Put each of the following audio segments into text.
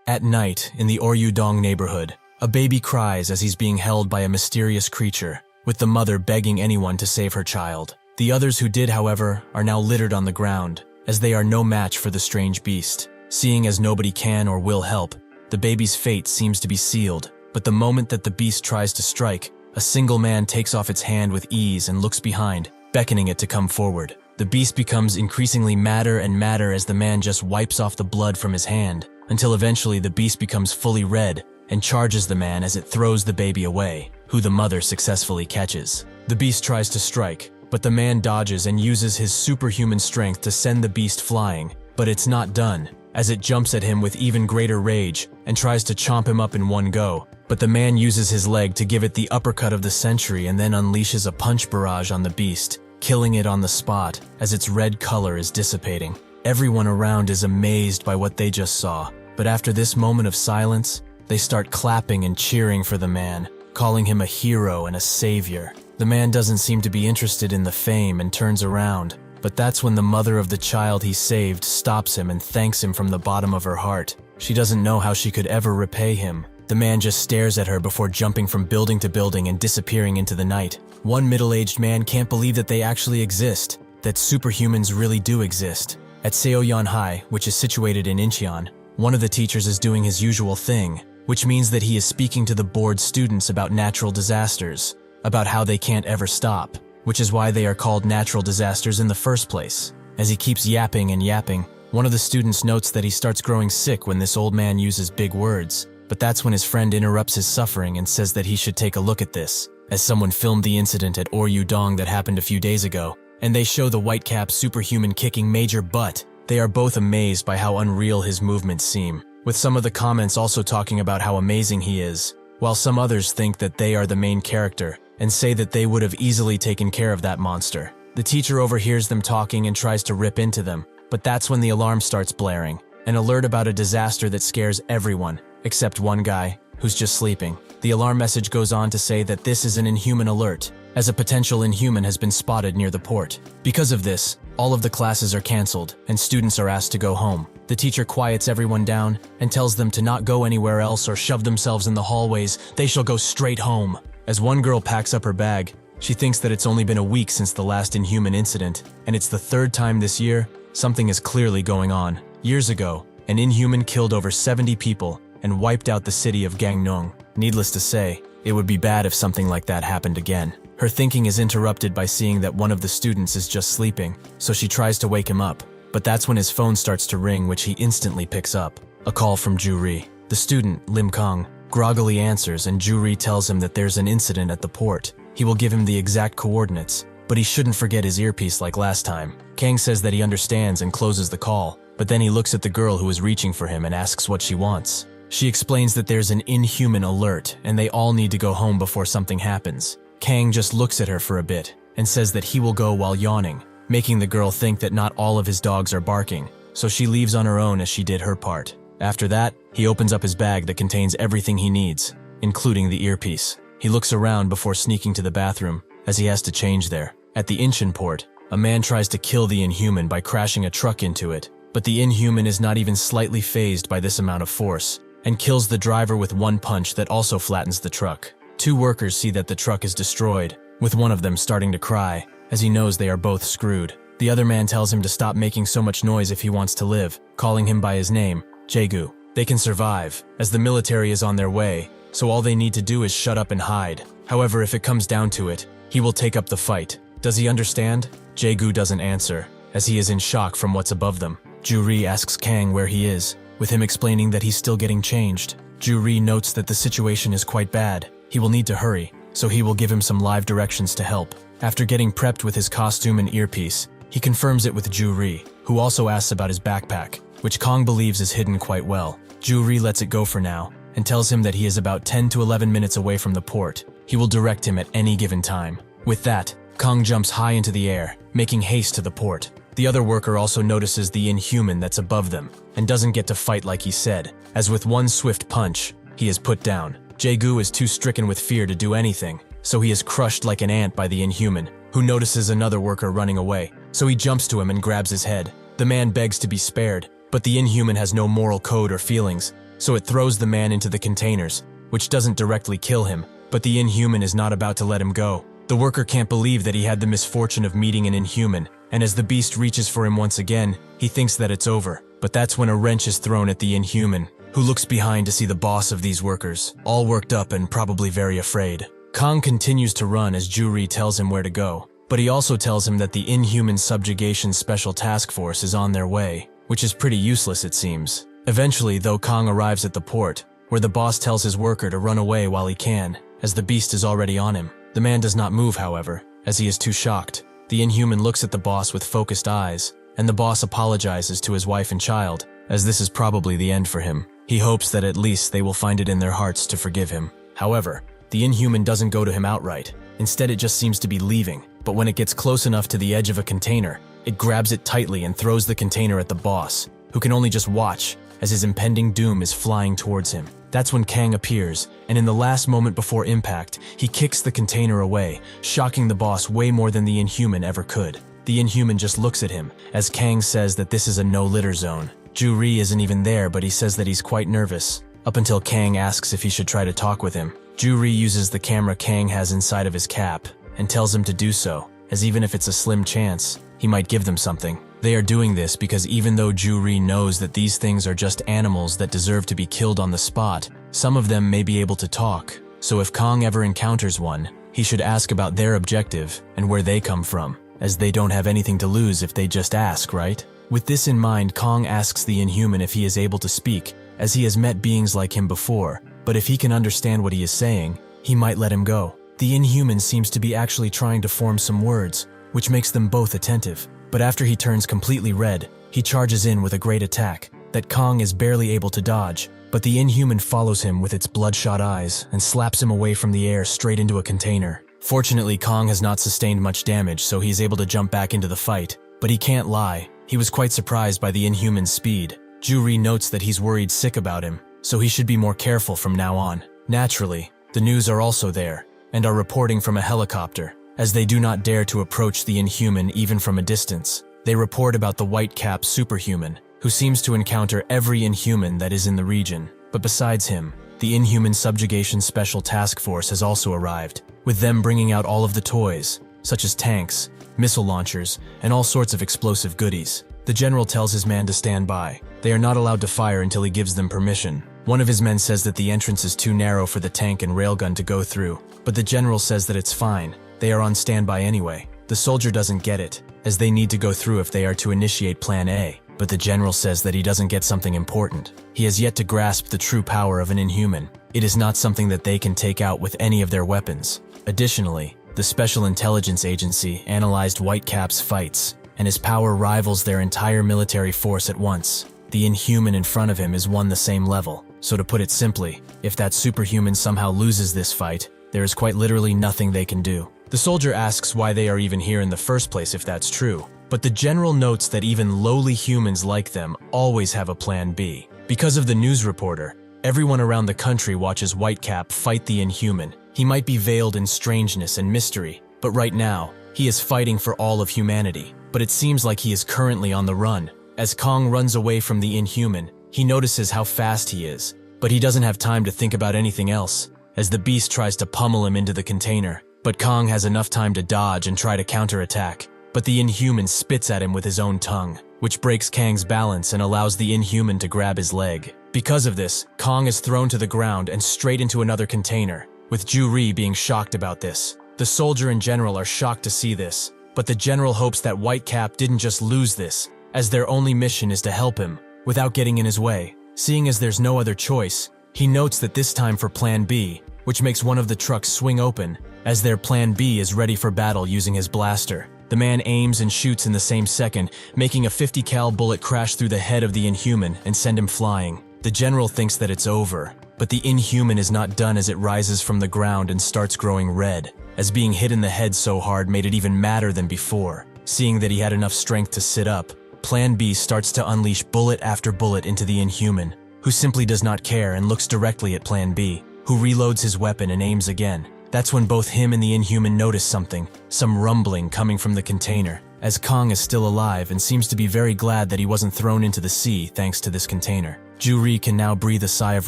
At night, in the Oryudong neighborhood, a baby cries as he's being held by a mysterious creature, with the mother begging anyone to save her child. The others who did, however, are now littered on the ground, as they are no match for the strange beast. Seeing as nobody can or will help, the baby's fate seems to be sealed, but the moment that the beast tries to strike, a single man takes off its hand with ease and looks behind, beckoning it to come forward. The beast becomes increasingly madder and madder as the man just wipes off the blood from his hand, until eventually the beast becomes fully red and charges the man as it throws the baby away, who the mother successfully catches. The beast tries to strike, but the man dodges and uses his superhuman strength to send the beast flying, but it's not done, as it jumps at him with even greater rage and tries to chomp him up in one go, but the man uses his leg to give it the uppercut of the century and then unleashes a punch barrage on the beast, killing it on the spot as its red color is dissipating. Everyone around is amazed by what they just saw, but after this moment of silence, they start clapping and cheering for the man, calling him a hero and a savior. The man doesn't seem to be interested in the fame and turns around, but that's when the mother of the child he saved stops him and thanks him from the bottom of her heart. She doesn't know how she could ever repay him. The man just stares at her before jumping from building to building and disappearing into the night. One middle-aged man can't believe that they actually exist, that superhumans really do exist. At Seoyeon High, which is situated in Incheon, one of the teachers is doing his usual thing, which means that he is speaking to the bored students about natural disasters, about how they can't ever stop, which is why they are called natural disasters in the first place. As he keeps yapping and yapping, one of the students notes that he starts growing sick when this old man uses big words, but that's when his friend interrupts his suffering and says that he should take a look at this, as someone filmed the incident at Oryudong that happened a few days ago, and they show the white-cap superhuman kicking Major butt. They are both amazed by how unreal his movements seem, with some of the comments also talking about how amazing he is, while some others think that they are the main character and say that they would have easily taken care of that monster. The teacher overhears them talking and tries to rip into them, but that's when the alarm starts blaring, an alert about a disaster that scares everyone, except one guy, who's just sleeping. The alarm message goes on to say that this is an Inhuman alert, as a potential Inhuman has been spotted near the port. Because of this, all of the classes are cancelled, and students are asked to go home. The teacher quiets everyone down and tells them to not go anywhere else or shove themselves in the hallways. They shall go straight home. As one girl packs up her bag, she thinks that it's only been a week since the last Inhuman incident, and it's the third time this year. Something is clearly going on. Years ago, an Inhuman killed over 70 people and wiped out the city of Gangneung. Needless to say, it would be bad if something like that happened again. Her thinking is interrupted by seeing that one of the students is just sleeping, so she tries to wake him up. But that's when his phone starts to ring, which he instantly picks up. A call from Ju-ri. The student, Lim Kang, groggily answers, and Ju-ri tells him that there's an incident at the port. He will give him the exact coordinates, but he shouldn't forget his earpiece like last time. Kang says that he understands and closes the call, but then he looks at the girl who is reaching for him and asks what she wants. She explains that there's an Inhuman alert, and they all need to go home before something happens. Kang just looks at her for a bit, and says that he will go while yawning, making the girl think that not all of his dogs are barking, so she leaves on her own as she did her part. After that, he opens up his bag that contains everything he needs, including the earpiece. He looks around before sneaking to the bathroom, as he has to change there. At the Incheon port, a man tries to kill the Inhuman by crashing a truck into it, but the Inhuman is not even slightly fazed by this amount of force, and kills the driver with one punch that also flattens the truck. Two workers see that the truck is destroyed, with one of them starting to cry, as he knows they are both screwed. The other man tells him to stop making so much noise if he wants to live, calling him by his name, Jaegu. They can survive, as the military is on their way, so all they need to do is shut up and hide. However, if it comes down to it, he will take up the fight. Does he understand? Jaegu doesn't answer, as he is in shock from what's above them. Ju-ri asks Kang where he is, with him explaining that he's still getting changed. Ju-ri notes that the situation is quite bad. He will need to hurry, so he will give him some live directions to help. After getting prepped with his costume and earpiece, he confirms it with Ju-ri, who also asks about his backpack, which Kang believes is hidden quite well. Ju-ri lets it go for now, and tells him that he is about 10 to 11 minutes away from the port. He will direct him at any given time. With that, Kang jumps high into the air, making haste to the port. The other worker also notices the Inhuman that's above them, and doesn't get to fight like he said, as with one swift punch, he is put down. Jaegu is too stricken with fear to do anything, so he is crushed like an ant by the Inhuman, who notices another worker running away, so he jumps to him and grabs his head. The man begs to be spared, but the Inhuman has no moral code or feelings, so it throws the man into the containers, which doesn't directly kill him, but the Inhuman is not about to let him go. The worker can't believe that he had the misfortune of meeting an Inhuman, and as the beast reaches for him once again, he thinks that it's over. But that's when a wrench is thrown at the Inhuman, who looks behind to see the boss of these workers, all worked up and probably very afraid. Kang continues to run as Ju-ri tells him where to go, but he also tells him that the Inhuman Subjugation Special Task Force is on their way, which is pretty useless it seems. Eventually, though, Kang arrives at the port, where the boss tells his worker to run away while he can, as the beast is already on him. The man does not move, however, as he is too shocked. The Inhuman looks at the boss with focused eyes, and the boss apologizes to his wife and child, as this is probably the end for him. He hopes that at least they will find it in their hearts to forgive him. However, the Inhuman doesn't go to him outright. Instead, it just seems to be leaving, but when it gets close enough to the edge of a container, it grabs it tightly and throws the container at the boss, who can only just watch as his impending doom is flying towards him. That's when Kang appears, and in the last moment before impact, he kicks the container away, shocking the boss way more than the Inhuman ever could. The Inhuman just looks at him, as Kang says that this is a no-litter zone. Ju-ri isn't even there, but he says that he's quite nervous, up until Kang asks if he should try to talk with him. Ju-ri uses the camera Kang has inside of his cap, and tells him to do so, as even if it's a slim chance, he might give them something. They are doing this because even though Ju-ri knows that these things are just animals that deserve to be killed on the spot, some of them may be able to talk. So if Kang ever encounters one, he should ask about their objective and where they come from, as they don't have anything to lose if they just ask, right? With this in mind, Kang asks the Inhuman if he is able to speak, as he has met beings like him before, but if he can understand what he is saying, he might let him go. The Inhuman seems to be actually trying to form some words, which makes them both attentive. But after he turns completely red, he charges in with a great attack that Kang is barely able to dodge, but the Inhuman follows him with its bloodshot eyes and slaps him away from the air straight into a container. Fortunately, Kang has not sustained much damage, so he is able to jump back into the fight. But he can't lie, he was quite surprised by the Inhuman's speed. Ju-ri notes that he's worried sick about him, so he should be more careful from now on. Naturally, the news are also there, and are reporting from a helicopter, as they do not dare to approach the Inhuman even from a distance. They report about the white-capped Superhuman, who seems to encounter every Inhuman that is in the region. But besides him, the Inhuman Subjugation Special Task Force has also arrived, with them bringing out all of the toys, such as tanks, missile launchers, and all sorts of explosive goodies. The general tells his man to stand by. They are not allowed to fire until he gives them permission. One of his men says that the entrance is too narrow for the tank and railgun to go through, but the general says that it's fine. They are on standby anyway. The soldier doesn't get it, as they need to go through if they are to initiate Plan A, but the general says that he doesn't get something important. He has yet to grasp the true power of an Inhuman. It is not something that they can take out with any of their weapons. Additionally, the Special Intelligence Agency analyzed Whitecap's fights, and his power rivals their entire military force at once. The Inhuman in front of him is one the same level. So to put it simply, if that Superhuman somehow loses this fight, there is quite literally nothing they can do. The soldier asks why they are even here in the first place if that's true, but the general notes that even lowly humans like them always have a plan B. Because of the news reporter, everyone around the country watches Whitecap fight the Inhuman. He might be veiled in strangeness and mystery, but right now, he is fighting for all of humanity. But it seems like he is currently on the run. As Kang runs away from the Inhuman, he notices how fast he is, but he doesn't have time to think about anything else, as the beast tries to pummel him into the container. But Kang has enough time to dodge and try to counterattack, but the Inhuman spits at him with his own tongue, which breaks Kang's balance and allows the Inhuman to grab his leg. Because of this, Kang is thrown to the ground and straight into another container, with Ju-ri being shocked about this. The soldier and general are shocked to see this, but the general hopes that Whitecap didn't just lose this, as their only mission is to help him, without getting in his way. Seeing as there's no other choice, he notes that this time for Plan B, which makes one of the trucks swing open, as their Plan B is ready for battle using his blaster. The man aims and shoots in the same second, making a 50 cal bullet crash through the head of the Inhuman and send him flying. The general thinks that it's over, but the Inhuman is not done as it rises from the ground and starts growing red, as being hit in the head so hard made it even madder than before. Seeing that he had enough strength to sit up, Plan B starts to unleash bullet after bullet into the Inhuman, who simply does not care and looks directly at Plan B, who reloads his weapon and aims again. That's when both him and the Inhuman notice something, some rumbling coming from the container, as Kang is still alive and seems to be very glad that he wasn't thrown into the sea thanks to this container. Ju-ri can now breathe a sigh of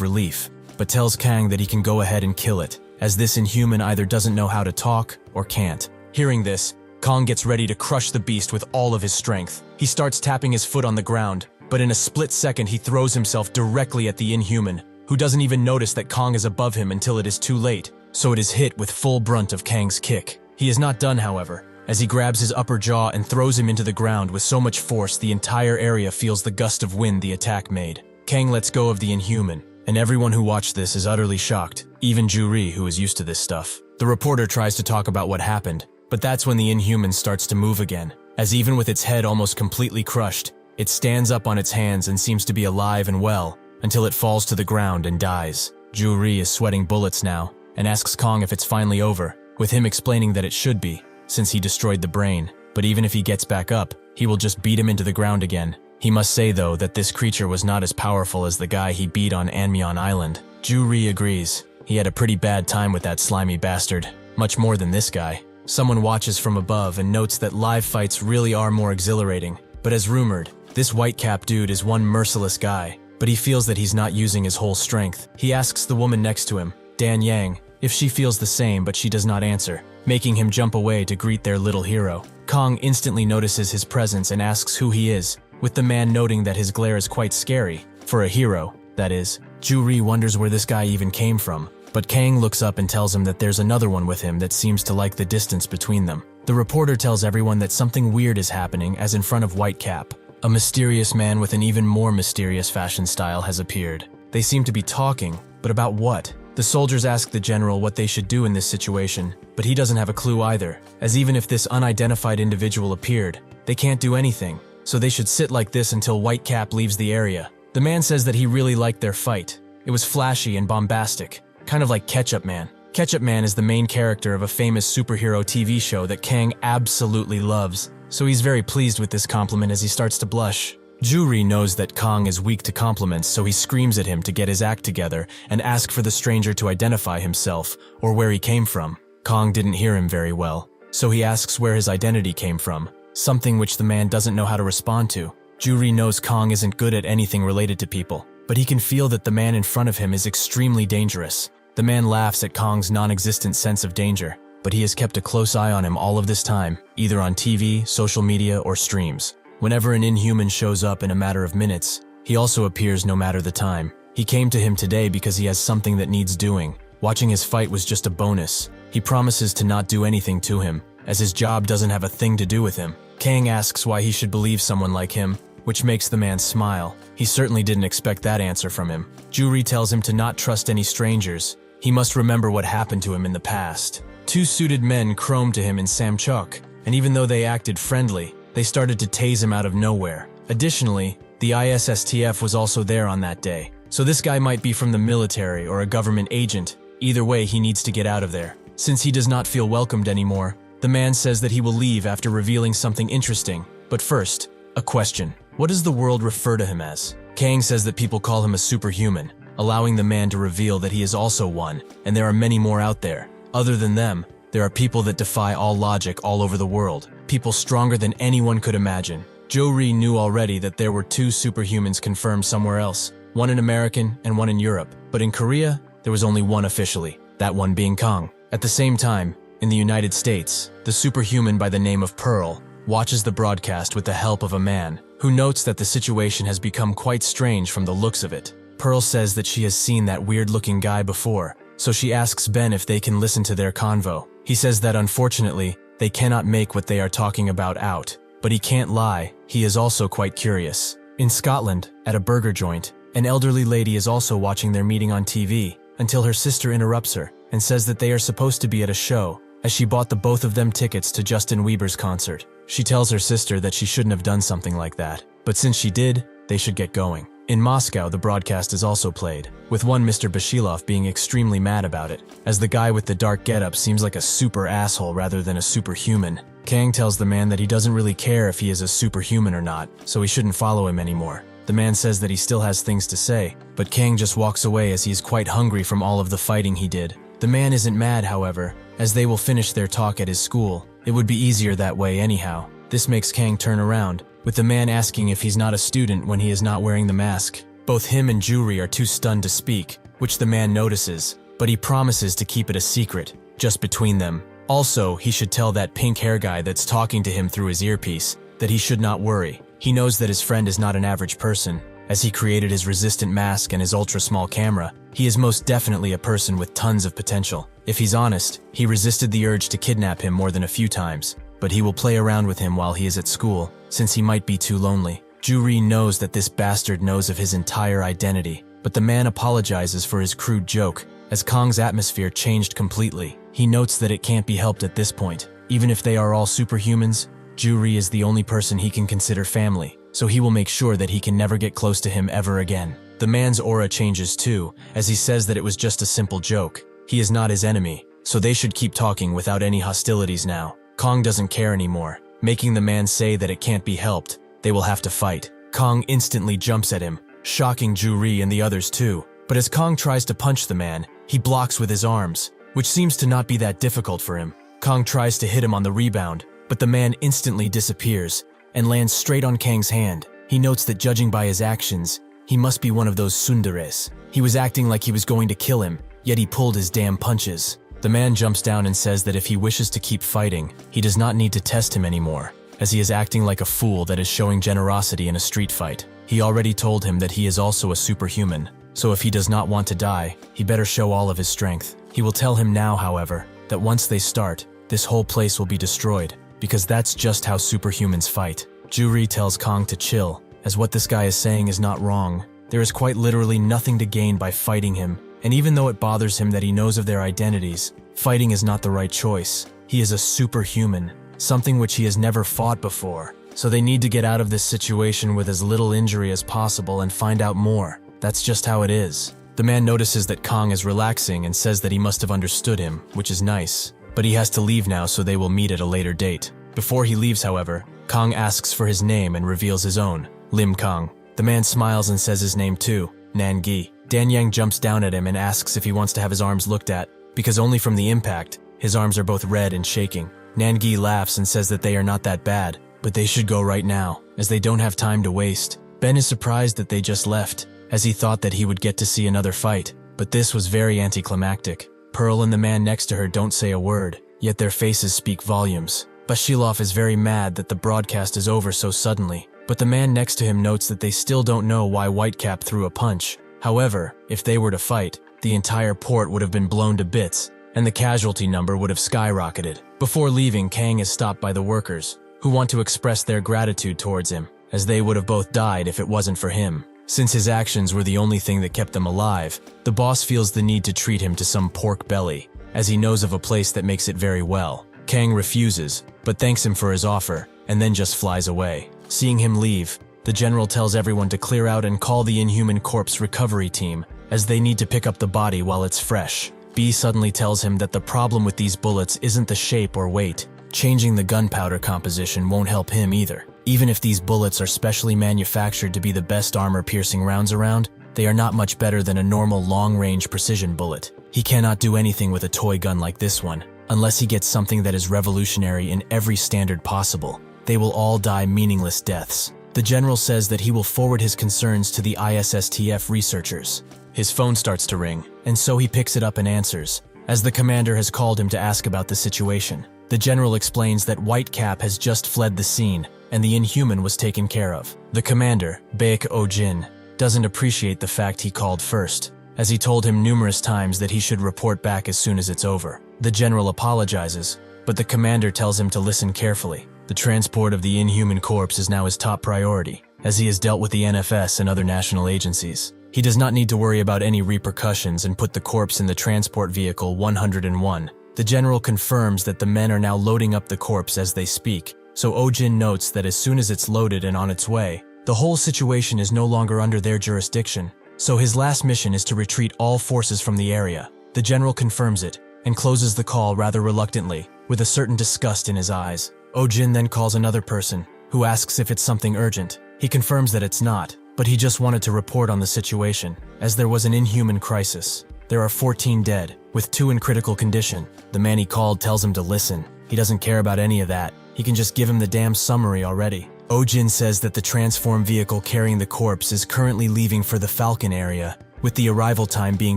relief, but tells Kang that he can go ahead and kill it, as this Inhuman either doesn't know how to talk or can't. Hearing this, Kang gets ready to crush the beast with all of his strength. He starts tapping his foot on the ground, but in a split second he throws himself directly at the Inhuman, who doesn't even notice that Kang is above him until it is too late, so it is hit with full brunt of Kang's kick. He is not done, however, as he grabs his upper jaw and throws him into the ground with so much force the entire area feels the gust of wind the attack made. Kang lets go of the Inhuman, and everyone who watched this is utterly shocked, even Ju-ri, who is used to this stuff. The reporter tries to talk about what happened, but that's when the Inhuman starts to move again, as even with its head almost completely crushed, it stands up on its hands and seems to be alive and well, until it falls to the ground and dies. Ju-ri is sweating bullets now, and asks Kang if it's finally over, with him explaining that it should be, since he destroyed the brain, but even if he gets back up, he will just beat him into the ground again. He must say though that this creature was not as powerful as the guy he beat on Anmyeon Island. Ju-ri agrees. He had a pretty bad time with that slimy bastard, much more than this guy. Someone watches from above and notes that live fights really are more exhilarating, but as rumored, this white-cap dude is one merciless guy, but he feels that he's not using his whole strength. He asks the woman next to him, Dan Yang, if she feels the same, but she does not answer, making him jump away to greet their little hero. Kang instantly notices his presence and asks who he is, with the man noting that his glare is quite scary, for a hero, that is. Ju-ri wonders where this guy even came from, but Kang looks up and tells him that there's another one with him that seems to like the distance between them. The reporter tells everyone that something weird is happening as in front of Whitecap. A mysterious man with an even more mysterious fashion style has appeared. They seem to be talking, but about what? The soldiers ask the general what they should do in this situation, but he doesn't have a clue either, as even if this unidentified individual appeared, they can't do anything, so they should sit like this until Whitecap leaves the area. The man says that he really liked their fight. It was flashy and bombastic, kind of like Ketchup Man. Ketchup Man is the main character of a famous superhero TV show that Kang absolutely loves, so he's very pleased with this compliment as he starts to blush. Ju-ri knows that Kang is weak to compliments, so he screams at him to get his act together and ask for the stranger to identify himself or where he came from. Kang didn't hear him very well, so he asks where his identity came from, something which the man doesn't know how to respond to. Ju-ri knows Kang isn't good at anything related to people, but he can feel that the man in front of him is extremely dangerous. The man laughs at Kang's non-existent sense of danger, but he has kept a close eye on him all of this time, either on TV, social media, or streams. Whenever an Inhuman shows up in a matter of minutes, he also appears no matter the time. He came to him today because he has something that needs doing. Watching his fight was just a bonus. He promises to not do anything to him, as his job doesn't have a thing to do with him. Kang asks why he should believe someone like him, which makes the man smile. He certainly didn't expect that answer from him. Ju-ri tells him to not trust any strangers. He must remember what happened to him in the past. Two suited men chromed to him in Samchuk, and even though they acted friendly, they started to tase him out of nowhere. Additionally, the ISSTF was also there on that day, so this guy might be from the military or a government agent. Either way, he needs to get out of there. Since he does not feel welcomed anymore, the man says that he will leave after revealing something interesting. But first, a question. What does the world refer to him as? Kang says that people call him a superhuman, allowing the man to reveal that he is also one, and there are many more out there. Other than them, there are people that defy all logic all over the world, people stronger than anyone could imagine. Ju-ri knew already that there were two superhumans confirmed somewhere else, one an American and one in Europe, but in Korea, there was only one officially, that one being Kang. At the same time, in the United States, the superhuman by the name of Pearl watches the broadcast with the help of a man, who notes that the situation has become quite strange from the looks of it. Pearl says that she has seen that weird-looking guy before, so she asks Ben if they can listen to their convo. He says that unfortunately, they cannot make what they are talking about out, but he can't lie, he is also quite curious. In Scotland, at a burger joint, an elderly lady is also watching their meeting on TV, until her sister interrupts her and says that they are supposed to be at a show, as she bought the both of them tickets to Justin Bieber's concert. She tells her sister that she shouldn't have done something like that, but since she did, they should get going. In Moscow, the broadcast is also played, with one Mr. Bashilov being extremely mad about it, as the guy with the dark getup seems like a super asshole rather than a superhuman. Kang tells the man that he doesn't really care if he is a superhuman or not, so he shouldn't follow him anymore. The man says that he still has things to say, but Kang just walks away as he is quite hungry from all of the fighting he did. The man isn't mad, however, as they will finish their talk at his school. It would be easier that way anyhow. This makes Kang turn around, with the man asking if he's not a student when he is not wearing the mask. Both him and Juri are too stunned to speak, which the man notices, but he promises to keep it a secret, just between them. Also, he should tell that pink hair guy that's talking to him through his earpiece that he should not worry. He knows that his friend is not an average person. As he created his resistant mask and his ultra-small camera, he is most definitely a person with tons of potential. If he's honest, he resisted the urge to kidnap him more than a few times, but he will play around with him while he is at school, since he might be too lonely. Juri knows that this bastard knows of his entire identity, but the man apologizes for his crude joke. As Kang's atmosphere changed completely, he notes that it can't be helped at this point. Even if they are all superhumans, Juri is the only person he can consider family, so he will make sure that he can never get close to him ever again. The man's aura changes too, as he says that it was just a simple joke. He is not his enemy, so they should keep talking without any hostilities now. Kang doesn't care anymore, making the man say that it can't be helped. They will have to fight. Kang instantly jumps at him, shocking Juri and the others too. But as Kang tries to punch the man, he blocks with his arms, which seems to not be that difficult for him. Kang tries to hit him on the rebound, but the man instantly disappears and lands straight on Kang's hand. He notes that judging by his actions, he must be one of those tsunderes. He was acting like he was going to kill him, yet he pulled his damn punches. The man jumps down and says that if he wishes to keep fighting, he does not need to test him anymore, as he is acting like a fool that is showing generosity in a street fight. He already told him that he is also a superhuman, so if he does not want to die, he better show all of his strength. He will tell him now, however, that once they start, this whole place will be destroyed, because that's just how superhumans fight. Juri tells Kang to chill, as what this guy is saying is not wrong. There is quite literally nothing to gain by fighting him, and even though it bothers him that he knows of their identities, fighting is not the right choice. He is a superhuman, something which he has never fought before, so they need to get out of this situation with as little injury as possible and find out more. That's just how it is. The man notices that Kang is relaxing and says that he must have understood him, which is nice, but he has to leave now so they will meet at a later date. Before he leaves, however, Kang asks for his name and reveals his own, Lim Kang. The man smiles and says his name too, Nan Gi. Dan Yang jumps down at him and asks if he wants to have his arms looked at, because only from the impact, his arms are both red and shaking. Nan Gi laughs and says that they are not that bad, but they should go right now, as they don't have time to waste. Ben is surprised that they just left, as he thought that he would get to see another fight, but this was very anticlimactic. Pearl and the man next to her don't say a word, yet their faces speak volumes. Bashilov is very mad that the broadcast is over so suddenly, but the man next to him notes that they still don't know why Whitecap threw a punch. However, if they were to fight, the entire port would have been blown to bits, and the casualty number would have skyrocketed. Before leaving, Kang is stopped by the workers, who want to express their gratitude towards him, as they would have both died if it wasn't for him. Since his actions were the only thing that kept them alive, the boss feels the need to treat him to some pork belly, as he knows of a place that makes it very well. Kang refuses, but thanks him for his offer, and then just flies away. Seeing him leave, the general tells everyone to clear out and call the Inhuman Corpse recovery team, as they need to pick up the body while it's fresh. B suddenly tells him that the problem with these bullets isn't the shape or weight. Changing the gunpowder composition won't help him either. Even if these bullets are specially manufactured to be the best armor-piercing rounds around, they are not much better than a normal long-range precision bullet. He cannot do anything with a toy gun like this one, unless he gets something that is revolutionary in every standard possible. They will all die meaningless deaths. The general says that he will forward his concerns to the ISSTF researchers. His phone starts to ring, and so he picks it up and answers, as the commander has called him to ask about the situation. The general explains that Whitecap has just fled the scene, and the Inhuman was taken care of. The commander, Baek Oh-jin, doesn't appreciate the fact he called first, as he told him numerous times that he should report back as soon as it's over. The general apologizes, but the commander tells him to listen carefully. The transport of the Inhuman corpse is now his top priority, as he has dealt with the NFS and other national agencies. He does not need to worry about any repercussions and put the corpse in the transport vehicle 101. The general confirms that the men are now loading up the corpse as they speak, so Oh-jin notes that as soon as it's loaded and on its way, the whole situation is no longer under their jurisdiction, so his last mission is to retreat all forces from the area. The general confirms it, and closes the call rather reluctantly, with a certain disgust in his eyes. Oh-jin then calls another person, who asks if it's something urgent. He confirms that it's not, but he just wanted to report on the situation, as there was an Inhuman crisis. There are 14 dead, with 2 in critical condition. The man he called tells him to listen. He doesn't care about any of that. He can just give him the damn summary already. Oh-jin says that the transform vehicle carrying the corpse is currently leaving for the Falcon area, with the arrival time being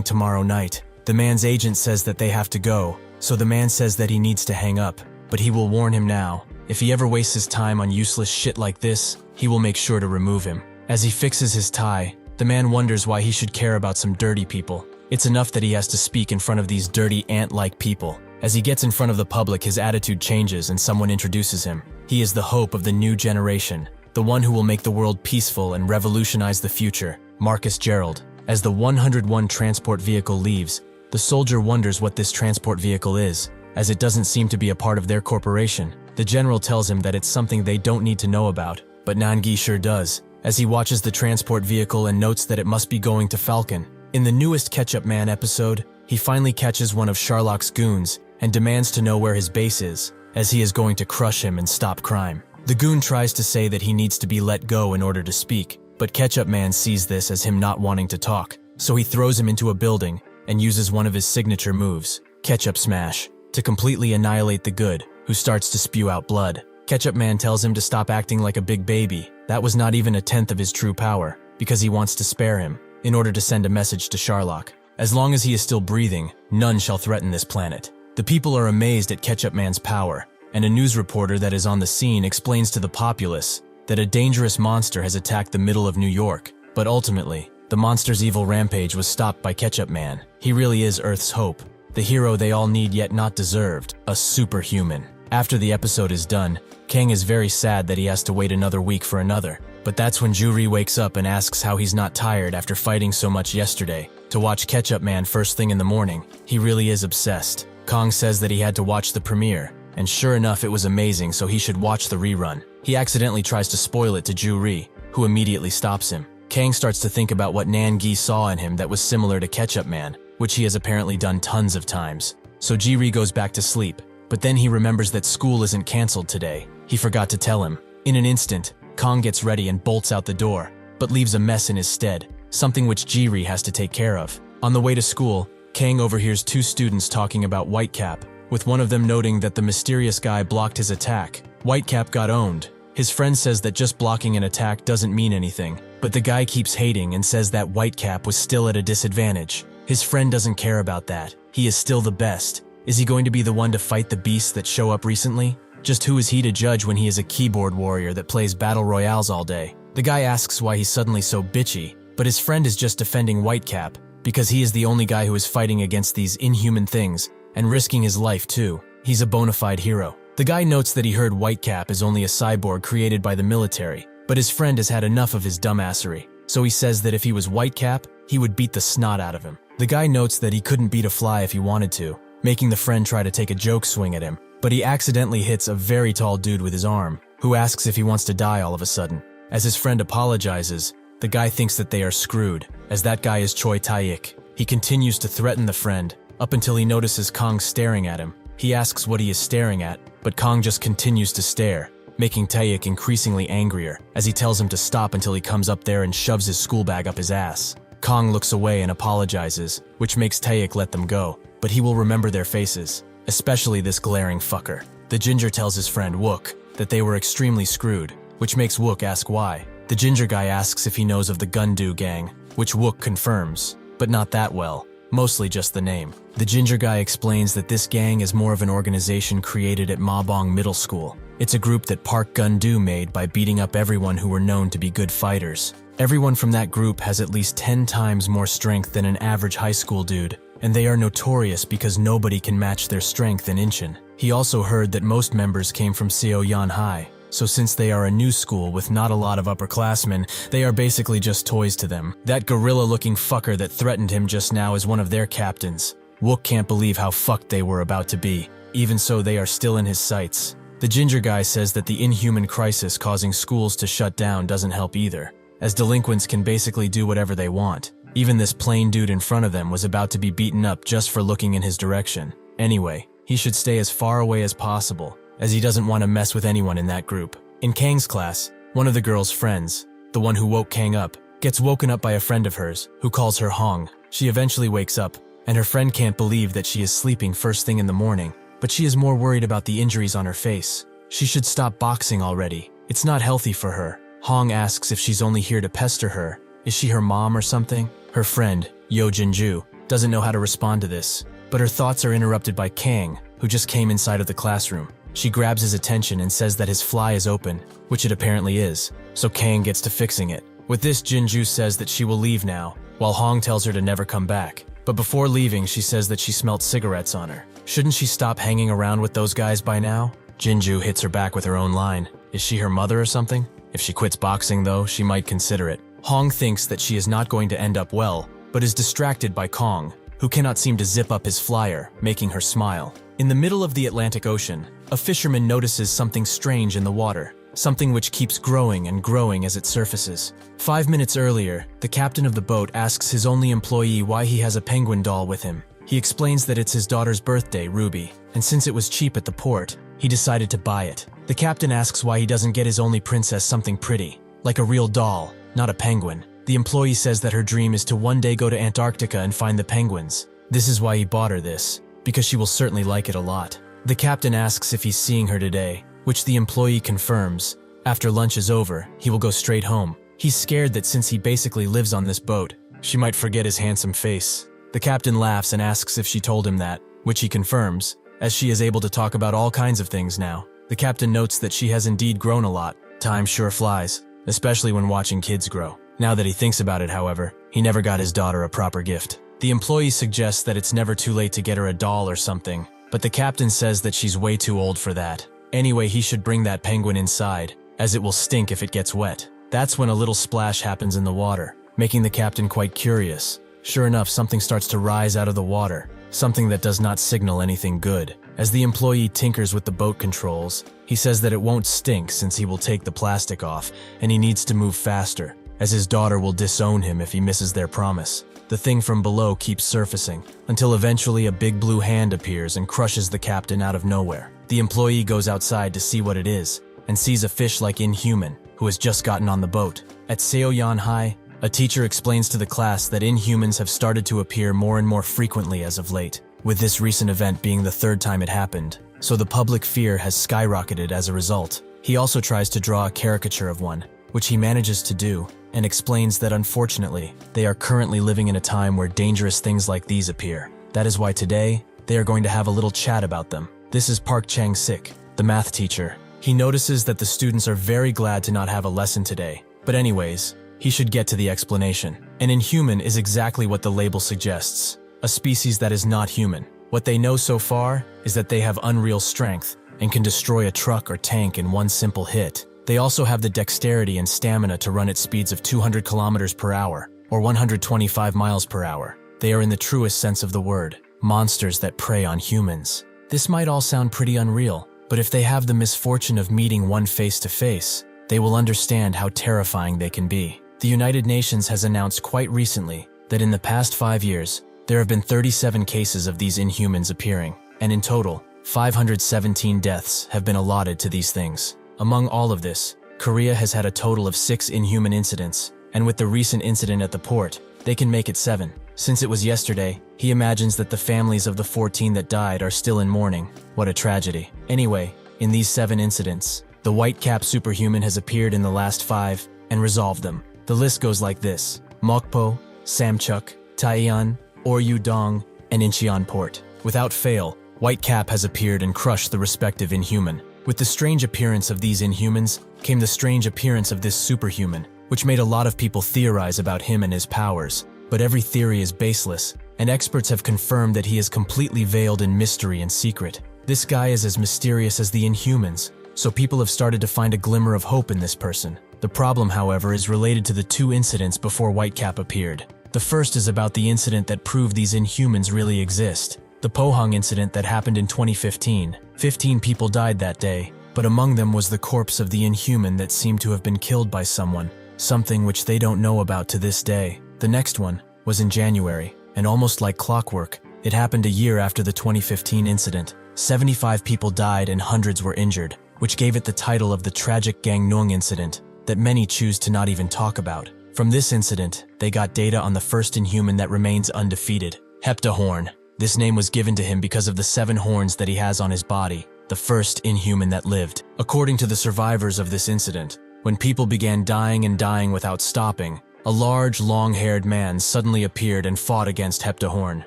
tomorrow night. The man's agent says that they have to go, so the man says that he needs to hang up, but he will warn him now. If he ever wastes his time on useless shit like this, he will make sure to remove him. As he fixes his tie, the man wonders why he should care about some dirty people. It's enough that he has to speak in front of these dirty ant-like people. As he gets in front of the public, his attitude changes and someone introduces him. He is the hope of the new generation, the one who will make the world peaceful and revolutionize the future, Marcus Gerald. As the 101 transport vehicle leaves, the soldier wonders what this transport vehicle is, as it doesn't seem to be a part of their corporation. The general tells him that it's something they don't need to know about, but Nangi sure does, as he watches the transport vehicle and notes that it must be going to Falcon. In the newest Ketchup Man episode, he finally catches one of Sherlock's goons and demands to know where his base is, as he is going to crush him and stop crime. The goon tries to say that he needs to be let go in order to speak, but Ketchup Man sees this as him not wanting to talk, so he throws him into a building and uses one of his signature moves, Ketchup Smash, to completely annihilate the good, who starts to spew out blood. Ketchup Man tells him to stop acting like a big baby. That was not even a tenth of his true power, because he wants to spare him, in order to send a message to Sherlock. As long as he is still breathing, none shall threaten this planet. The people are amazed at Ketchup Man's power, and a news reporter that is on the scene explains to the populace that a dangerous monster has attacked the middle of New York, but ultimately, the monster's evil rampage was stopped by Ketchup Man. He really is Earth's hope, the hero they all need yet not deserved, a superhuman. After the episode is done, Kang is very sad that he has to wait another week for another, but that's when Juri wakes up and asks how he's not tired after fighting so much yesterday. To watch Ketchup Man first thing in the morning, he really is obsessed. Kang says that he had to watch the premiere, and sure enough it was amazing, so he should watch the rerun. He accidentally tries to spoil it to Juri, who immediately stops him. Kang starts to think about what Nangi saw in him that was similar to Ketchup Man, which he has apparently done tons of times. So Jiri goes back to sleep, but then he remembers that school isn't cancelled today. He forgot to tell him. In an instant, Kang gets ready and bolts out the door, but leaves a mess in his stead, something which Jiri has to take care of. On the way to school, Kang overhears two students talking about Whitecap, with one of them noting that the mysterious guy blocked his attack. Whitecap got owned. His friend says that just blocking an attack doesn't mean anything, but the guy keeps hating and says that Whitecap was still at a disadvantage. His friend doesn't care about that. He is still the best. Is he going to be the one to fight the beasts that show up recently? Just who is he to judge when he is a keyboard warrior that plays battle royales all day? The guy asks why he's suddenly so bitchy, but his friend is just defending Whitecap, because he is the only guy who is fighting against these inhuman things, and risking his life too. He's a bona fide hero. The guy notes that he heard Whitecap is only a cyborg created by the military, but his friend has had enough of his dumbassery, so he says that if he was Whitecap, he would beat the snot out of him. The guy notes that he couldn't beat a fly if he wanted to, making the friend try to take a joke swing at him, but he accidentally hits a very tall dude with his arm, who asks if he wants to die all of a sudden. As his friend apologizes, the guy thinks that they are screwed, as that guy is Choi Tae-ik. He continues to threaten the friend, up until he notices Kang staring at him. He asks what he is staring at, but Kang just continues to stare, making Tae-ik increasingly angrier, as he tells him to stop until he comes up there and shoves his school bag up his ass. Kang looks away and apologizes, which makes Tae-ik let them go, but he will remember their faces, especially this glaring fucker. The ginger tells his friend Wook that they were extremely screwed, which makes Wook ask why. The ginger guy asks if he knows of the Gundu gang, which Wook confirms, but not that well, mostly just the name. The ginger guy explains that this gang is more of an organization created at Mabong Middle School. It's a group that Park Gundu made by beating up everyone who were known to be good fighters. Everyone from that group has at least 10 times more strength than an average high school dude, and they are notorious because nobody can match their strength in Incheon. He also heard that most members came from Seoyan High, so since they are a new school with not a lot of upperclassmen, they are basically just toys to them. That gorilla-looking fucker that threatened him just now is one of their captains. Wook can't believe how fucked they were about to be. Even so, they are still in his sights. The ginger guy says that the inhuman crisis causing schools to shut down doesn't help either, as delinquents can basically do whatever they want. Even this plain dude in front of them was about to be beaten up just for looking in his direction. Anyway, he should stay as far away as possible, as he doesn't want to mess with anyone in that group. In Kang's class, one of the girl's friends, the one who woke Kang up, gets woken up by a friend of hers, who calls her Hong. She eventually wakes up, and her friend can't believe that she is sleeping first thing in the morning, but she is more worried about the injuries on her face. She should stop boxing already. It's not healthy for her. Hong asks if she's only here to pester her. Is she her mom or something? Her friend, Yo Jinju, doesn't know how to respond to this, but her thoughts are interrupted by Kang, who just came inside of the classroom. She grabs his attention and says that his fly is open, which it apparently is, so Kang gets to fixing it. With this, Jinju says that she will leave now, while Hong tells her to never come back. But before leaving, she says that she smelt cigarettes on her. Shouldn't she stop hanging around with those guys by now? Jinju hits her back with her own line. Is she her mother or something? If she quits boxing though, she might consider it. Hong thinks that she is not going to end up well, but is distracted by Kang, who cannot seem to zip up his flyer, making her smile. In the middle of the Atlantic Ocean, a fisherman notices something strange in the water, something which keeps growing and growing as it surfaces. 5 minutes earlier, the captain of the boat asks his only employee why he has a penguin doll with him. He explains that it's his daughter's birthday, Ruby, and since it was cheap at the port, he decided to buy it. The captain asks why he doesn't get his only princess something pretty, like a real doll, not a penguin. The employee says that her dream is to one day go to Antarctica and find the penguins. This is why he bought her this, because she will certainly like it a lot. The captain asks if he's seeing her today, which the employee confirms. After lunch is over, he will go straight home. He's scared that since he basically lives on this boat, she might forget his handsome face. The captain laughs and asks if she told him that, which he confirms, as she is able to talk about all kinds of things now. The captain notes that she has indeed grown a lot. Time sure flies, especially when watching kids grow. Now that he thinks about it, however, he never got his daughter a proper gift. The employee suggests that it's never too late to get her a doll or something, but the captain says that she's way too old for that. Anyway, he should bring that penguin inside, as it will stink if it gets wet. That's when a little splash happens in the water, making the captain quite curious. Sure enough, something starts to rise out of the water, something that does not signal anything good. As the employee tinkers with the boat controls, he says that it won't stink since he will take the plastic off, and he needs to move faster, as his daughter will disown him if he misses their promise. The thing from below keeps surfacing, until eventually a big blue hand appears and crushes the captain out of nowhere. The employee goes outside to see what it is, and sees a fish like Inhuman, who has just gotten on the boat. At Seoyan High, a teacher explains to the class that Inhumans have started to appear more and more frequently as of late, with this recent event being the third time it happened, so the public fear has skyrocketed as a result. He also tries to draw a caricature of one, which he manages to do, and explains that unfortunately, they are currently living in a time where dangerous things like these appear. That is why today, they are going to have a little chat about them. This is Park Chang-sik, the math teacher. He notices that the students are very glad to not have a lesson today, but anyways, he should get to the explanation. An Inhuman is exactly what the label suggests, a species that is not human. What they know so far is that they have unreal strength and can destroy a truck or tank in one simple hit. They also have the dexterity and stamina to run at speeds of 200 kilometers per hour, or 125 miles per hour. They are in the truest sense of the word, monsters that prey on humans. This might all sound pretty unreal, but if they have the misfortune of meeting one face to face, they will understand how terrifying they can be. The United Nations has announced quite recently that in the past 5 years, there have been 37 cases of these Inhumans appearing, and in total, 517 deaths have been allotted to these things. Among all of this, Korea has had a total of 6 Inhuman incidents, and with the recent incident at the port, they can make it 7. Since it was yesterday, he imagines that the families of the 14 that died are still in mourning. What a tragedy. Anyway, in these 7 incidents, the white-cap superhuman has appeared in the last 5 and resolved them. The list goes like this: Mokpo, Samchuk, Taeyeon, Oryudong, and Incheon Port. Without fail, White-Cap has appeared and crushed the respective Inhuman. With the strange appearance of these Inhumans came the strange appearance of this superhuman, which made a lot of people theorize about him and his powers. But every theory is baseless, and experts have confirmed that he is completely veiled in mystery and secret. This guy is as mysterious as the Inhumans, so people have started to find a glimmer of hope in this person. The problem, however, is related to the 2 incidents before White-Cap appeared. The first is about the incident that proved these Inhumans really exist. The Pohang incident that happened in 2015. 15 people died that day, but among them was the corpse of the Inhuman that seemed to have been killed by someone, something which they don't know about to this day. The next one was in January, and almost like clockwork, it happened a year after the 2015 incident. 75 people died and hundreds were injured, which gave it the title of the tragic Gangneung incident that many choose to not even talk about. From this incident, they got data on the first Inhuman that remains undefeated, Heptahorn. This name was given to him because of the 7 horns that he has on his body. the first Inhuman that lived. According to the survivors of this incident, when people began dying and dying without stopping, a large, long-haired man suddenly appeared and fought against Heptahorn.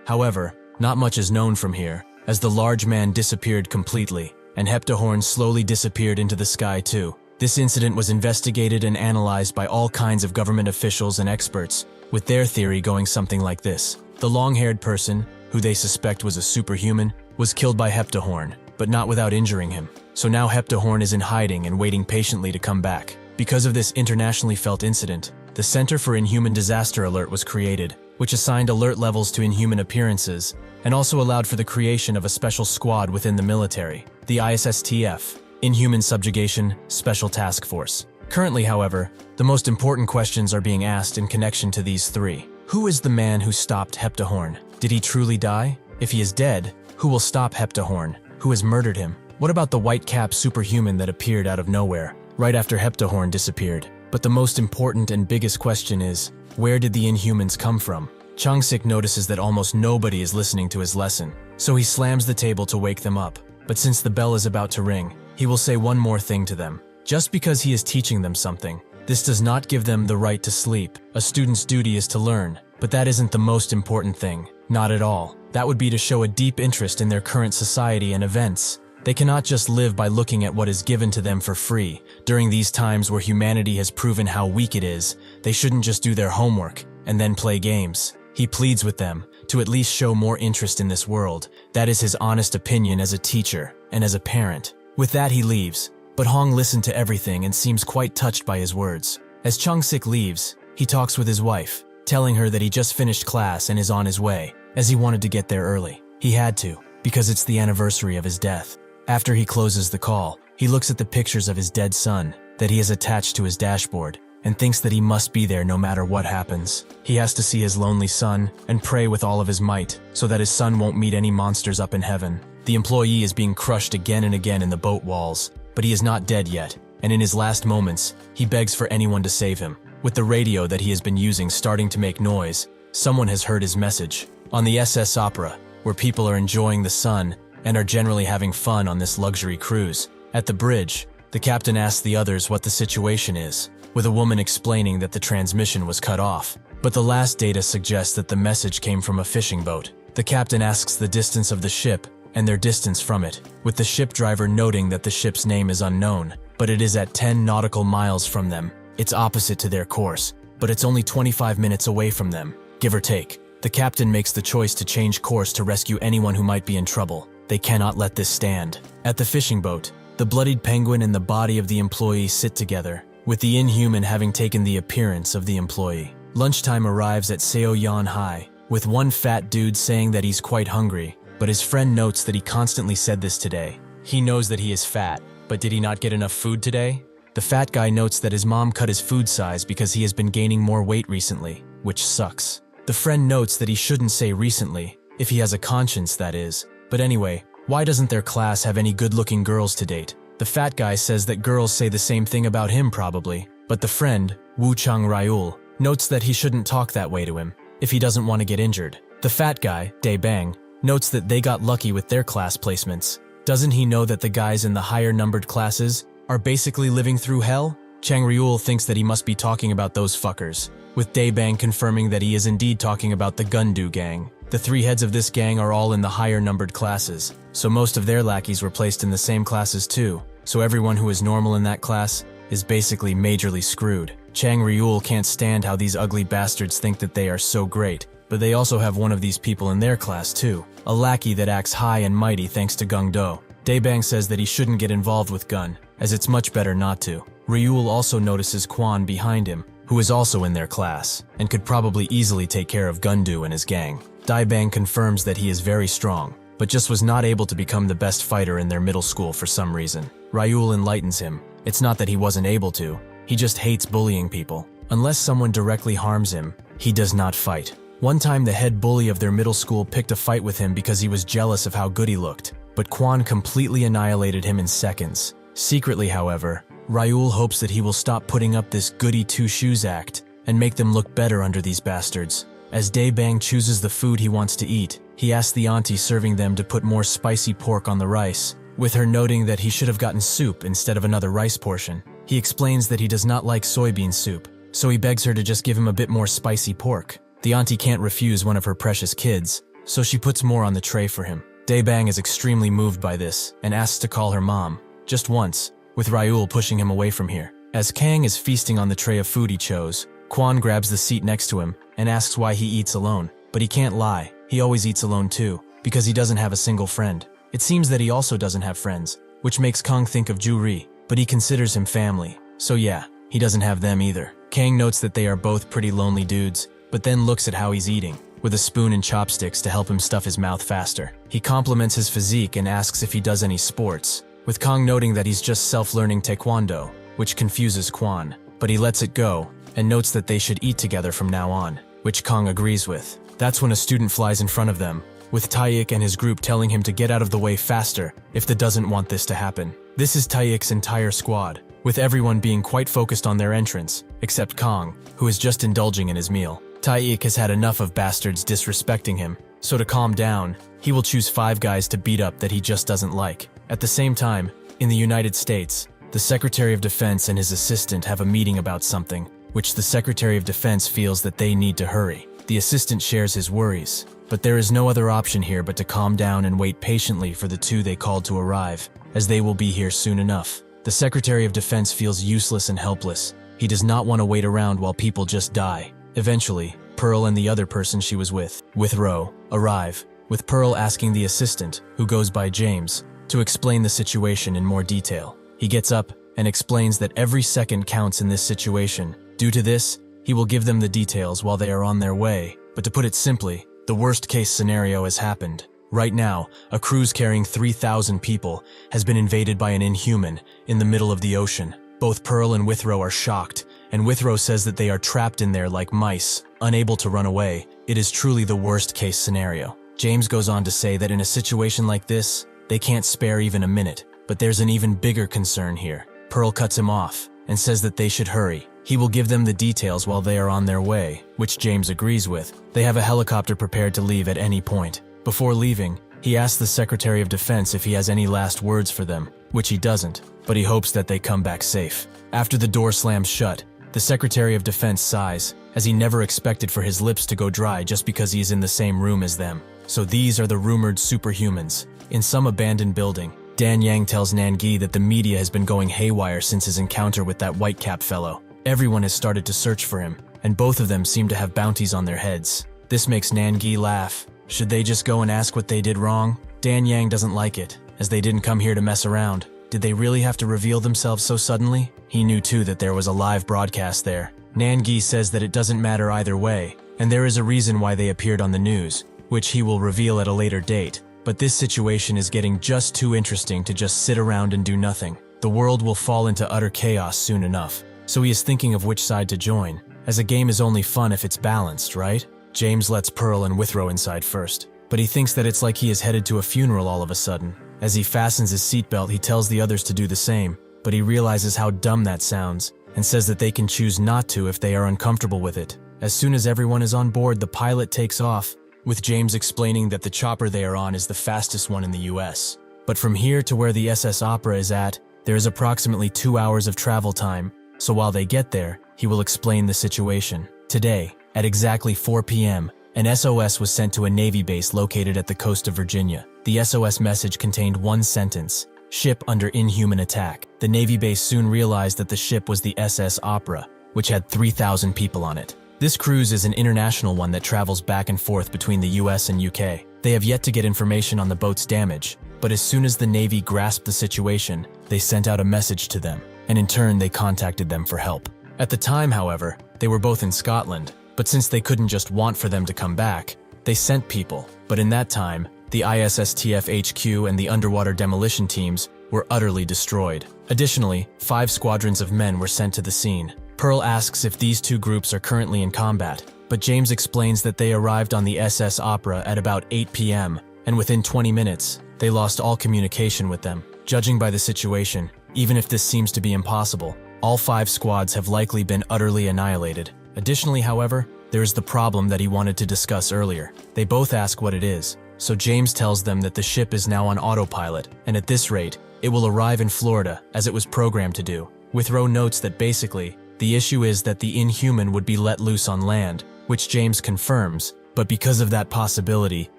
However, not much is known from here, as the large man disappeared completely, and Heptahorn slowly disappeared into the sky too. This incident was investigated and analyzed by all kinds of government officials and experts, with their theory going something like this. The long-haired person, who they suspect was a superhuman, was killed by Heptahorn, but not without injuring him. So now Heptahorn is in hiding and waiting patiently to come back. Because of this internationally felt incident, the Center for Inhuman Disaster Alert was created, which assigned alert levels to inhuman appearances, and also allowed for the creation of a special squad within the military, the ISSTF, Inhuman Subjugation Special Task Force. Currently, however, the most important questions are being asked in connection to these three. Who is the man who stopped Heptahorn? Did he truly die? If he is dead, who will stop Heptahorn? Who has murdered him? What about the white-capped superhuman that appeared out of nowhere, right after Heptahorn disappeared? But the most important and biggest question is, where did the Inhumans come from? Changsik notices that almost nobody is listening to his lesson, so he slams the table to wake them up. But since the bell is about to ring, he will say one more thing to them. Just because he is teaching them something, this does not give them the right to sleep. A student's duty is to learn, but that isn't the most important thing. Not at all. That would be to show a deep interest in their current society and events. They cannot just live by looking at what is given to them for free. During these times where humanity has proven how weak it is, they shouldn't just do their homework and then play games. He pleads with them to at least show more interest in this world. That is his honest opinion as a teacher and as a parent. With that, he leaves. But Hong listened to everything and seems quite touched by his words. As Changsik leaves, he talks with his wife, telling her that he just finished class and is on his way, as he wanted to get there early. He had to, because it's the anniversary of his death. After he closes the call, he looks at the pictures of his dead son that he has attached to his dashboard and thinks that he must be there no matter what happens. He has to see his lonely son and pray with all of his might so that his son won't meet any monsters up in heaven. The employee is being crushed again and again in the boat walls, but he is not dead yet, and in his last moments, he begs for anyone to save him. With the radio that he has been using starting to make noise, someone has heard his message. On the SS Opera, where people are enjoying the sun and are generally having fun on this luxury cruise, at the bridge, the captain asks the others what the situation is, with a woman explaining that the transmission was cut off. But the last data suggests that the message came from a fishing boat. The captain asks the distance of the ship and their distance from it, with the ship driver noting that the ship's name is unknown, but it is at 10 nautical miles from them. It's opposite to their course, but it's only 25 minutes away from them, give or take. The captain makes the choice to change course to rescue anyone who might be in trouble. They cannot let this stand. At the fishing boat, the bloodied penguin and the body of the employee sit together, with the Inhuman having taken the appearance of the employee. Lunchtime arrives at Seoyeon High, with one fat dude saying that he's quite hungry, but his friend notes that he constantly said this today. He knows that he is fat, but did he not get enough food today? The fat guy notes that his mom cut his food size because he has been gaining more weight recently, which sucks. The friend notes that he shouldn't say recently, if he has a conscience, that is. But anyway, why doesn't their class have any good-looking girls to date? The fat guy says that girls say the same thing about him probably, but the friend, Woo Chang Ryul, notes that he shouldn't talk that way to him, if he doesn't want to get injured. The fat guy, Dae Bang, notes that they got lucky with their class placements. Doesn't he know that the guys in the higher-numbered classes are basically living through hell? Chang Ryul thinks that he must be talking about those fuckers, with Dae Bang confirming that he is indeed talking about the Gundu gang. The three heads of this gang are all in the higher-numbered classes, so most of their lackeys were placed in the same classes too, so everyone who is normal in that class is basically majorly screwed. Chang Ryul can't stand how these ugly bastards think that they are so great, but they also have one of these people in their class too, a lackey that acts high and mighty thanks to Gung Do. Dae Bang says that he shouldn't get involved with Gun, as it's much better not to. Ryul also notices Kwan behind him, who is also in their class, and could probably easily take care of Gundu and his gang. Dae Bang confirms that he is very strong, but just was not able to become the best fighter in their middle school for some reason. Ryul enlightens him. It's not that he wasn't able to, he just hates bullying people. Unless someone directly harms him, he does not fight. One time the head bully of their middle school picked a fight with him because he was jealous of how good he looked, but Kwan completely annihilated him in seconds. Secretly, however, Ryul hopes that he will stop putting up this goody two-shoes act and make them look better under these bastards. As Dae Bang chooses the food he wants to eat, he asks the auntie serving them to put more spicy pork on the rice, with her noting that he should have gotten soup instead of another rice portion. He explains that he does not like soybean soup, so he begs her to just give him a bit more spicy pork. The auntie can't refuse one of her precious kids, so she puts more on the tray for him. Daebang is extremely moved by this and asks to call her mom, just once, with Ryul pushing him away from here. As Kang is feasting on the tray of food he chose, Kwon grabs the seat next to him and asks why he eats alone. But he can't lie, he always eats alone too, because he doesn't have a single friend. It seems that he also doesn't have friends, which makes Kang think of Ju-ri, but he considers him family, so yeah, he doesn't have them either. Kang notes that they are both pretty lonely dudes, but then looks at how he's eating, with a spoon and chopsticks to help him stuff his mouth faster. He compliments his physique and asks if he does any sports, with Kang noting that he's just self-learning taekwondo, which confuses Kwon, but he lets it go, and notes that they should eat together from now on, which Kang agrees with. That's when a student flies in front of them, with Taeyik and his group telling him to get out of the way faster if they doesn't want this to happen. This is Taeyik's entire squad, with everyone being quite focused on their entrance, except Kang, who is just indulging in his meal. Taeyik has had enough of bastards disrespecting him, so to calm down, he will choose 5 guys to beat up that he just doesn't like. At the same time, in the United States, the Secretary of Defense and his assistant have a meeting about something, which the Secretary of Defense feels that they need to hurry. The assistant shares his worries, but there is no other option here but to calm down and wait patiently for the 2 they called to arrive, as they will be here soon enough. The Secretary of Defense feels useless and helpless. He does not want to wait around while people just die. Eventually, Pearl and the other person she was with Ro, arrive, with Pearl asking the assistant, who goes by James, to explain the situation in more detail. He gets up and explains that every second counts in this situation. Due to this, he will give them the details while they are on their way, but to put it simply, the worst-case scenario has happened. Right now, a cruise carrying 3,000 people has been invaded by an Inhuman in the middle of the ocean. Both Pearl and Withrow are shocked, and Withrow says that they are trapped in there like mice, unable to run away. It is truly the worst-case scenario. James goes on to say that in a situation like this, they can't spare even a minute, but there's an even bigger concern here. Pearl cuts him off and says that they should hurry. He will give them the details while they are on their way, which James agrees with. They have a helicopter prepared to leave at any point. Before leaving, he asks the Secretary of Defense if he has any last words for them, which he doesn't, but he hopes that they come back safe. After the door slams shut, the Secretary of Defense sighs, as he never expected for his lips to go dry just because he is in the same room as them. So these are the rumored superhumans. In some abandoned building, Dan Yang tells Nangi that the media has been going haywire since his encounter with that white-cap fellow. Everyone has started to search for him, and both of them seem to have bounties on their heads. This makes Nangi laugh. Should they just go and ask what they did wrong? Dan Yang doesn't like it, as they didn't come here to mess around. Did they really have to reveal themselves so suddenly? He knew too that there was a live broadcast there. Nangi says that it doesn't matter either way, and there is a reason why they appeared on the news, which he will reveal at a later date. But this situation is getting just too interesting to just sit around and do nothing. The world will fall into utter chaos soon enough. So he is thinking of which side to join, as a game is only fun if it's balanced, right? James lets Pearl and Withrow inside first, but he thinks that it's like he is headed to a funeral all of a sudden. As he fastens his seatbelt, he tells the others to do the same, but he realizes how dumb that sounds, and says that they can choose not to if they are uncomfortable with it. As soon as everyone is on board, the pilot takes off, with James explaining that the chopper they are on is the fastest one in the US. But from here to where the SS Opera is at, there is approximately 2 hours of travel time, so while they get there, he will explain the situation. Today, at exactly 4 p.m., an SOS was sent to a Navy base located at the coast of Virginia. The SOS message contained one sentence: ship under Inhuman attack. The Navy base soon realized that the ship was the SS Opera, which had 3,000 people on it. This cruise is an international one that travels back and forth between the US and UK. They have yet to get information on the boat's damage, but as soon as the Navy grasped the situation, they sent out a message to them, and in turn they contacted them for help. At the time, however, they were both in Scotland, but since they couldn't just want for them to come back, they sent people. But in that time, the ISSTF HQ and the underwater demolition teams were utterly destroyed. Additionally, 5 squadrons of men were sent to the scene. Pearl asks if these 2 groups are currently in combat, but James explains that they arrived on the SS Opera at about 8 p.m., and within 20 minutes, they lost all communication with them. Judging by the situation, even if this seems to be impossible, all 5 squads have likely been utterly annihilated. Additionally, however, there is the problem that he wanted to discuss earlier. They both ask what it is, so James tells them that the ship is now on autopilot, and at this rate, it will arrive in Florida as it was programmed to do. Withrow notes that basically, the issue is that the Inhuman would be let loose on land, which James confirms, but because of that possibility,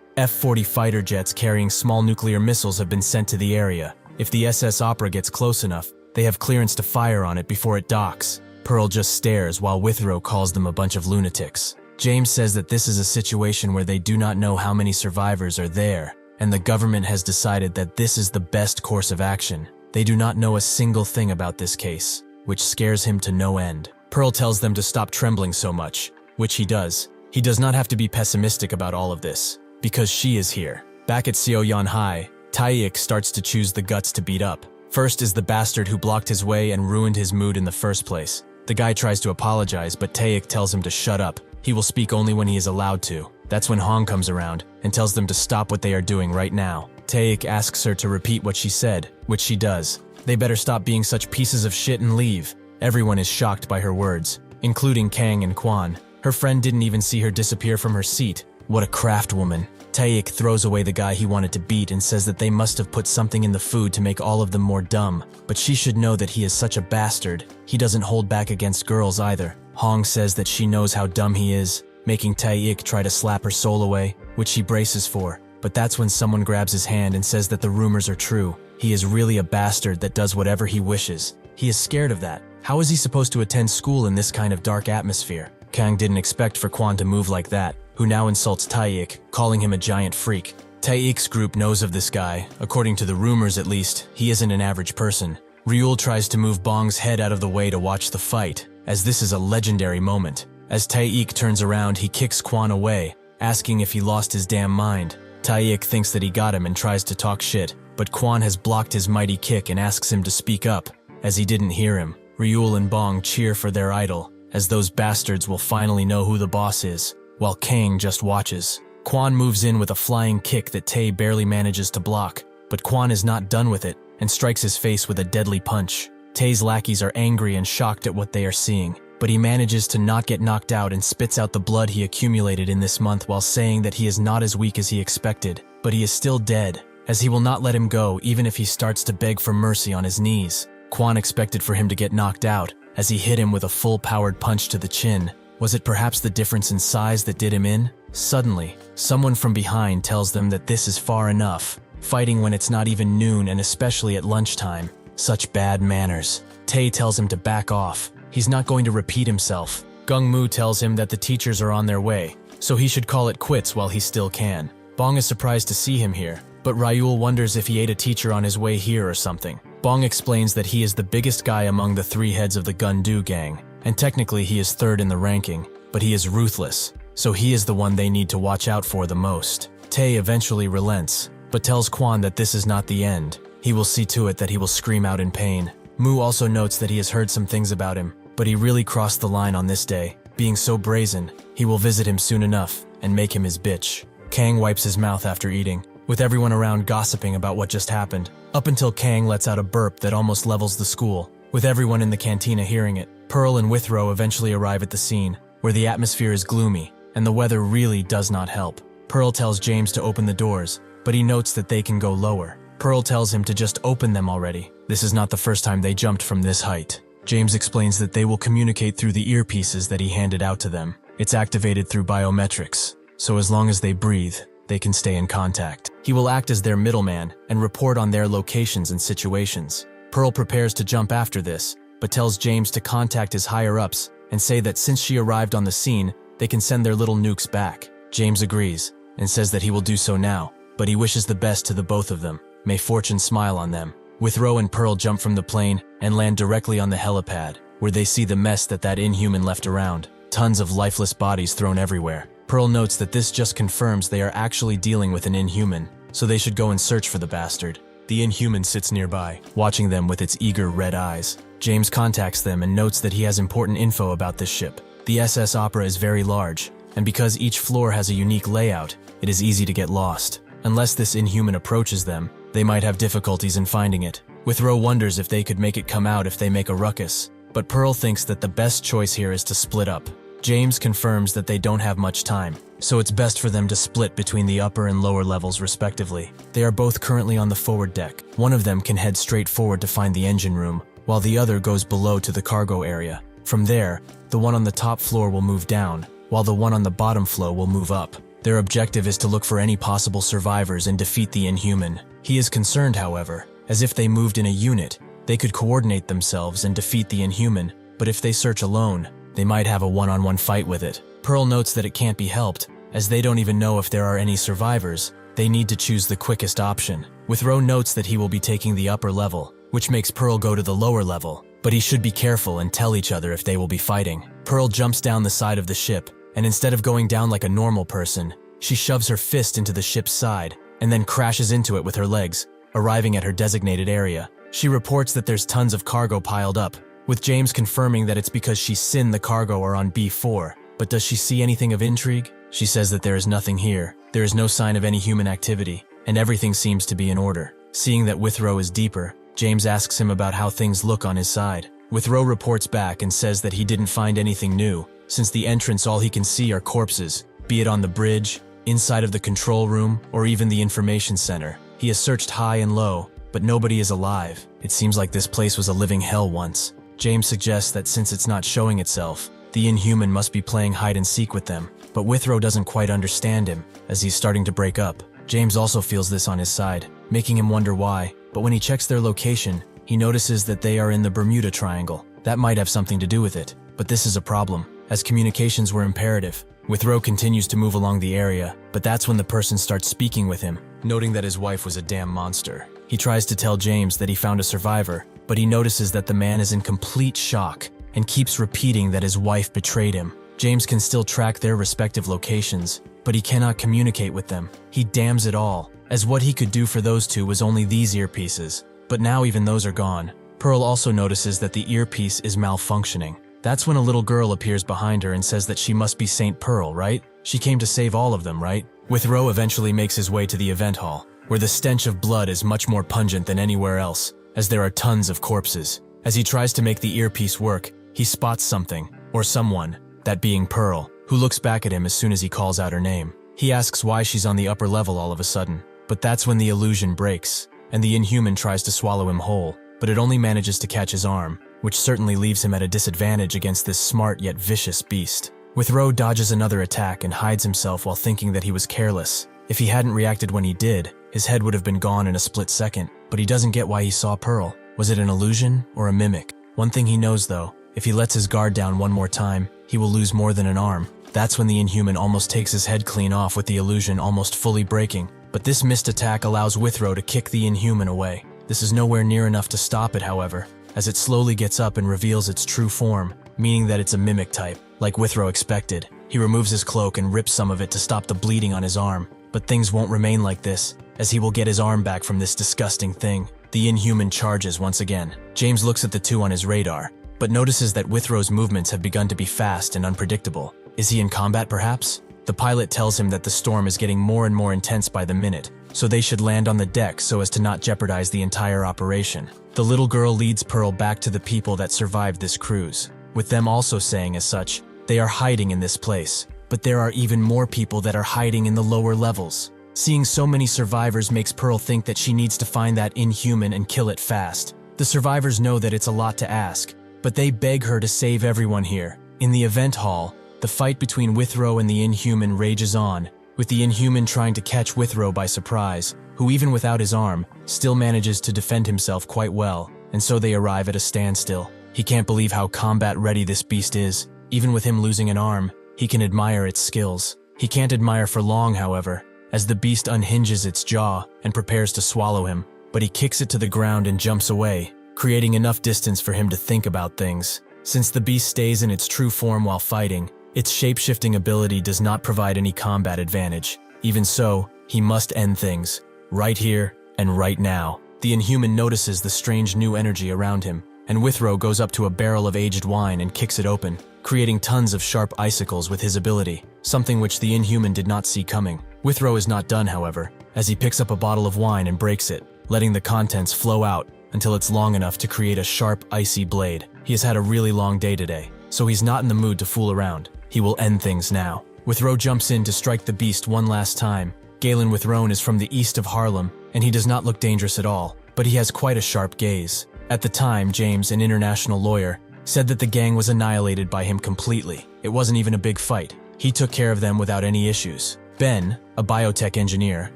F-40 fighter jets carrying small nuclear missiles have been sent to the area. If the SS Opera gets close enough, they have clearance to fire on it before it docks. Pearl just stares while Withrow calls them a bunch of lunatics. James says that this is a situation where they do not know how many survivors are there, and the government has decided that this is the best course of action. They do not know a single thing about this case, which scares him to no end. Pearl tells them to stop trembling so much, which he does. He does not have to be pessimistic about all of this, because she is here. Back at Seoyeon High, Taeik starts to choose the guts to beat up. First is the bastard who blocked his way and ruined his mood in the first place. The guy tries to apologize, but Taeik tells him to shut up. He will speak only when he is allowed to. That's when Hong comes around and tells them to stop what they are doing right now. Taeik asks her to repeat what she said, which she does. They better stop being such pieces of shit and leave. Everyone is shocked by her words, including Kang and Kwan. Her friend didn't even see her disappear from her seat. What a craft woman. Taeik throws away the guy he wanted to beat and says that they must have put something in the food to make all of them more dumb. But she should know that he is such a bastard. He doesn't hold back against girls either. Hong says that she knows how dumb he is, making Taeik try to slap her soul away, which she braces for. But that's when someone grabs his hand and says that the rumors are true. He is really a bastard that does whatever he wishes. He is scared of that. How is he supposed to attend school in this kind of dark atmosphere? Kang didn't expect for Kwan to move like that, who now insults Taeik, calling him a giant freak. Taeik's group knows of this guy. According to the rumors at least, he isn't an average person. Ryul tries to move Bong's head out of the way to watch the fight, as this is a legendary moment. As Taeik turns around, he kicks Kwan away, asking if he lost his damn mind. Taeik thinks that he got him and tries to talk shit, but Kwan has blocked his mighty kick and asks him to speak up, as he didn't hear him. Ryul and Bong cheer for their idol, as those bastards will finally know who the boss is, while Kang just watches. Kwan moves in with a flying kick that Tae barely manages to block, but Kwan is not done with it and strikes his face with a deadly punch. Tae's lackeys are angry and shocked at what they are seeing, but he manages to not get knocked out and spits out the blood he accumulated in this month while saying that he is not as weak as he expected, but he is still dead, as he will not let him go even if he starts to beg for mercy on his knees. Kwan expected for him to get knocked out, as he hit him with a full-powered punch to the chin. Was it perhaps the difference in size that did him in? Suddenly, someone from behind tells them that this is far enough, fighting when it's not even noon and especially at lunchtime. Such bad manners. Tae tells him to back off. He's not going to repeat himself. Gung-moo tells him that the teachers are on their way, so he should call it quits while he still can. Bong is surprised to see him here, but Ryul wonders if he ate a teacher on his way here or something. Bong explains that he is the biggest guy among the three heads of the Gun-do gang, and technically he is third in the ranking, but he is ruthless, so he is the one they need to watch out for the most. Tae eventually relents, but tells Kwan that this is not the end. He will see to it that he will scream out in pain. Moo also notes that he has heard some things about him, but he really crossed the line on this day. Being so brazen, he will visit him soon enough and make him his bitch. Kang wipes his mouth after eating, with everyone around gossiping about what just happened, up until Kang lets out a burp that almost levels the school, with everyone in the cantina hearing it. Pearl and Withrow eventually arrive at the scene, where the atmosphere is gloomy, and the weather really does not help. Pearl tells James to open the doors, but he notes that they can go lower. Pearl tells him to just open them already. This is not the first time they jumped from this height. James explains that they will communicate through the earpieces that he handed out to them. It's activated through biometrics, so as long as they breathe, they can stay in contact. He will act as their middleman and report on their locations and situations. Pearl prepares to jump after this, but tells James to contact his higher-ups and say that since she arrived on the scene, they can send their little nukes back. James agrees and says that he will do so now, but he wishes the best to the both of them. May fortune smile on them. Withrow and Pearl jump from the plane and land directly on the helipad, where they see the mess that Inhuman left around. Tons of lifeless bodies thrown everywhere. Pearl notes that this just confirms they are actually dealing with an Inhuman, so they should go and search for the bastard. The Inhuman sits nearby, watching them with its eager red eyes. James contacts them and notes that he has important info about this ship. The SS Opera is very large, and because each floor has a unique layout, it is easy to get lost. Unless this Inhuman approaches them, they might have difficulties in finding it. Withrow wonders if they could make it come out if they make a ruckus, but Pearl thinks that the best choice here is to split up. James confirms that they don't have much time, so it's best for them to split between the upper and lower levels respectively. They are both currently on the forward deck. One of them can head straight forward to find the engine room, while the other goes below to the cargo area. From there, the one on the top floor will move down, while the one on the bottom floor will move up. Their objective is to look for any possible survivors and defeat the Inhuman. He is concerned, however, as if they moved in a unit, they could coordinate themselves and defeat the Inhuman, but if they search alone, they might have a one-on-one fight with it. Pearl notes that it can't be helped, as they don't even know if there are any survivors. They need to choose the quickest option. Withrow notes that he will be taking the upper level, which makes Pearl go to the lower level, but he should be careful and tell each other if they will be fighting. Pearl jumps down the side of the ship, and instead of going down like a normal person, she shoves her fist into the ship's side, and then crashes into it with her legs, arriving at her designated area. She reports that there's tons of cargo piled up, with James confirming that it's because she's seen the cargo are on B4. But does she see anything of intrigue? She says that there is nothing here. There is no sign of any human activity, and everything seems to be in order. Seeing that Withrow is deeper, James asks him about how things look on his side. Withrow reports back and says that he didn't find anything new, since the entrance all he can see are corpses, be it on the bridge, inside of the control room, or even the information center. He has searched high and low, but nobody is alive. It seems like this place was a living hell once. James suggests that since it's not showing itself, the Inhuman must be playing hide-and-seek with them, but Withrow doesn't quite understand him, as he's starting to break up. James also feels this on his side, making him wonder why, but when he checks their location, he notices that they are in the Bermuda Triangle. That might have something to do with it, but this is a problem, as communications were imperative. Withrow continues to move along the area, but that's when the person starts speaking with him, noting that his wife was a damn monster. He tries to tell James that he found a survivor, but he notices that the man is in complete shock and keeps repeating that his wife betrayed him. James can still track their respective locations, but he cannot communicate with them. He damns it all, as what he could do for those two was only these earpieces. But now even those are gone. Pearl also notices that the earpiece is malfunctioning. That's when a little girl appears behind her and says that she must be Saint Pearl, right? She came to save all of them, right? Withrow eventually makes his way to the event hall, where the stench of blood is much more pungent than anywhere else, as there are tons of corpses. As he tries to make the earpiece work, he spots something, or someone, that being Pearl, who looks back at him as soon as he calls out her name. He asks why she's on the upper level all of a sudden, but that's when the illusion breaks, and the Inhuman tries to swallow him whole, but it only manages to catch his arm, which certainly leaves him at a disadvantage against this smart yet vicious beast. Withrow dodges another attack and hides himself while thinking that he was careless. If he hadn't reacted when he did, his head would have been gone in a split second, but he doesn't get why he saw Pearl. Was it an illusion or a mimic? One thing he knows though, if he lets his guard down one more time, he will lose more than an arm. That's when the Inhuman almost takes his head clean off with the illusion almost fully breaking. But this missed attack allows Withrow to kick the Inhuman away. This is nowhere near enough to stop it, however, as it slowly gets up and reveals its true form, meaning that it's a mimic type, like Withrow expected. He removes his cloak and rips some of it to stop the bleeding on his arm. But things won't remain like this, as he will get his arm back from this disgusting thing. The Inhuman charges once again. James looks at the two on his radar, but notices that Withrow's movements have begun to be fast and unpredictable. Is he in combat perhaps? The pilot tells him that the storm is getting more and more intense by the minute, so they should land on the deck so as to not jeopardize the entire operation. The little girl leads Pearl back to the people that survived this cruise, with them also saying as such, they are hiding in this place, but there are even more people that are hiding in the lower levels. Seeing so many survivors makes Pearl think that she needs to find that Inhuman and kill it fast. The survivors know that it's a lot to ask, but they beg her to save everyone here. In the event hall, the fight between Withrow and the Inhuman rages on, with the Inhuman trying to catch Withrow by surprise, who even without his arm, still manages to defend himself quite well, and so they arrive at a standstill. He can't believe how combat-ready this beast is. Even with him losing an arm, he can admire its skills. He can't admire for long, however, as the beast unhinges its jaw and prepares to swallow him, but he kicks it to the ground and jumps away, creating enough distance for him to think about things. Since the beast stays in its true form while fighting, its shape-shifting ability does not provide any combat advantage. Even so, he must end things, right here and right now. The Inhuman notices the strange new energy around him, and Withrow goes up to a barrel of aged wine and kicks it open, creating tons of sharp icicles with his ability, something which the Inhuman did not see coming. Withrow is not done, however, as he picks up a bottle of wine and breaks it, letting the contents flow out until it's long enough to create a sharp, icy blade. He has had a really long day today, so he's not in the mood to fool around. He will end things now. Withrow jumps in to strike the beast one last time. Galen Withrone is from the east of Harlem, and he does not look dangerous at all, but he has quite a sharp gaze. At the time, James, an international lawyer, said that the gang was annihilated by him completely. It wasn't even a big fight. He took care of them without any issues. Ben, a biotech engineer,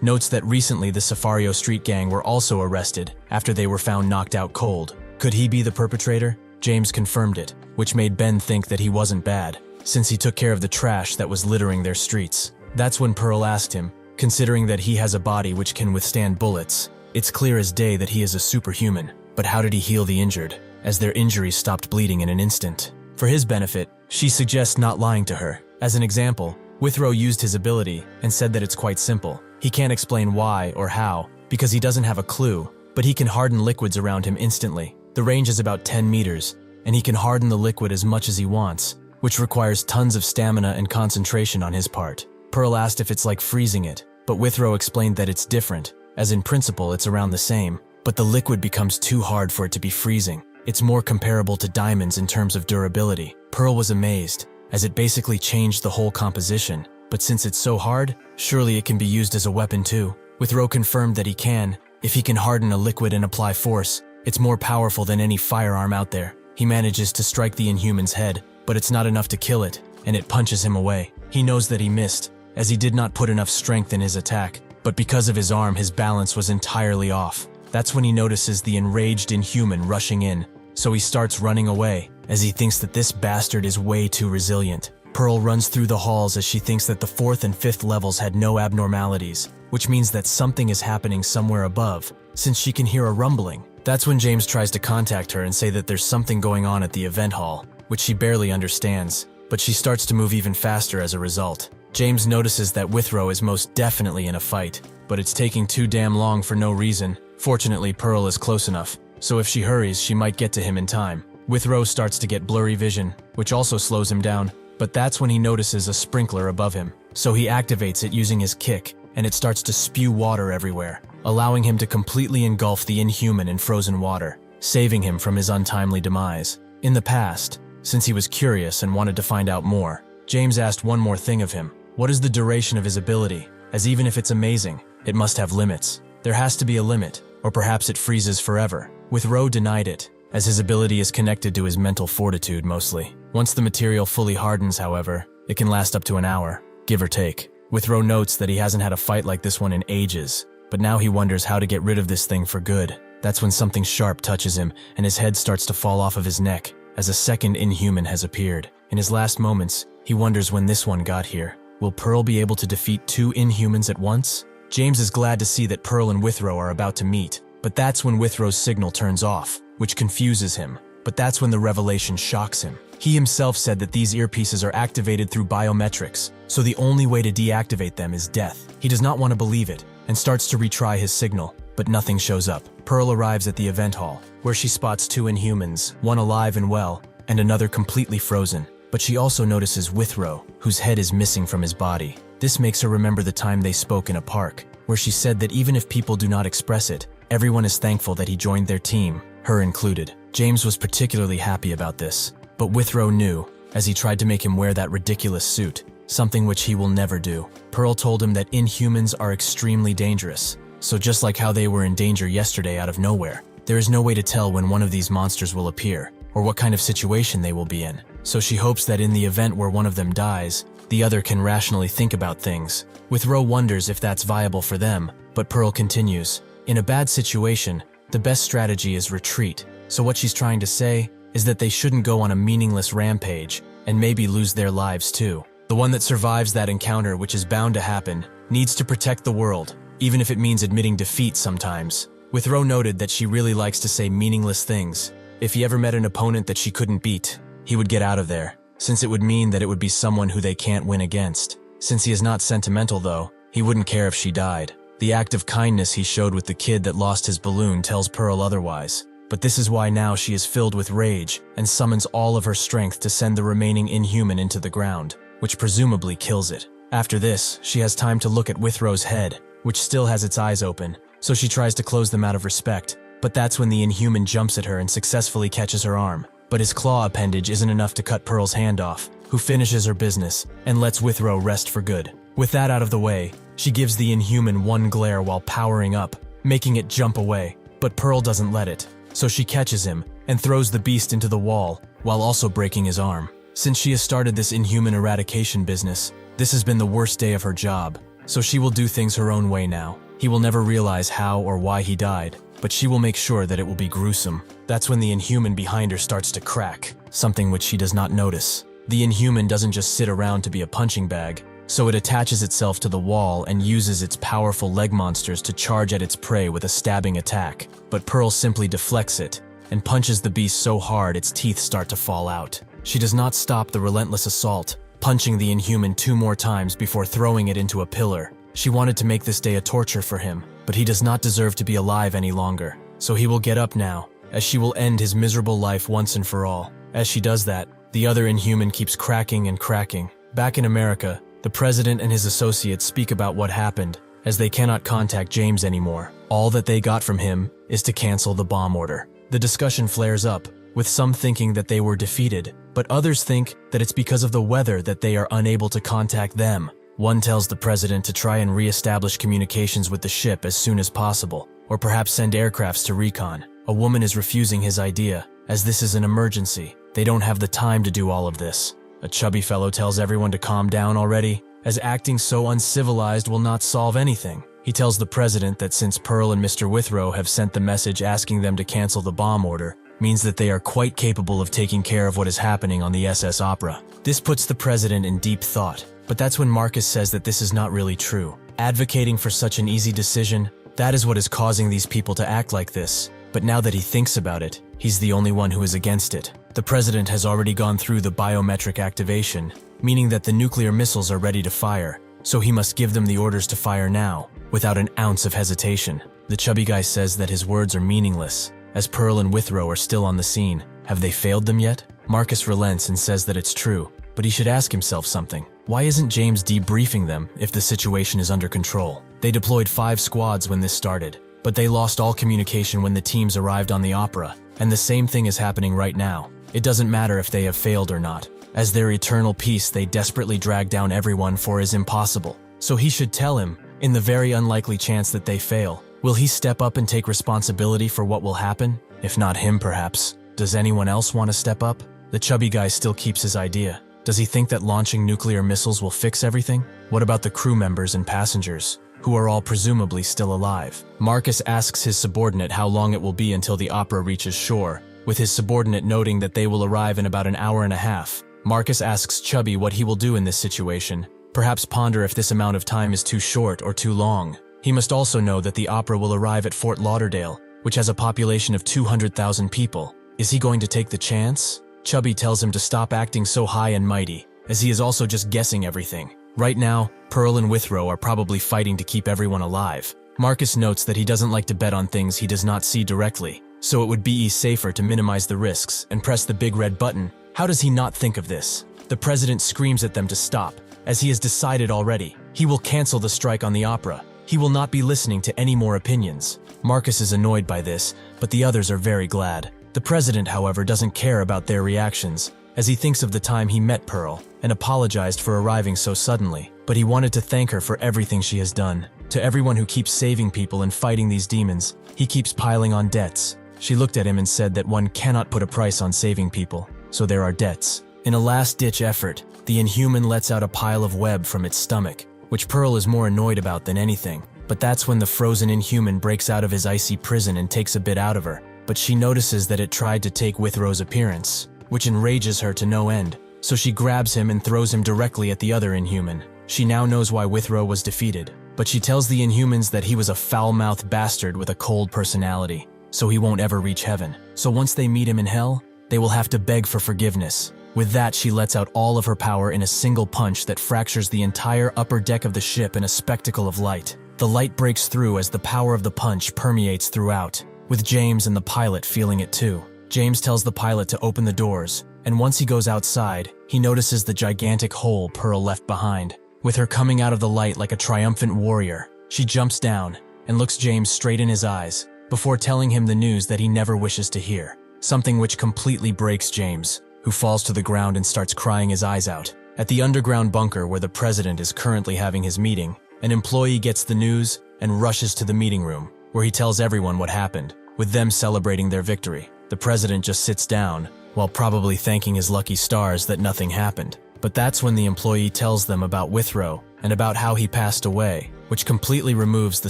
notes that recently the Safario Street gang were also arrested after they were found knocked out cold. Could he be the perpetrator? James confirmed it, which made Ben think that he wasn't bad, since he took care of the trash that was littering their streets. That's when Pearl asked him, considering that he has a body which can withstand bullets, it's clear as day that he is a superhuman. But how did he heal the injured, as their injuries stopped bleeding in an instant? For his benefit, she suggests not lying to her. As an example, Withrow used his ability and said that it's quite simple. He can't explain why or how, because he doesn't have a clue, but he can harden liquids around him instantly. The range is about 10 meters, and he can harden the liquid as much as he wants, which requires tons of stamina and concentration on his part. Pearl asked if it's like freezing it, but Withrow explained that it's different, as in principle it's around the same, but the liquid becomes too hard for it to be freezing. It's more comparable to diamonds in terms of durability. Pearl was amazed, as it basically changed the whole composition, but since it's so hard, surely it can be used as a weapon too. Withrow confirmed that he can. If he can harden a liquid and apply force, it's more powerful than any firearm out there. He manages to strike the Inhuman's head, but it's not enough to kill it, and it punches him away. He knows that he missed, as he did not put enough strength in his attack, but because of his arm his balance was entirely off. That's when he notices the enraged Inhuman rushing in, so he starts running away, as he thinks that this bastard is way too resilient. Pearl runs through the halls as she thinks that the 4th and 5th levels had no abnormalities, which means that something is happening somewhere above, since she can hear a rumbling. That's when James tries to contact her and say that there's something going on at the event hall, which she barely understands, but she starts to move even faster as a result. James notices that Withrow is most definitely in a fight, but it's taking too damn long for no reason. Fortunately, Pearl is close enough, so if she hurries, she might get to him in time. Withrow starts to get blurry vision, which also slows him down, but that's when he notices a sprinkler above him. So he activates it using his kick, and it starts to spew water everywhere, allowing him to completely engulf the Inhuman in frozen water, saving him from his untimely demise. In the past, since he was curious and wanted to find out more, James asked one more thing of him. What is the duration of his ability? As even if it's amazing, it must have limits. There has to be a limit, or perhaps it freezes forever. Withrow denied it, as his ability is connected to his mental fortitude mostly. Once the material fully hardens, however, it can last up to an hour, give or take. Withrow notes that he hasn't had a fight like this one in ages, but now he wonders how to get rid of this thing for good. That's when something sharp touches him, and his head starts to fall off of his neck, as a second Inhuman has appeared. In his last moments, he wonders when this one got here. Will Pearl be able to defeat 2 Inhumans at once? James is glad to see that Pearl and Withrow are about to meet, but that's when Withrow's signal turns off, which confuses him. But that's when the revelation shocks him. He himself said that these earpieces are activated through biometrics, so the only way to deactivate them is death. He does not want to believe it, and starts to retry his signal, but nothing shows up. Pearl arrives at the event hall, where she spots 2 Inhumans, one alive and well, and another completely frozen. But she also notices Withrow, whose head is missing from his body. This makes her remember the time they spoke in a park, where she said that even if people do not express it, everyone is thankful that he joined their team, her included. James was particularly happy about this, but Withrow knew, as he tried to make him wear that ridiculous suit, something which he will never do. Pearl told him that Inhumans are extremely dangerous, so just like how they were in danger yesterday out of nowhere, there is no way to tell when one of these monsters will appear, or what kind of situation they will be in. So she hopes that in the event where one of them dies, the other can rationally think about things. Withrow wonders if that's viable for them, but Pearl continues. In a bad situation, the best strategy is retreat. So what she's trying to say is that they shouldn't go on a meaningless rampage and maybe lose their lives too. The one that survives that encounter, which is bound to happen, needs to protect the world, even if it means admitting defeat sometimes. Withrow noted that she really likes to say meaningless things. If he ever met an opponent that she couldn't beat, he would get out of there, since it would mean that it would be someone who they can't win against. Since he is not sentimental though, he wouldn't care if she died. The act of kindness he showed with the kid that lost his balloon tells Pearl otherwise. But this is why now she is filled with rage and summons all of her strength to send the remaining Inhuman into the ground, which presumably kills it. After this, she has time to look at Withrow's head, which still has its eyes open, so she tries to close them out of respect. But that's when the Inhuman jumps at her and successfully catches her arm. But his claw appendage isn't enough to cut Pearl's hand off, who finishes her business and lets Withrow rest for good. With that out of the way, she gives the Inhuman one glare while powering up, making it jump away. But Pearl doesn't let it, so she catches him and throws the beast into the wall while also breaking his arm. Since she has started this Inhuman eradication business, this has been the worst day of her job, so she will do things her own way now. He will never realize how or why he died, but she will make sure that it will be gruesome. That's when the Inhuman behind her starts to crack, something which she does not notice. The Inhuman doesn't just sit around to be a punching bag, so it attaches itself to the wall and uses its powerful leg monsters to charge at its prey with a stabbing attack. But Pearl simply deflects it and punches the beast so hard its teeth start to fall out. She does not stop the relentless assault, punching the Inhuman 2 more times before throwing it into a pillar. She wanted to make this day a torture for him, but he does not deserve to be alive any longer. So he will get up now, as she will end his miserable life once and for all. As she does that, the other Inhuman keeps cracking and cracking. Back in America, the president and his associates speak about what happened, as they cannot contact James anymore. All that they got from him is to cancel the bomb order. The discussion flares up, with some thinking that they were defeated, but others think that it's because of the weather that they are unable to contact them. One tells the president to try and re-establish communications with the ship as soon as possible, or perhaps send aircrafts to recon. A woman is refusing his idea, as this is an emergency. They don't have the time to do all of this. A chubby fellow tells everyone to calm down already, as acting so uncivilized will not solve anything. He tells the president that since Pearl and Mr. Withrow have sent the message asking them to cancel the bomb order, means that they are quite capable of taking care of what is happening on the SS Opera. This puts the president in deep thought, but that's when Marcus says that this is not really true. Advocating for such an easy decision, that is what is causing these people to act like this. But now that he thinks about it, he's the only one who is against it. The president has already gone through the biometric activation, meaning that the nuclear missiles are ready to fire, so he must give them the orders to fire now, without an ounce of hesitation. The chubby guy says that his words are meaningless, as Pearl and Withrow are still on the scene. Have they failed them yet? Marcus relents and says that it's true, but he should ask himself something. Why isn't James debriefing them if the situation is under control? They deployed 5 squads when this started, but they lost all communication when the teams arrived on the opera, and the same thing is happening right now. It doesn't matter if they have failed or not. As their eternal peace they desperately drag down everyone for is impossible. So he should tell him, in the very unlikely chance that they fail, will he step up and take responsibility for what will happen? If not him, perhaps. Does anyone else want to step up? The chubby guy still keeps his idea. Does he think that launching nuclear missiles will fix everything? What about the crew members and passengers, who are all presumably still alive? Marcus asks his subordinate how long it will be until the opera reaches shore, with his subordinate noting that they will arrive in about an hour and a half. Marcus asks Chubby what he will do in this situation, perhaps ponder if this amount of time is too short or too long. He must also know that the opera will arrive at Fort Lauderdale, which has a population of 200,000 people. Is he going to take the chance? Chubby tells him to stop acting so high and mighty, as he is also just guessing everything. Right now, Pearl and Withrow are probably fighting to keep everyone alive. Marcus notes that he doesn't like to bet on things he does not see directly, so it would be safer to minimize the risks and press the big red button. How does he not think of this? The president screams at them to stop, as he has decided already. He will cancel the strike on the opera. He will not be listening to any more opinions. Marcus is annoyed by this, but the others are very glad. The president, however, doesn't care about their reactions, as he thinks of the time he met Pearl and apologized for arriving so suddenly. But he wanted to thank her for everything she has done. To everyone who keeps saving people and fighting these demons, he keeps piling on debts. She looked at him and said that one cannot put a price on saving people, so there are debts. In a last-ditch effort, the Inhuman lets out a pile of web from its stomach, which Pearl is more annoyed about than anything. But that's when the frozen Inhuman breaks out of his icy prison and takes a bit out of her. But she notices that it tried to take Withrow's appearance, which enrages her to no end. So she grabs him and throws him directly at the other Inhuman. She now knows why Withrow was defeated, but she tells the Inhumans that he was a foul-mouthed bastard with a cold personality, so he won't ever reach heaven. So once they meet him in hell, they will have to beg for forgiveness. With that, she lets out all of her power in a single punch that fractures the entire upper deck of the ship in a spectacle of light. The light breaks through as the power of the punch permeates throughout, with James and the pilot feeling it too. James tells the pilot to open the doors, and once he goes outside, he notices the gigantic hole Pearl left behind. With her coming out of the light like a triumphant warrior, she jumps down and looks James straight in his eyes, before telling him the news that he never wishes to hear, something which completely breaks James, who falls to the ground and starts crying his eyes out. At the underground bunker where the president is currently having his meeting, an employee gets the news and rushes to the meeting room, where he tells everyone what happened, with them celebrating their victory. The president just sits down, while probably thanking his lucky stars that nothing happened. But that's when the employee tells them about Withrow and about how he passed away, which completely removes the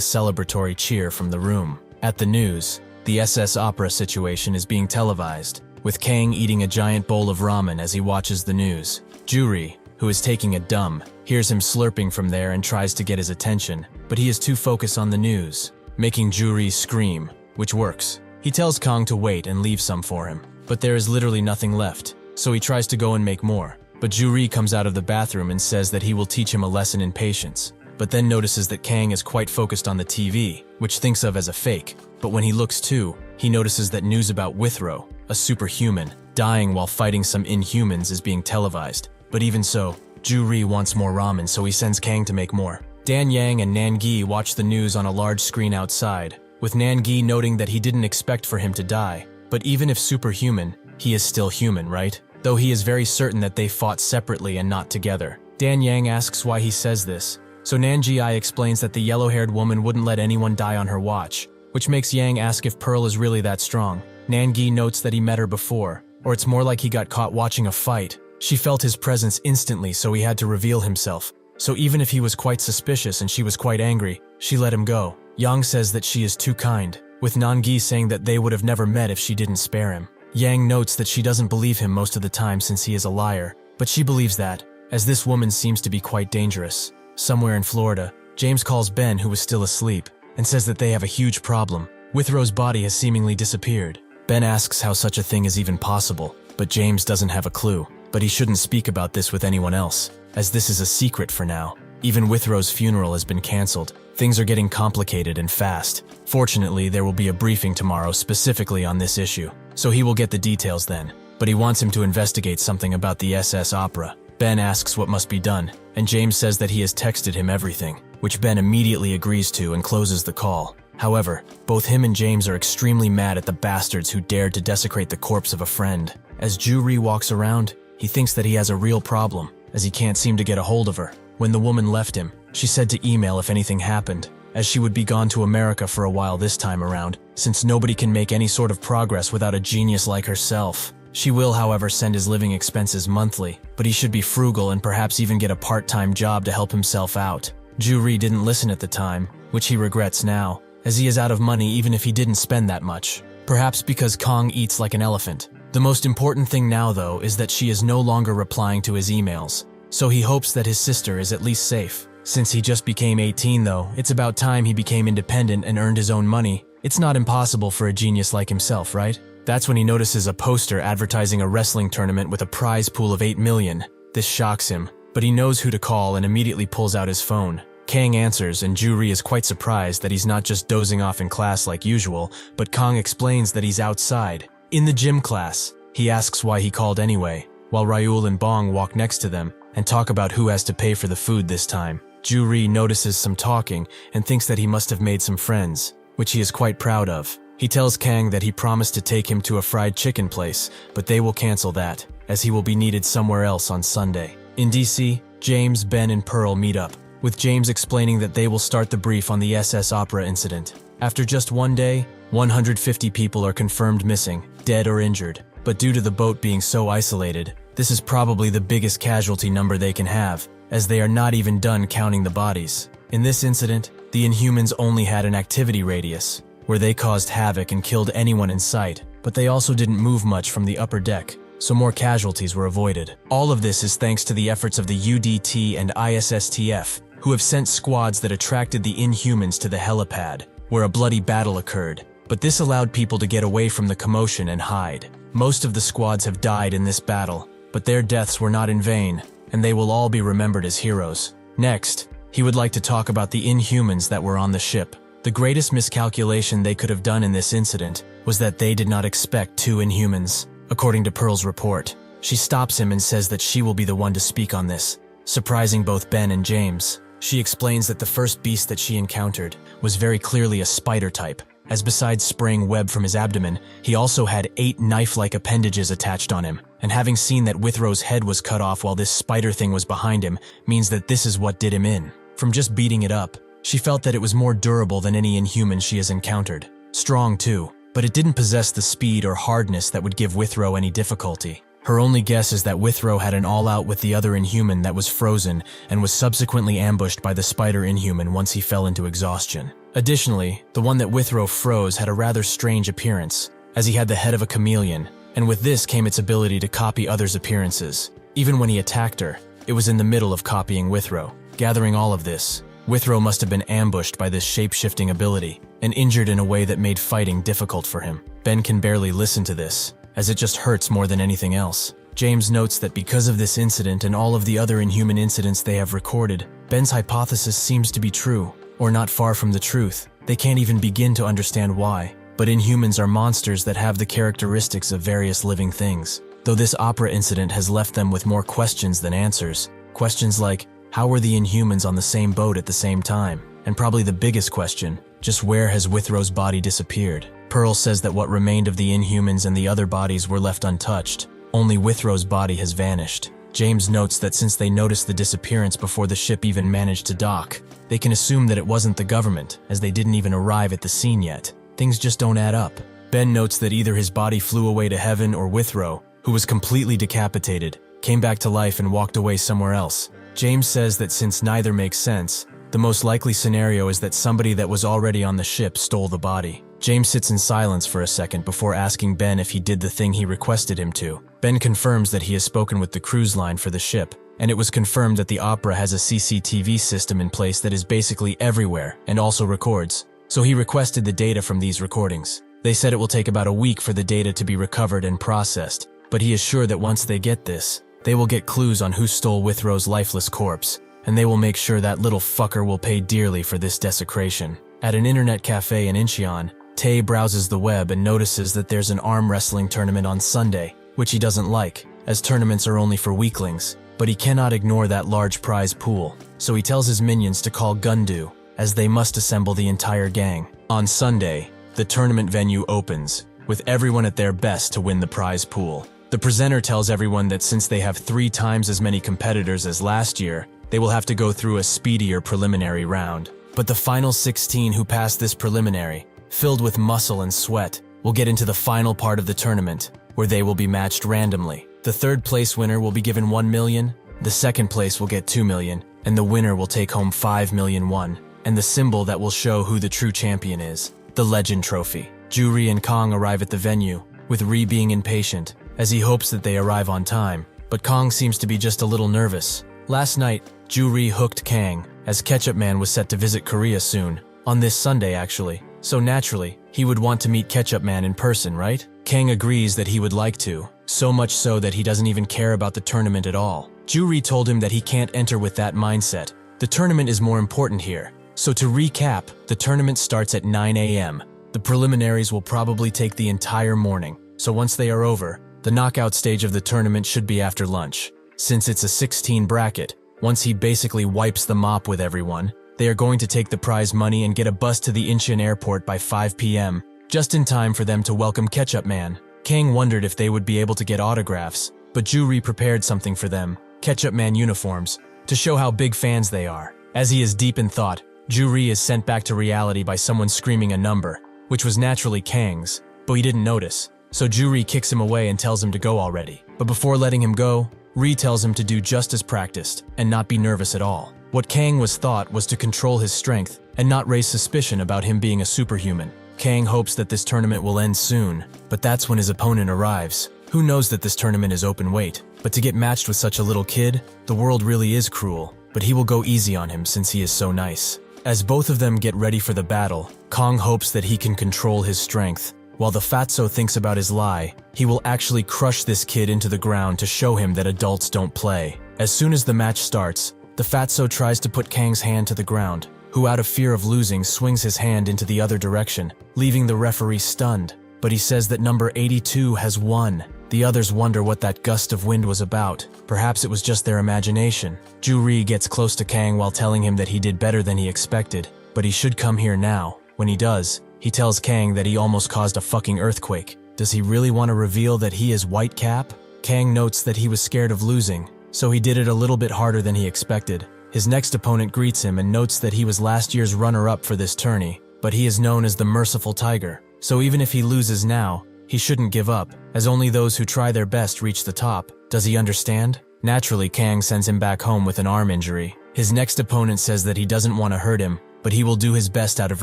celebratory cheer from the room. At the news, the SS Opera situation is being televised, with Kang eating a giant bowl of ramen as he watches the news. Juri, who is taking a dump, hears him slurping from there and tries to get his attention, but he is too focused on the news, making Juri scream, which works. He tells Kang to wait and leave some for him, but there is literally nothing left, so he tries to go and make more. But Juri comes out of the bathroom and says that he will teach him a lesson in patience, but then notices that Kang is quite focused on the TV, which thinks of as a fake. But when he looks too, he notices that news about Withrow, a superhuman, dying while fighting some Inhumans is being televised. But even so, Juri wants more ramen, so he sends Kang to make more. Dan Yang and Nangi watch the news on a large screen outside, with Nangi noting that he didn't expect for him to die. But even if superhuman, he is still human, right? Though he is very certain that they fought separately and not together. Dan Yang asks why he says this, so Nangi explains that the yellow-haired woman wouldn't let anyone die on her watch, which makes Yang ask if Pearl is really that strong. Nangi notes that he met her before, or it's more like he got caught watching a fight. She felt his presence instantly, so he had to reveal himself. So even if he was quite suspicious and she was quite angry, she let him go. Yang says that she is too kind, with Nangi saying that they would have never met if she didn't spare him. Yang notes that she doesn't believe him most of the time since he is a liar, but she believes that, as this woman seems to be quite dangerous. Somewhere in Florida, James calls Ben, who was still asleep, and says that they have a huge problem. Withrow's body has seemingly disappeared. Ben asks how such a thing is even possible, but James doesn't have a clue. But he shouldn't speak about this with anyone else, as this is a secret for now. Even Withrow's funeral has been cancelled. Things are getting complicated and fast. Fortunately, there will be a briefing tomorrow specifically on this issue, so he will get the details then. But he wants him to investigate something about the SS Opera. Ben asks what must be done, and James says that he has texted him everything, which Ben immediately agrees to and closes the call. However, both him and James are extremely mad at the bastards who dared to desecrate the corpse of a friend. As Juri walks around, he thinks that he has a real problem, as he can't seem to get a hold of her. When the woman left him, she said to email if anything happened, as she would be gone to America for a while this time around, since nobody can make any sort of progress without a genius like herself. She will, however, send his living expenses monthly, but he should be frugal and perhaps even get a part-time job to help himself out. Juri didn't listen at the time, which he regrets now, as he is out of money even if he didn't spend that much. Perhaps because Kang eats like an elephant. The most important thing now, though, is that she is no longer replying to his emails, so he hopes that his sister is at least safe. Since he just became 18, though, it's about time he became independent and earned his own money. It's not impossible for a genius like himself, right? That's when he notices a poster advertising a wrestling tournament with a prize pool of 8 million. This shocks him, but he knows who to call and immediately pulls out his phone. Kang answers, and Juri is quite surprised that he's not just dozing off in class like usual, but Kang explains that he's outside, in the gym class. He asks why he called anyway, while Ryul and Bong walk next to them and talk about who has to pay for the food this time. Juri notices some talking and thinks that he must have made some friends, which he is quite proud of. He tells Kang that he promised to take him to a fried chicken place, but they will cancel that, as he will be needed somewhere else on Sunday. In DC, James, Ben, and Pearl meet up, with James explaining that they will start the brief on the SS Opera incident. After just one day, 150 people are confirmed missing, dead or injured. But due to the boat being so isolated, this is probably the biggest casualty number they can have, as they are not even done counting the bodies. In this incident, the Inhumans only had an activity radius, where they caused havoc and killed anyone in sight, but they also didn't move much from the upper deck, so more casualties were avoided. All of this is thanks to the efforts of the UDT and ISSTF, who have sent squads that attracted the Inhumans to the helipad, where a bloody battle occurred, but this allowed people to get away from the commotion and hide. Most of the squads have died in this battle, but their deaths were not in vain, and they will all be remembered as heroes. Next, he would like to talk about the Inhumans that were on the ship. The greatest miscalculation they could have done in this incident was that they did not expect 2 Inhumans. According to Pearl's report, she stops him and says that she will be the one to speak on this, surprising both Ben and James. She explains that the first beast that she encountered was very clearly a spider type, as besides spraying web from his abdomen, he also had 8 knife-like appendages attached on him, and having seen that Withrow's head was cut off while this spider thing was behind him means that this is what did him in. From just beating it up, she felt that it was more durable than any Inhuman she has encountered. Strong too, but it didn't possess the speed or hardness that would give Withrow any difficulty. Her only guess is that Withrow had an all-out with the other Inhuman that was frozen and was subsequently ambushed by the spider Inhuman once he fell into exhaustion. Additionally, the one that Withrow froze had a rather strange appearance, as he had the head of a chameleon, and with this came its ability to copy others' appearances. Even when he attacked her, it was in the middle of copying Withrow. Gathering all of this, Withrow must have been ambushed by this shape-shifting ability, and injured in a way that made fighting difficult for him. Ben can barely listen to this, as it just hurts more than anything else. James notes that because of this incident and all of the other Inhuman incidents they have recorded, Ben's hypothesis seems to be true, or not far from the truth. They can't even begin to understand why. But Inhumans are monsters that have the characteristics of various living things. Though this opera incident has left them with more questions than answers. Questions like, how were the Inhumans on the same boat at the same time? And probably the biggest question, just where has Withrow's body disappeared? Pearl says that what remained of the Inhumans and the other bodies were left untouched. Only Withrow's body has vanished. James notes that since they noticed the disappearance before the ship even managed to dock, they can assume that it wasn't the government, as they didn't even arrive at the scene yet. Things just don't add up. Ben notes that either his body flew away to heaven or Withrow, who was completely decapitated, came back to life and walked away somewhere else. James says that since neither makes sense, the most likely scenario is that somebody that was already on the ship stole the body. James sits in silence for a second before asking Ben if he did the thing he requested him to. Ben confirms that he has spoken with the cruise line for the ship, and it was confirmed that the opera has a CCTV system in place that is basically everywhere and also records. So he requested the data from these recordings. They said it will take about a week for the data to be recovered and processed, but he is sure that once they get this, they will get clues on who stole Withrow's lifeless corpse, and they will make sure that little fucker will pay dearly for this desecration. At an internet cafe in Incheon, Tae browses the web and notices that there's an arm wrestling tournament on Sunday, which he doesn't like, as tournaments are only for weaklings, but he cannot ignore that large prize pool, so he tells his minions to call Gundu, as they must assemble the entire gang. On Sunday, the tournament venue opens, with everyone at their best to win the prize pool. The presenter tells everyone that since they have 3 times as many competitors as last year, they will have to go through a speedier preliminary round. But the final 16 who pass this preliminary, filled with muscle and sweat, will get into the final part of the tournament, where they will be matched randomly. The 3rd place winner will be given 1 million, the 2nd place will get 2 million, and the winner will take home 5 million won, and the symbol that will show who the true champion is, the Legend Trophy. Juri and Kang arrive at the venue, with Ri being impatient, as he hopes that they arrive on time, but Kang seems to be just a little nervous. Last night, Juri hooked Kang, as Ketchup Man was set to visit Korea soon, on this Sunday actually, so naturally, he would want to meet Ketchup Man in person, right? Kang agrees that he would like to, so much so that he doesn't even care about the tournament at all. Juri told him that he can't enter with that mindset. The tournament is more important here. So to recap, the tournament starts at 9 a.m. The preliminaries will probably take the entire morning, so once they are over, the knockout stage of the tournament should be after lunch. Since it's a 16 bracket, once he basically wipes the mop with everyone, they are going to take the prize money and get a bus to the Incheon airport by 5 p.m., just in time for them to welcome Ketchup Man. Kang wondered if they would be able to get autographs, but Juri prepared something for them, Ketchup Man uniforms, to show how big fans they are. As he is deep in thought, Juri is sent back to reality by someone screaming a number, which was naturally Kang's, but he didn't notice. So Juri kicks him away and tells him to go already. But before letting him go, Ri tells him to do just as practiced and not be nervous at all. What Kang was thought was to control his strength and not raise suspicion about him being a superhuman. Kang hopes that this tournament will end soon, but that's when his opponent arrives. Who knows that this tournament is open weight, but to get matched with such a little kid, the world really is cruel, but he will go easy on him since he is so nice. As both of them get ready for the battle, Kang hopes that he can control his strength. While the fatso thinks about his lie, he will actually crush this kid into the ground to show him that adults don't play. As soon as the match starts, the fatso tries to put Kang's hand to the ground, who out of fear of losing swings his hand into the other direction, leaving the referee stunned. But he says that number 82 has won. The others wonder what that gust of wind was about. Perhaps it was just their imagination. Juri gets close to Kang while telling him that he did better than he expected, but he should come here now. When he does, He tells Kang that he almost caused a fucking earthquake. Does he really want to reveal that he is White Cap? Kang notes that he was scared of losing, so he did it a little bit harder than he expected. His next opponent greets him and notes that he was last year's runner-up for this tourney, but he is known as the Merciful Tiger. So even if he loses now, he shouldn't give up, as only those who try their best reach the top. Does he understand? Naturally, Kang sends him back home with an arm injury. His next opponent says that he doesn't want to hurt him, but he will do his best out of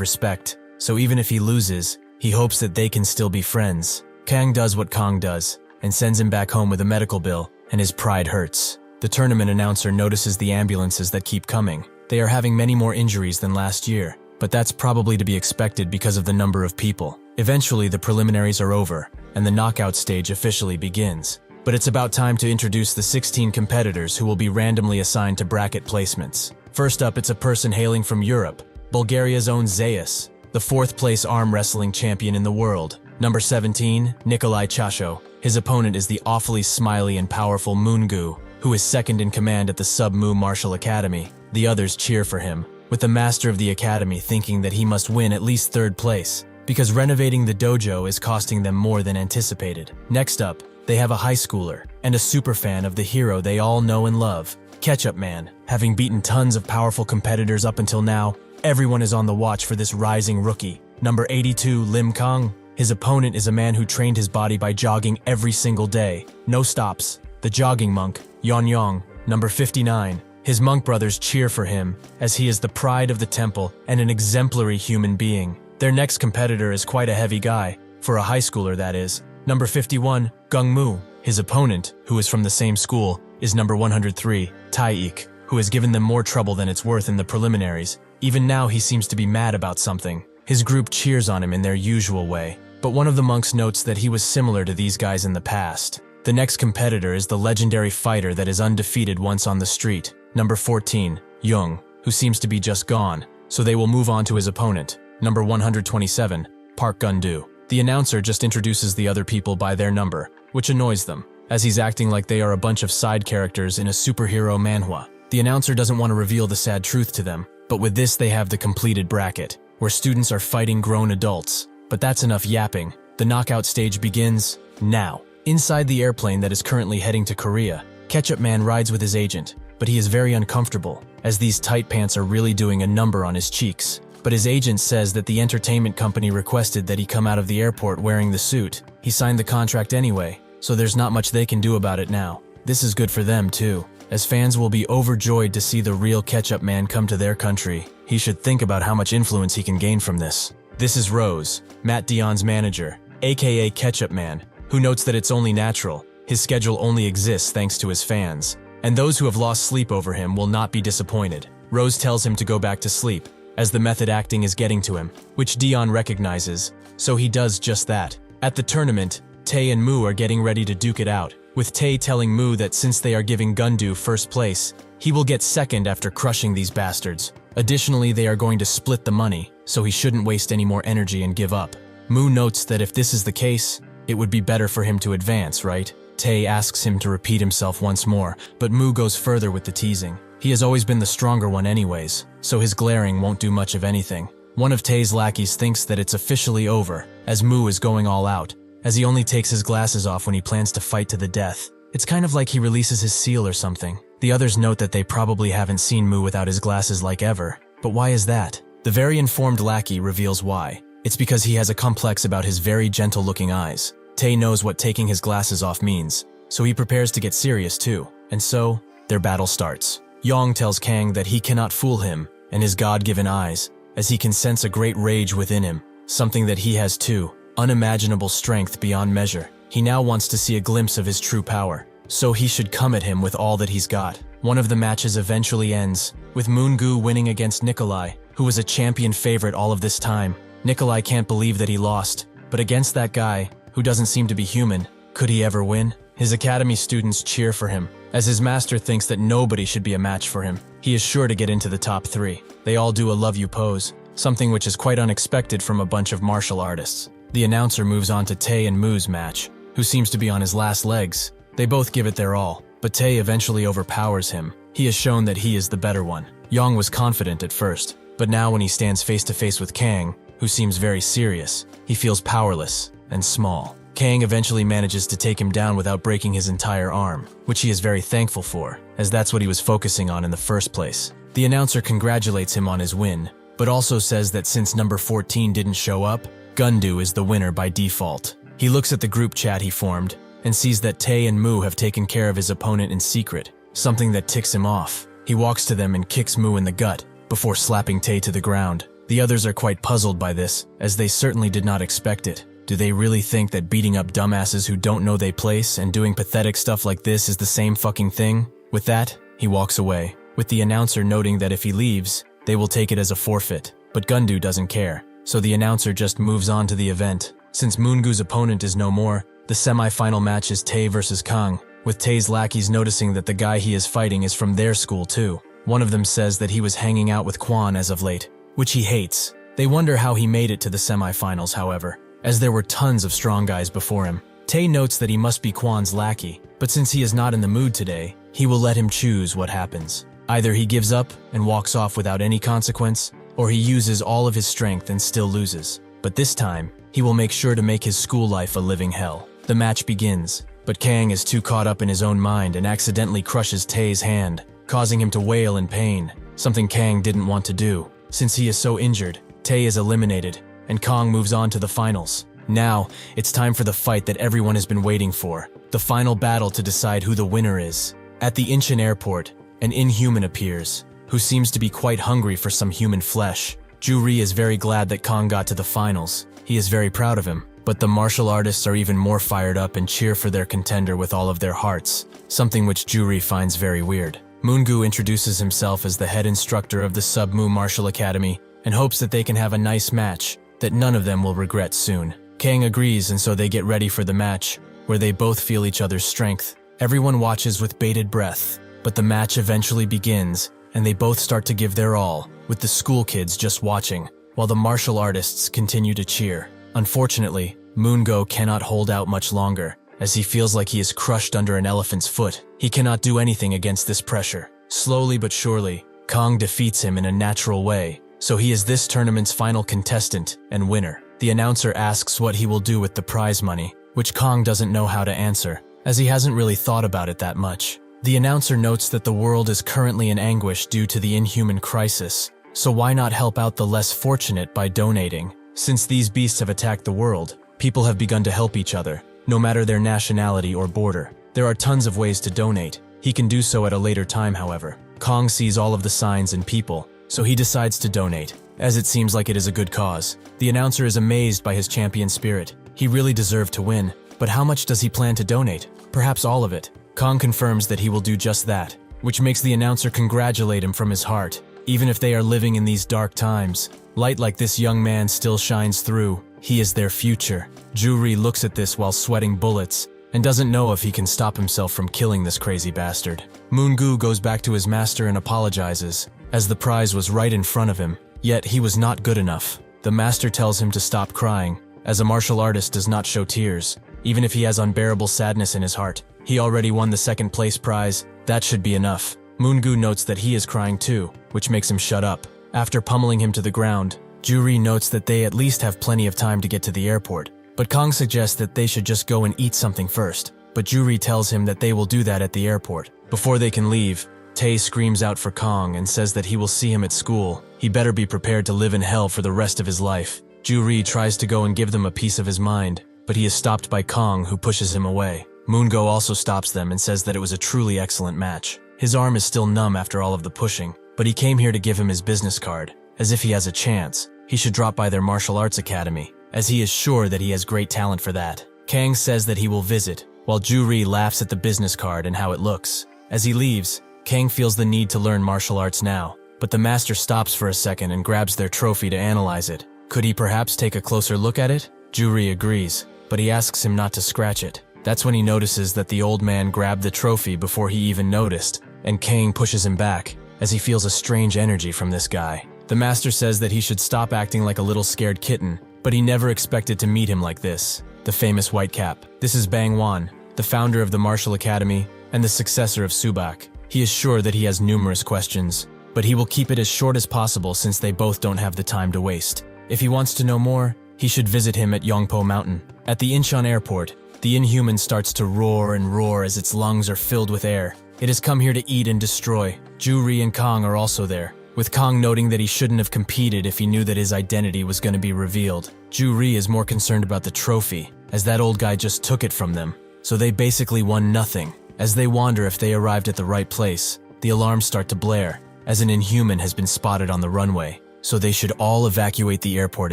respect. So even if he loses, he hopes that they can still be friends. Kang does what Kang does, and sends him back home with a medical bill, and his pride hurts. The tournament announcer notices the ambulances that keep coming. They are having many more injuries than last year, but that's probably to be expected because of the number of people. Eventually, the preliminaries are over, and the knockout stage officially begins. But it's about time to introduce the 16 competitors who will be randomly assigned to bracket placements. First up, it's a person hailing from Europe, Bulgaria's own Zeus, the 4th place arm wrestling champion in the world. Number 17, Nikolai Chasho. His opponent is the awfully smiley and powerful Moongu, who is second in command at the Sub-Mu Martial Academy. The others cheer for him, with the master of the academy thinking that he must win at least 3rd place, because renovating the dojo is costing them more than anticipated. Next up, they have a high schooler and a superfan of the hero they all know and love, Ketchup Man. Having beaten tons of powerful competitors up until now, everyone is on the watch for this rising rookie. Number 82, Lim Kang. His opponent is a man who trained his body by jogging every single day, no stops. The jogging monk, Yon Yong. Number 59. His monk brothers cheer for him, as he is the pride of the temple and an exemplary human being. Their next competitor is quite a heavy guy, for a high schooler that is. Number 51, Gung Mu. His opponent, who is from the same school, is number 103, Taik, who has given them more trouble than it's worth in the preliminaries. Even now he seems to be mad about something. His group cheers on him in their usual way, but one of the monks notes that he was similar to these guys in the past. The next competitor is the legendary fighter that is undefeated once on the street, number 14, Jung, who seems to be just gone, so they will move on to his opponent, number 127, Park Gun-do. The announcer just introduces the other people by their number, which annoys them, as he's acting like they are a bunch of side characters in a superhero manhwa. The announcer doesn't want to reveal the sad truth to them, but with this they have the completed bracket, where students are fighting grown adults. But that's enough yapping. The knockout stage begins now. Inside the airplane that is currently heading to Korea, Ketchup Man rides with his agent, but he is very uncomfortable, as these tight pants are really doing a number on his cheeks. But his agent says that the entertainment company requested that he come out of the airport wearing the suit. He signed the contract anyway, so there's not much they can do about it now. This is good for them too, as fans will be overjoyed to see the real Ketchup Man come to their country. He should think about how much influence he can gain from this. This is Rose, Matt Dion's manager, aka Ketchup Man, who notes that it's only natural. His schedule only exists thanks to his fans, and those who have lost sleep over him will not be disappointed. Rose tells him to go back to sleep, as the method acting is getting to him, which Dion recognizes, so he does just that. At the tournament, Tae and Mu are getting ready to duke it out, with Tae telling Mu that since they are giving Gundu 1st place, he will get 2nd after crushing these bastards. Additionally, they are going to split the money, so he shouldn't waste any more energy and give up. Mu notes that if this is the case, it would be better for him to advance, right? Tae asks him to repeat himself once more, but Mu goes further with the teasing. He has always been the stronger one anyways, so his glaring won't do much of anything. One of Tae's lackeys thinks that it's officially over, as Mu is going all out, as he only takes his glasses off when he plans to fight to the death. It's kind of like he releases his seal or something. The others note that they probably haven't seen Mu without his glasses like ever. But why is that? The very informed lackey reveals why. It's because he has a complex about his very gentle-looking eyes. Tae knows what taking his glasses off means, so he prepares to get serious too. And so, their battle starts. Yong tells Kang that he cannot fool him and his God-given eyes, as he can sense a great rage within him, something that he has too, unimaginable strength beyond measure. He now wants to see a glimpse of his true power, so he should come at him with all that he's got. One of the matches eventually ends, with Moongu winning against Nikolai, who was a champion favorite all of this time. Nikolai can't believe that he lost, but against that guy, who doesn't seem to be human, could he ever win? His academy students cheer for him, as his master thinks that nobody should be a match for him. He is sure to get into the top 3. They all do a love you pose, something which is quite unexpected from a bunch of martial artists. The announcer moves on to Tae and Mu's match, who seems to be on his last legs. They both give it their all, but Tae eventually overpowers him. He has shown that he is the better one. Yang was confident at first, but now when he stands face to face with Kang, who seems very serious. He feels powerless and small. Kang eventually manages to take him down without breaking his entire arm, which he is very thankful for, as that's what he was focusing on in the first place. The announcer congratulates him on his win, but also says that since number 14 didn't show up, Gundu is the winner by default. He looks at the group chat he formed and sees that Tae and Moo have taken care of his opponent in secret, something that ticks him off. He walks to them and kicks Moo in the gut before slapping Tae to the ground. The others are quite puzzled by this, as they certainly did not expect it. Do they really think that beating up dumbasses who don't know their place and doing pathetic stuff like this is the same fucking thing? With that, he walks away, with the announcer noting that if he leaves, they will take it as a forfeit. But Gundu doesn't care, so the announcer just moves on to the event. Since Moongu's opponent is no more, the semi-final match is Tae versus Kang, with Tae's lackeys noticing that the guy he is fighting is from their school too. One of them says that he was hanging out with Kwan as of late, which he hates. They wonder how he made it to the semi-finals, however, as there were tons of strong guys before him. Tae notes that he must be Kwan's lackey, but since he is not in the mood today, he will let him choose what happens. Either he gives up and walks off without any consequence, or he uses all of his strength and still loses. But this time, he will make sure to make his school life a living hell. The match begins, but Kang is too caught up in his own mind and accidentally crushes Tae's hand, causing him to wail in pain, something Kang didn't want to do. Since he is so injured, Tae is eliminated, and Kang moves on to the finals. Now, it's time for the fight that everyone has been waiting for, the final battle to decide who the winner is. At the Incheon airport, an Inhuman appears, who seems to be quite hungry for some human flesh. Ju-ri is very glad that Kang got to the finals. He is very proud of him, but the martial artists are even more fired up and cheer for their contender with all of their hearts, something which Ju-ri finds very weird. Moongu introduces himself as the head instructor of the Sub-Mu Martial Academy and hopes that they can have a nice match that none of them will regret soon. Kang agrees, and so they get ready for the match, where they both feel each other's strength. Everyone watches with bated breath, but the match eventually begins, and they both start to give their all, with the school kids just watching, while the martial artists continue to cheer. Unfortunately, Moongo cannot hold out much longer, as he feels like he is crushed under an elephant's foot. He cannot do anything against this pressure. Slowly but surely, Kang defeats him in a natural way, so he is this tournament's final contestant and winner. The announcer asks what he will do with the prize money, which Kang doesn't know how to answer, as he hasn't really thought about it that much. The announcer notes that the world is currently in anguish due to the Inhuman crisis, so why not help out the less fortunate by donating? Since these beasts have attacked the world, people have begun to help each other, no matter their nationality or border. There are tons of ways to donate. He can do so at a later time, however. Kang sees all of the signs and people, so he decides to donate, as it seems like it is a good cause. The announcer is amazed by his champion spirit. He really deserved to win, but how much does he plan to donate? Perhaps all of it. Kang confirms that he will do just that, which makes the announcer congratulate him from his heart. Even if they are living in these dark times, light like this young man still shines through. He is their future. Ju-ri looks at this while sweating bullets, and doesn't know if he can stop himself from killing this crazy bastard. Moongu goes back to his master and apologizes, as the prize was right in front of him, yet he was not good enough. The master tells him to stop crying, as a martial artist does not show tears, even if he has unbearable sadness in his heart. He already won the second place prize, that should be enough. Moongu notes that he is crying too, which makes him shut up. After pummeling him to the ground, Ju-ri notes that they at least have plenty of time to get to the airport, but Kang suggests that they should just go and eat something first, but Ju-ri tells him that they will do that at the airport. Before they can leave, Tae screams out for Kang and says that he will see him at school. He better be prepared to live in hell for the rest of his life. Ju-ri tries to go and give them a piece of his mind, but he is stopped by Kang, who pushes him away. Moongo also stops them and says that it was a truly excellent match. His arm is still numb after all of the pushing, but he came here to give him his business card. As if he has a chance, he should drop by their martial arts academy, as he is sure that he has great talent for that. Kang says that he will visit, while Ju-ri laughs at the business card and how it looks. As he leaves, Kang feels the need to learn martial arts now, but the master stops for a second and grabs their trophy to analyze it. Could he perhaps take a closer look at it? Ju-ri agrees, but he asks him not to scratch it. That's when he notices that the old man grabbed the trophy before he even noticed, and Kang pushes him back, as he feels a strange energy from this guy. The master says that he should stop acting like a little scared kitten, but he never expected to meet him like this, the famous White Cap. This is Bang Wan, the founder of the Martial Academy and the successor of Subak. He is sure that he has numerous questions, but he will keep it as short as possible since they both don't have the time to waste. If he wants to know more, he should visit him at Yongpo Mountain. At the Incheon airport, the Inhuman starts to roar and roar as its lungs are filled with air. It has come here to eat and destroy. Ju-ri and Kang are also there, with Kang noting that he shouldn't have competed if he knew that his identity was going to be revealed. Ju-ri is more concerned about the trophy, as that old guy just took it from them, so they basically won nothing. As they wonder if they arrived at the right place, the alarms start to blare, as an Inhuman has been spotted on the runway, so they should all evacuate the airport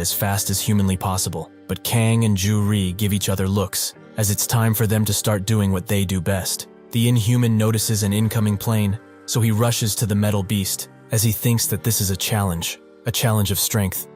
as fast as humanly possible. But Kang and Ju-ri give each other looks, as it's time for them to start doing what they do best. The Inhuman notices an incoming plane, so he rushes to the metal beast, as he thinks that this is a challenge of strength.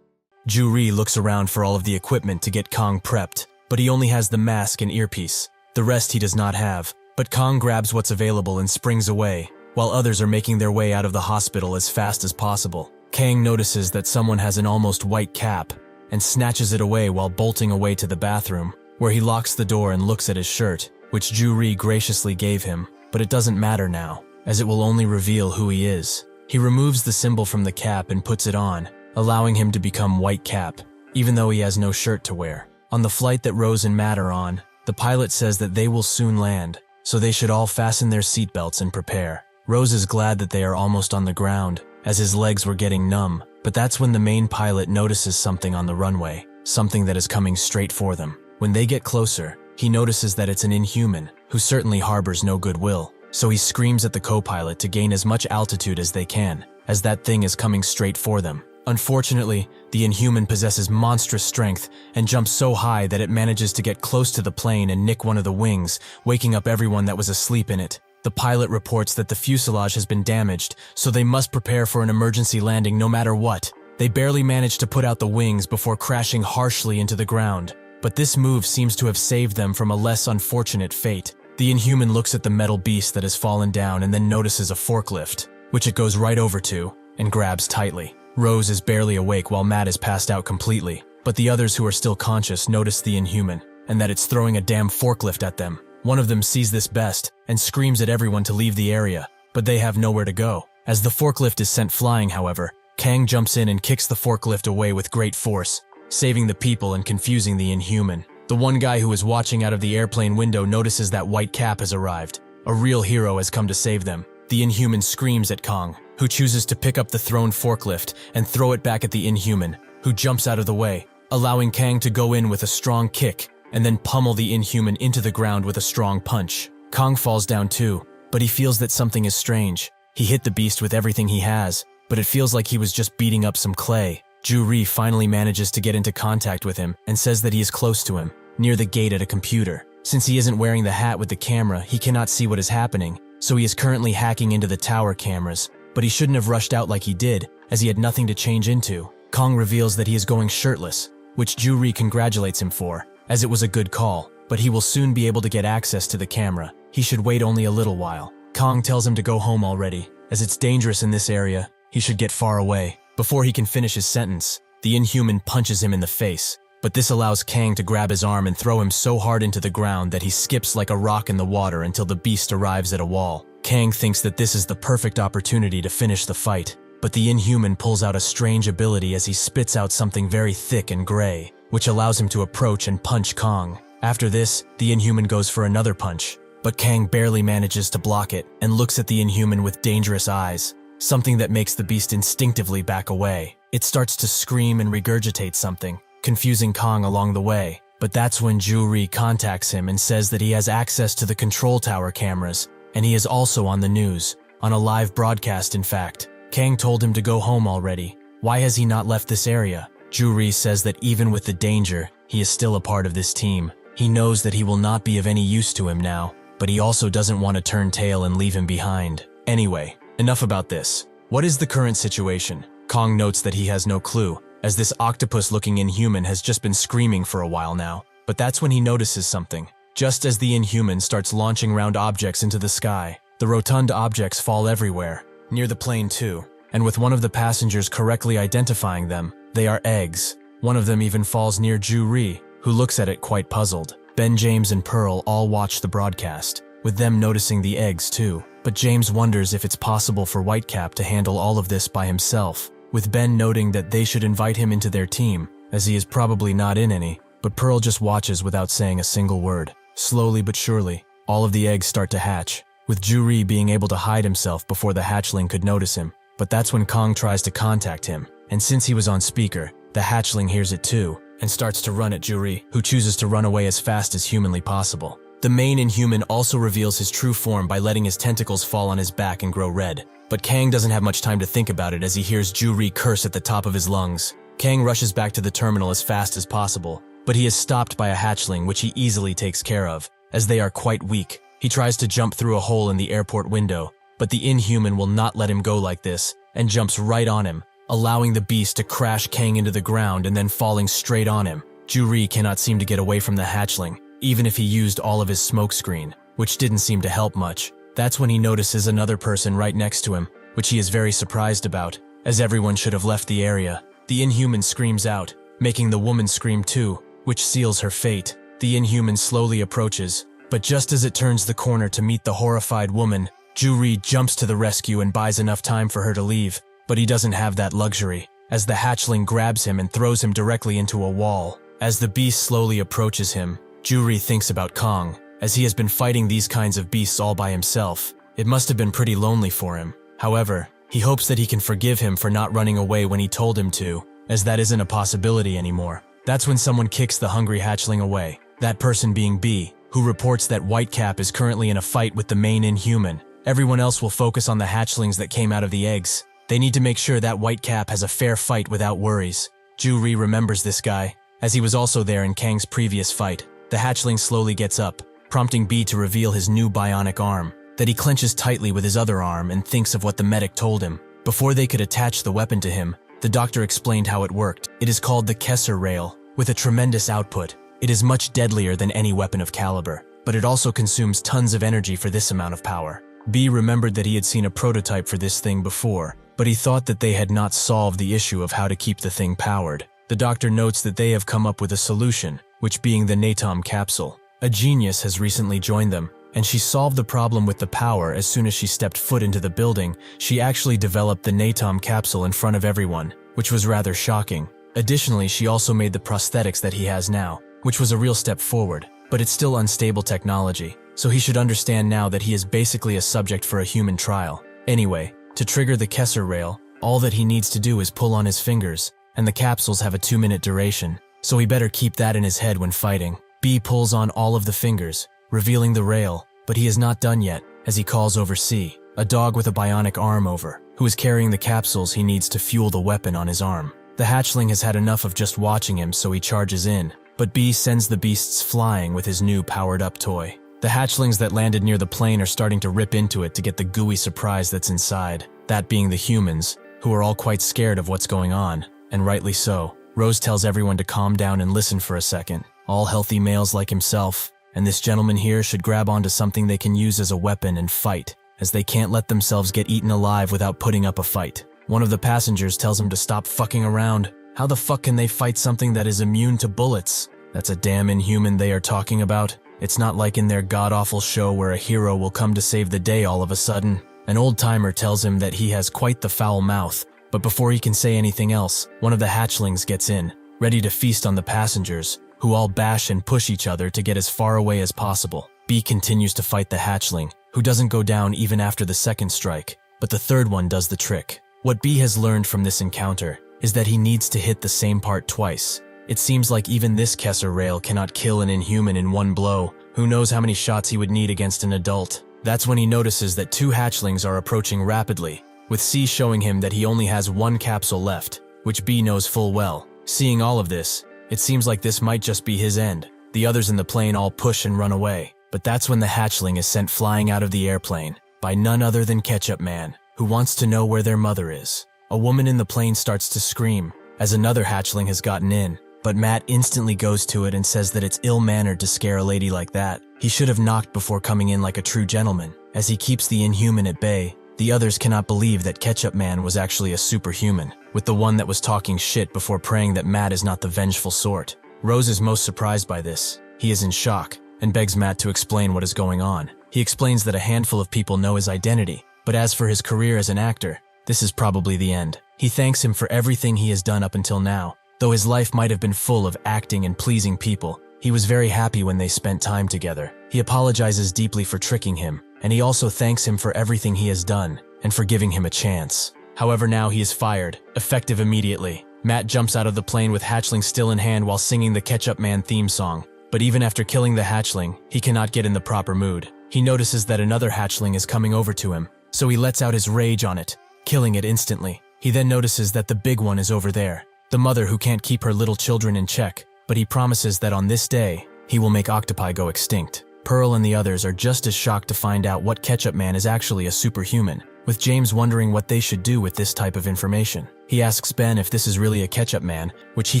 Ju-ri looks around for all of the equipment to get Kang prepped, but he only has the mask and earpiece. The rest he does not have, but Kang grabs what's available and springs away, while others are making their way out of the hospital as fast as possible. Kang notices that someone has an almost white cap, and snatches it away while bolting away to the bathroom, where he locks the door and looks at his shirt, which Ju-ri graciously gave him, but it doesn't matter now, as it will only reveal who he is. He removes the symbol from the cap and puts it on, allowing him to become White Cap, even though he has no shirt to wear. On the flight that Rose and Matt are on, the pilot says that they will soon land, so they should all fasten their seatbelts and prepare. Rose is glad that they are almost on the ground, as his legs were getting numb, but that's when the main pilot notices something on the runway, something that is coming straight for them. When they get closer, he notices that it's an Inhuman, who certainly harbors no goodwill, so he screams at the co-pilot to gain as much altitude as they can, as that thing is coming straight for them. Unfortunately, the Inhuman possesses monstrous strength and jumps so high that it manages to get close to the plane and nick one of the wings, waking up everyone that was asleep in it. The pilot reports that the fuselage has been damaged, so they must prepare for an emergency landing no matter what. They barely manage to put out the wings before crashing harshly into the ground, but this move seems to have saved them from a less unfortunate fate. The Inhuman looks at the metal beast that has fallen down and then notices a forklift, which it goes right over to and grabs tightly. Rose is barely awake while Matt is passed out completely, but the others who are still conscious notice the Inhuman, and that it's throwing a damn forklift at them. One of them sees this best and screams at everyone to leave the area, but they have nowhere to go. As the forklift is sent flying, however, Kang jumps in and kicks the forklift away with great force, saving the people and confusing the Inhuman. The one guy who is watching out of the airplane window notices that White Cap has arrived. A real hero has come to save them. The Inhuman screams at Kang, who chooses to pick up the thrown forklift and throw it back at the Inhuman, who jumps out of the way, allowing Kang to go in with a strong kick and then pummel the Inhuman into the ground with a strong punch. Kang falls down too, but he feels that something is strange. He hit the beast with everything he has, but it feels like he was just beating up some clay. Ju-ri finally manages to get into contact with him and says that he is close to him, near the gate at a computer. Since he isn't wearing the hat with the camera, he cannot see what is happening, so he is currently hacking into the tower cameras, but he shouldn't have rushed out like he did, as he had nothing to change into. Kang reveals that he is going shirtless, which Ju-ri congratulates him for, as it was a good call, but he will soon be able to get access to the camera. He should wait only a little while. Kang tells him to go home already, as it's dangerous in this area. He should get far away. Before he can finish his sentence, the Inhuman punches him in the face, but this allows Kang to grab his arm and throw him so hard into the ground that he skips like a rock in the water until the beast arrives at a wall. Kang thinks that this is the perfect opportunity to finish the fight, but the Inhuman pulls out a strange ability as he spits out something very thick and gray, which allows him to approach and punch Kang. After this, the Inhuman goes for another punch, but Kang barely manages to block it and looks at the Inhuman with dangerous eyes, something that makes the beast instinctively back away. It starts to scream and regurgitate something, confusing Kang along the way, but that's when Ju-ri contacts him and says that he has access to the control tower cameras, and he is also on the news, on a live broadcast in fact. Kang told him to go home already. Why has he not left this area? Ju-ri says that even with the danger, he is still a part of this team. He knows that he will not be of any use to him now, but he also doesn't want to turn tail and leave him behind. Anyway, enough about this. What is the current situation? Kang notes that he has no clue, as this octopus-looking Inhuman has just been screaming for a while now. But that's when he notices something. Just as the Inhuman starts launching round objects into the sky, the rotund objects fall everywhere, near the plane too, and with one of the passengers correctly identifying them, they are eggs. One of them even falls near Ju-ri, who looks at it quite puzzled. Ben, James, and Pearl all watch the broadcast, with them noticing the eggs too. But James wonders if it's possible for Whitecap to handle all of this by himself. with Ben noting that they should invite him into their team, as he is probably not in any, but Pearl just watches without saying a single word. Slowly but surely, all of the eggs start to hatch, with Juri being able to hide himself before the hatchling could notice him. But that's when Kang tries to contact him, and since he was on speaker, the hatchling hears it too, and starts to run at Juri, who chooses to run away as fast as humanly possible. The main Inhuman also reveals his true form by letting his tentacles fall on his back and grow red. But Kang doesn't have much time to think about it as he hears Juri curse at the top of his lungs. Kang rushes back to the terminal as fast as possible, but he is stopped by a hatchling which he easily takes care of, as they are quite weak. He tries to jump through a hole in the airport window, but the Inhuman will not let him go like this, and jumps right on him, allowing the beast to crash Kang into the ground and then falling straight on him. Juri cannot seem to get away from the hatchling, even if he used all of his smokescreen, which didn't seem to help much. That's when he notices another person right next to him, which he is very surprised about, as everyone should have left the area. The Inhuman screams out, making the woman scream too, which seals her fate. The Inhuman slowly approaches, but just as it turns the corner to meet the horrified woman, Juri jumps to the rescue and buys enough time for her to leave, but he doesn't have that luxury, as the hatchling grabs him and throws him directly into a wall. As the beast slowly approaches him, Juri thinks about Kang, as he has been fighting these kinds of beasts all by himself. It must have been pretty lonely for him. However, he hopes that he can forgive him for not running away when he told him to, as that isn't a possibility anymore. That's when someone kicks the hungry hatchling away, that person being B, who reports that Whitecap is currently in a fight with the main Inhuman. Everyone else will focus on the hatchlings that came out of the eggs. They need to make sure that Whitecap has a fair fight without worries. Juri remembers this guy, as he was also there in Kang's previous fight. The hatchling slowly gets up, prompting B to reveal his new bionic arm, that he clenches tightly with his other arm and thinks of what the medic told him. Before they could attach the weapon to him, the doctor explained how it worked. It is called the Kessler Rail, with a tremendous output. It is much deadlier than any weapon of caliber, but it also consumes tons of energy for this amount of power. B remembered that he had seen a prototype for this thing before, but he thought that they had not solved the issue of how to keep the thing powered. The doctor notes that they have come up with a solution, which being the Natom capsule. A genius has recently joined them, and she solved the problem with the power as soon as she stepped foot into the building. She actually developed the Natom capsule in front of everyone, which was rather shocking. Additionally, she also made the prosthetics that he has now, which was a real step forward, but it's still unstable technology, so he should understand now that he is basically a subject for a human trial. Anyway, to trigger the Kessler Rail, all that he needs to do is pull on his fingers, and the capsules have a 2-minute duration, so he better keep that in his head when fighting. B pulls on all of the fingers, revealing the rail, but he is not done yet, as he calls over C, a dog with a bionic arm over, who is carrying the capsules he needs to fuel the weapon on his arm. The hatchling has had enough of just watching him, so he charges in, but B sends the beasts flying with his new powered-up toy. The hatchlings that landed near the plane are starting to rip into it to get the gooey surprise that's inside, that being the humans, who are all quite scared of what's going on, and rightly so. Rose tells everyone to calm down and listen for a second. All healthy males like himself, and this gentleman here should grab onto something they can use as a weapon and fight, as they can't let themselves get eaten alive without putting up a fight. One of the passengers tells him to stop fucking around. How the fuck can they fight something that is immune to bullets? That's a damn Inhuman they are talking about. It's not like in their god-awful show where a hero will come to save the day all of a sudden. An old-timer tells him that he has quite the foul mouth, but before he can say anything else, one of the hatchlings gets in, ready to feast on the passengers, who all bash and push each other to get as far away as possible. B continues to fight the hatchling, who doesn't go down even after the second strike, but the third one does the trick. What B has learned from this encounter is that he needs to hit the same part twice. It seems like even this Kessler Rail cannot kill an Inhuman in one blow. Who knows how many shots he would need against an adult. That's when he notices that 2 hatchlings are approaching rapidly, with C showing him that he only has 1 capsule left, which B knows full well. Seeing all of this, it seems like this might just be his end. The others in the plane all push and run away, but that's when the hatchling is sent flying out of the airplane, by none other than Ketchup Man, who wants to know where their mother is. A woman in the plane starts to scream, as another hatchling has gotten in, but Matt instantly goes to it and says that it's ill-mannered to scare a lady like that. He should have knocked before coming in like a true gentleman. As he keeps the Inhuman at bay, the others cannot believe that Ketchup Man was actually a superhuman, with the one that was talking shit before praying that Matt is not the vengeful sort. Rose is most surprised by this. He is in shock, and begs Matt to explain what is going on. He explains that a handful of people know his identity, but as for his career as an actor, this is probably the end. He thanks him for everything he has done up until now. Though his life might have been full of acting and pleasing people, he was very happy when they spent time together. He apologizes deeply for tricking him, and he also thanks him for everything he has done and for giving him a chance. However, now he is fired, effective immediately. Matt jumps out of the plane with hatchling still in hand while singing the Ketchup Man theme song. But even after killing the hatchling, he cannot get in the proper mood. He notices that another hatchling is coming over to him, so he lets out his rage on it, killing it instantly. He then notices that the big one is over there, the mother who can't keep her little children in check, but he promises that on this day, he will make octopi go extinct. Pearl and the others are just as shocked to find out what Ketchup Man is actually a superhuman, with James wondering what they should do with this type of information. He asks Ben if this is really a Ketchup Man, which he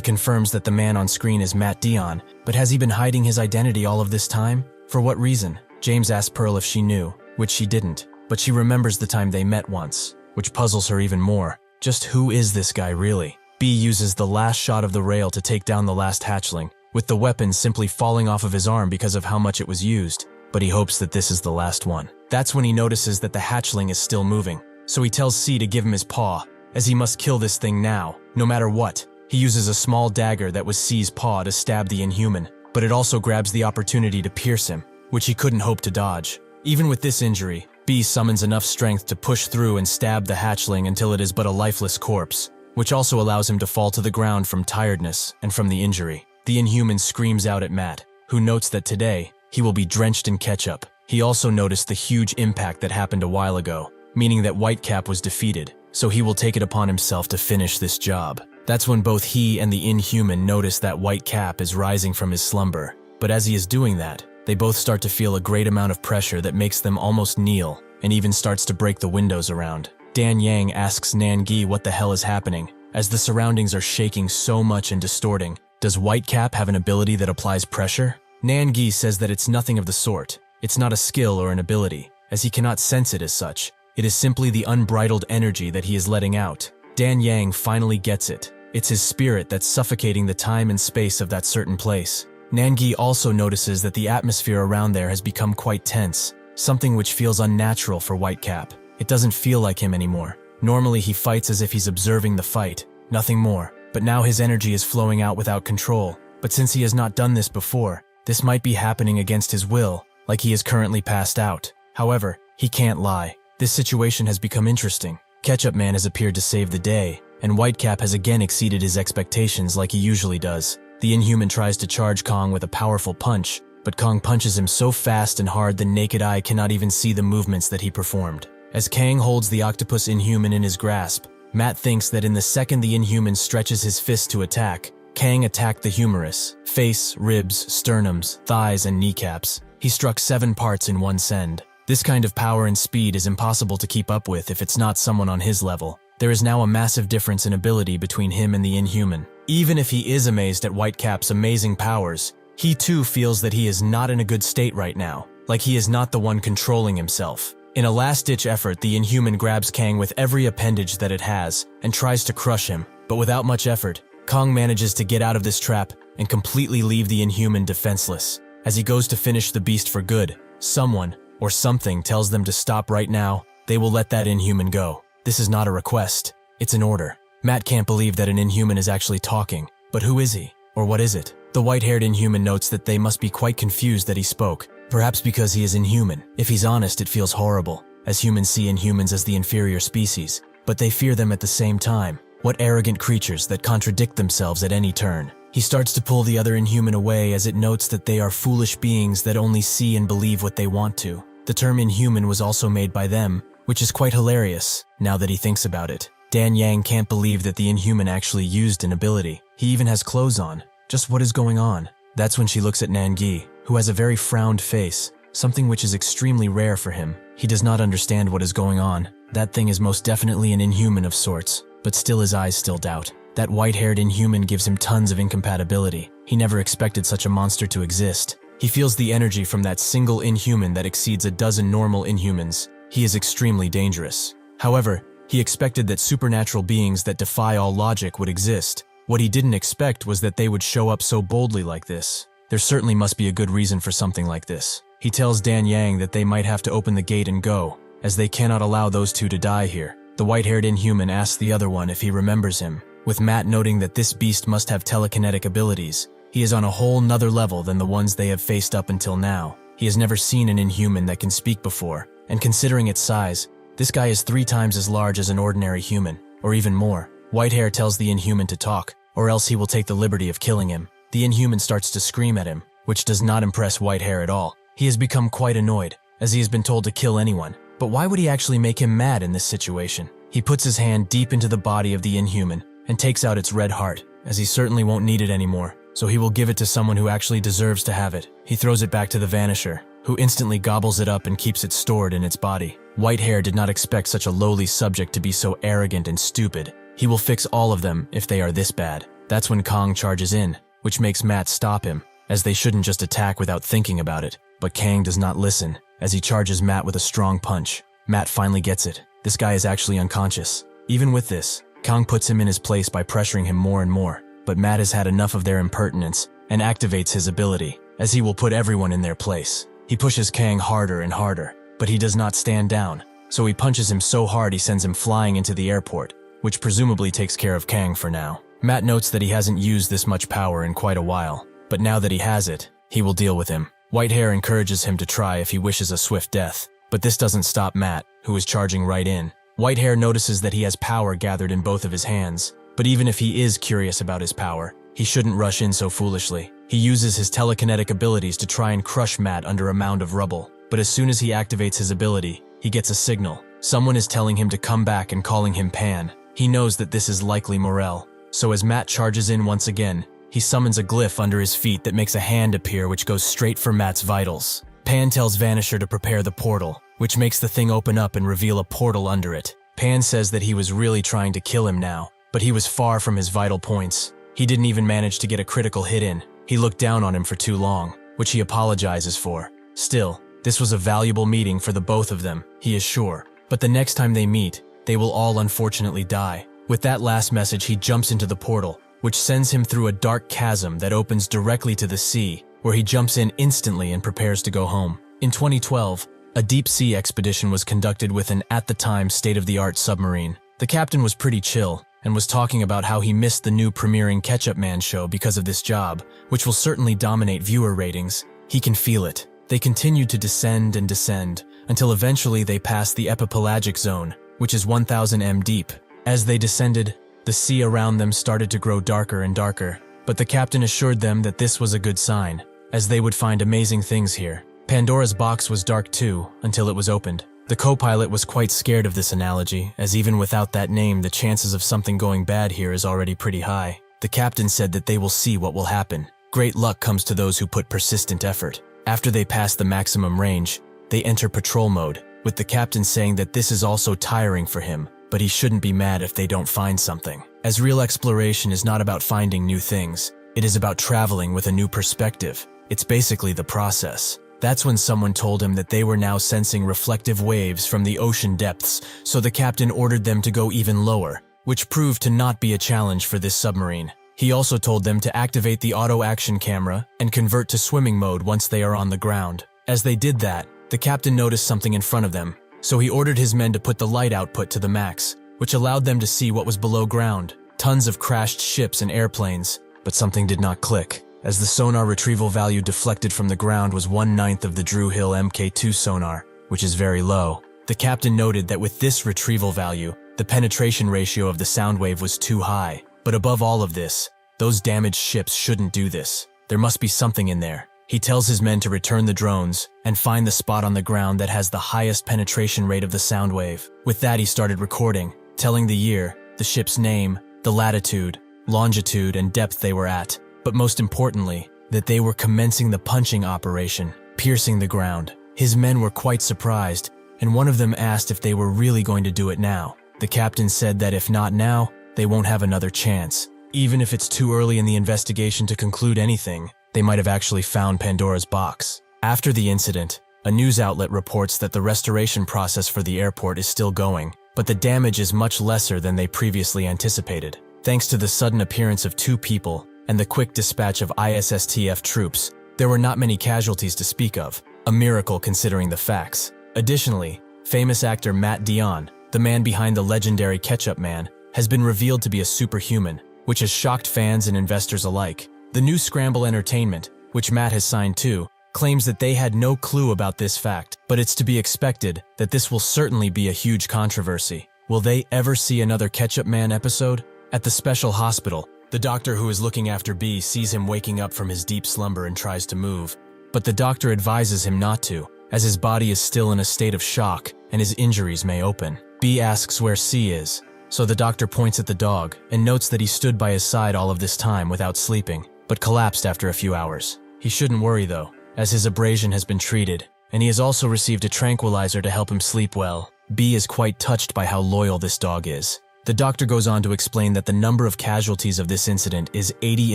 confirms that the man on screen is Matt Dion, but has he been hiding his identity all of this time? For what reason? James asks Pearl if she knew, which she didn't, but she remembers the time they met once, which puzzles her even more. Just who is this guy really? B uses the last shot of the rail to take down the last hatchling, with the weapon simply falling off of his arm because of how much it was used, but he hopes that this is the last one. That's when he notices that the hatchling is still moving, so he tells C to give him his paw, as he must kill this thing now, no matter what. He uses a small dagger that was C's paw to stab the Inhuman, but it also grabs the opportunity to pierce him, which he couldn't hope to dodge. Even with this injury, B summons enough strength to push through and stab the hatchling until it is but a lifeless corpse, which also allows him to fall to the ground from tiredness and from the injury. The Inhuman screams out at Matt, who notes that today, he will be drenched in ketchup. He also noticed the huge impact that happened a while ago, meaning that Whitecap was defeated, so he will take it upon himself to finish this job. That's when both he and the Inhuman notice that Whitecap is rising from his slumber, but as he is doing that, they both start to feel a great amount of pressure that makes them almost kneel, and even starts to break the windows around. Dan Yang asks Nangi what the hell is happening, as the surroundings are shaking so much and distorting. Does Whitecap have an ability that applies pressure? Nangi says that it's nothing of the sort. It's not a skill or an ability, as he cannot sense it as such. It is simply the unbridled energy that he is letting out. Dan Yang finally gets it. It's his spirit that's suffocating the time and space of that certain place. Nangi also notices that the atmosphere around there has become quite tense, something which feels unnatural for Whitecap. It doesn't feel like him anymore. Normally he fights as if he's observing the fight, nothing more. But now his energy is flowing out without control. But since he has not done this before, this might be happening against his will, like he is currently passed out. However, he can't lie. This situation has become interesting. Ketchup Man has appeared to save the day, and Whitecap has again exceeded his expectations like he usually does. The Inhuman tries to charge Kang with a powerful punch, but Kang punches him so fast and hard the naked eye cannot even see the movements that he performed. As Kang holds the octopus Inhuman in his grasp, Matt thinks that in the second the Inhuman stretches his fist to attack, Kang attacked the humerus, face, ribs, sternums, thighs, and kneecaps. He struck 7 parts in one send. This kind of power and speed is impossible to keep up with if it's not someone on his level. There is now a massive difference in ability between him and the Inhuman. Even if he is amazed at Whitecap's amazing powers, he too feels that he is not in a good state right now, like he is not the one controlling himself. In a last-ditch effort, the Inhuman grabs Kang with every appendage that it has and tries to crush him, but without much effort, Kang manages to get out of this trap and completely leave the Inhuman defenseless. As he goes to finish the beast for good, someone or something tells them to stop right now. They will let that Inhuman go. This is not a request, it's an order. Matt can't believe that an Inhuman is actually talking, but who is he? Or what is it? The white-haired Inhuman notes that they must be quite confused that he spoke, perhaps because he is inhuman. If he's honest, it feels horrible, as humans see Inhumans as the inferior species, but they fear them at the same time. What arrogant creatures that contradict themselves at any turn. He starts to pull the other Inhuman away as it notes that they are foolish beings that only see and believe what they want to. The term Inhuman was also made by them, which is quite hilarious, now that he thinks about it. Dan Yang can't believe that the Inhuman actually used an ability. He even has clothes on. Just what is going on? That's when she looks at Nangi, who has a very frowned face, something which is extremely rare for him. He does not understand what is going on. That thing is most definitely an Inhuman of sorts, but still his eyes still doubt. That white-haired Inhuman gives him tons of incompatibility. He never expected such a monster to exist. He feels the energy from that single Inhuman that exceeds a dozen normal Inhumans. He is extremely dangerous. However, he expected that supernatural beings that defy all logic would exist. What he didn't expect was that they would show up so boldly like this. There certainly must be a good reason for something like this. He tells Dan Yang that they might have to open the gate and go, as they cannot allow those two to die here. The white-haired Inhuman asks the other one if he remembers him, with Matt noting that this beast must have telekinetic abilities. He is on a whole nother level than the ones they have faced up until now. He has never seen an Inhuman that can speak before, and considering its size, this guy is 3 times as large as an ordinary human, or even more. Whitehair tells the Inhuman to talk, or else he will take the liberty of killing him. The Inhuman starts to scream at him, which does not impress Whitehair at all. He has become quite annoyed, as he has been told to kill anyone. But why would he actually make him mad in this situation? He puts his hand deep into the body of the Inhuman and takes out its red heart, as he certainly won't need it anymore, so he will give it to someone who actually deserves to have it. He throws it back to the Vanisher, who instantly gobbles it up and keeps it stored in its body. Whitehair did not expect such a lowly subject to be so arrogant and stupid. He will fix all of them if they are this bad. That's when Kang charges in, which makes Matt stop him, as they shouldn't just attack without thinking about it. But Kang does not listen, as he charges Matt with a strong punch. Matt finally gets it. This guy is actually unconscious. Even with this, Kang puts him in his place by pressuring him more and more, but Matt has had enough of their impertinence and activates his ability, as he will put everyone in their place. He pushes Kang harder and harder, but he does not stand down, so he punches him so hard he sends him flying into the airport, which presumably takes care of Kang for now. Matt notes that he hasn't used this much power in quite a while, but now that he has it, he will deal with him. Whitehair encourages him to try if he wishes a swift death, but this doesn't stop Matt, who is charging right in. Whitehair notices that he has power gathered in both of his hands, but even if he is curious about his power, he shouldn't rush in so foolishly. He uses his telekinetic abilities to try and crush Matt under a mound of rubble, but as soon as he activates his ability, he gets a signal. Someone is telling him to come back and calling him Pan. He knows that this is likely Morel, so as Matt charges in once again, he summons a glyph under his feet that makes a hand appear which goes straight for Matt's vitals. Pan tells Vanisher to prepare the portal, which makes the thing open up and reveal a portal under it. Pan says that he was really trying to kill him now, but he was far from his vital points. He didn't even manage to get a critical hit in. He looked down on him for too long, which he apologizes for. Still, this was a valuable meeting for the both of them, he is sure. But the next time they meet, they will all unfortunately die. With that last message, he jumps into the portal, which sends him through a dark chasm that opens directly to the sea, where he jumps in instantly and prepares to go home. In 2012, a deep-sea expedition was conducted with an, at the time, state-of-the-art submarine. The captain was pretty chill, and was talking about how he missed the new premiering Ketchup Man show because of this job, which will certainly dominate viewer ratings. He can feel it. They continued to descend and descend, until eventually they passed the epipelagic zone, which is 1,000 m deep. As they descended, the sea around them started to grow darker and darker, but the captain assured them that this was a good sign, as they would find amazing things here. Pandora's box was dark too, until it was opened. The co-pilot was quite scared of this analogy, as even without that name, the chances of something going bad here is already pretty high. The captain said that they will see what will happen. Great luck comes to those who put persistent effort. After they pass the maximum range, they enter patrol mode, with the captain saying that this is also tiring for him, but he shouldn't be mad if they don't find something. As real exploration is not about finding new things, it is about traveling with a new perspective. It's basically the process. That's when someone told him that they were now sensing reflective waves from the ocean depths, so the captain ordered them to go even lower, which proved to not be a challenge for this submarine. He also told them to activate the auto-action camera and convert to swimming mode once they are on the ground. As they did that, the captain noticed something in front of them, so he ordered his men to put the light output to the max, which allowed them to see what was below ground. Tons of crashed ships and airplanes, but something did not click, as the sonar retrieval value deflected from the ground was 1/9 of the Drew Hill Mk2 sonar, which is very low. The captain noted that with this retrieval value, the penetration ratio of the sound wave was too high. But above all of this, those damaged ships shouldn't do this. There must be something in there. He tells his men to return the drones and find the spot on the ground that has the highest penetration rate of the sound wave. With that, he started recording, telling the year, the ship's name, the latitude, longitude, and depth they were at, but most importantly, that they were commencing the punching operation, piercing the ground. His men were quite surprised, and one of them asked if they were really going to do it now. The captain said that if not now, they won't have another chance. Even if it's too early in the investigation to conclude anything, they might have actually found Pandora's box. After the incident, a news outlet reports that the restoration process for the airport is still going, but the damage is much lesser than they previously anticipated. Thanks to the sudden appearance of 2 people and the quick dispatch of ISSTF troops, there were not many casualties to speak of, a miracle considering the facts. Additionally, famous actor Matt Dionne, the man behind the legendary Ketchup Man, has been revealed to be a superhuman, which has shocked fans and investors alike. The new Scramble Entertainment, which Matt has signed to, claims that they had no clue about this fact, but it's to be expected that this will certainly be a huge controversy. Will they ever see another Ketchup Man episode? At the special hospital, the doctor who is looking after B sees him waking up from his deep slumber and tries to move, but the doctor advises him not to, as his body is still in a state of shock and his injuries may open. B asks where C is, so the doctor points at the dog and notes that he stood by his side all of this time without sleeping, but collapsed after a few hours. He shouldn't worry though, as his abrasion has been treated, and he has also received a tranquilizer to help him sleep well. B is quite touched by how loyal this dog is. The doctor goes on to explain that the number of casualties of this incident is 80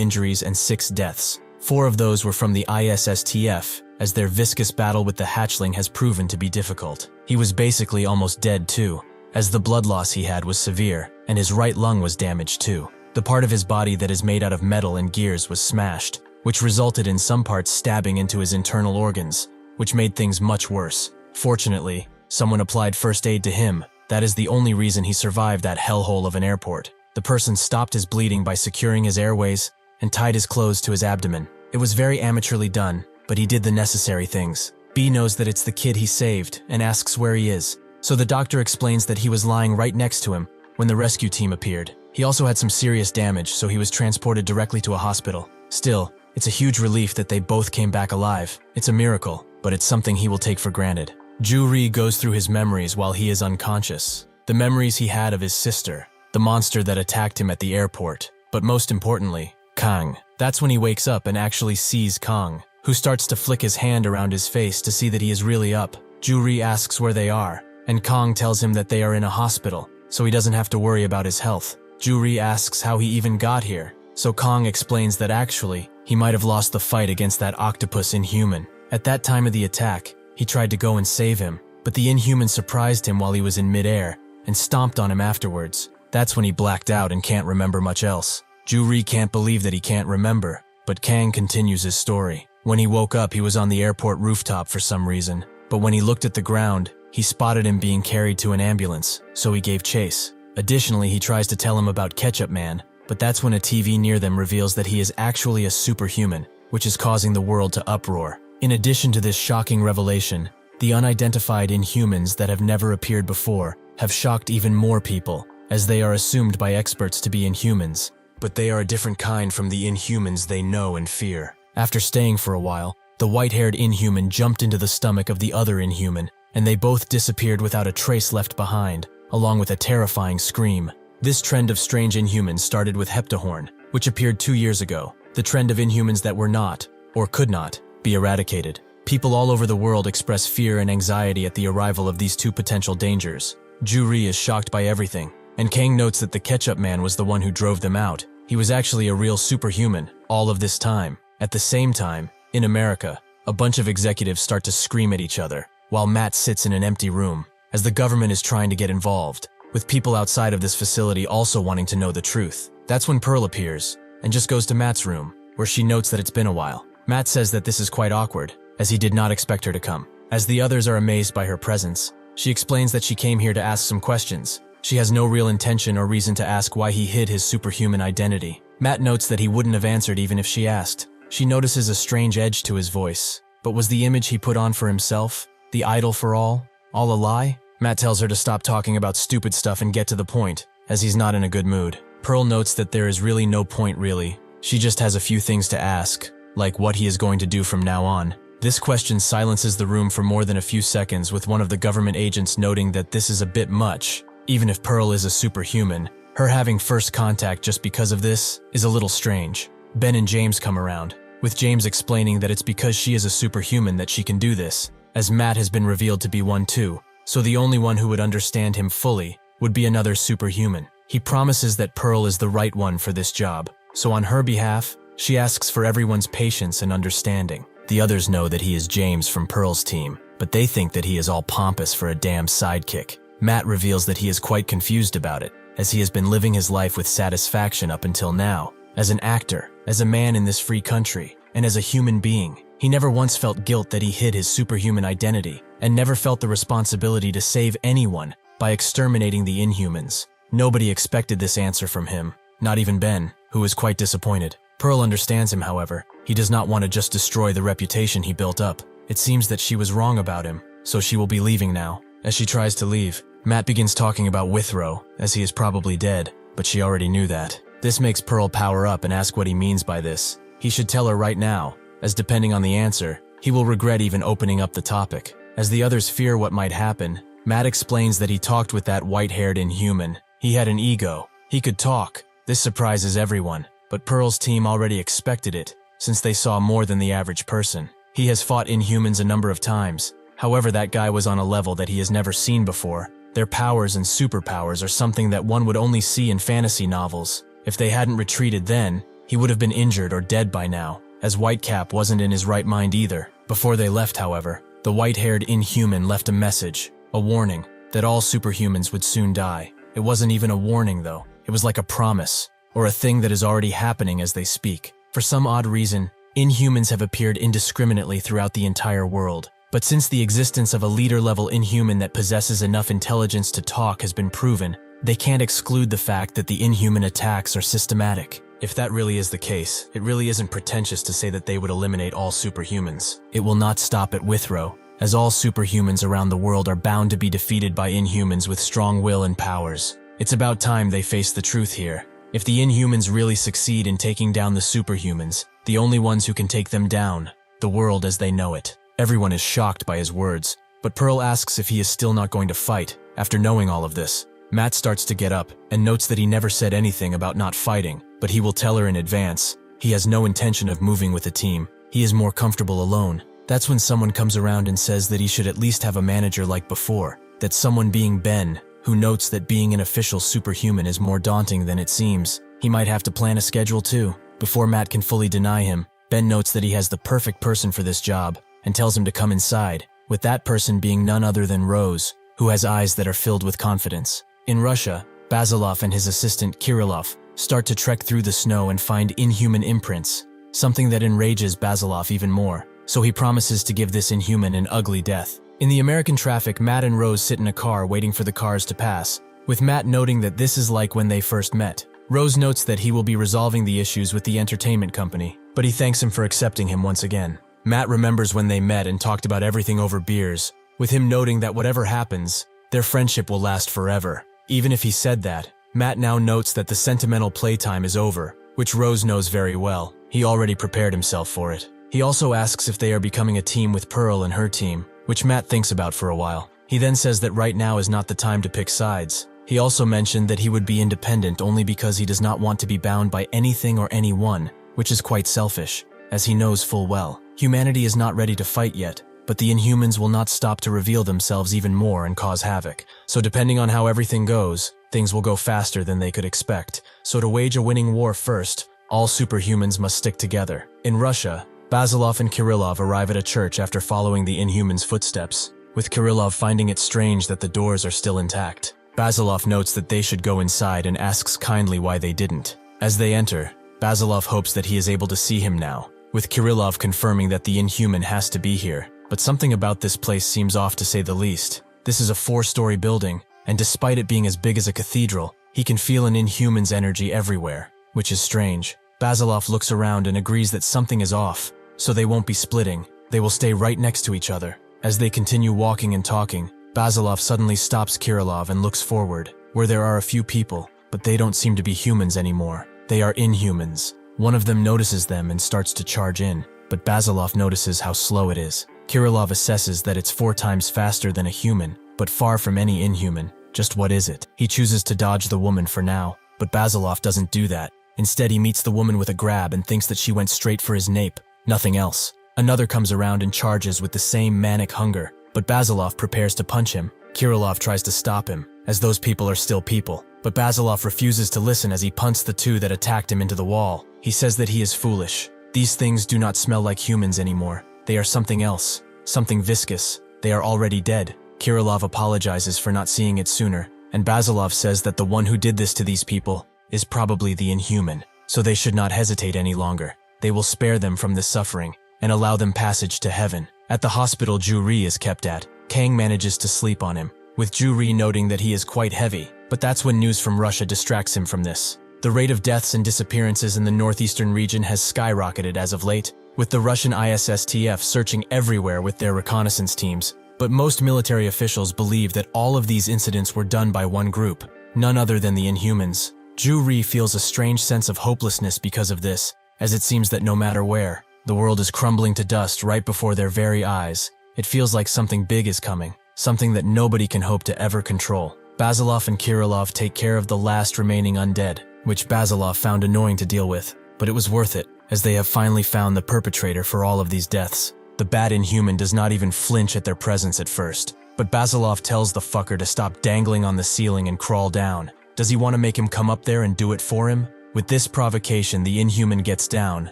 injuries and 6 deaths. 4 of those were from the ISSTF, as their viscous battle with the hatchling has proven to be difficult. He was basically almost dead too, as the blood loss he had was severe, and his right lung was damaged too. The part of his body that is made out of metal and gears was smashed, which resulted in some parts stabbing into his internal organs, which made things much worse. Fortunately, someone applied first aid to him. That is the only reason he survived that hellhole of an airport. The person stopped his bleeding by securing his airways and tied his clothes to his abdomen. It was very amateurly done, but he did the necessary things. B knows that it's the kid he saved and asks where he is, so the doctor explains that he was lying right next to him when the rescue team appeared. He also had some serious damage, so he was transported directly to a hospital. Still, it's a huge relief that they both came back alive. It's a miracle, but it's something he will take for granted. Ju-ri goes through his memories while he is unconscious. The memories he had of his sister, the monster that attacked him at the airport, but most importantly, Kang. That's when he wakes up and actually sees Kang, who starts to flick his hand around his face to see that he is really up. Ju-ri asks where they are, and Kang tells him that they are in a hospital, so he doesn't have to worry about his health. Ju-ri asks how he even got here, so Kang explains that actually, he might have lost the fight against that octopus Inhuman. At that time of the attack, he tried to go and save him, but the Inhuman surprised him while he was in midair and stomped on him afterwards. That's when he blacked out and can't remember much else. Ju-ri can't believe that he can't remember, but Kang continues his story. When he woke up, he was on the airport rooftop for some reason, but when he looked at the ground, he spotted him being carried to an ambulance, so he gave chase. Additionally, he tries to tell him about Ketchup Man, but that's when a TV near them reveals that he is actually a superhuman, which is causing the world to uproar. In addition to this shocking revelation, the unidentified Inhumans that have never appeared before have shocked even more people, as they are assumed by experts to be Inhumans, but they are a different kind from the Inhumans they know and fear. After staying for a while, the white-haired Inhuman jumped into the stomach of the other Inhuman, and they both disappeared without a trace left behind, along with a terrifying scream. This trend of strange Inhumans started with Heptahorn, which appeared 2 years ago, the trend of Inhumans that were not, or could not, be eradicated. People all over the world express fear and anxiety at the arrival of these two potential dangers. Ju-ri is shocked by everything, and Kang notes that the Ketchup Man was the one who drove them out. He was actually a real superhuman, all of this time. At the same time, in America, a bunch of executives start to scream at each other, while Matt sits in an empty room, as the government is trying to get involved, with people outside of this facility also wanting to know the truth. That's when Pearl appears, and just goes to Matt's room, where she notes that it's been a while. Matt says that this is quite awkward, as he did not expect her to come. As the others are amazed by her presence, she explains that she came here to ask some questions. She has no real intention or reason to ask why he hid his superhuman identity. Matt notes that he wouldn't have answered even if she asked. She notices a strange edge to his voice. But was the image he put on for himself, the idol for all a lie? Matt tells her to stop talking about stupid stuff and get to the point, as he's not in a good mood. Pearl notes that there is really no point really. She just has a few things to ask, like what he is going to do from now on. This question silences the room for more than a few seconds, with one of the government agents noting that this is a bit much. Even if Pearl is a superhuman, her having first contact just because of this is a little strange. Ben and James come around, with James explaining that it's because she is a superhuman that she can do this, as Matt has been revealed to be one too, so the only one who would understand him fully would be another superhuman. He promises that Pearl is the right one for this job, so on her behalf, she asks for everyone's patience and understanding. The others know that he is James from Pearl's team, but they think that he is all pompous for a damn sidekick. Matt reveals that he is quite confused about it, as he has been living his life with satisfaction up until now. As an actor, as a man in this free country, and as a human being, he never once felt guilt that he hid his superhuman identity, and never felt the responsibility to save anyone by exterminating the Inhumans. Nobody expected this answer from him, not even Ben, who was quite disappointed. Pearl understands him, however. He does not want to just destroy the reputation he built up. It seems that she was wrong about him, so she will be leaving now. As she tries to leave, Matt begins talking about Withrow, as he is probably dead, but she already knew that. This makes Pearl power up and ask what he means by this. He should tell her right now, as depending on the answer, he will regret even opening up the topic. As the others fear what might happen, Matt explains that he talked with that white-haired Inhuman. He had an ego. He could talk. This surprises everyone, but Pearl's team already expected it, since they saw more than the average person. He has fought Inhumans a number of times. However, that guy was on a level that he has never seen before. Their powers and superpowers are something that one would only see in fantasy novels. If they hadn't retreated then, he would have been injured or dead by now, as Whitecap wasn't in his right mind either. Before they left, however, the white-haired Inhuman left a message, a warning, that all superhumans would soon die. It wasn't even a warning though, it was like a promise, or a thing that is already happening as they speak. For some odd reason, Inhumans have appeared indiscriminately throughout the entire world. But since the existence of a leader-level Inhuman that possesses enough intelligence to talk has been proven, they can't exclude the fact that the Inhuman attacks are systematic. If that really is the case, it really isn't pretentious to say that they would eliminate all superhumans. It will not stop at Withrow, as all superhumans around the world are bound to be defeated by Inhumans with strong will and powers. It's about time they face the truth here. If the Inhumans really succeed in taking down the superhumans, the only ones who can take them down, the world as they know it. Everyone is shocked by his words, but Pearl asks if he is still not going to fight. After knowing all of this, Matt starts to get up and notes that he never said anything about not fighting, but he will tell her in advance. He has no intention of moving with a team. He is more comfortable alone. That's when someone comes around and says that he should at least have a manager like before, that someone being Ben, who notes that being an official superhuman is more daunting than it seems. He might have to plan a schedule too. Before Matt can fully deny him, Ben notes that he has the perfect person for this job and tells him to come inside, with that person being none other than Rose, who has eyes that are filled with confidence. In Russia, Basilov and his assistant Kirillov start to trek through the snow and find Inhuman imprints, something that enrages Basilov even more, so he promises to give this Inhuman an ugly death. In the American traffic, Matt and Rose sit in a car waiting for the cars to pass, with Matt noting that this is like when they first met. Rose notes that he will be resolving the issues with the entertainment company, but he thanks him for accepting him once again. Matt remembers when they met and talked about everything over beers, with him noting that whatever happens, their friendship will last forever. Even if he said that, Matt now notes that the sentimental playtime is over, which Rose knows very well. He already prepared himself for it. He also asks if they are becoming a team with Pearl and her team, which Matt thinks about for a while. He then says that right now is not the time to pick sides. He also mentioned that he would be independent only because he does not want to be bound by anything or anyone, which is quite selfish, as he knows full well. Humanity is not ready to fight yet, but the Inhumans will not stop to reveal themselves even more and cause havoc. So depending on how everything goes, things will go faster than they could expect. So to wage a winning war first, all superhumans must stick together. In Russia, Basilov and Kirillov arrive at a church after following the Inhumans' footsteps, with Kirillov finding it strange that the doors are still intact. Basilov notes that they should go inside and asks kindly why they didn't. As they enter, Basilov hopes that he is able to see him now, with Kirillov confirming that the Inhuman has to be here. But something about this place seems off to say the least. This is a 4-story building, and despite it being as big as a cathedral, he can feel an Inhuman's energy everywhere, which is strange. Basilov looks around and agrees that something is off, so they won't be splitting. They will stay right next to each other. As they continue walking and talking, Basilov suddenly stops Kirillov and looks forward, where there are a few people, but they don't seem to be humans anymore. They are Inhumans. One of them notices them and starts to charge in, but Basilov notices how slow it is. Kirillov assesses that it's 4 times faster than a human, but far from any Inhuman. Just what is it? He chooses to dodge the woman for now, but Basilov doesn't do that. Instead, he meets the woman with a grab and thinks that she went straight for his nape. Nothing else. Another comes around and charges with the same manic hunger, but Basilov prepares to punch him. Kirillov tries to stop him, as those people are still people, but Basilov refuses to listen as he punts the 2 that attacked him into the wall. He says that he is foolish. These things do not smell like humans anymore. They are something else, something viscous. They are already dead. Kirillov apologizes for not seeing it sooner, and Basilov says that the one who did this to these people is probably the Inhuman, so they should not hesitate any longer. They will spare them from this suffering and allow them passage to heaven. At the hospital Juri is kept at, Kang manages to sleep on him. with Juri noting that he is quite heavy, but that's when news from Russia distracts him from this. The rate of deaths and disappearances in the northeastern region has skyrocketed as of late, with the Russian ISSTF searching everywhere with their reconnaissance teams, but most military officials believe that all of these incidents were done by one group, none other than the Inhumans. Juri feels a strange sense of hopelessness because of this, as it seems that no matter where, the world is crumbling to dust right before their very eyes. It feels like something big is coming, something that nobody can hope to ever control. Basilov and Kirillov take care of the last remaining undead, which Basilov found annoying to deal with, but it was worth it, as they have finally found the perpetrator for all of these deaths. The bad Inhuman does not even flinch at their presence at first, but Basilov tells the fucker to stop dangling on the ceiling and crawl down. Does he want to make him come up there and do it for him? With this provocation, the Inhuman gets down,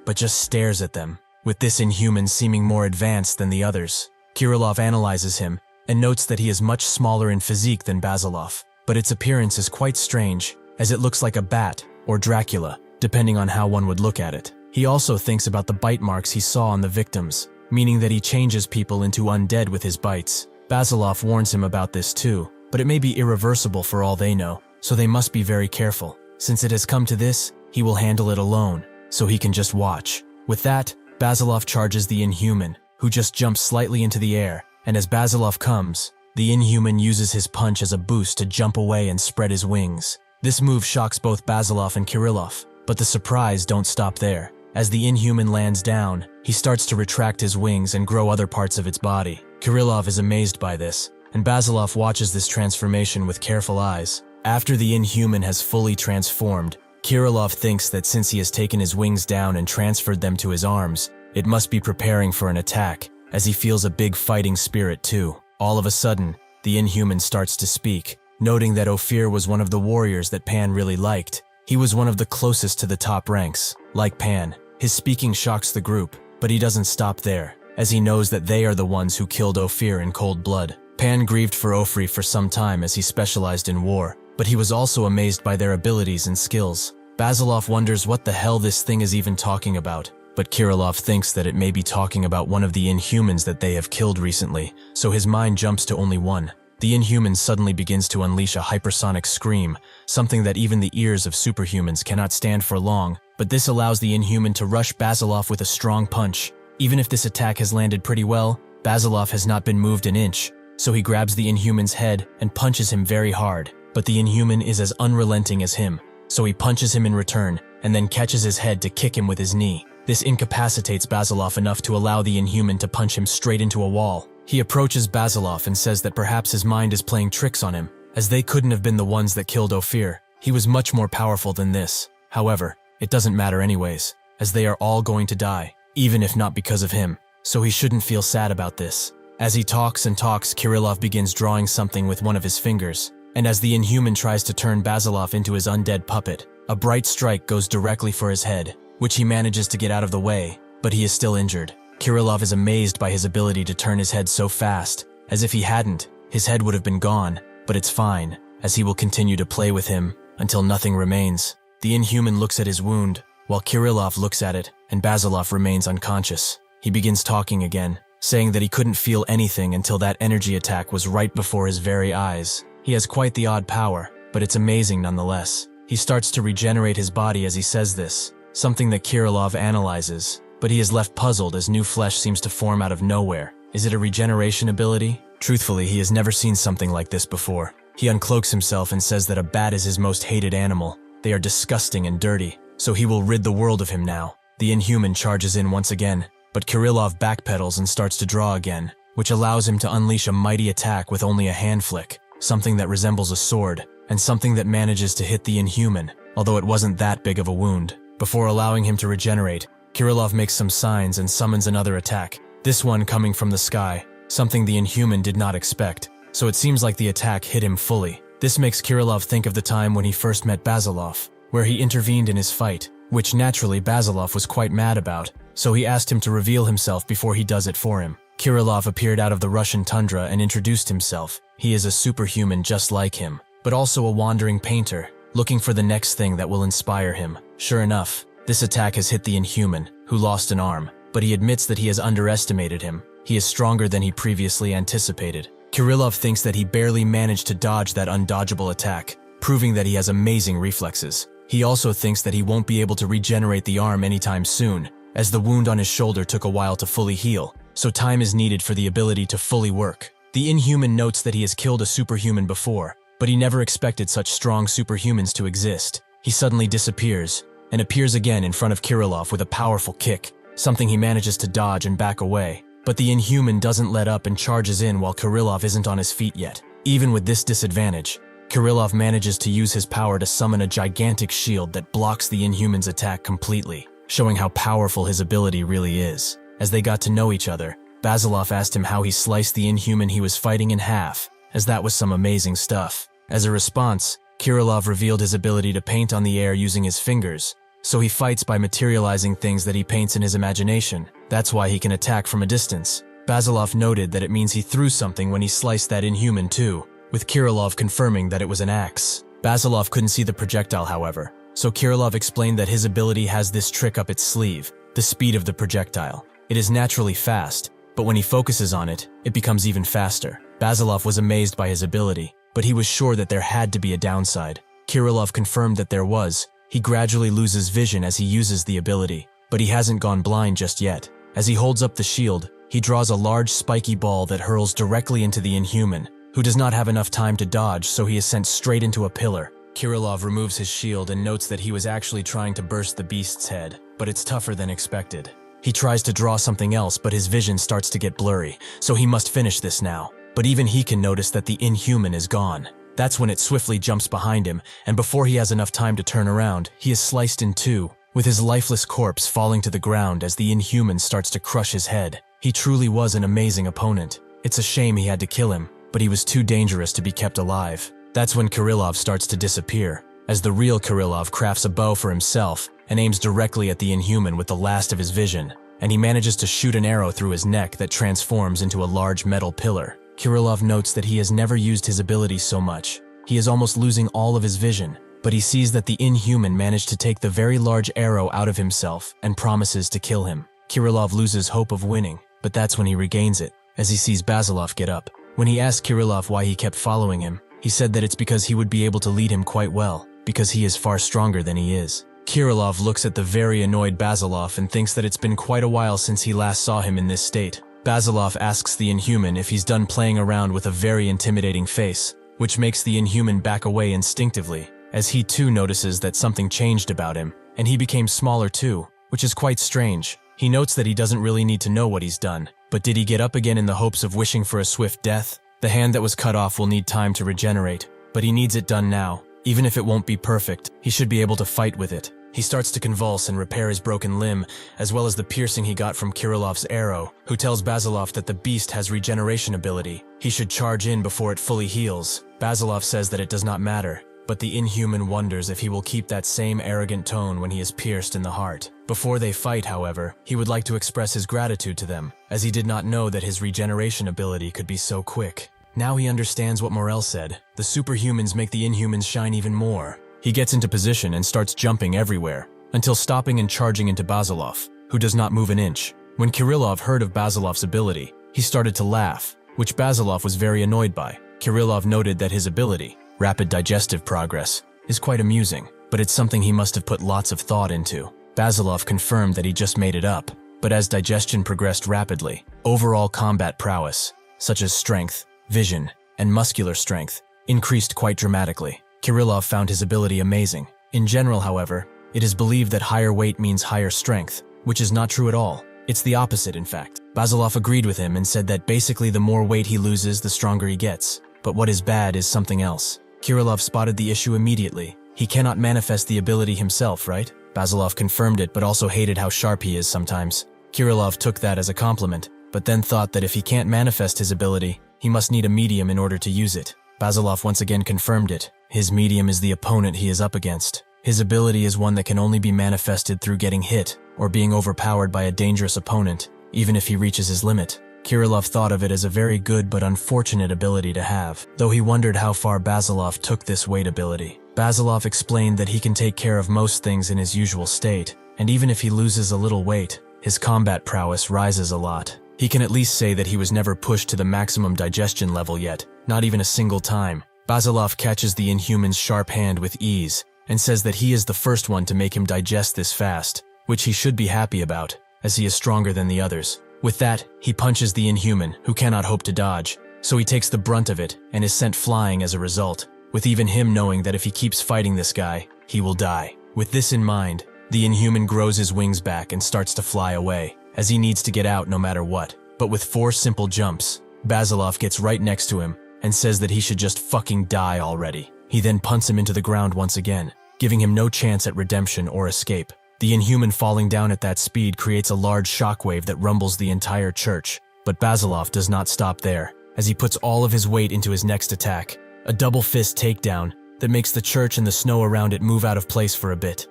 but just stares at them, with this Inhuman seeming more advanced than the others. Kirillov analyzes him, and notes that he is much smaller in physique than Basilov, but its appearance is quite strange, as it looks like a bat, or Dracula, depending on how one would look at it. He also thinks about the bite marks he saw on the victims, meaning that he changes people into undead with his bites. Basilov warns him about this too, but it may be irreversible for all they know, so they must be very careful. Since it has come to this, he will handle it alone, so he can just watch. With that, Basilov charges the Inhuman, who just jumps slightly into the air, and as Basilov comes, the Inhuman uses his punch as a boost to jump away and spread his wings. This move shocks both Basilov and Kirillov, but the surprise don't stop there. As the Inhuman lands down, he starts to retract his wings and grow other parts of its body. Kirillov is amazed by this, and Basilov watches this transformation with careful eyes. After the Inhuman has fully transformed, Kirillov thinks that since he has taken his wings down and transferred them to his arms, it must be preparing for an attack, as he feels a big fighting spirit too. All of a sudden, the Inhuman starts to speak, noting that Ophir was one of the warriors that Pan really liked. He was one of the closest to the top ranks. Like Pan, his speaking shocks the group, but he doesn't stop there, as he knows that they are the ones who killed Ophir in cold blood. Pan grieved for Ophir for some time as he specialized in war, but he was also amazed by their abilities and skills. Basilov wonders what the hell this thing is even talking about, but Kirillov thinks that it may be talking about one of the Inhumans that they have killed recently, so his mind jumps to only one. The Inhuman suddenly begins to unleash a hypersonic scream, something that even the ears of superhumans cannot stand for long, but this allows the Inhuman to rush Basilov with a strong punch. Even if this attack has landed pretty well, Basilov has not been moved an inch, so he grabs the Inhuman's head and punches him very hard, but the Inhuman is as unrelenting as him, so he punches him in return, and then catches his head to kick him with his knee. This incapacitates Basilov enough to allow the Inhuman to punch him straight into a wall. He approaches Basilov and says that perhaps his mind is playing tricks on him, as they couldn't have been the ones that killed Ophir. He was much more powerful than this. However, it doesn't matter anyways, as they are all going to die, even if not because of him, so he shouldn't feel sad about this. As he talks and talks, Kirillov begins drawing something with one of his fingers, and as the Inhuman tries to turn Basilov into his undead puppet, a bright strike goes directly for his head, which he manages to get out of the way, but he is still injured. Kirillov is amazed by his ability to turn his head so fast, as if he hadn't, his head would have been gone, but it's fine, as he will continue to play with him until nothing remains. The Inhuman looks at his wound, while Kirillov looks at it, and Basilov remains unconscious. He begins talking again, saying that he couldn't feel anything until that energy attack was right before his very eyes. He has quite the odd power, but it's amazing nonetheless. He starts to regenerate his body as he says this, something that Kirillov analyzes, but he is left puzzled as new flesh seems to form out of nowhere. Is it a regeneration ability? Truthfully, he has never seen something like this before. He uncloaks himself and says that a bat is his most hated animal. They are disgusting and dirty, so he will rid the world of him now. The Inhuman charges in once again, but Kirillov backpedals and starts to draw again, which allows him to unleash a mighty attack with only a hand flick, something that resembles a sword, and something that manages to hit the Inhuman, although it wasn't that big of a wound. Before allowing him to regenerate, Kirillov makes some signs and summons another attack, this one coming from the sky, something the Inhuman did not expect, so it seems like the attack hit him fully. This makes Kirillov think of the time when he first met Basilov, where he intervened in his fight, which naturally Basilov was quite mad about, so he asked him to reveal himself before he does it for him. Kirillov appeared out of the Russian tundra and introduced himself. He is a superhuman just like him, but also a wandering painter, looking for the next thing that will inspire him. Sure enough, this attack has hit the Inhuman, who lost an arm, but he admits that he has underestimated him. He is stronger than he previously anticipated. Kirillov thinks that he barely managed to dodge that undodgeable attack, proving that he has amazing reflexes. He also thinks that he won't be able to regenerate the arm anytime soon, as the wound on his shoulder took a while to fully heal, so time is needed for the ability to fully work. The Inhuman notes that he has killed a superhuman before, but he never expected such strong superhumans to exist. He suddenly disappears, and appears again in front of Kirillov with a powerful kick, something he manages to dodge and back away. But the Inhuman doesn't let up and charges in while Kirillov isn't on his feet yet. Even with this disadvantage, Kirillov manages to use his power to summon a gigantic shield that blocks the Inhuman's attack completely, showing how powerful his ability really is. As they got to know each other, Basilov asked him how he sliced the Inhuman he was fighting in half, as that was some amazing stuff. As a response, Kirillov revealed his ability to paint on the air using his fingers, so he fights by materializing things that he paints in his imagination. That's why he can attack from a distance. Basilov noted that it means he threw something when he sliced that Inhuman too, with Kirillov confirming that it was an axe. Basilov couldn't see the projectile, however, so Kirillov explained that his ability has this trick up its sleeve, the speed of the projectile. It is naturally fast, but when he focuses on it, it becomes even faster. Basilov was amazed by his ability, but he was sure that there had to be a downside. Kirillov confirmed that there was. He gradually loses vision as he uses the ability, but he hasn't gone blind just yet. As he holds up the shield, he draws a large spiky ball that hurls directly into the Inhuman, who does not have enough time to dodge, so he is sent straight into a pillar. Kirillov removes his shield and notes that he was actually trying to burst the beast's head, but it's tougher than expected. He tries to draw something else, but his vision starts to get blurry, so he must finish this now. But even he can notice that the Inhuman is gone. That's when it swiftly jumps behind him, and before he has enough time to turn around, he is sliced in two, with his lifeless corpse falling to the ground as the Inhuman starts to crush his head. He truly was an amazing opponent. It's a shame he had to kill him, but he was too dangerous to be kept alive. That's when Kirillov starts to disappear, as the real Kirillov crafts a bow for himself and aims directly at the Inhuman with the last of his vision, and he manages to shoot an arrow through his neck that transforms into a large metal pillar. Kirillov notes that he has never used his ability so much. He is almost losing all of his vision, but he sees that the Inhuman managed to take the very large arrow out of himself and promises to kill him. Kirillov loses hope of winning, but that's when he regains it, as he sees Basilov get up. When he asked Kirillov why he kept following him, he said that it's because he would be able to lead him quite well, because he is far stronger than he is. Kirillov looks at the very annoyed Basilov and thinks that it's been quite a while since he last saw him in this state. Basilov asks the Inhuman if he's done playing around with a very intimidating face, which makes the Inhuman back away instinctively, as he too notices that something changed about him, and he became smaller too, which is quite strange. He notes that he doesn't really need to know what he's done, but did he get up again in the hopes of wishing for a swift death? The hand that was cut off will need time to regenerate, but he needs it done now. Even if it won't be perfect, he should be able to fight with it. He starts to convulse and repair his broken limb, as well as the piercing he got from Kirillov's arrow, who tells Basilov that the beast has regeneration ability. He should charge in before it fully heals. Basilov says that it does not matter, but the Inhuman wonders if he will keep that same arrogant tone when he is pierced in the heart. Before they fight, however, he would like to express his gratitude to them, as he did not know that his regeneration ability could be so quick. Now he understands what Morel said. The Superhumans make the Inhumans shine even more. He gets into position and starts jumping everywhere, until stopping and charging into Basilov, who does not move an inch. When Kirillov heard of Basilov's ability, he started to laugh, which Basilov was very annoyed by. Kirillov noted that his ability, rapid digestive progress, is quite amusing, but it's something he must have put lots of thought into. Basilov confirmed that he just made it up, but as digestion progressed rapidly, overall combat prowess, such as strength, vision, and muscular strength, increased quite dramatically. Kirillov found his ability amazing. In general, however, it is believed that higher weight means higher strength, which is not true at all. It's the opposite, in fact. Basilov agreed with him and said that basically the more weight he loses, the stronger he gets. But what is bad is something else. Kirillov spotted the issue immediately. He cannot manifest the ability himself, right? Basilov confirmed it, but also hated how sharp he is sometimes. Kirillov took that as a compliment, but then thought that if he can't manifest his ability, he must need a medium in order to use it. Basilov once again confirmed it. His medium is the opponent he is up against. His ability is one that can only be manifested through getting hit or being overpowered by a dangerous opponent, even if he reaches his limit. Kirillov thought of it as a very good but unfortunate ability to have, though he wondered how far Basilov took this weight ability. Basilov explained that he can take care of most things in his usual state, and even if he loses a little weight, his combat prowess rises a lot. He can at least say that he was never pushed to the maximum digestion level yet, not even a single time. Basilov catches the Inhuman's sharp hand with ease and says that he is the first one to make him digest this fast, which he should be happy about, as he is stronger than the others. With that, he punches the Inhuman, who cannot hope to dodge, so he takes the brunt of it and is sent flying as a result, with even him knowing that if he keeps fighting this guy, he will die. With this in mind, the Inhuman grows his wings back and starts to fly away, as he needs to get out no matter what. But with 4 simple jumps, Basilov gets right next to him and says that he should just fucking die already. He then punts him into the ground once again, giving him no chance at redemption or escape. The Inhuman falling down at that speed creates a large shockwave that rumbles the entire church, but Basilov does not stop there, as he puts all of his weight into his next attack, a double fist takedown that makes the church and the snow around it move out of place for a bit.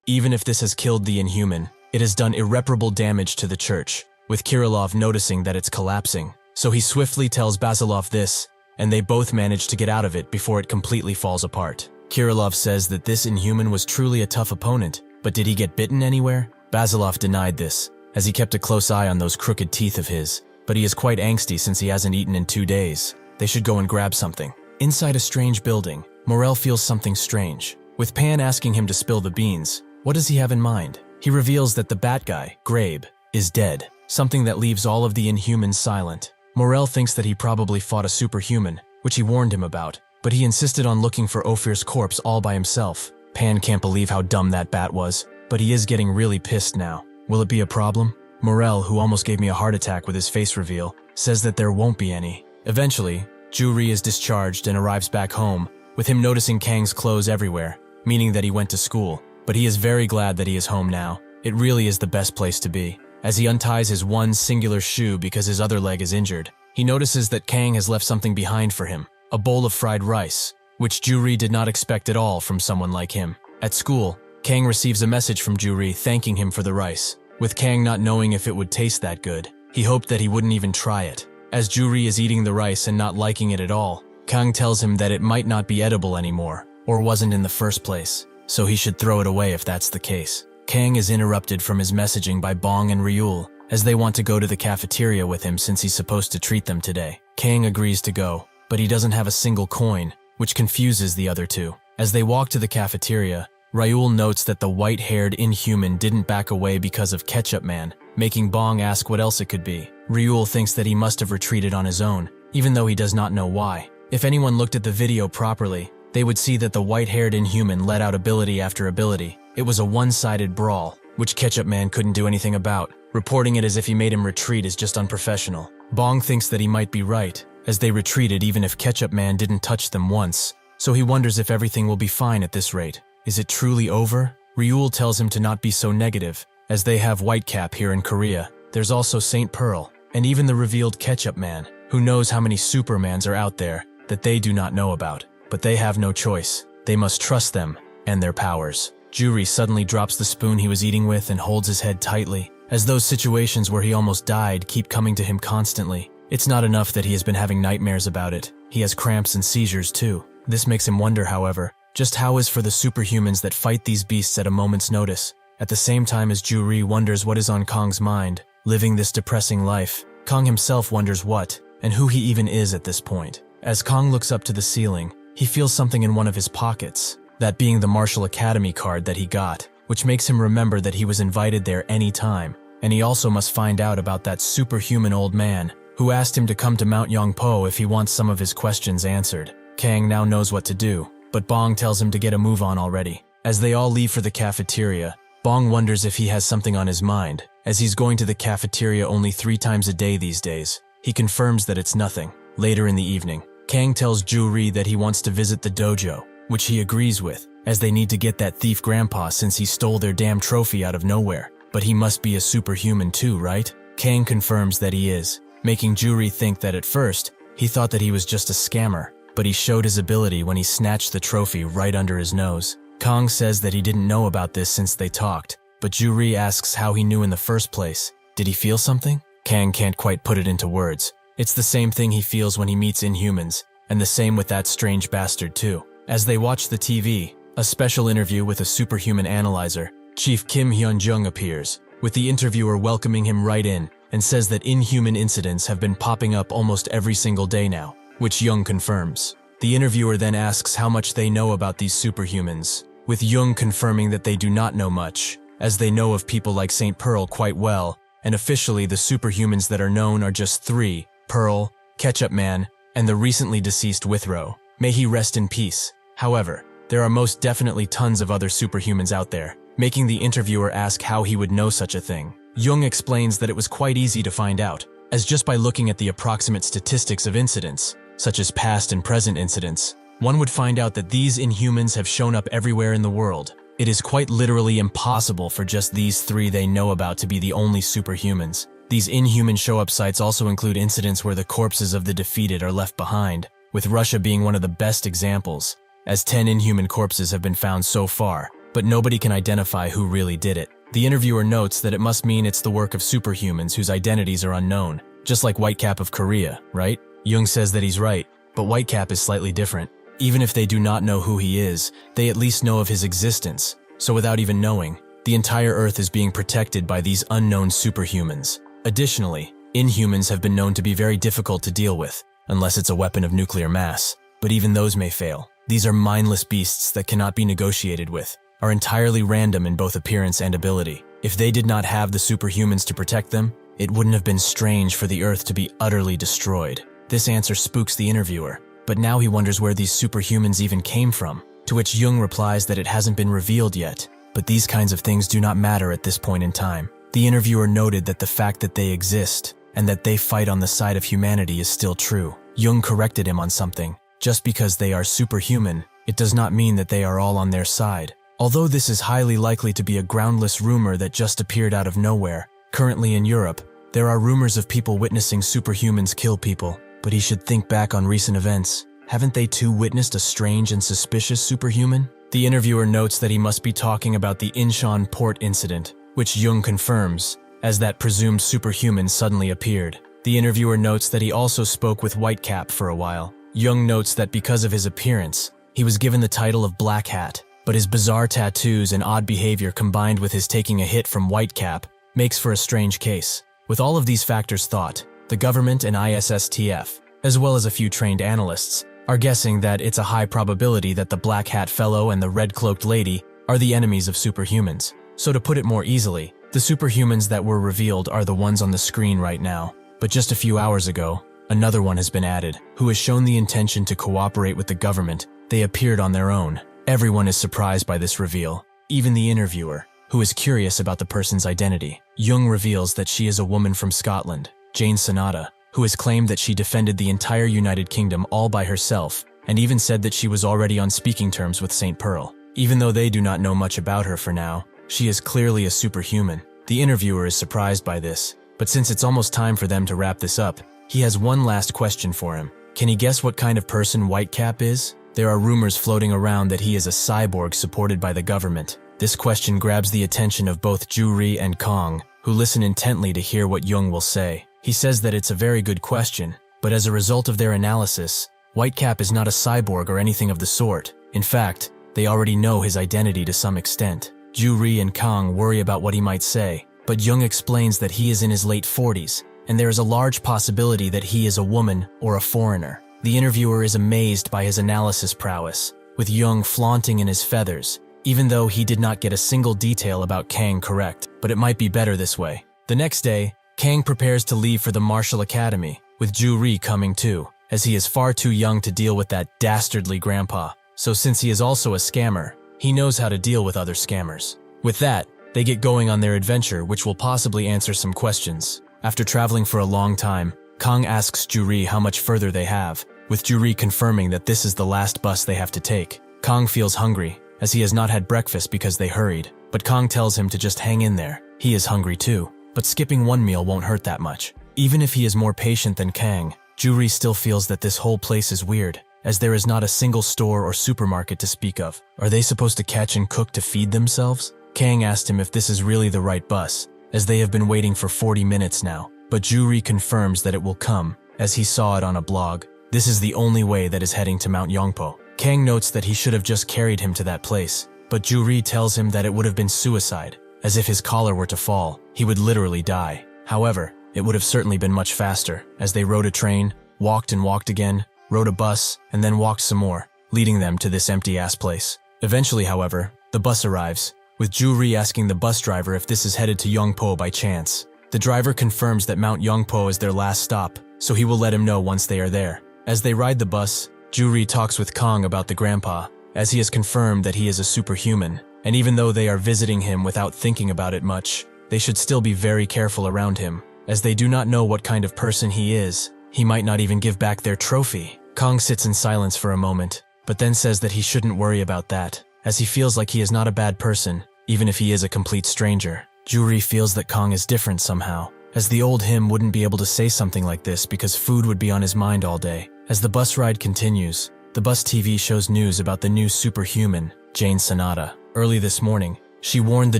Even if this has killed the Inhuman, it has done irreparable damage to the church, with Kirillov noticing that it's collapsing. So he swiftly tells Basilov this, and they both manage to get out of it before it completely falls apart. Kirillov says that this Inhuman was truly a tough opponent, but did he get bitten anywhere? Basilov denied this, as he kept a close eye on those crooked teeth of his, but he is quite angsty since he hasn't eaten in 2 days. They should go and grab something. Inside a strange building, Morel feels something strange. With Pan asking him to spill the beans, what does he have in mind? He reveals that the bat guy, Grabe, is dead, something that leaves all of the Inhumans silent. Morel thinks that he probably fought a superhuman, which he warned him about, but he insisted on looking for Ophir's corpse all by himself. Pan can't believe how dumb that bat was, but he is getting really pissed now. Will it be a problem? Morel, who almost gave me a heart attack with his face reveal, says that there won't be any. Eventually, Ju-ri is discharged and arrives back home, with him noticing Kang's clothes everywhere, meaning that he went to school. But he is very glad that he is home now. It really is the best place to be. As he unties his one singular shoe because his other leg is injured, he notices that Kang has left something behind for him, a bowl of fried rice, which Ju-ri did not expect at all from someone like him. At school, Kang receives a message from Ju-ri thanking him for the rice. With Kang not knowing if it would taste that good, he hoped that he wouldn't even try it. As Ju-ri is eating the rice and not liking it at all, Kang tells him that it might not be edible anymore, or wasn't in the first place, so he should throw it away if that's the case. Kang is interrupted from his messaging by Bong and Ryul, as they want to go to the cafeteria with him since he's supposed to treat them today. Kang agrees to go, but he doesn't have a single coin, which confuses the other two. As they walk to the cafeteria, Ryul notes that the white-haired Inhuman didn't back away because of Ketchup Man, making Bong ask what else it could be. Ryul thinks that he must have retreated on his own, even though he does not know why. If anyone looked at the video properly, they would see that the white-haired Inhuman let out ability after ability. It was a one-sided brawl, which Ketchup Man couldn't do anything about. Reporting it as if he made him retreat is just unprofessional. Bong thinks that he might be right, as they retreated even if Ketchup Man didn't touch them once, so he wonders if everything will be fine at this rate. Is it truly over? Ryul tells him to not be so negative, as they have Whitecap here in Korea. There's also Saint Pearl, and even the revealed Ketchup Man, who knows how many Supermans are out there that they do not know about. But they have no choice. They must trust them and their powers. Ju-ri suddenly drops the spoon he was eating with and holds his head tightly, as those situations where he almost died keep coming to him constantly. It's not enough that he has been having nightmares about it. He has cramps and seizures too. This makes him wonder, however, just how is for the superhumans that fight these beasts at a moment's notice. At the same time as Ju-ri wonders what is on Kang's mind, living this depressing life, Kang himself wonders what and who he even is at this point. As Kang looks up to the ceiling, he feels something in one of his pockets, that being the Martial Academy card that he got, which makes him remember that he was invited there any time, and he also must find out about that superhuman old man who asked him to come to Mount Yongpo if he wants some of his questions answered. Kang now knows what to do, but Bong tells him to get a move on already. As they all leave for the cafeteria, Bong wonders if he has something on his mind, as he's going to the cafeteria only 3 times a day these days. He confirms that it's nothing. Later in the evening, Kang tells Ju-ri that he wants to visit the dojo, which he agrees with, as they need to get that thief grandpa since he stole their damn trophy out of nowhere. But he must be a superhuman too, right? Kang confirms that he is, making Ju-ri think that at first, he thought that he was just a scammer, but he showed his ability when he snatched the trophy right under his nose. Kang says that he didn't know about this since they talked, but Ju-ri asks how he knew in the first place. Did he feel something? Kang can't quite put it into words. It's the same thing he feels when he meets Inhumans, and the same with that strange bastard too. As they watch the TV, a special interview with a superhuman analyzer, Chief Kim Hyun-jung appears, with the interviewer welcoming him right in and says that inhuman incidents have been popping up almost every single day now, which Jung confirms. The interviewer then asks how much they know about these superhumans, with Jung confirming that they do not know much, as they know of people like St. Pearl quite well, and officially the superhumans that are known are just 3, Pearl, Ketchup Man, and the recently deceased Withrow. May he rest in peace. However, there are most definitely tons of other superhumans out there, making the interviewer ask how he would know such a thing. Jung explains that it was quite easy to find out, as just by looking at the approximate statistics of incidents, such as past and present incidents, one would find out that these Inhumans have shown up everywhere in the world. It is quite literally impossible for just these 3 they know about to be the only superhumans. These inhuman show-up sites also include incidents where the corpses of the defeated are left behind, with Russia being one of the best examples, as 10 inhuman corpses have been found so far, but nobody can identify who really did it. The interviewer notes that it must mean it's the work of superhumans whose identities are unknown, just like Whitecap of Korea, right? Jung says that he's right, but Whitecap is slightly different. Even if they do not know who he is, they at least know of his existence, so without even knowing, the entire Earth is being protected by these unknown superhumans. Additionally, Inhumans have been known to be very difficult to deal with, unless it's a weapon of nuclear mass, but even those may fail. These are mindless beasts that cannot be negotiated with, are entirely random in both appearance and ability. If they did not have the superhumans to protect them, it wouldn't have been strange for the Earth to be utterly destroyed. This answer spooks the interviewer, but now he wonders where these superhumans even came from, to which Jung replies that it hasn't been revealed yet, but these kinds of things do not matter at this point in time. The interviewer noted that the fact that they exist, and that they fight on the side of humanity is still true. Jung corrected him on something. Just because they are superhuman, it does not mean that they are all on their side. Although this is highly likely to be a groundless rumor that just appeared out of nowhere, currently in Europe, there are rumors of people witnessing superhumans kill people, but he should think back on recent events. Haven't they too witnessed a strange and suspicious superhuman? The interviewer notes that he must be talking about the Incheon port incident, which Jung confirms, as that presumed superhuman suddenly appeared. The interviewer notes that he also spoke with Whitecap for a while. Jung notes that because of his appearance, he was given the title of Black Hat, but his bizarre tattoos and odd behavior combined with his taking a hit from Whitecap makes for a strange case. With all of these factors thought, the government and ISSTF, as well as a few trained analysts, are guessing that it's a high probability that the Black Hat fellow and the red-cloaked lady are the enemies of superhumans. So to put it more easily, the superhumans that were revealed are the ones on the screen right now, but just a few hours ago, another one has been added, who has shown the intention to cooperate with the government. They appeared on their own. Everyone is surprised by this reveal, even the interviewer, who is curious about the person's identity. Jung reveals that she is a woman from Scotland, Jane Sonata, who has claimed that she defended the entire United Kingdom all by herself, and even said that she was already on speaking terms with St. Pearl. Even though they do not know much about her for now, she is clearly a superhuman. The interviewer is surprised by this, but since it's almost time for them to wrap this up, he has one last question for him. Can he guess what kind of person Whitecap is? There are rumors floating around that he is a cyborg supported by the government. This question grabs the attention of both Ju-ri and Kang, who listen intently to hear what Jung will say. He says that it's a very good question, but as a result of their analysis, Whitecap is not a cyborg or anything of the sort. In fact, they already know his identity to some extent. Ju-ri and Kang worry about what he might say, but Jung explains that he is in his late 40s, and there is a large possibility that he is a woman or a foreigner. The interviewer is amazed by his analysis prowess, with Jung flaunting in his feathers, even though he did not get a single detail about Kang correct, but it might be better this way. The next day, Kang prepares to leave for the Martial Academy, with Ju-ri coming too, as he is far too young to deal with that dastardly grandpa. So since he is also a scammer, he knows how to deal with other scammers. With that, they get going on their adventure, which will possibly answer some questions. After traveling for a long time, Kang asks Ju-ri how much further they have, with Ju-ri confirming that this is the last bus they have to take. Kang feels hungry, as he has not had breakfast because they hurried, but Kang tells him to just hang in there. He is hungry too, but skipping one meal won't hurt that much. Even if he is more patient than Kang, Ju-ri still feels that this whole place is weird, as there is not a single store or supermarket to speak of. Are they supposed to catch and cook to feed themselves? Kang asked him if this is really the right bus, as they have been waiting for 40 minutes now, but Ju-ri confirms that it will come, as he saw it on a blog. This is the only way that is heading to Mount Yongpo. Kang notes that he should have just carried him to that place, but Ju-ri tells him that it would have been suicide, as if his collar were to fall, he would literally die. However, it would have certainly been much faster, as they rode a train, walked and walked again, rode a bus, and then walked some more, leading them to this empty-ass place. Eventually, however, the bus arrives, with Ju-ri asking the bus driver if this is headed to Yongpo by chance. The driver confirms that Mount Yongpo is their last stop, so he will let him know once they are there. As they ride the bus, Ju-ri talks with Kang about the grandpa, as he has confirmed that he is a superhuman, and even though they are visiting him without thinking about it much, they should still be very careful around him, as they do not know what kind of person he is. He might not even give back their trophy. Kang sits in silence for a moment, but then says that he shouldn't worry about that, as he feels like he is not a bad person, even if he is a complete stranger. Ju-ri feels that Kang is different somehow, as the old him wouldn't be able to say something like this because food would be on his mind all day. As the bus ride continues, the bus TV shows news about the new superhuman, Jane Sonata. Early this morning, she warned the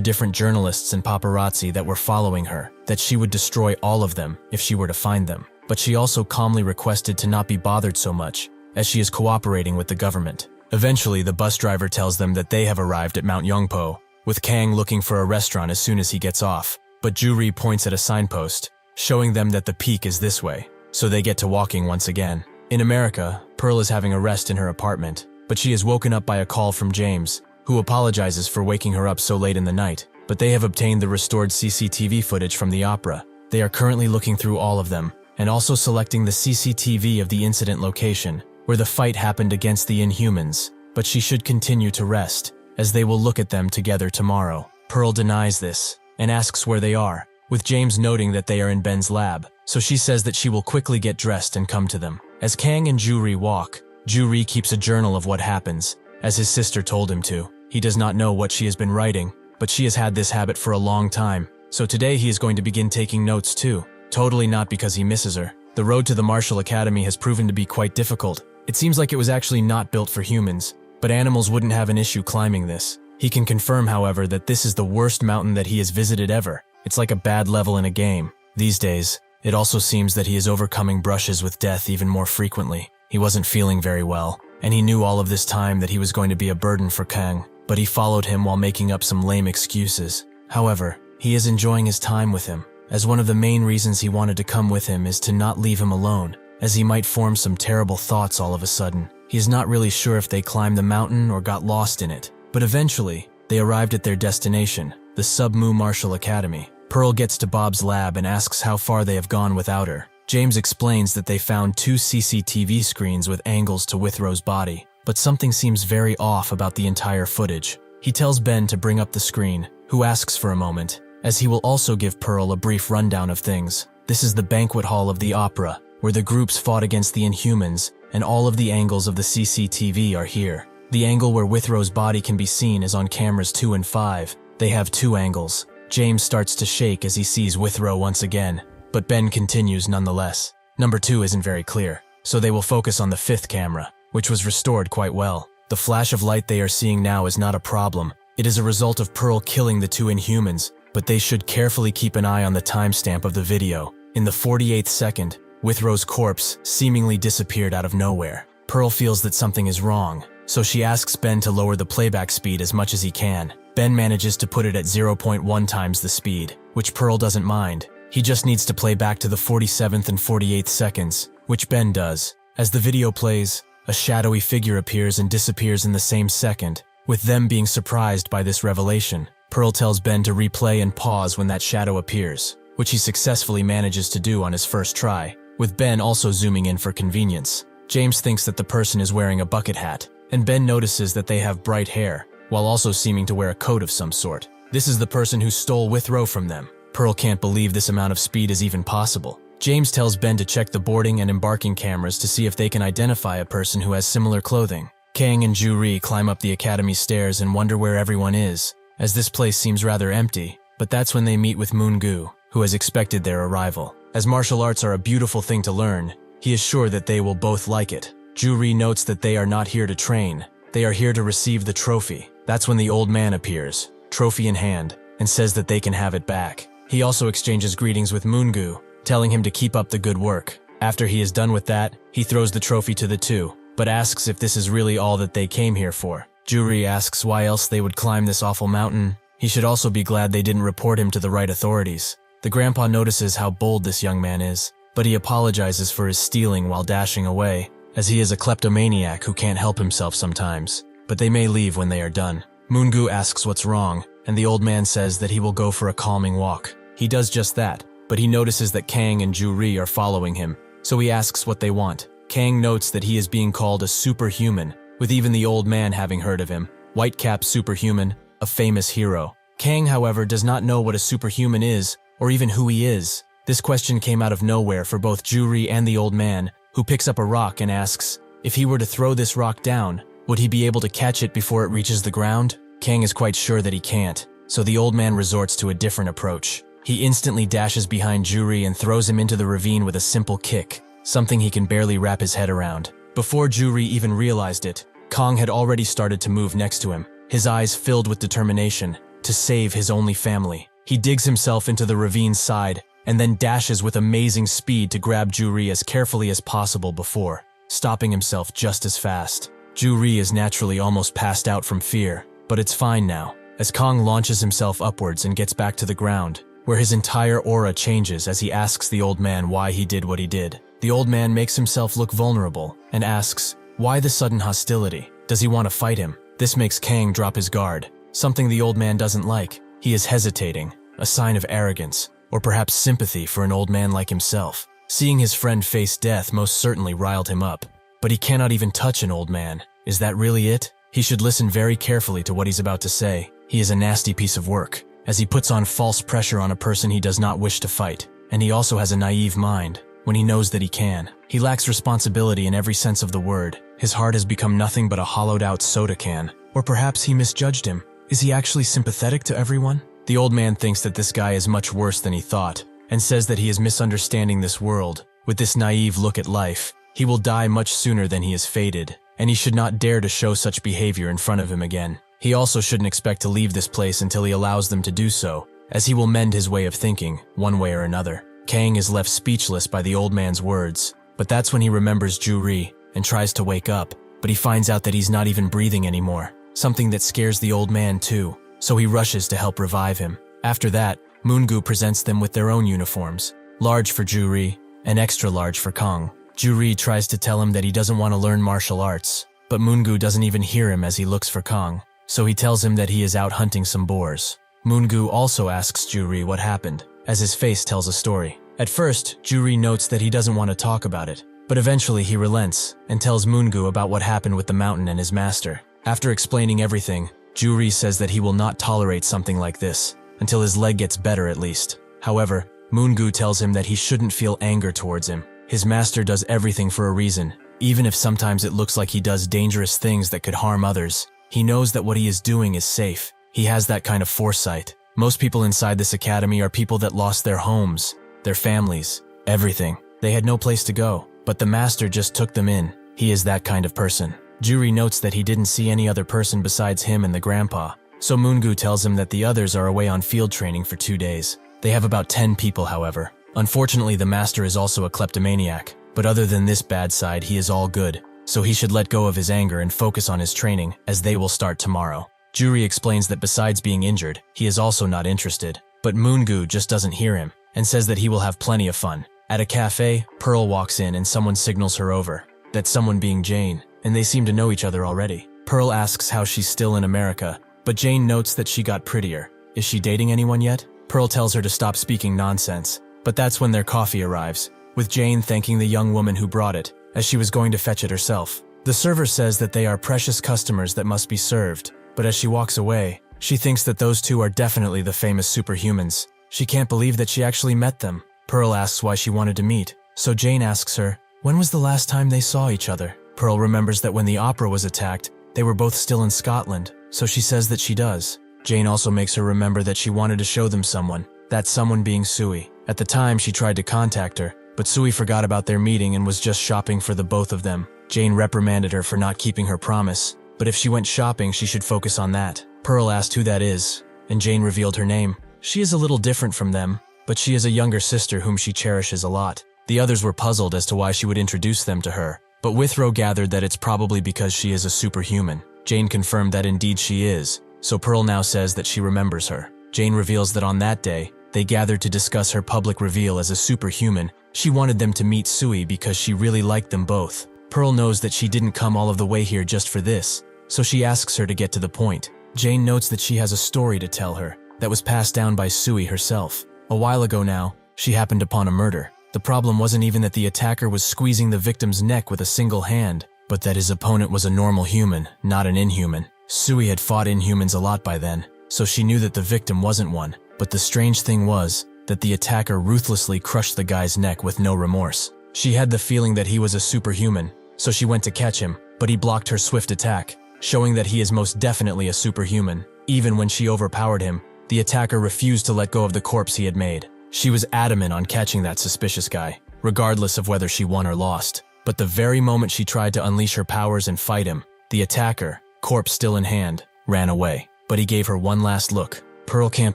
different journalists and paparazzi that were following her that she would destroy all of them if she were to find them. But she also calmly requested to not be bothered so much, as she is cooperating with the government. Eventually, the bus driver tells them that they have arrived at Mount Yongpo, with Kang looking for a restaurant as soon as he gets off. But Ju-ri points at a signpost, showing them that the peak is this way, so they get to walking once again. In America, Pearl is having a rest in her apartment, but she is woken up by a call from James, who apologizes for waking her up so late in the night. But they have obtained the restored CCTV footage from the opera. They are currently looking through all of them, and also selecting the CCTV of the incident location, where the fight happened against the Inhumans. But she should continue to rest, as they will look at them together tomorrow. Pearl denies this, and asks where they are, with James noting that they are in Ben's lab, so she says that she will quickly get dressed and come to them. As Kang and Ju-ri walk, Ju-ri keeps a journal of what happens, as his sister told him to. He does not know what she has been writing, but she has had this habit for a long time, so today he is going to begin taking notes too. Totally not because he misses her. The road to the Martial Academy has proven to be quite difficult. It seems like it was actually not built for humans, but animals wouldn't have an issue climbing this. He can confirm, however, that this is the worst mountain that he has visited ever. It's like a bad level in a game. These days, it also seems that he is overcoming brushes with death even more frequently. He wasn't feeling very well, and he knew all of this time that he was going to be a burden for Kang, but he followed him while making up some lame excuses. However, he is enjoying his time with him, as one of the main reasons he wanted to come with him is to not leave him alone, as he might form some terrible thoughts all of a sudden. He is not really sure if they climbed the mountain or got lost in it, but eventually, they arrived at their destination, the Submu Martial Academy. Pearl gets to Bob's lab and asks how far they have gone without her. James explains that they found 2 CCTV screens with angles to Withrow's body, but something seems very off about the entire footage. He tells Ben to bring up the screen, who asks for a moment, as he will also give Pearl a brief rundown of things. This is the banquet hall of the opera, where the groups fought against the Inhumans, and all of the angles of the CCTV are here. The angle where Withrow's body can be seen is on cameras 2 and 5. They have 2 angles. James starts to shake as he sees Withrow once again, but Ben continues nonetheless. Number 2 isn't very clear, so they will focus on the 5th camera, which was restored quite well. The flash of light they are seeing now is not a problem. It is a result of Pearl killing the 2 Inhumans, but they should carefully keep an eye on the timestamp of the video. In the 48th second, Withrow's corpse seemingly disappeared out of nowhere. Pearl feels that something is wrong, so she asks Ben to lower the playback speed as much as he can. Ben manages to put it at 0.1 times the speed, which Pearl doesn't mind. He just needs to play back to the 47th and 48th seconds, which Ben does. As the video plays, a shadowy figure appears and disappears in the same second, with them being surprised by this revelation. Pearl tells Ben to replay and pause when that shadow appears, which he successfully manages to do on his first try, with Ben also zooming in for convenience. James thinks that the person is wearing a bucket hat, and Ben notices that they have bright hair, while also seeming to wear a coat of some sort. This is the person who stole Withrow from them. Pearl can't believe this amount of speed is even possible. James tells Ben to check the boarding and embarking cameras to see if they can identify a person who has similar clothing. Kang and Ju-ri climb up the academy stairs and wonder where everyone is, as this place seems rather empty, but that's when they meet with Moon-gu, who has expected their arrival. As martial arts are a beautiful thing to learn, he is sure that they will both like it. Ju-ri notes that they are not here to train, they are here to receive the trophy. That's when the old man appears, trophy in hand, and says that they can have it back. He also exchanges greetings with Moon-gu, telling him to keep up the good work. After he is done with that, he throws the trophy to the 2, but asks if this is really all that they came here for. Ju-ri asks why else they would climb this awful mountain. He should also be glad they didn't report him to the right authorities. The grandpa notices how bold this young man is, but he apologizes for his stealing while dashing away, as he is a kleptomaniac who can't help himself sometimes, but they may leave when they are done. Moon-gu asks what's wrong, and the old man says that he will go for a calming walk. He does just that, but he notices that Kang and Ju-ri are following him, so he asks what they want. Kang notes that he is being called a superhuman, with even the old man having heard of him. Whitecap Superhuman, a famous hero. Kang, however, does not know what a superhuman is, or even who he is. This question came out of nowhere for both Ju-ri and the old man, who picks up a rock and asks, if he were to throw this rock down, would he be able to catch it before it reaches the ground? Kang is quite sure that he can't, so the old man resorts to a different approach. He instantly dashes behind Ju-ri and throws him into the ravine with a simple kick, something he can barely wrap his head around. Before Ju-ri even realized it, Kang had already started to move next to him, his eyes filled with determination to save his only family. He digs himself into the ravine's side and then dashes with amazing speed to grab Ju-ri as carefully as possible before stopping himself just as fast. Ju-ri is naturally almost passed out from fear, but it's fine now, as Kang launches himself upwards and gets back to the ground, where his entire aura changes as he asks the old man why he did what he did. The old man makes himself look vulnerable and asks, why the sudden hostility? Does he want to fight him? This makes Kang drop his guard, something the old man doesn't like. He is hesitating, a sign of arrogance, or perhaps sympathy for an old man like himself. Seeing his friend face death most certainly riled him up, but he cannot even touch an old man. Is that really it? He should listen very carefully to what he's about to say. He is a nasty piece of work, as he puts on false pressure on a person he does not wish to fight, and he also has a naive mind when he knows that he can. He lacks responsibility in every sense of the word. His heart has become nothing but a hollowed-out soda can. Or perhaps he misjudged him. Is he actually sympathetic to everyone? The old man thinks that this guy is much worse than he thought, and says that he is misunderstanding this world. With this naive look at life, he will die much sooner than he is fated, and he should not dare to show such behavior in front of him again. He also shouldn't expect to leave this place until he allows them to do so, as he will mend his way of thinking, one way or another. Kang is left speechless by the old man's words, but that's when he remembers Ju-ri and tries to wake up, but he finds out that he's not even breathing anymore, something that scares the old man too, so he rushes to help revive him. After that, Moon-gu presents them with their own uniforms, large for Ju-ri and extra large for Kang. Ju-ri tries to tell him that he doesn't want to learn martial arts, but Moon-gu doesn't even hear him as he looks for Kang, so he tells him that he is out hunting some boars. Moon-gu also asks Ju-ri what happened, as his face tells a story. At first, Ju-ri notes that he doesn't want to talk about it, but eventually he relents and tells Moon-gu about what happened with the mountain and his master. After explaining everything, Ju-ri says that he will not tolerate something like this, until his leg gets better at least. However, Moon-gu tells him that he shouldn't feel anger towards him. His master does everything for a reason, even if sometimes it looks like he does dangerous things that could harm others. He knows that what he is doing is safe. He has that kind of foresight. Most people inside this academy are people that lost their homes, their families, everything. They had no place to go, but the master just took them in. He is that kind of person. Ju-ri notes that he didn't see any other person besides him and the grandpa, so Moon-gu tells him that the others are away on field training for 2 days. They have about 10 people, however. Unfortunately, the master is also a kleptomaniac, but other than this bad side, he is all good, so he should let go of his anger and focus on his training, as they will start tomorrow. Ju-ri explains that besides being injured, he is also not interested, but Moon-gu just doesn't hear him, and says that he will have plenty of fun. At a cafe, Pearl walks in and someone signals her over, that someone being Jane, and they seem to know each other already. Pearl asks how she's still in America, but Jane notes that she got prettier. Is she dating anyone yet? Pearl tells her to stop speaking nonsense, but that's when their coffee arrives, with Jane thanking the young woman who brought it, as she was going to fetch it herself. The server says that they are precious customers that must be served, but as she walks away, she thinks that those two are definitely the famous Superhumans. She can't believe that she actually met them. Pearl asks why she wanted to meet, so Jane asks her, when was the last time they saw each other? Pearl remembers that when the opera was attacked, they were both still in Scotland, so she says that she does. Jane also makes her remember that she wanted to show them someone, that someone being Sui. At the time, she tried to contact her, but Sui forgot about their meeting and was just shopping for the both of them. Jane reprimanded her for not keeping her promise, but if she went shopping, she should focus on that. Pearl asked who that is, and Jane revealed her name. She is a little different from them, but she is a younger sister whom she cherishes a lot. The others were puzzled as to why she would introduce them to her, but Withrow gathered that it's probably because she is a superhuman. Jane confirmed that indeed she is, so Pearl now says that she remembers her. Jane reveals that on that day, they gathered to discuss her public reveal as a superhuman. She wanted them to meet Sui because she really liked them both. Pearl knows that she didn't come all of the way here just for this, so she asks her to get to the point. Jane notes that she has a story to tell her that was passed down by Sui herself. A while ago now, she happened upon a murder. The problem wasn't even that the attacker was squeezing the victim's neck with a single hand, but that his opponent was a normal human, not an inhuman. Sui had fought Inhumans a lot by then, so she knew that the victim wasn't one. But the strange thing was that the attacker ruthlessly crushed the guy's neck with no remorse. She had the feeling that he was a superhuman, so she went to catch him, but he blocked her swift attack, showing that he is most definitely a superhuman. Even when she overpowered him, the attacker refused to let go of the corpse he had made. She was adamant on catching that suspicious guy, regardless of whether she won or lost. But the very moment she tried to unleash her powers and fight him, the attacker, corpse still in hand, ran away. But he gave her one last look. Pearl can't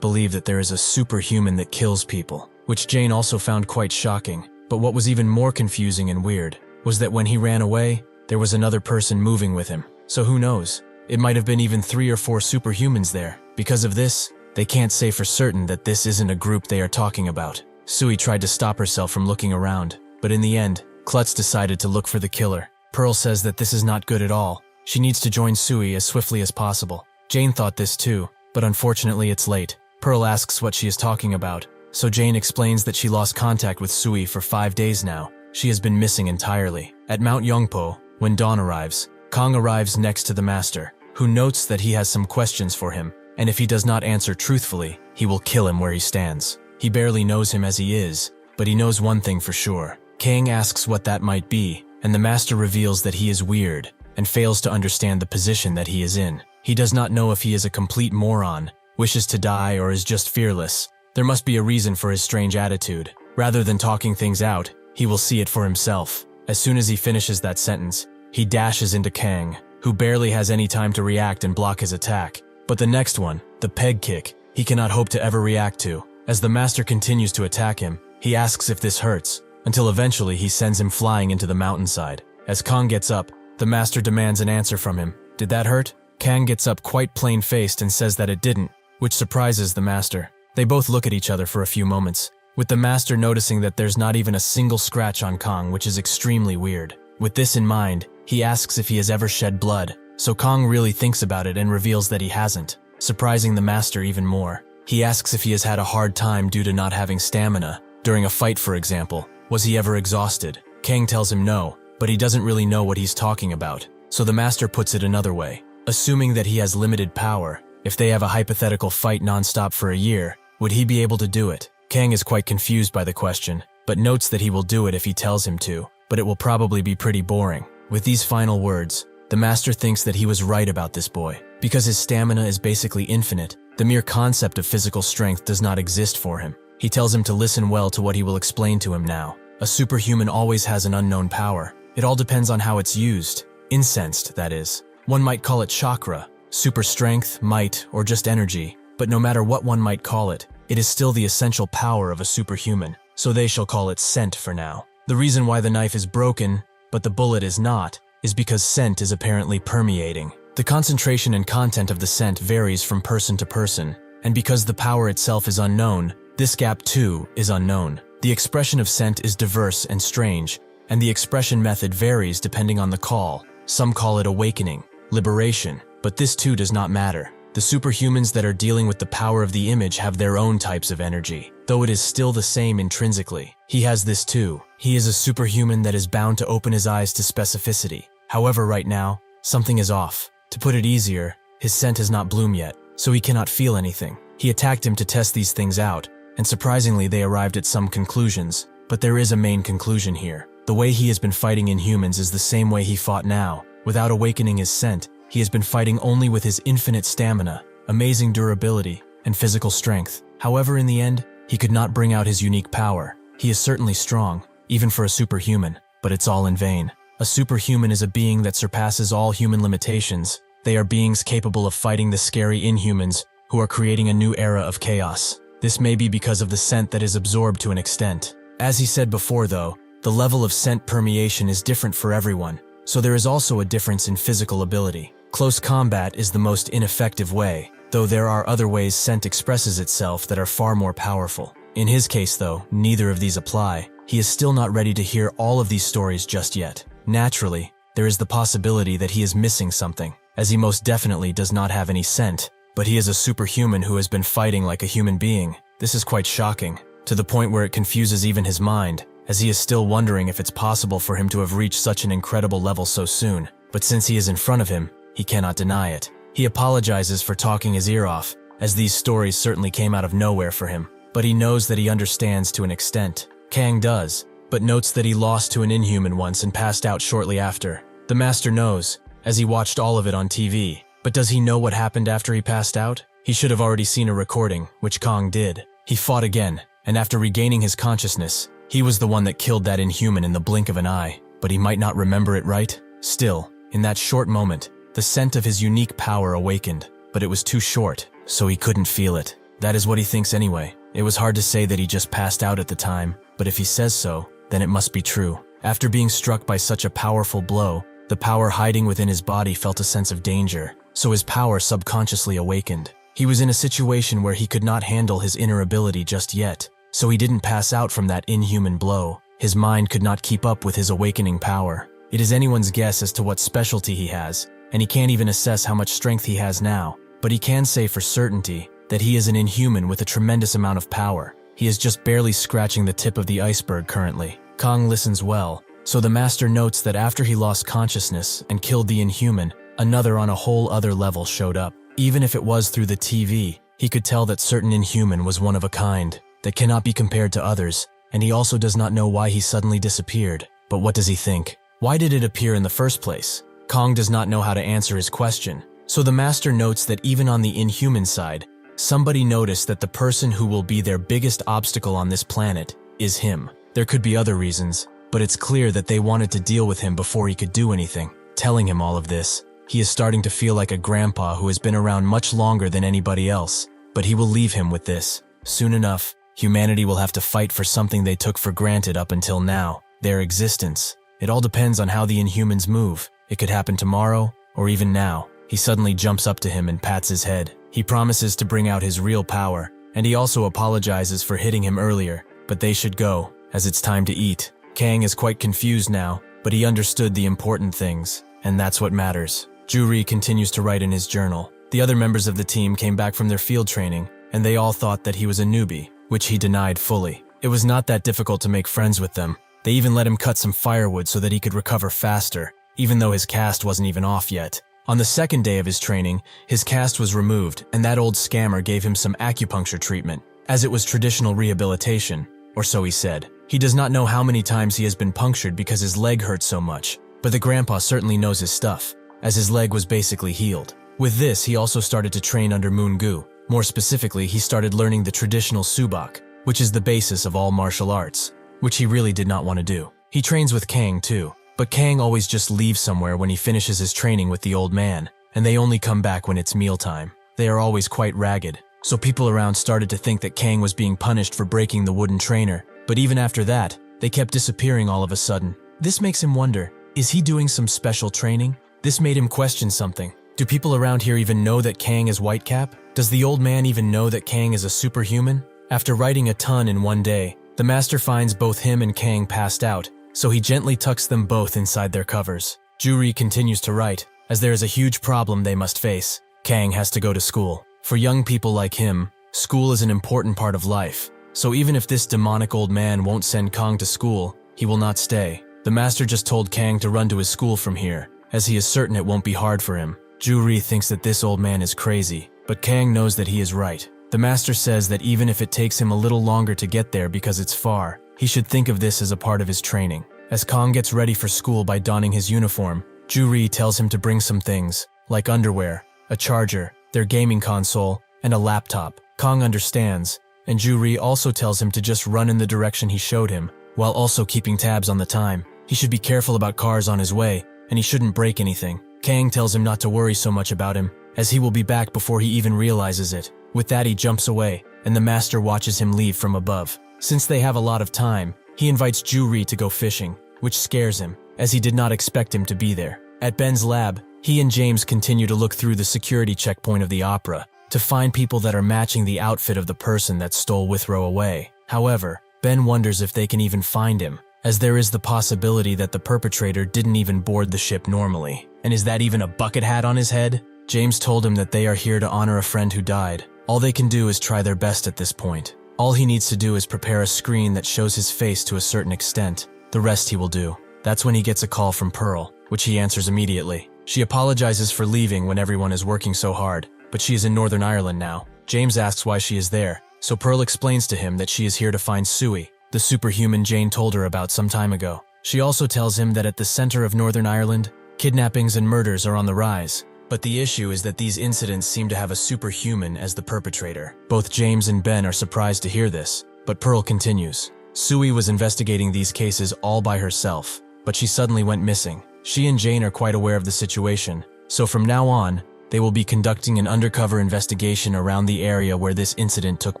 believe that there is a superhuman that kills people, which Jane also found quite shocking. But what was even more confusing and weird was that when he ran away, there was another person moving with him. So who knows? It might have been even 3 or 4 superhumans there. Because of this, they can't say for certain that this isn't a group they are talking about. Sui tried to stop herself from looking around, but in the end, Klutz decided to look for the killer. Pearl says that this is not good at all. She needs to join Sui as swiftly as possible. Jane thought this too, but unfortunately it's late. Pearl asks what she is talking about, so Jane explains that she lost contact with Sui for 5 days now. She has been missing entirely. At Mount Yongpo, when dawn arrives, Kang arrives next to the master, who notes that he has some questions for him, and if he does not answer truthfully, he will kill him where he stands. He barely knows him as he is, but he knows one thing for sure. Kang asks what that might be, and the master reveals that he is weird, and fails to understand the position that he is in. He does not know if he is a complete moron, wishes to die, or is just fearless. There must be a reason for his strange attitude. Rather than talking things out, he will see it for himself. As soon as he finishes that sentence, he dashes into Kang, who barely has any time to react and block his attack. But the next one, the peg kick, he cannot hope to ever react to. As the master continues to attack him, he asks if this hurts, until eventually he sends him flying into the mountainside. As Kang gets up, the master demands an answer from him. Did that hurt? Kang gets up quite plain-faced and says that it didn't, which surprises the master. They both look at each other for a few moments, with the master noticing that there's not even a single scratch on Kang, which is extremely weird. With this in mind, he asks if he has ever shed blood, so Kang really thinks about it and reveals that he hasn't, surprising the master even more. He asks if he has had a hard time due to not having stamina, during a fight for example. Was he ever exhausted? Kang tells him no, but he doesn't really know what he's talking about, so the master puts it another way. Assuming that he has limited power, if they have a hypothetical fight non-stop for a year, would he be able to do it? Kang is quite confused by the question, but notes that he will do it if he tells him to, but it will probably be pretty boring. With these final words, the master thinks that he was right about this boy. Because his stamina is basically infinite, the mere concept of physical strength does not exist for him. He tells him to listen well to what he will explain to him now. A superhuman always has an unknown power. It all depends on how it's used. Incensed, that is. One might call it chakra, super strength, might, or just energy. But no matter what one might call it, it is still the essential power of a superhuman. So they shall call it scent for now. The reason why the knife is broken, but the bullet is not, is because scent is apparently permeating. The concentration and content of the scent varies from person to person, and because the power itself is unknown, this gap too is unknown. The expression of scent is diverse and strange, and the expression method varies depending on the call. Some call it awakening, liberation, but this too does not matter. The superhumans that are dealing with the power of the image have their own types of energy, though it is still the same intrinsically. He has this too. He is a superhuman that is bound to open his eyes to specificity. However, right now, something is off. To put it easier, his scent has not bloomed yet, so he cannot feel anything. He attacked him to test these things out, and surprisingly they arrived at some conclusions, but there is a main conclusion here. The way he has been fighting Inhumans is the same way he fought now. Without awakening his scent, he has been fighting only with his infinite stamina, amazing durability, and physical strength. However, in the end, he could not bring out his unique power. He is certainly strong, even for a superhuman, but it's all in vain. A superhuman is a being that surpasses all human limitations. They are beings capable of fighting the scary Inhumans, who are creating a new era of chaos. This may be because of the scent that is absorbed to an extent. As he said before though, the level of scent permeation is different for everyone, so there is also a difference in physical ability. Close combat is the most ineffective way, though there are other ways scent expresses itself that are far more powerful. In his case, though, neither of these apply. He is still not ready to hear all of these stories just yet. Naturally, there is the possibility that he is missing something, as he most definitely does not have any scent, but he is a superhuman who has been fighting like a human being. This is quite shocking, to the point where it confuses even his mind, as he is still wondering if it's possible for him to have reached such an incredible level so soon. But since he is in front of him, he cannot deny it. He apologizes for talking his ear off, as these stories certainly came out of nowhere for him. But he knows that he understands to an extent. Kang does, but notes that he lost to an Inhuman once and passed out shortly after. The master knows, as he watched all of it on TV. But does he know what happened after he passed out? He should have already seen a recording, which Kang did. He fought again, and after regaining his consciousness, he was the one that killed that Inhuman in the blink of an eye. But he might not remember it, right? Still, in that short moment, the scent of his unique power awakened, but it was too short, so he couldn't feel it. That is what he thinks anyway. It was hard to say that he just passed out at the time, but if he says so, then it must be true. After being struck by such a powerful blow, the power hiding within his body felt a sense of danger, so his power subconsciously awakened. He was in a situation where he could not handle his inner ability just yet, so he didn't pass out from that inhuman blow. His mind could not keep up with his awakening power. It is anyone's guess as to what specialty he has, and he can't even assess how much strength he has now, but he can say for certainty that he is an Inhuman with a tremendous amount of power. He is just barely scratching the tip of the iceberg currently. Kang listens well, so the master notes that after he lost consciousness and killed the Inhuman, another on a whole other level showed up. Even if it was through the TV, he could tell that certain Inhuman was one of a kind, that cannot be compared to others, and he also does not know why he suddenly disappeared. But what does he think? Why did it appear in the first place? Kang does not know how to answer his question, so the master notes that even on the Inhuman side, somebody noticed that the person who will be their biggest obstacle on this planet is him. There could be other reasons, but it's clear that they wanted to deal with him before he could do anything. Telling him all of this, he is starting to feel like a grandpa who has been around much longer than anybody else, but he will leave him with this. Soon enough, humanity will have to fight for something they took for granted up until now, their existence. It all depends on how the Inhumans move. It could happen tomorrow, or even now. He suddenly jumps up to him and pats his head. He promises to bring out his real power, and he also apologizes for hitting him earlier, but they should go, as it's time to eat. Kang is quite confused now, but he understood the important things, and that's what matters. Juri continues to write in his journal. The other members of the team came back from their field training, and they all thought that he was a newbie, which he denied fully. It was not that difficult to make friends with them. They even let him cut some firewood so that he could recover faster, even though his cast wasn't even off yet. On the second day of his training, his cast was removed, and that old scammer gave him some acupuncture treatment, as it was traditional rehabilitation, or so he said. He does not know how many times he has been punctured because his leg hurt so much, but the grandpa certainly knows his stuff, as his leg was basically healed. With this, he also started to train under Moon-gu. More specifically, he started learning the traditional subak, which is the basis of all martial arts, which he really did not want to do. He trains with Kang too, but Kang always just leaves somewhere when he finishes his training with the old man, and they only come back when it's mealtime. They are always quite ragged, so people around started to think that Kang was being punished for breaking the wooden trainer, but even after that, they kept disappearing all of a sudden. This makes him wonder, is he doing some special training? This made him question something. Do people around here even know that Kang is Whitecap? Does the old man even know that Kang is a superhuman? After writing a ton in one day, the master finds both him and Kang passed out, so he gently tucks them both inside their covers. Juri continues to write, as there is a huge problem they must face. Kang has to go to school. For young people like him, school is an important part of life. So even if this demonic old man won't send Kang to school, he will not stay. The master just told Kang to run to his school from here, as he is certain it won't be hard for him. Juri thinks that this old man is crazy, but Kang knows that he is right. The master says that even if it takes him a little longer to get there because it's far, he should think of this as a part of his training. As Kang gets ready for school by donning his uniform, Juri tells him to bring some things, like underwear, a charger, their gaming console, and a laptop. Kang understands, and Juri also tells him to just run in the direction he showed him, while also keeping tabs on the time. He should be careful about cars on his way, and he shouldn't break anything. Kang tells him not to worry so much about him, as he will be back before he even realizes it. With that, he jumps away, and the master watches him leave from above. Since they have a lot of time, he invites Juri to go fishing, which scares him, as he did not expect him to be there. At Ben's lab, he and James continue to look through the security checkpoint of the opera, to find people that are matching the outfit of the person that stole Withrow away. However, Ben wonders if they can even find him, as there is the possibility that the perpetrator didn't even board the ship normally. And is that even a bucket hat on his head? James told him that they are here to honor a friend who died. All they can do is try their best at this point. All he needs to do is prepare a screen that shows his face to a certain extent. The rest he will do. That's when he gets a call from Pearl, which he answers immediately. She apologizes for leaving when everyone is working so hard, but she is in Northern Ireland now. James asks why she is there, so Pearl explains to him that she is here to find Sui, the superhuman Jane told her about some time ago. She also tells him that at the center of Northern Ireland, kidnappings and murders are on the rise. But the issue is that these incidents seem to have a superhuman as the perpetrator. Both James and Ben are surprised to hear this, but Pearl continues. Sui was investigating these cases all by herself, but she suddenly went missing. She and Jane are quite aware of the situation, so from now on, they will be conducting an undercover investigation around the area where this incident took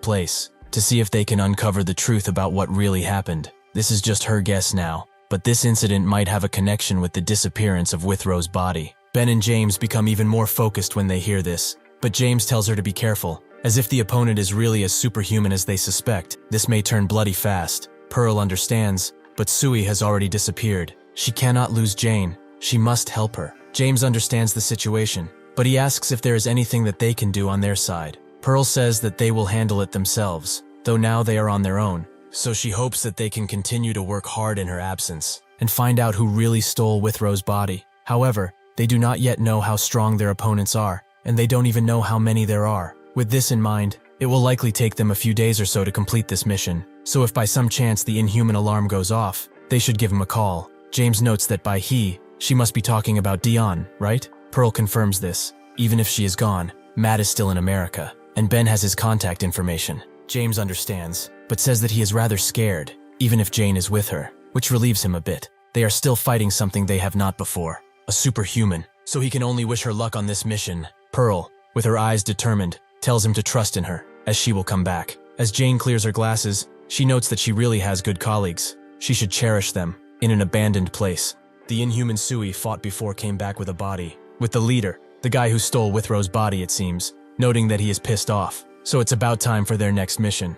place, to see if they can uncover the truth about what really happened. This is just her guess now, but this incident might have a connection with the disappearance of Withrow's body. Ben and James become even more focused when they hear this, but James tells her to be careful, as if the opponent is really as superhuman as they suspect. This may turn bloody fast. Pearl understands, but Sui has already disappeared. She cannot lose Jane. She must help her. James understands the situation, but he asks if there is anything that they can do on their side. Pearl says that they will handle it themselves, though now they are on their own, so she hopes that they can continue to work hard in her absence and find out who really stole Withrow's body. However, they do not yet know how strong their opponents are, and they don't even know how many there are. With this in mind, it will likely take them a few days or so to complete this mission, so if by some chance the Inhuman alarm goes off, they should give him a call. James notes that by he, she must be talking about Dion, right? Pearl confirms this. Even if she is gone, Matt is still in America, and Ben has his contact information. James understands, but says that he is rather scared, even if Jane is with her, which relieves him a bit. They are still fighting something they have not before. A superhuman, so he can only wish her luck on this mission. Pearl, with her eyes determined, tells him to trust in her, as she will come back. As Jane clears her glasses, she notes that she really has good colleagues. She should cherish them, in an abandoned place. The Inhuman Sui fought before came back with a body, with the leader, the guy who stole Withrow's body it seems, noting that he is pissed off, so it's about time for their next mission.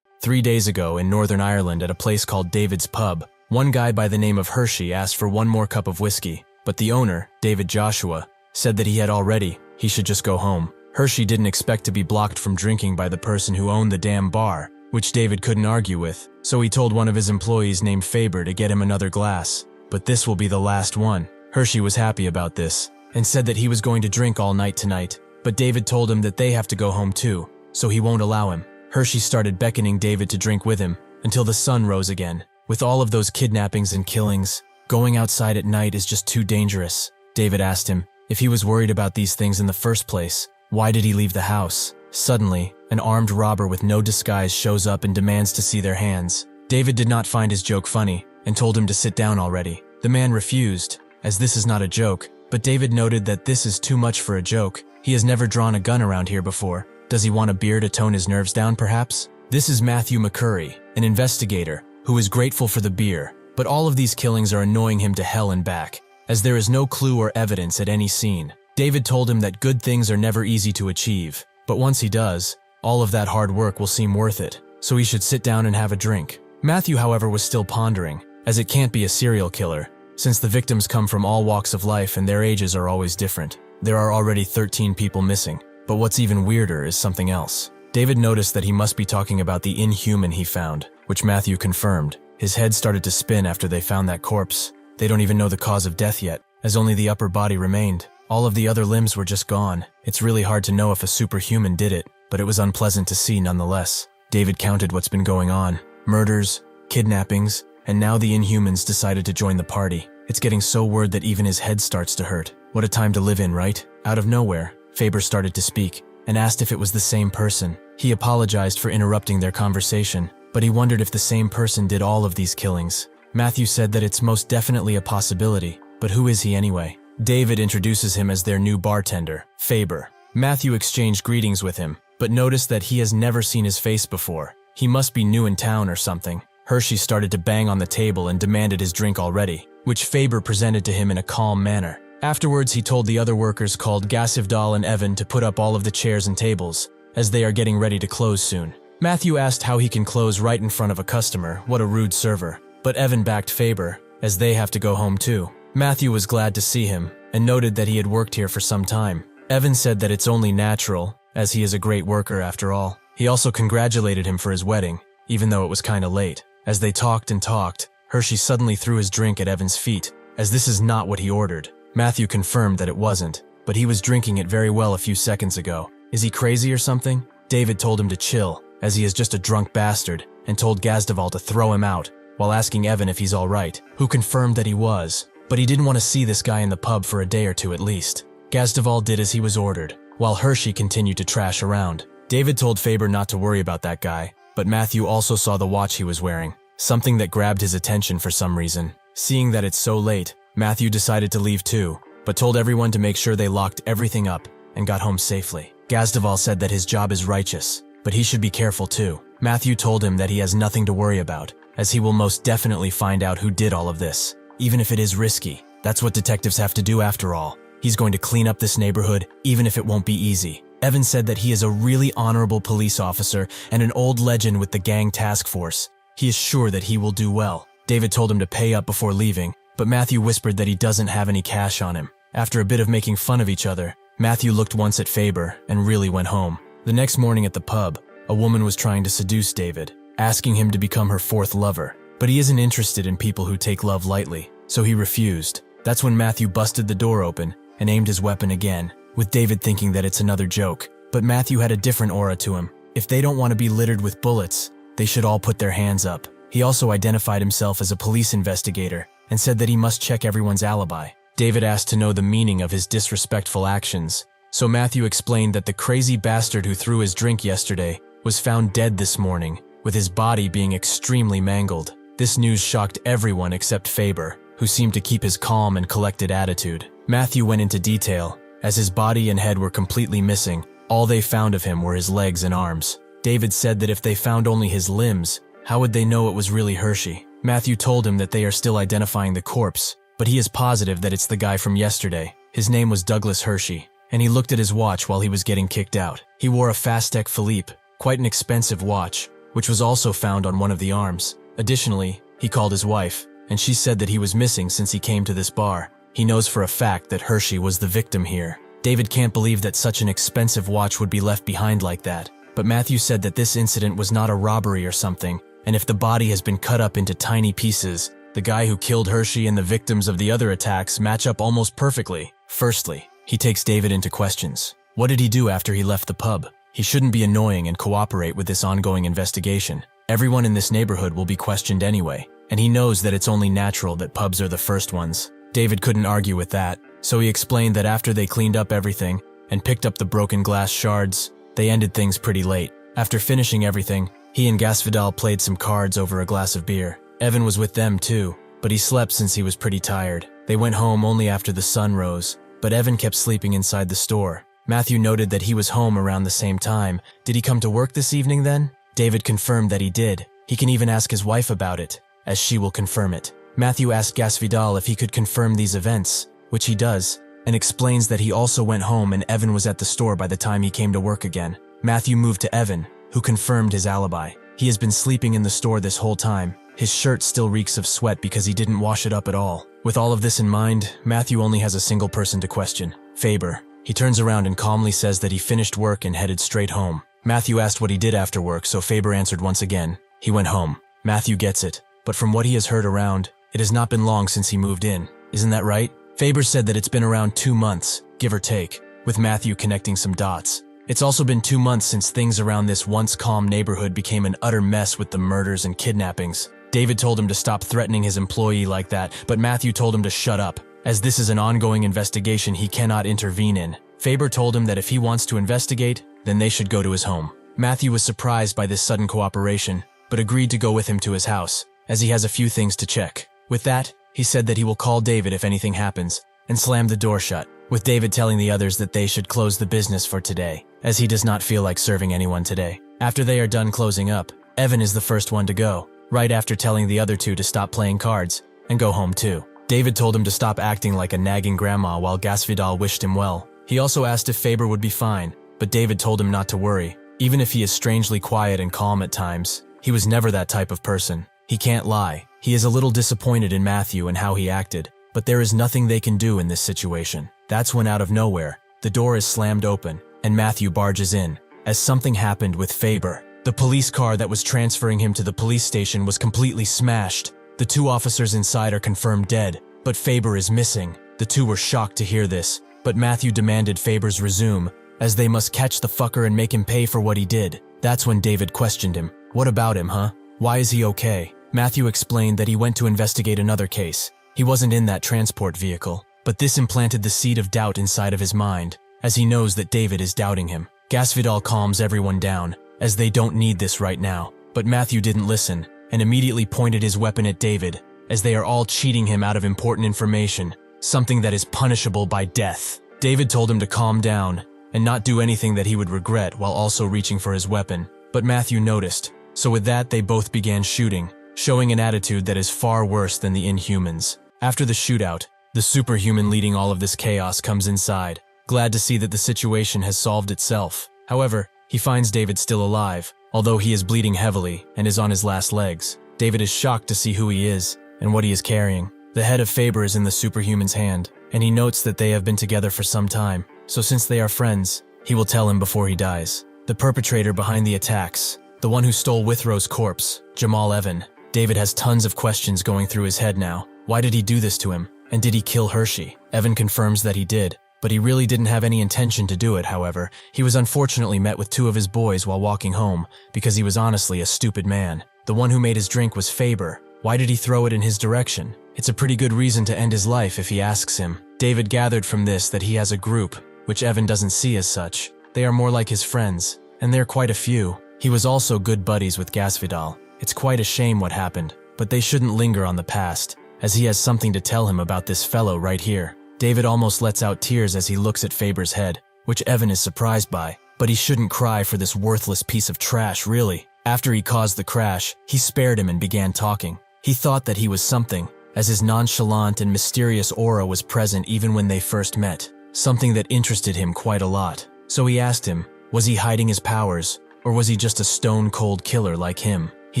3 days ago in Northern Ireland at a place called David's Pub, one guy by the name of Hershey asked for one more cup of whiskey, but the owner, David Joshua, said that he had already, he should just go home. Hershey didn't expect to be blocked from drinking by the person who owned the damn bar, which David couldn't argue with, so he told one of his employees named Faber to get him another glass. But this will be the last one. Hershey was happy about this, and said that he was going to drink all night tonight, but David told him that they have to go home too, so he won't allow him. Hershey started beckoning David to drink with him, until the sun rose again. With all of those kidnappings and killings, going outside at night is just too dangerous. David asked him, if he was worried about these things in the first place, why did he leave the house? Suddenly, an armed robber with no disguise shows up and demands to see their hands. David did not find his joke funny, and told him to sit down already. The man refused, as this is not a joke, but David noted that this is too much for a joke. He has never drawn a gun around here before. Does he want a beer to tone his nerves down perhaps? This is Matthew McCurry, an investigator, who is grateful for the beer, but all of these killings are annoying him to hell and back, as there is no clue or evidence at any scene. David told him that good things are never easy to achieve, but once he does, all of that hard work will seem worth it, so he should sit down and have a drink. Matthew, however, was still pondering, as it can't be a serial killer, since the victims come from all walks of life and their ages are always different. There are already 13 people missing, but what's even weirder is something else. David noticed that he must be talking about the Inhuman he found, which Matthew confirmed. His head started to spin after they found that corpse. They don't even know the cause of death yet, as only the upper body remained. All of the other limbs were just gone. It's really hard to know if a superhuman did it, but it was unpleasant to see nonetheless. David counted what's been going on. Murders, kidnappings, and now the Inhumans decided to join the party. It's getting so weird that even his head starts to hurt. What a time to live in, right? Out of nowhere, Faber started to speak, and asked if it was the same person. He apologized for interrupting their conversation, but he wondered if the same person did all of these killings. Matthew said that it's most definitely a possibility, but who is he anyway? David introduces him as their new bartender, Faber. Matthew exchanged greetings with him, but noticed that he has never seen his face before. He must be new in town or something. Hershey started to bang on the table and demanded his drink already, which Faber presented to him in a calm manner. Afterwards, he told the other workers called Gasivdal and Evan to put up all of the chairs and tables, as they are getting ready to close soon. Matthew asked how he can close right in front of a customer, what a rude server. But Evan backed Faber, as they have to go home too. Matthew was glad to see him, and noted that he had worked here for some time. Evan said that it's only natural, as he is a great worker after all. He also congratulated him for his wedding, even though it was kinda late. As they talked and talked, Hershey suddenly threw his drink at Evan's feet, as this is not what he ordered. Matthew confirmed that it wasn't, but he was drinking it very well a few seconds ago. Is he crazy or something? David told him to chill, as he is just a drunk bastard, and told Gazdeval to throw him out, while asking Evan if he's alright, who confirmed that he was, but he didn't want to see this guy in the pub for a day or two at least. Gazdeval did as he was ordered, while Hershey continued to trash around. David told Faber not to worry about that guy, but Matthew also saw the watch he was wearing, something that grabbed his attention for some reason. Seeing that it's so late, Matthew decided to leave too, but told everyone to make sure they locked everything up and got home safely. Gazdeval said that his job is righteous, but he should be careful too. Matthew told him that he has nothing to worry about, as he will most definitely find out who did all of this. Even if it is risky, that's what detectives have to do after all. He's going to clean up this neighborhood, even if it won't be easy. Evan said that he is a really honorable police officer and an old legend with the gang task force. He is sure that he will do well. David told him to pay up before leaving, but Matthew whispered that he doesn't have any cash on him. After a bit of making fun of each other, Matthew looked once at Faber and really went home. The next morning at the pub, a woman was trying to seduce David, asking him to become her fourth lover. But he isn't interested in people who take love lightly, so he refused. That's when Matthew busted the door open and aimed his weapon again, with David thinking that it's another joke. But Matthew had a different aura to him. If they don't want to be littered with bullets, they should all put their hands up. He also identified himself as a police investigator and said that he must check everyone's alibi. David asked to know the meaning of his disrespectful actions, so Matthew explained that the crazy bastard who threw his drink yesterday was found dead this morning, with his body being extremely mangled. This news shocked everyone except Faber, who seemed to keep his calm and collected attitude. Matthew went into detail, as his body and head were completely missing. All they found of him were his legs and arms. David said that if they found only his limbs, how would they know it was really Hershey? Matthew told him that they are still identifying the corpse, but he is positive that it's the guy from yesterday. His name was Douglas Hershey, and he looked at his watch while he was getting kicked out. He wore a Fastech Philippe, quite an expensive watch, which was also found on one of the arms. Additionally, he called his wife, and she said that he was missing since he came to this bar. He knows for a fact that Hershey was the victim here. David can't believe that such an expensive watch would be left behind like that, but Matthew said that this incident was not a robbery or something, and if the body has been cut up into tiny pieces, the guy who killed Hershey and the victims of the other attacks match up almost perfectly. Firstly, he takes David into questions. What did he do after he left the pub? He shouldn't be annoying and cooperate with this ongoing investigation. Everyone in this neighborhood will be questioned anyway, and he knows that it's only natural that pubs are the first ones. David couldn't argue with that, so he explained that after they cleaned up everything and picked up the broken glass shards, they ended things pretty late. After finishing everything, he and Gasvidal played some cards over a glass of beer. Evan was with them too, but he slept since he was pretty tired. They went home only after the sun rose, but Evan kept sleeping inside the store. Matthew noted that he was home around the same time. Did he come to work this evening then? David confirmed that he did. He can even ask his wife about it, as she will confirm it. Matthew asked Gasvidal if he could confirm these events, which he does, and explains that he also went home and Evan was at the store by the time he came to work again. Matthew moved to Evan, who confirmed his alibi. He has been sleeping in the store this whole time. His shirt still reeks of sweat because he didn't wash it up at all. With all of this in mind, Matthew only has a single person to question, Faber. He turns around and calmly says that he finished work and headed straight home. Matthew asked what he did after work, so Faber answered once again. He went home. Matthew gets it, but from what he has heard around, it has not been long since he moved in. Isn't that right? Faber said that it's been around 2 months, give or take, with Matthew connecting some dots. It's also been 2 months since things around this once calm neighborhood became an utter mess with the murders and kidnappings. David told him to stop threatening his employee like that, but Matthew told him to shut up, as this is an ongoing investigation he cannot intervene in. Faber told him that if he wants to investigate, then they should go to his home. Matthew was surprised by this sudden cooperation, but agreed to go with him to his house, as he has a few things to check. With that, he said that he will call David if anything happens, and slammed the door shut, with David telling the others that they should close the business for today, as he does not feel like serving anyone today. After they are done closing up, Evan is the first one to go, right after telling the other two to stop playing cards and go home too. David told him to stop acting like a nagging grandma while Gasvidal wished him well. He also asked if Faber would be fine, but David told him not to worry. Even if he is strangely quiet and calm at times, he was never that type of person. He can't lie. He is a little disappointed in Matthew and how he acted, but there is nothing they can do in this situation. That's when out of nowhere, the door is slammed open, and Matthew barges in, as something happened with Faber. The police car that was transferring him to the police station was completely smashed. The 2 officers inside are confirmed dead, but Faber is missing. The 2 were shocked to hear this, but Matthew demanded Faber's resume, as they must catch the fucker and make him pay for what he did. That's when David questioned him. What about him, huh? Why is he okay? Matthew explained that he went to investigate another case. He wasn't in that transport vehicle, but this implanted the seed of doubt inside of his mind, as he knows that David is doubting him. Gasvidal calms everyone down, as they don't need this right now, but Matthew didn't listen, and immediately pointed his weapon at David, as they are all cheating him out of important information, something that is punishable by death. David told him to calm down, and not do anything that he would regret while also reaching for his weapon, but Matthew noticed, so with that they both began shooting, showing an attitude that is far worse than the Inhumans. After the shootout, the Superhuman leading all of this chaos comes inside, glad to see that the situation has solved itself. However, he finds David still alive, although he is bleeding heavily and is on his last legs. David is shocked to see who he is and what he is carrying. The head of Faber is in the Superhuman's hand, and he notes that they have been together for some time, so since they are friends, he will tell him before he dies. The perpetrator behind the attacks, the one who stole Withrow's corpse, Jamal Evan. David has tons of questions going through his head now. Why did he do this to him? And did he kill Hershey? Evan confirms that he did, but he really didn't have any intention to do it. However, he was unfortunately met with 2 of his boys while walking home, because he was honestly a stupid man. The one who made his drink was Faber. Why did he throw it in his direction? It's a pretty good reason to end his life if he asks him. David gathered from this that he has a group, which Evan doesn't see as such. They are more like his friends, and they're quite a few. He was also good buddies with Gasvidal. It's quite a shame what happened, but they shouldn't linger on the past, as he has something to tell him about this fellow right here. David almost lets out tears as he looks at Faber's head, which Evan is surprised by, but he shouldn't cry for this worthless piece of trash, really. After he caused the crash, he spared him and began talking. He thought that he was something, as his nonchalant and mysterious aura was present even when they first met, something that interested him quite a lot. So he asked him, was he hiding his powers, or was he just a stone-cold killer like him? He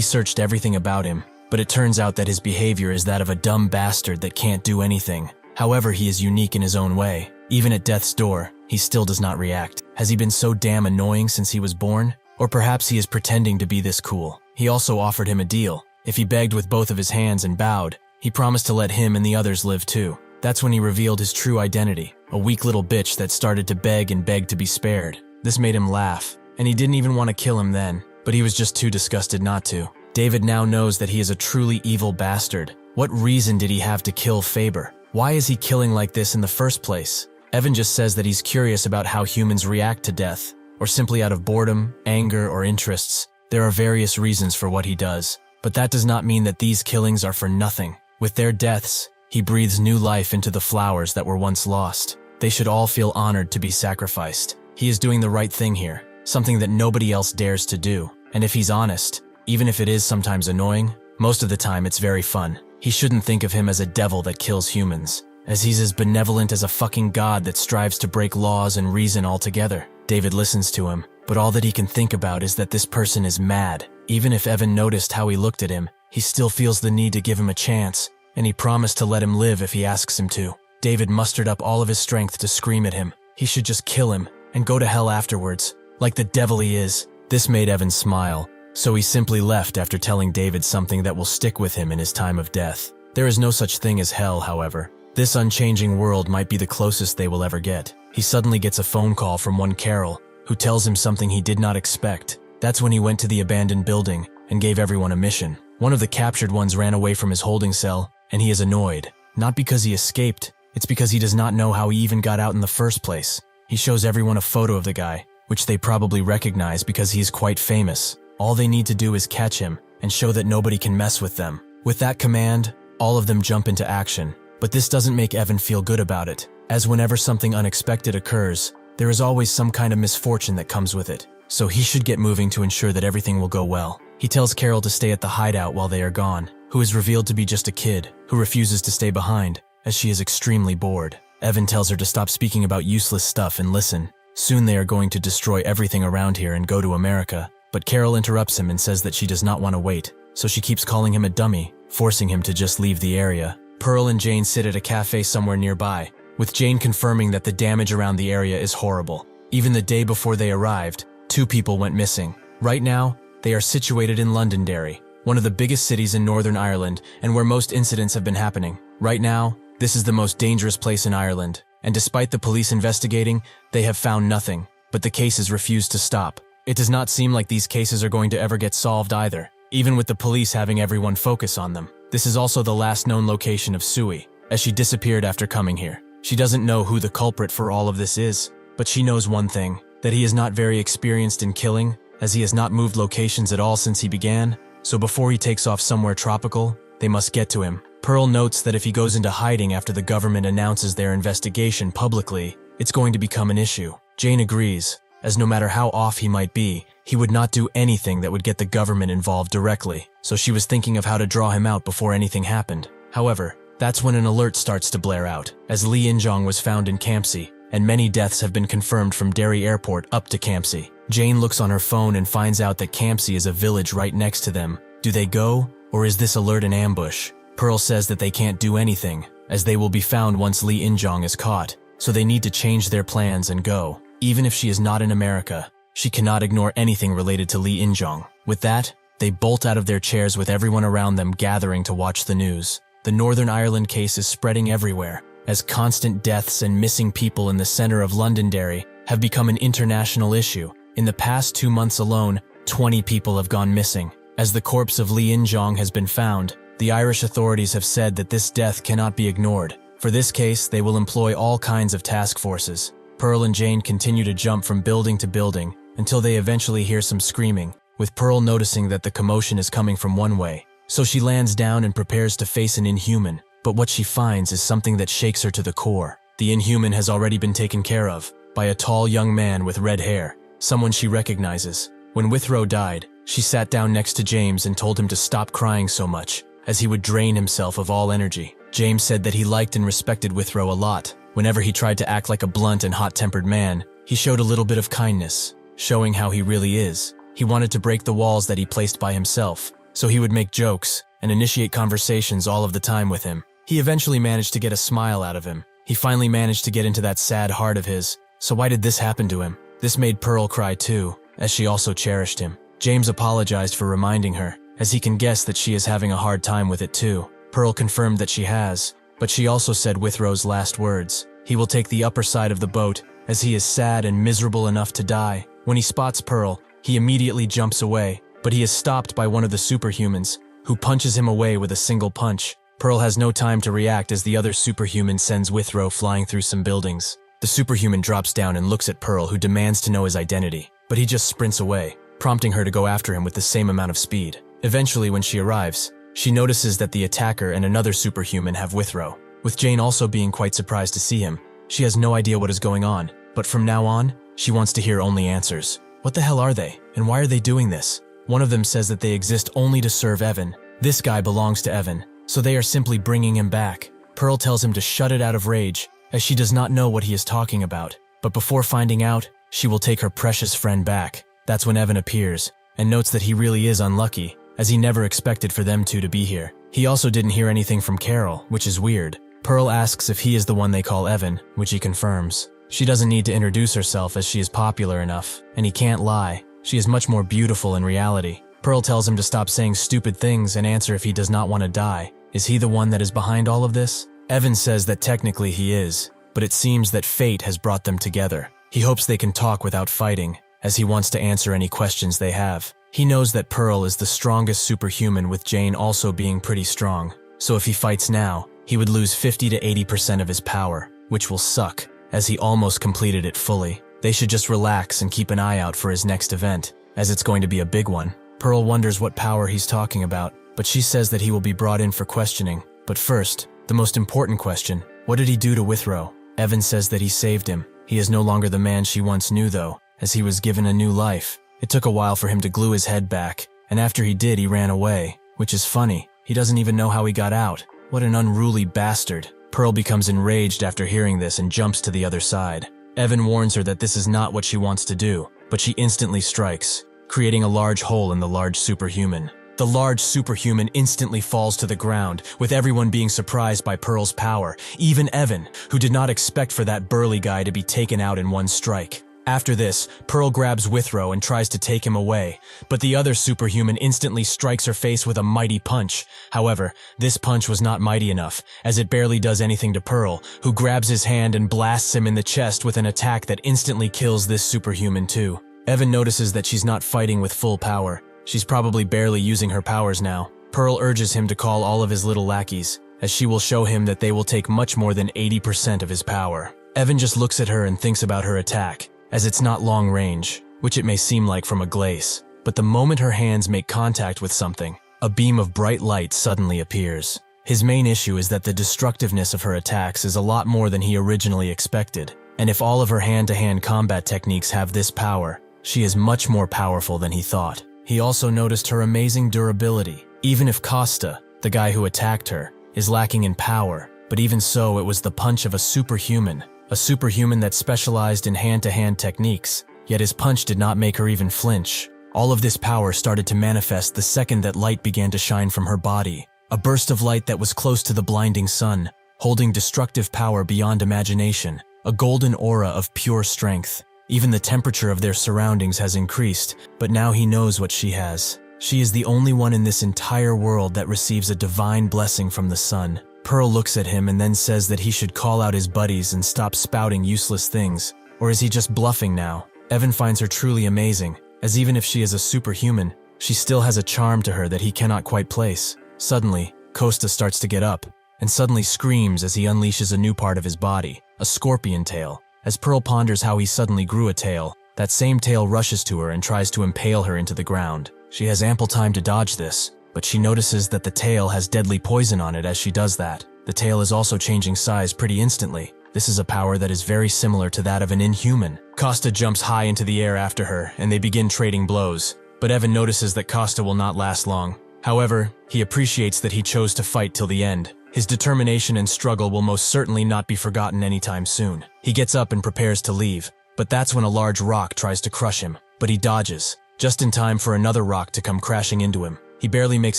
searched everything about him, but it turns out that his behavior is that of a dumb bastard that can't do anything. However, he is unique in his own way. Even at death's door, he still does not react. Has he been so damn annoying since he was born? Or perhaps he is pretending to be this cool. He also offered him a deal. If he begged with both of his hands and bowed, he promised to let him and the others live too. That's when he revealed his true identity, a weak little bitch that started to beg and beg to be spared. This made him laugh, and he didn't even want to kill him then, but he was just too disgusted not to. David now knows that he is a truly evil bastard. What reason did he have to kill Faber? Why is he killing like this in the first place? Evan just says that he's curious about how humans react to death, or simply out of boredom, anger, or interests. There are various reasons for what he does, but that does not mean that these killings are for nothing. With their deaths, he breathes new life into the flowers that were once lost. They should all feel honored to be sacrificed. He is doing the right thing here, something that nobody else dares to do. And if he's honest, even if it is sometimes annoying, most of the time it's very fun. He shouldn't think of him as a devil that kills humans, as he's as benevolent as a fucking god that strives to break laws and reason altogether. David listens to him, but all that he can think about is that this person is mad. Even if Evan noticed how he looked at him, he still feels the need to give him a chance, and he promised to let him live if he asks him to. David mustered up all of his strength to scream at him. He should just kill him, and go to hell afterwards, like the devil he is. This made Evan smile, so he simply left after telling David something that will stick with him in his time of death. There is no such thing as hell, however. This unchanging world might be the closest they will ever get. He suddenly gets a phone call from one Carol, who tells him something he did not expect. That's when he went to the abandoned building and gave everyone a mission. One of the captured ones ran away from his holding cell, and he is annoyed. Not because he escaped, it's because he does not know how he even got out in the first place. He shows everyone a photo of the guy, which they probably recognize because he is quite famous. All they need to do is catch him and show that nobody can mess with them. With that command, all of them jump into action. But this doesn't make Evan feel good about it, as whenever something unexpected occurs, there is always some kind of misfortune that comes with it. So he should get moving to ensure that everything will go well. He tells Carol to stay at the hideout while they are gone, who is revealed to be just a kid. who refuses to stay behind, as she is extremely bored. Evan tells her to stop speaking about useless stuff and listen. Soon they are going to destroy everything around here and go to America. But Carol interrupts him and says that she does not want to wait, so she keeps calling him a dummy, forcing him to just leave the area. Pearl and Jane sit at a cafe somewhere nearby, with Jane confirming that the damage around the area is horrible. Even the day before they arrived, 2 people went missing. Right now, they are situated in Londonderry, one of the biggest cities in Northern Ireland and where most incidents have been happening. Right now, this is the most dangerous place in Ireland, and despite the police investigating, they have found nothing, but the cases refuse to stop. It does not seem like these cases are going to ever get solved either, even with the police having everyone focus on them. This is also the last known location of Sui, as she disappeared after coming here. She doesn't know who the culprit for all of this is, but she knows one thing, that he is not very experienced in killing, as he has not moved locations at all since he began, so before he takes off somewhere tropical, they must get to him. Pearl notes that if he goes into hiding after the government announces their investigation publicly, it's going to become an issue. Jane agrees, as no matter how off he might be, he would not do anything that would get the government involved directly, so she was thinking of how to draw him out before anything happened. However, that's when an alert starts to blare out, as Lee In-jong was found in Campsie, and many deaths have been confirmed from Derry Airport up to Campsie. Jane looks on her phone and finds out that Campsie is a village right next to them. Do they go, or is this alert an ambush? Pearl says that they can't do anything, as they will be found once Lee In-jong is caught, so they need to change their plans and go. Even if she is not in America, she cannot ignore anything related to Lee In-jong. With that, they bolt out of their chairs with everyone around them gathering to watch the news. The Northern Ireland case is spreading everywhere, as constant deaths and missing people in the center of Londonderry have become an international issue. In the past 2 months alone, 20 people have gone missing. As the corpse of Lee In-jong has been found, the Irish authorities have said that this death cannot be ignored. For this case, they will employ all kinds of task forces. Pearl and Jane continue to jump from building to building until they eventually hear some screaming, with Pearl noticing that the commotion is coming from one way. So she lands down and prepares to face an Inhuman, but what she finds is something that shakes her to the core. The Inhuman has already been taken care of by a tall young man with red hair, someone she recognizes. When Withrow died, she sat down next to James and told him to stop crying so much, as he would drain himself of all energy. James said that he liked and respected Withrow a lot. Whenever he tried to act like a blunt and hot-tempered man, he showed a little bit of kindness, showing how he really is. He wanted to break the walls that he placed by himself, so he would make jokes and initiate conversations all of the time with him. He eventually managed to get a smile out of him. He finally managed to get into that sad heart of his. So why did this happen to him? This made Pearl cry too, as she also cherished him. James apologized for reminding her, as he can guess that she is having a hard time with it too. Pearl confirmed that she has, but she also said Withrow's last words. He will take the upper side of the boat, as he is sad and miserable enough to die. When he spots Pearl, he immediately jumps away, but he is stopped by one of the Superhumans, who punches him away with a single punch. Pearl has no time to react as the other Superhuman sends Withrow flying through some buildings. The Superhuman drops down and looks at Pearl, who demands to know his identity, but he just sprints away, prompting her to go after him with the same amount of speed. Eventually, when she arrives, she notices that the attacker and another Superhuman have Withrow, with Jane also being quite surprised to see him. She has no idea what is going on, but from now on, she wants to hear only answers. What the hell are they, and why are they doing this? One of them says that they exist only to serve Evan. This guy belongs to Evan, so they are simply bringing him back. Pearl tells him to shut it out of rage, as she does not know what he is talking about. But before finding out, she will take her precious friend back. That's when Evan appears, and notes that he really is unlucky, as he never expected for them two to be here. He also didn't hear anything from Carol, which is weird. Pearl asks if he is the one they call Evan, which he confirms. She doesn't need to introduce herself as she is popular enough, and he can't lie. She is much more beautiful in reality. Pearl tells him to stop saying stupid things and answer if he does not want to die. Is he the one that is behind all of this? Evan says that technically he is, but it seems that fate has brought them together. He hopes they can talk without fighting, as he wants to answer any questions they have. He knows that Pearl is the strongest superhuman, with Jane also being pretty strong. So if he fights now, he would lose 50 to 80% of his power, which will suck, as he almost completed it fully. They should just relax and keep an eye out for his next event, as it's going to be a big one. Pearl wonders what power he's talking about, but she says that he will be brought in for questioning. But first, the most important question, what did he do to Withrow? Evan says that he saved him. He is no longer the man she once knew though, as he was given a new life. It took a while for him to glue his head back, and after he did, he ran away, which is funny. He doesn't even know how he got out. What an unruly bastard. Pearl becomes enraged after hearing this and jumps to the other side. Evan warns her that this is not what she wants to do, but she instantly strikes, creating a large hole in the large superhuman. The large superhuman instantly falls to the ground, with everyone being surprised by Pearl's power, even Evan, who did not expect for that burly guy to be taken out in one strike. After this, Pearl grabs Withrow and tries to take him away, but the other superhuman instantly strikes her face with a mighty punch. However, this punch was not mighty enough, as it barely does anything to Pearl, who grabs his hand and blasts him in the chest with an attack that instantly kills this superhuman too. Evan notices that she's not fighting with full power. She's probably barely using her powers now. Pearl urges him to call all of his little lackeys, as she will show him that they will take much more than 80% of his power. Evan just looks at her and thinks about her attack, as it's not long range, which it may seem like from a glace. But the moment her hands make contact with something, a beam of bright light suddenly appears. His main issue is that the destructiveness of her attacks is a lot more than he originally expected, and if all of her hand-to-hand combat techniques have this power, she is much more powerful than he thought. He also noticed her amazing durability. Even if Costa, the guy who attacked her, is lacking in power, but even so it was the punch of a superhuman that specialized in hand-to-hand techniques, yet his punch did not make her even flinch. All of this power started to manifest the second that light began to shine from her body, a burst of light that was close to the blinding sun, holding destructive power beyond imagination, a golden aura of pure strength. Even the temperature of their surroundings has increased, but now he knows what she has. She is the only one in this entire world that receives a divine blessing from the sun. Pearl looks at him and then says that he should call out his buddies and stop spouting useless things. Or is he just bluffing now? Evan finds her truly amazing, as even if she is a superhuman, she still has a charm to her that he cannot quite place. Suddenly, Costa starts to get up, and suddenly screams as he unleashes a new part of his body, a scorpion tail. As Pearl ponders how he suddenly grew a tail, that same tail rushes to her and tries to impale her into the ground. She has ample time to dodge this, but she notices that the tail has deadly poison on it as she does that. The tail is also changing size pretty instantly. This is a power that is very similar to that of an Inhuman. Costa jumps high into the air after her, and they begin trading blows. But Evan notices that Costa will not last long. However, he appreciates that he chose to fight till the end. His determination and struggle will most certainly not be forgotten anytime soon. He gets up and prepares to leave, but that's when a large rock tries to crush him. But he dodges, just in time for another rock to come crashing into him. He barely makes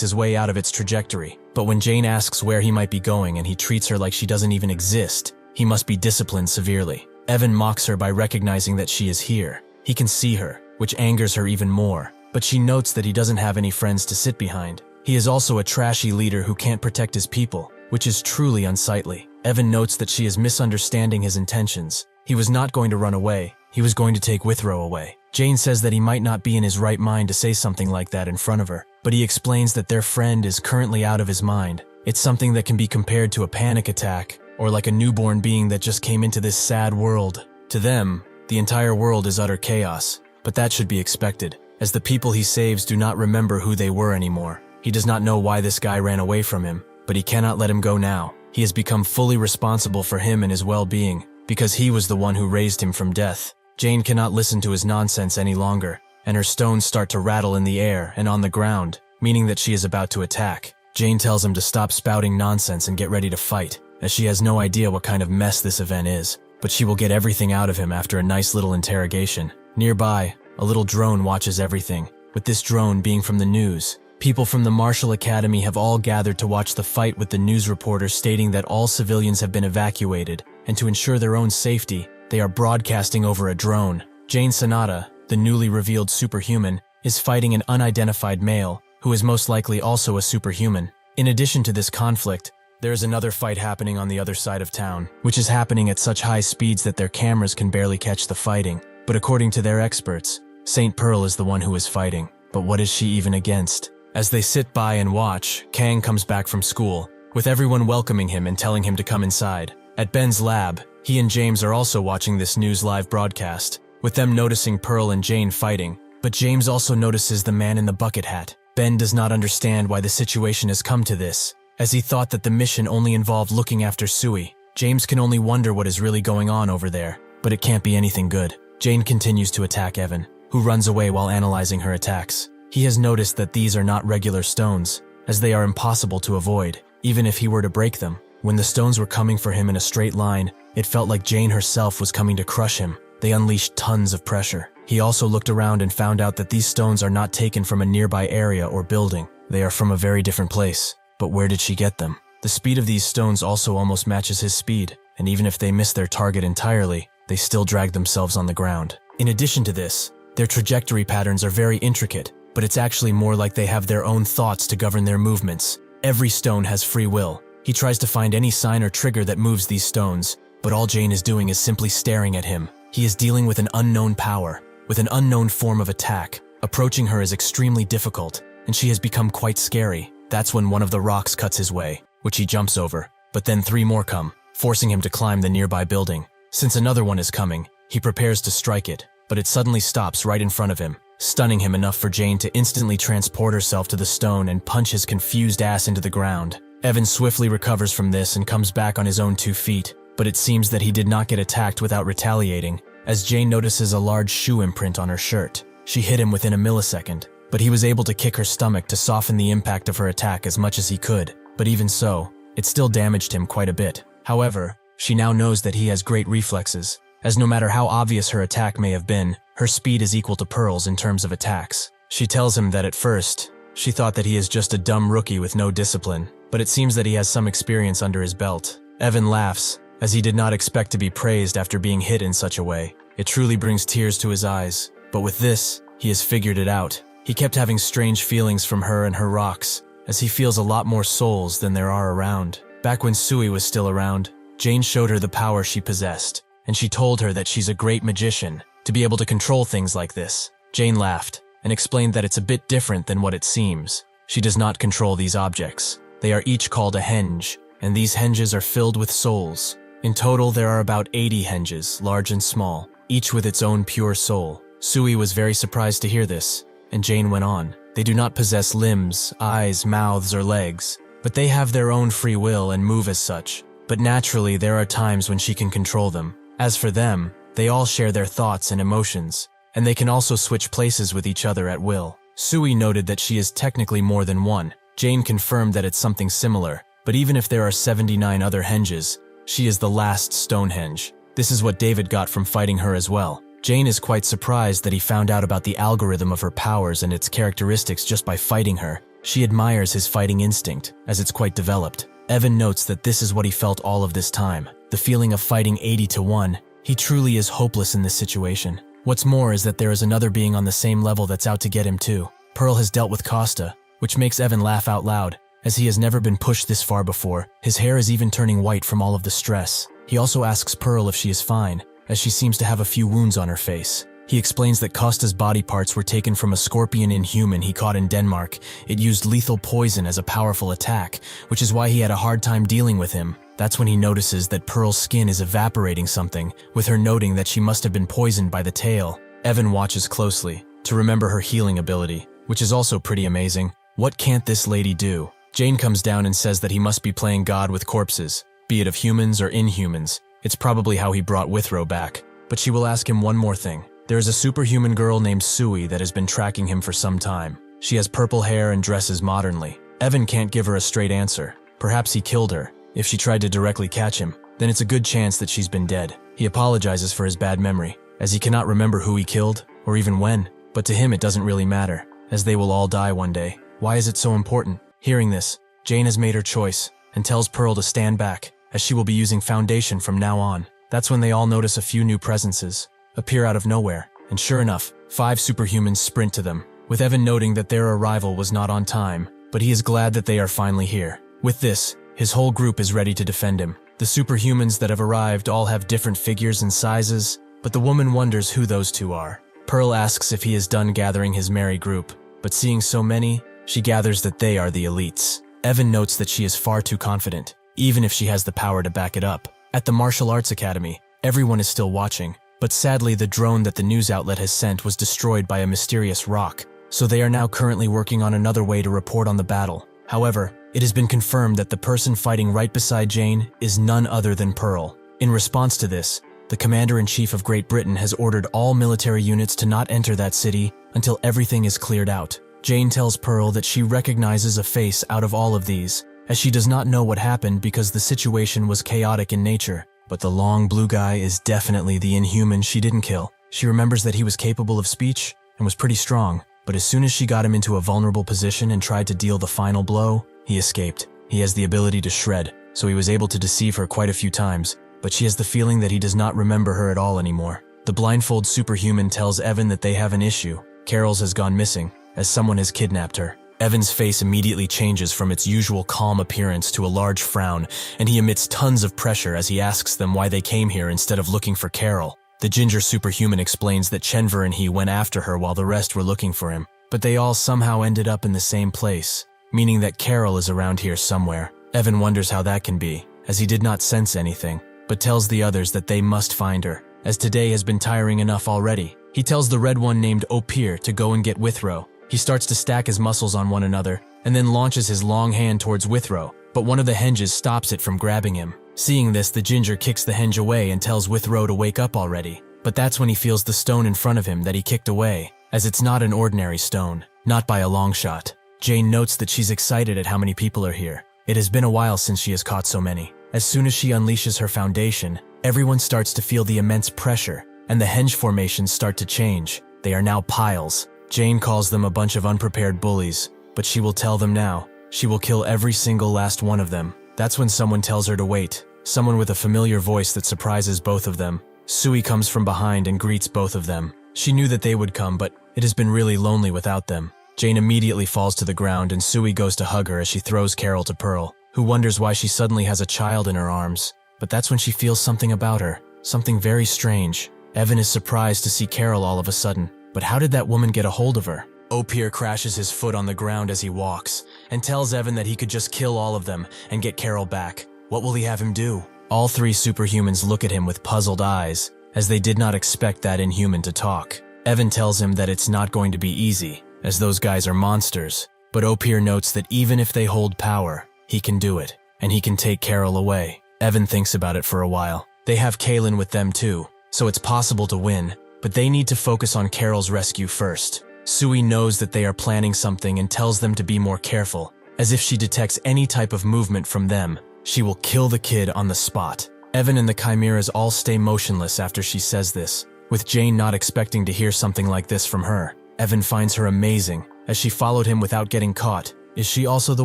his way out of its trajectory, but when Jane asks where he might be going and he treats her like she doesn't even exist, he must be disciplined severely. Evan mocks her by recognizing that she is here. He can see her, which angers her even more, but she notes that he doesn't have any friends to sit behind. He is also a trashy leader who can't protect his people, which is truly unsightly. Evan notes that she is misunderstanding his intentions. He was not going to run away, he was going to take Withrow away. Jane says that he might not be in his right mind to say something like that in front of her, but he explains that their friend is currently out of his mind. It's something that can be compared to a panic attack, or like a newborn being that just came into this sad world. To them, the entire world is utter chaos, but that should be expected, as the people he saves do not remember who they were anymore. He does not know why this guy ran away from him, but he cannot let him go now. He has become fully responsible for him and his well-being, because he was the one who raised him from death. Jane cannot listen to his nonsense any longer, and her stones start to rattle in the air and on the ground, meaning that she is about to attack. Jane tells him to stop spouting nonsense and get ready to fight, as she has no idea what kind of mess this event is, but she will get everything out of him after a nice little interrogation. Nearby, a little drone watches everything, with this drone being from the news. People from the Marshall Academy have all gathered to watch the fight, with the news reporter stating that all civilians have been evacuated, and to ensure their own safety, they are broadcasting over a drone. Jane Sonata, the newly revealed superhuman, is fighting an unidentified male, who is most likely also a superhuman. In addition to this conflict, there is another fight happening on the other side of town, which is happening at such high speeds that their cameras can barely catch the fighting. But according to their experts, St. Pearl is the one who is fighting. But what is she even against? As they sit by and watch, Kang comes back from school, with everyone welcoming him and telling him to come inside. At Ben's lab, he and James are also watching this news live broadcast, with them noticing Pearl and Jane fighting. But James also notices the man in the bucket hat. Ben does not understand why the situation has come to this, as he thought that the mission only involved looking after Sui. James can only wonder what is really going on over there, but it can't be anything good. Jane continues to attack Evan, who runs away while analyzing her attacks. He has noticed that these are not regular stones, as they are impossible to avoid. even if he were to break them. When the stones were coming for him in a straight line, it felt like Jane herself was coming to crush him. They unleashed tons of pressure. He also looked around and found out that these stones are not taken from a nearby area or building. They are from a very different place. But where did she get them? The speed of these stones also almost matches his speed, and even if they miss their target entirely, they still drag themselves on the ground. In addition to this, their trajectory patterns are very intricate, but it's actually more like they have their own thoughts to govern their movements. Every stone has free will. He tries to find any sign or trigger that moves these stones, but all Jane is doing is simply staring at him. He is dealing with an unknown power, with an unknown form of attack. Approaching her is extremely difficult, and she has become quite scary. That's when one of the rocks cuts his way, which he jumps over, but then 3 more come, forcing him to climb the nearby building. Since another one is coming, he prepares to strike it, but it suddenly stops right in front of him, stunning him enough for Jane to instantly transport herself to the stone and punch his confused ass into the ground. Evan swiftly recovers from this and comes back on his own 2 feet, but it seems that he did not get attacked without retaliating, as Jane notices a large shoe imprint on her shirt. She hit him within a millisecond, but he was able to kick her stomach to soften the impact of her attack as much as he could, but even so, it still damaged him quite a bit. However, she now knows that he has great reflexes, as no matter how obvious her attack may have been, her speed is equal to Pearl's in terms of attacks. She tells him that at first, she thought that he is just a dumb rookie with no discipline, but it seems that he has some experience under his belt. Evan laughs, as he did not expect to be praised after being hit in such a way. It truly brings tears to his eyes, but with this, he has figured it out. He kept having strange feelings from her and her rocks, as he feels a lot more souls than there are around. Back when Sui was still around, Jane showed her the power she possessed, and she told her that she's a great magician, to be able to control things like this. Jane laughed, and explained that it's a bit different than what it seems. She does not control these objects. They are each called a henge, and these henges are filled with souls. In total, there are about 80 henges, large and small, each with its own pure soul. Sui was very surprised to hear this, and Jane went on. They do not possess limbs, eyes, mouths, or legs, but they have their own free will and move as such. But naturally, there are times when she can control them. As for them, they all share their thoughts and emotions, and they can also switch places with each other at will. Sui noted that she is technically more than one. Jane confirmed that it's something similar, but even if there are 79 other henges, she is the last Stonehenge. This is what David got from fighting her as well. Jane is quite surprised that he found out about the algorithm of her powers and its characteristics just by fighting her. She admires his fighting instinct, as it's quite developed. Evan notes that this is what he felt all of this time. The feeling of fighting 80 to 1. He truly is hopeless in this situation. What's more is that there is another being on the same level that's out to get him too. Pearl has dealt with Costa, which makes Evan laugh out loud, as he has never been pushed this far before. His hair is even turning white from all of the stress. He also asks Pearl if she is fine, as she seems to have a few wounds on her face. He explains that Costa's body parts were taken from a scorpion inhuman he caught in Denmark. It used lethal poison as a powerful attack, which is why he had a hard time dealing with him. That's when he notices that Pearl's skin is evaporating something, with her noting that she must have been poisoned by the tail. Evan watches closely, to remember her healing ability, which is also pretty amazing. What can't this lady do? Jane comes down and says that he must be playing God with corpses, be it of humans or Inhumans. It's probably how he brought Withrow back. But she will ask him one more thing. There is a superhuman girl named Sui that has been tracking him for some time. She has purple hair and dresses modernly. Evan can't give her a straight answer. Perhaps he killed her. If she tried to directly catch him, then it's a good chance that she's been dead. He apologizes for his bad memory, as he cannot remember who he killed, or even when. But to him it doesn't really matter, as they will all die one day. Why is it so important? Hearing this, Jane has made her choice, and tells Pearl to stand back, as she will be using Foundation from now on. That's when they all notice a few new presences appear out of nowhere, and sure enough, 5 superhumans sprint to them, with Evan noting that their arrival was not on time, but he is glad that they are finally here. With this, his whole group is ready to defend him. The superhumans that have arrived all have different figures and sizes, but the woman wonders who those 2 are. Pearl asks if he is done gathering his merry group, but seeing so many, she gathers that they are the elites. Evan notes that she is far too confident, even if she has the power to back it up. At the Martial Arts Academy, everyone is still watching, but sadly the drone that the news outlet has sent was destroyed by a mysterious rock, so they are now currently working on another way to report on the battle. However, it has been confirmed that the person fighting right beside Jane is none other than Pearl. In response to this, the Commander-in-Chief of Great Britain has ordered all military units to not enter that city until everything is cleared out. Jane tells Pearl that she recognizes a face out of all of these, as she does not know what happened because the situation was chaotic in nature. But the long blue guy is definitely the Inhuman she didn't kill. She remembers that he was capable of speech and was pretty strong, but as soon as she got him into a vulnerable position and tried to deal the final blow, he escaped. He has the ability to shred, so he was able to deceive her quite a few times, but she has the feeling that he does not remember her at all anymore. The blindfold superhuman tells Evan that they have an issue. Carol's has gone missing, as someone has kidnapped her. Evan's face immediately changes from its usual calm appearance to a large frown, and he emits tons of pressure as he asks them why they came here instead of looking for Carol. The ginger superhuman explains that Chenver and he went after her while the rest were looking for him, but they all somehow ended up in the same place, meaning that Carol is around here somewhere. Evan wonders how that can be, as he did not sense anything, but tells the others that they must find her, as today has been tiring enough already. He tells the red one named Opir to go and get Withrow. He starts to stack his muscles on one another, and then launches his long hand towards Withrow, but one of the henges stops it from grabbing him. Seeing this, the ginger kicks the henge away and tells Withrow to wake up already. But that's when he feels the stone in front of him that he kicked away, as it's not an ordinary stone, not by a long shot. Jane notes that she's excited at how many people are here. It has been a while since she has caught so many. As soon as she unleashes her foundation, everyone starts to feel the immense pressure, and the henge formations start to change. They are now piles. Jane calls them a bunch of unprepared bullies, but she will tell them now. She will kill every single last one of them. That's when someone tells her to wait. Someone with a familiar voice that surprises both of them. Sui comes from behind and greets both of them. She knew that they would come, but it has been really lonely without them. Jane immediately falls to the ground and Sui goes to hug her as she throws Carol to Pearl, who wonders why she suddenly has a child in her arms. But that's when she feels something about her, something very strange. Evan is surprised to see Carol all of a sudden. But how did that woman get a hold of her? Opir crashes his foot on the ground as he walks, and tells Evan that he could just kill all of them and get Carol back. What will he have him do? All three superhumans look at him with puzzled eyes, as they did not expect that Inhuman to talk. Evan tells him that it's not going to be easy, as those guys are monsters. But Opir notes that even if they hold power, he can do it, and he can take Carol away. Evan thinks about it for a while. They have Kaylin with them too, so it's possible to win. But they need to focus on Carol's rescue first. Sui knows that they are planning something and tells them to be more careful, as if she detects any type of movement from them, she will kill the kid on the spot. Evan and the Chimeras all stay motionless after she says this, with Jane not expecting to hear something like this from her. Evan finds her amazing, as she followed him without getting caught. Is she also the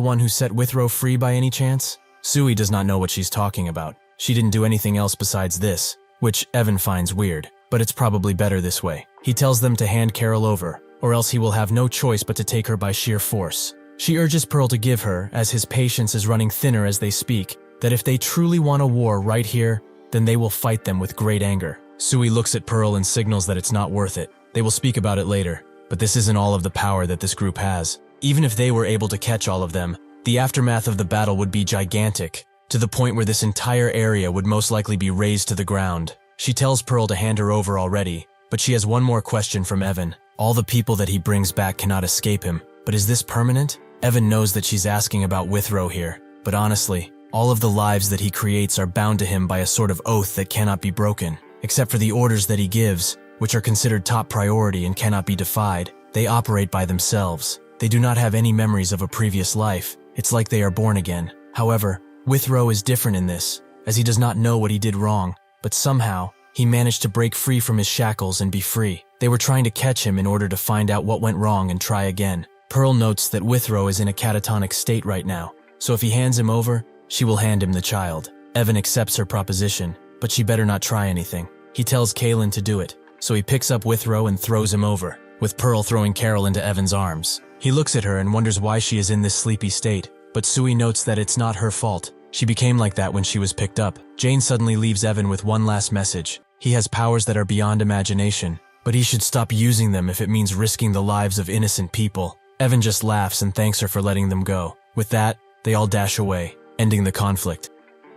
one who set Withrow free by any chance? Sui does not know what she's talking about. She didn't do anything else besides this, which Evan finds weird. But it's probably better this way. He tells them to hand Carol over, or else he will have no choice but to take her by sheer force. She urges Pearl to give her, as his patience is running thinner as they speak, that if they truly want a war right here, then they will fight them with great anger. Sui looks at Pearl and signals that it's not worth it. They will speak about it later, but this isn't all of the power that this group has. Even if they were able to catch all of them, the aftermath of the battle would be gigantic, to the point where this entire area would most likely be razed to the ground. She tells Pearl to hand her over already, but she has one more question from Evan. All the people that he brings back cannot escape him, but is this permanent? Evan knows that she's asking about Withrow here, but honestly, all of the lives that he creates are bound to him by a sort of oath that cannot be broken. Except for the orders that he gives, which are considered top priority and cannot be defied. They operate by themselves. They do not have any memories of a previous life. It's like they are born again. However, Withrow is different in this, as he does not know what he did wrong. But somehow, he managed to break free from his shackles and be free. They were trying to catch him in order to find out what went wrong and try again. Pearl notes that Withrow is in a catatonic state right now, so if he hands him over, she will hand him the child. Evan accepts her proposition, but she better not try anything. He tells Kaylin to do it, so he picks up Withrow and throws him over, with Pearl throwing Carol into Evan's arms. He looks at her and wonders why she is in this sleepy state, but Sui notes that it's not her fault. She became like that when she was picked up. Jane suddenly leaves Evan with one last message. He has powers that are beyond imagination, but he should stop using them if it means risking the lives of innocent people. Evan just laughs and thanks her for letting them go. With that, they all dash away, ending the conflict.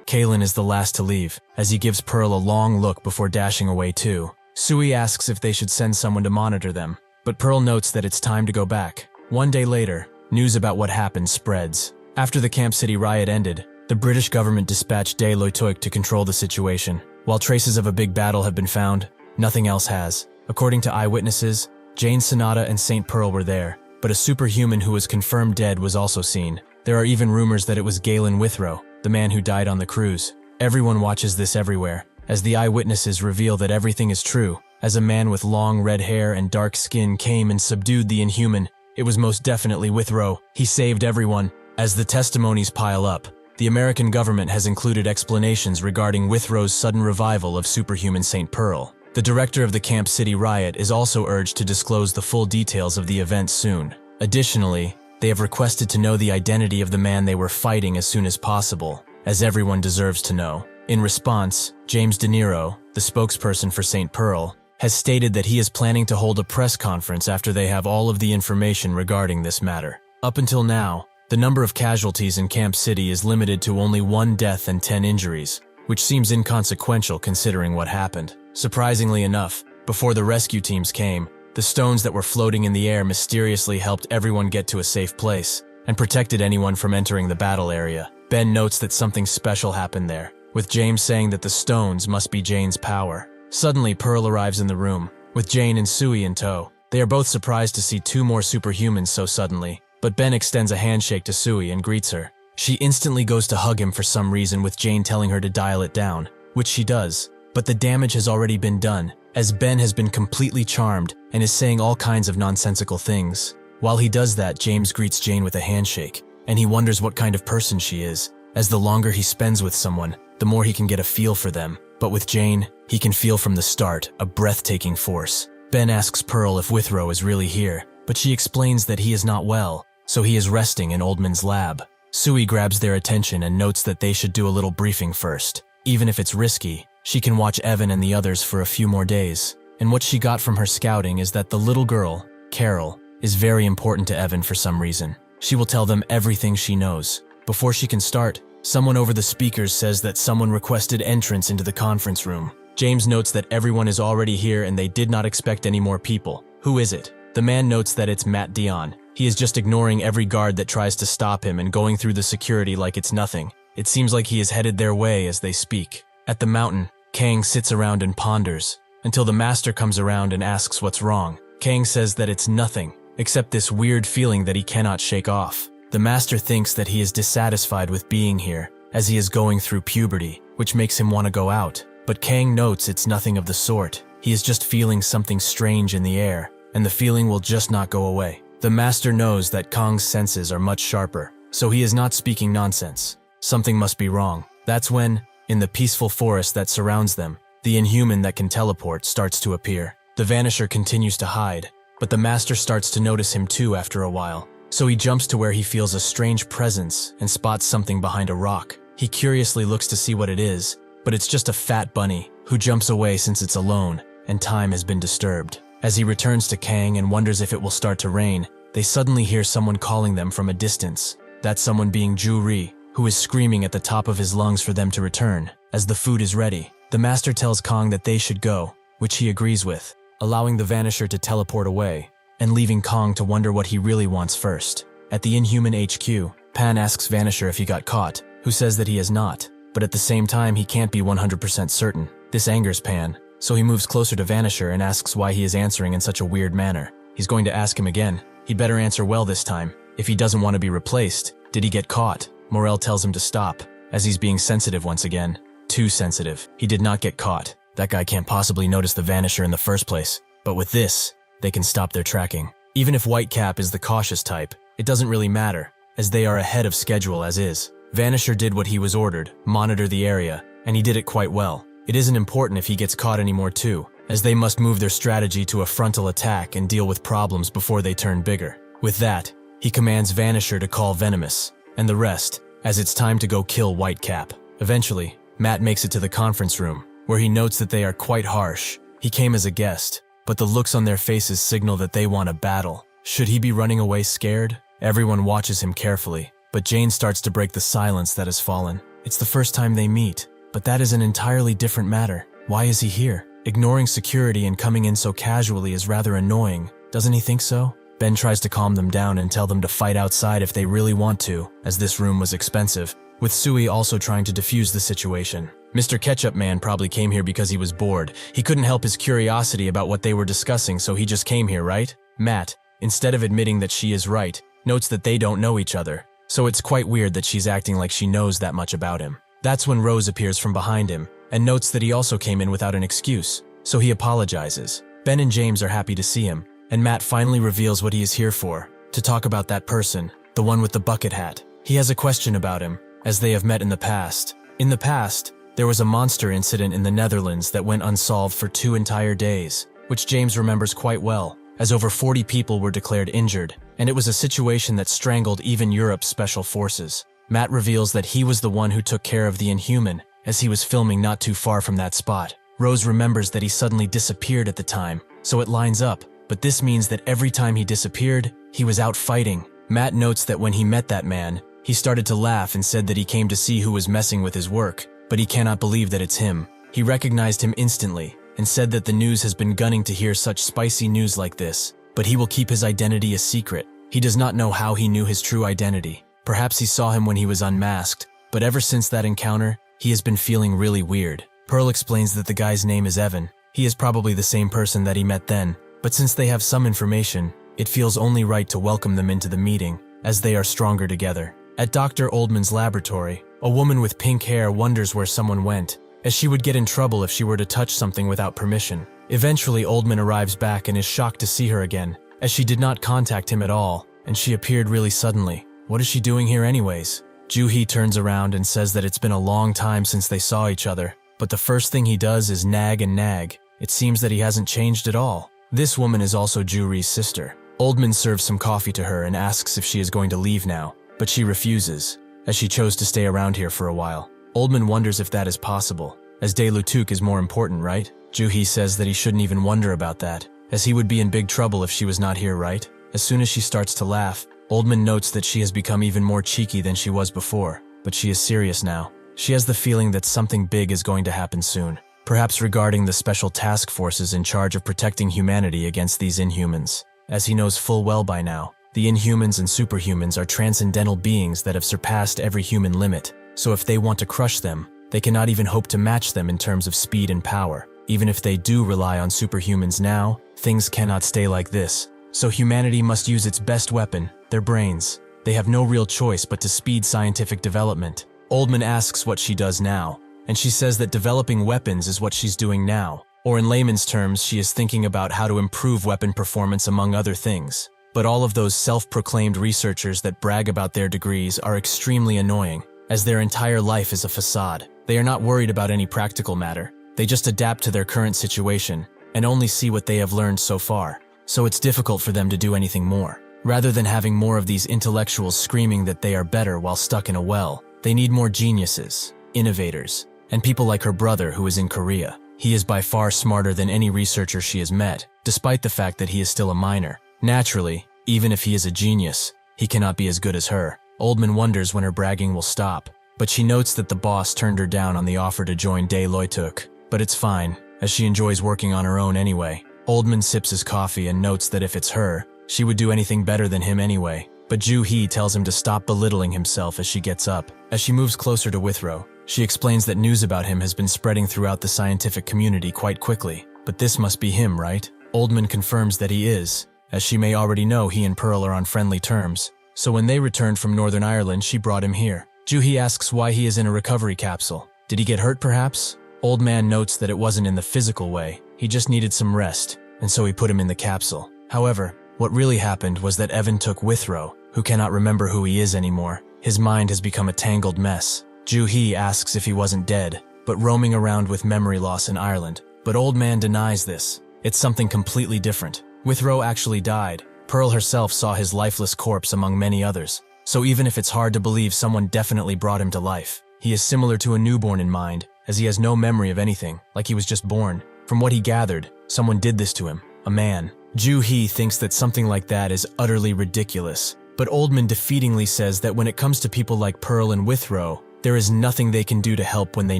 Kaylin is the last to leave, as he gives Pearl a long look before dashing away too. Sui asks if they should send someone to monitor them, but Pearl notes that it's time to go back. One day later, news about what happened spreads. After the Camp City riot ended, the British government dispatched de Loitoik to control the situation. While traces of a big battle have been found, nothing else has. According to eyewitnesses, Jane Sonata and St. Pearl were there, but a superhuman who was confirmed dead was also seen. There are even rumors that it was Galen Withrow, the man who died on the cruise. Everyone watches this everywhere, as the eyewitnesses reveal that everything is true. As a man with long red hair and dark skin came and subdued the Inhuman, it was most definitely Withrow. He saved everyone. As the testimonies pile up, the American government has included explanations regarding Withrow's sudden revival of Superhuman St. Pearl. The director of the Camp City riot is also urged to disclose the full details of the event soon. Additionally, they have requested to know the identity of the man they were fighting as soon as possible, as everyone deserves to know. In response, James De Niro, the spokesperson for St. Pearl, has stated that he is planning to hold a press conference after they have all of the information regarding this matter. Up until now, the number of casualties in Camp City is limited to only 1 death and 10 injuries, which seems inconsequential considering what happened. Surprisingly enough, before the rescue teams came, the stones that were floating in the air mysteriously helped everyone get to a safe place and protected anyone from entering the battle area. Ben notes that something special happened there, with James saying that the stones must be Jane's power. Suddenly, Pearl arrives in the room, with Jane and Sui in tow. They are both surprised to see 2 more superhumans so suddenly, but Ben extends a handshake to Sui and greets her. She instantly goes to hug him for some reason, with Jane telling her to dial it down, which she does. But the damage has already been done, as Ben has been completely charmed and is saying all kinds of nonsensical things. While he does that, James greets Jane with a handshake, and he wonders what kind of person she is, as the longer he spends with someone, the more he can get a feel for them. But with Jane, he can feel from the start a breathtaking force. Ben asks Pearl if Withrow is really here, but she explains that he is not well, so he is resting in Oldman's lab. Sui grabs their attention and notes that they should do a little briefing first. Even if it's risky, she can watch Evan and the others for a few more days. And what she got from her scouting is that the little girl, Carol, is very important to Evan for some reason. She will tell them everything she knows. Before she can start, someone over the speakers says that someone requested entrance into the conference room. James notes that everyone is already here and they did not expect any more people. Who is it? The man notes that it's Matt Dion. He is just ignoring every guard that tries to stop him and going through the security like it's nothing. It seems like he is headed their way as they speak. At the mountain, Kang sits around and ponders, until the master comes around and asks what's wrong. Kang says that it's nothing, except this weird feeling that he cannot shake off. The master thinks that he is dissatisfied with being here, as he is going through puberty, which makes him want to go out. But Kang notes it's nothing of the sort. He is just feeling something strange in the air, and the feeling will just not go away. The master knows that Kang's senses are much sharper, so he is not speaking nonsense. Something must be wrong. That's when, in the peaceful forest that surrounds them, the Inhuman that can teleport starts to appear. The Vanisher continues to hide, but the master starts to notice him too after a while. So he jumps to where he feels a strange presence and spots something behind a rock. He curiously looks to see what it is, but it's just a fat bunny, who jumps away since it's alone, and time has been disturbed. As he returns to Kang and wonders if it will start to rain, they suddenly hear someone calling them from a distance. That someone being Ju Ri, who is screaming at the top of his lungs for them to return, as the food is ready. The master tells Kang that they should go, which he agrees with, allowing the Vanisher to teleport away, and leaving Kang to wonder what he really wants first. At the Inhuman HQ, Pan asks Vanisher if he got caught, who says that he has not, but at the same time he can't be 100% certain. This angers Pan, so he moves closer to Vanisher and asks why he is answering in such a weird manner. He's going to ask him again. He'd better answer well this time. If he doesn't want to be replaced, did he get caught? Morel tells him to stop, as he's being sensitive once again. Too sensitive. He did not get caught. That guy can't possibly notice the Vanisher in the first place. But with this, they can stop their tracking. Even if Whitecap is the cautious type, it doesn't really matter, as they are ahead of schedule as is. Vanisher did what he was ordered, monitor the area, and he did it quite well. It isn't important if he gets caught anymore too, as they must move their strategy to a frontal attack and deal with problems before they turn bigger. With that, he commands Vanisher to call Venomous, and the rest, as it's time to go kill Whitecap. Eventually, Matt makes it to the conference room, where he notes that they are quite harsh. He came as a guest, but the looks on their faces signal that they want a battle. Should he be running away scared? Everyone watches him carefully, but Jane starts to break the silence that has fallen. It's the first time they meet, but that is an entirely different matter. Why is he here? Ignoring security and coming in so casually is rather annoying. Doesn't he think so? Ben tries to calm them down and tell them to fight outside if they really want to, as this room was expensive, with Sui also trying to defuse the situation. Mr. Ketchup Man probably came here because he was bored. He couldn't help his curiosity about what they were discussing, so he just came here, right? Matt, instead of admitting that she is right, notes that they don't know each other. so it's quite weird that she's acting like she knows that much about him. That's when Rose appears from behind him and notes that he also came in without an excuse, so he apologizes. Ben and James are happy to see him, and Matt finally reveals what he is here for, to talk about that person, the one with the bucket hat. He has a question about him, as they have met in the past. In the past, there was a monster incident in the Netherlands that went unsolved for 2 entire days, which James remembers quite well, as over 40 people were declared injured, and it was a situation that strangled even Europe's special forces. Matt reveals that he was the one who took care of the Inhuman, as he was filming not too far from that spot. Rose remembers that he suddenly disappeared at the time, so it lines up, but this means that every time he disappeared, he was out fighting. Matt notes that when he met that man, he started to laugh and said that he came to see who was messing with his work, but he cannot believe that it's him. He recognized him instantly, and said that the news has been gunning to hear such spicy news like this, but he will keep his identity a secret. He does not know how he knew his true identity. Perhaps he saw him when he was unmasked, but ever since that encounter, he has been feeling really weird. Pearl explains that the guy's name is Evan. He is probably the same person that he met then, but since they have some information, it feels only right to welcome them into the meeting, as they are stronger together. At Dr. Oldman's laboratory, a woman with pink hair wonders where someone went, as she would get in trouble if she were to touch something without permission. Eventually, Oldman arrives back and is shocked to see her again, as she did not contact him at all, and she appeared really suddenly. What is she doing here anyways? Joo-hee turns around and says that it's been a long time since they saw each other, but the first thing he does is nag and nag. It seems that he hasn't changed at all. This woman is also Joo-ree's sister. Oldman serves some coffee to her and asks if she is going to leave now, but she refuses, as she chose to stay around here for a while. Oldman wonders if that is possible, as Dae-Lutuk is more important, right? Joo-hee says that he shouldn't even wonder about that, as he would be in big trouble if she was not here, right? As soon as she starts to laugh, Oldman notes that she has become even more cheeky than she was before, but she is serious now. She has the feeling that something big is going to happen soon, perhaps regarding the special task forces in charge of protecting humanity against these Inhumans. As he knows full well by now, the Inhumans and Superhumans are transcendental beings that have surpassed every human limit, so if they want to crush them, they cannot even hope to match them in terms of speed and power. Even if they do rely on Superhumans now, things cannot stay like this. So humanity must use its best weapon, their brains. They have no real choice but to speed scientific development. Oldman asks what she does now, and she says that developing weapons is what she's doing now. Or in layman's terms, she is thinking about how to improve weapon performance among other things. But all of those self-proclaimed researchers that brag about their degrees are extremely annoying, as their entire life is a facade. They are not worried about any practical matter. They just adapt to their current situation, and only see what they have learned so far. So it's difficult for them to do anything more. Rather than having more of these intellectuals screaming that they are better while stuck in a well, they need more geniuses, innovators, and people like her brother who is in Korea. He is by far smarter than any researcher she has met, despite the fact that he is still a minor. Naturally, even if he is a genius, he cannot be as good as her. Oldman wonders when her bragging will stop, but she notes that the boss turned her down on the offer to join Dae-Lutuk. But it's fine, as she enjoys working on her own anyway. Oldman sips his coffee and notes that if it's her, she would do anything better than him anyway. But Joo-hee tells him to stop belittling himself as she gets up. As she moves closer to Withrow, she explains that news about him has been spreading throughout the scientific community quite quickly. But this must be him, right? Oldman confirms that he is, as she may already know he and Pearl are on friendly terms. So when they returned from Northern Ireland, she brought him here. Joo-hee asks why he is in a recovery capsule. Did he get hurt perhaps? Old man notes that it wasn't in the physical way. He just needed some rest, and so he put him in the capsule. However, what really happened was that Evan took Withrow, who cannot remember who he is anymore. His mind has become a tangled mess. Joo-hee asks if he wasn't dead, but roaming around with memory loss in Ireland. But old man denies this. It's something completely different. Withrow actually died. Pearl herself saw his lifeless corpse among many others. So even if it's hard to believe someone definitely brought him to life, he is similar to a newborn in mind, as he has no memory of anything, like he was just born. From what he gathered, someone did this to him, a man. Joo-hee thinks that something like that is utterly ridiculous, but Oldman defeatingly says that when it comes to people like Pearl and Withrow, there is nothing they can do to help when they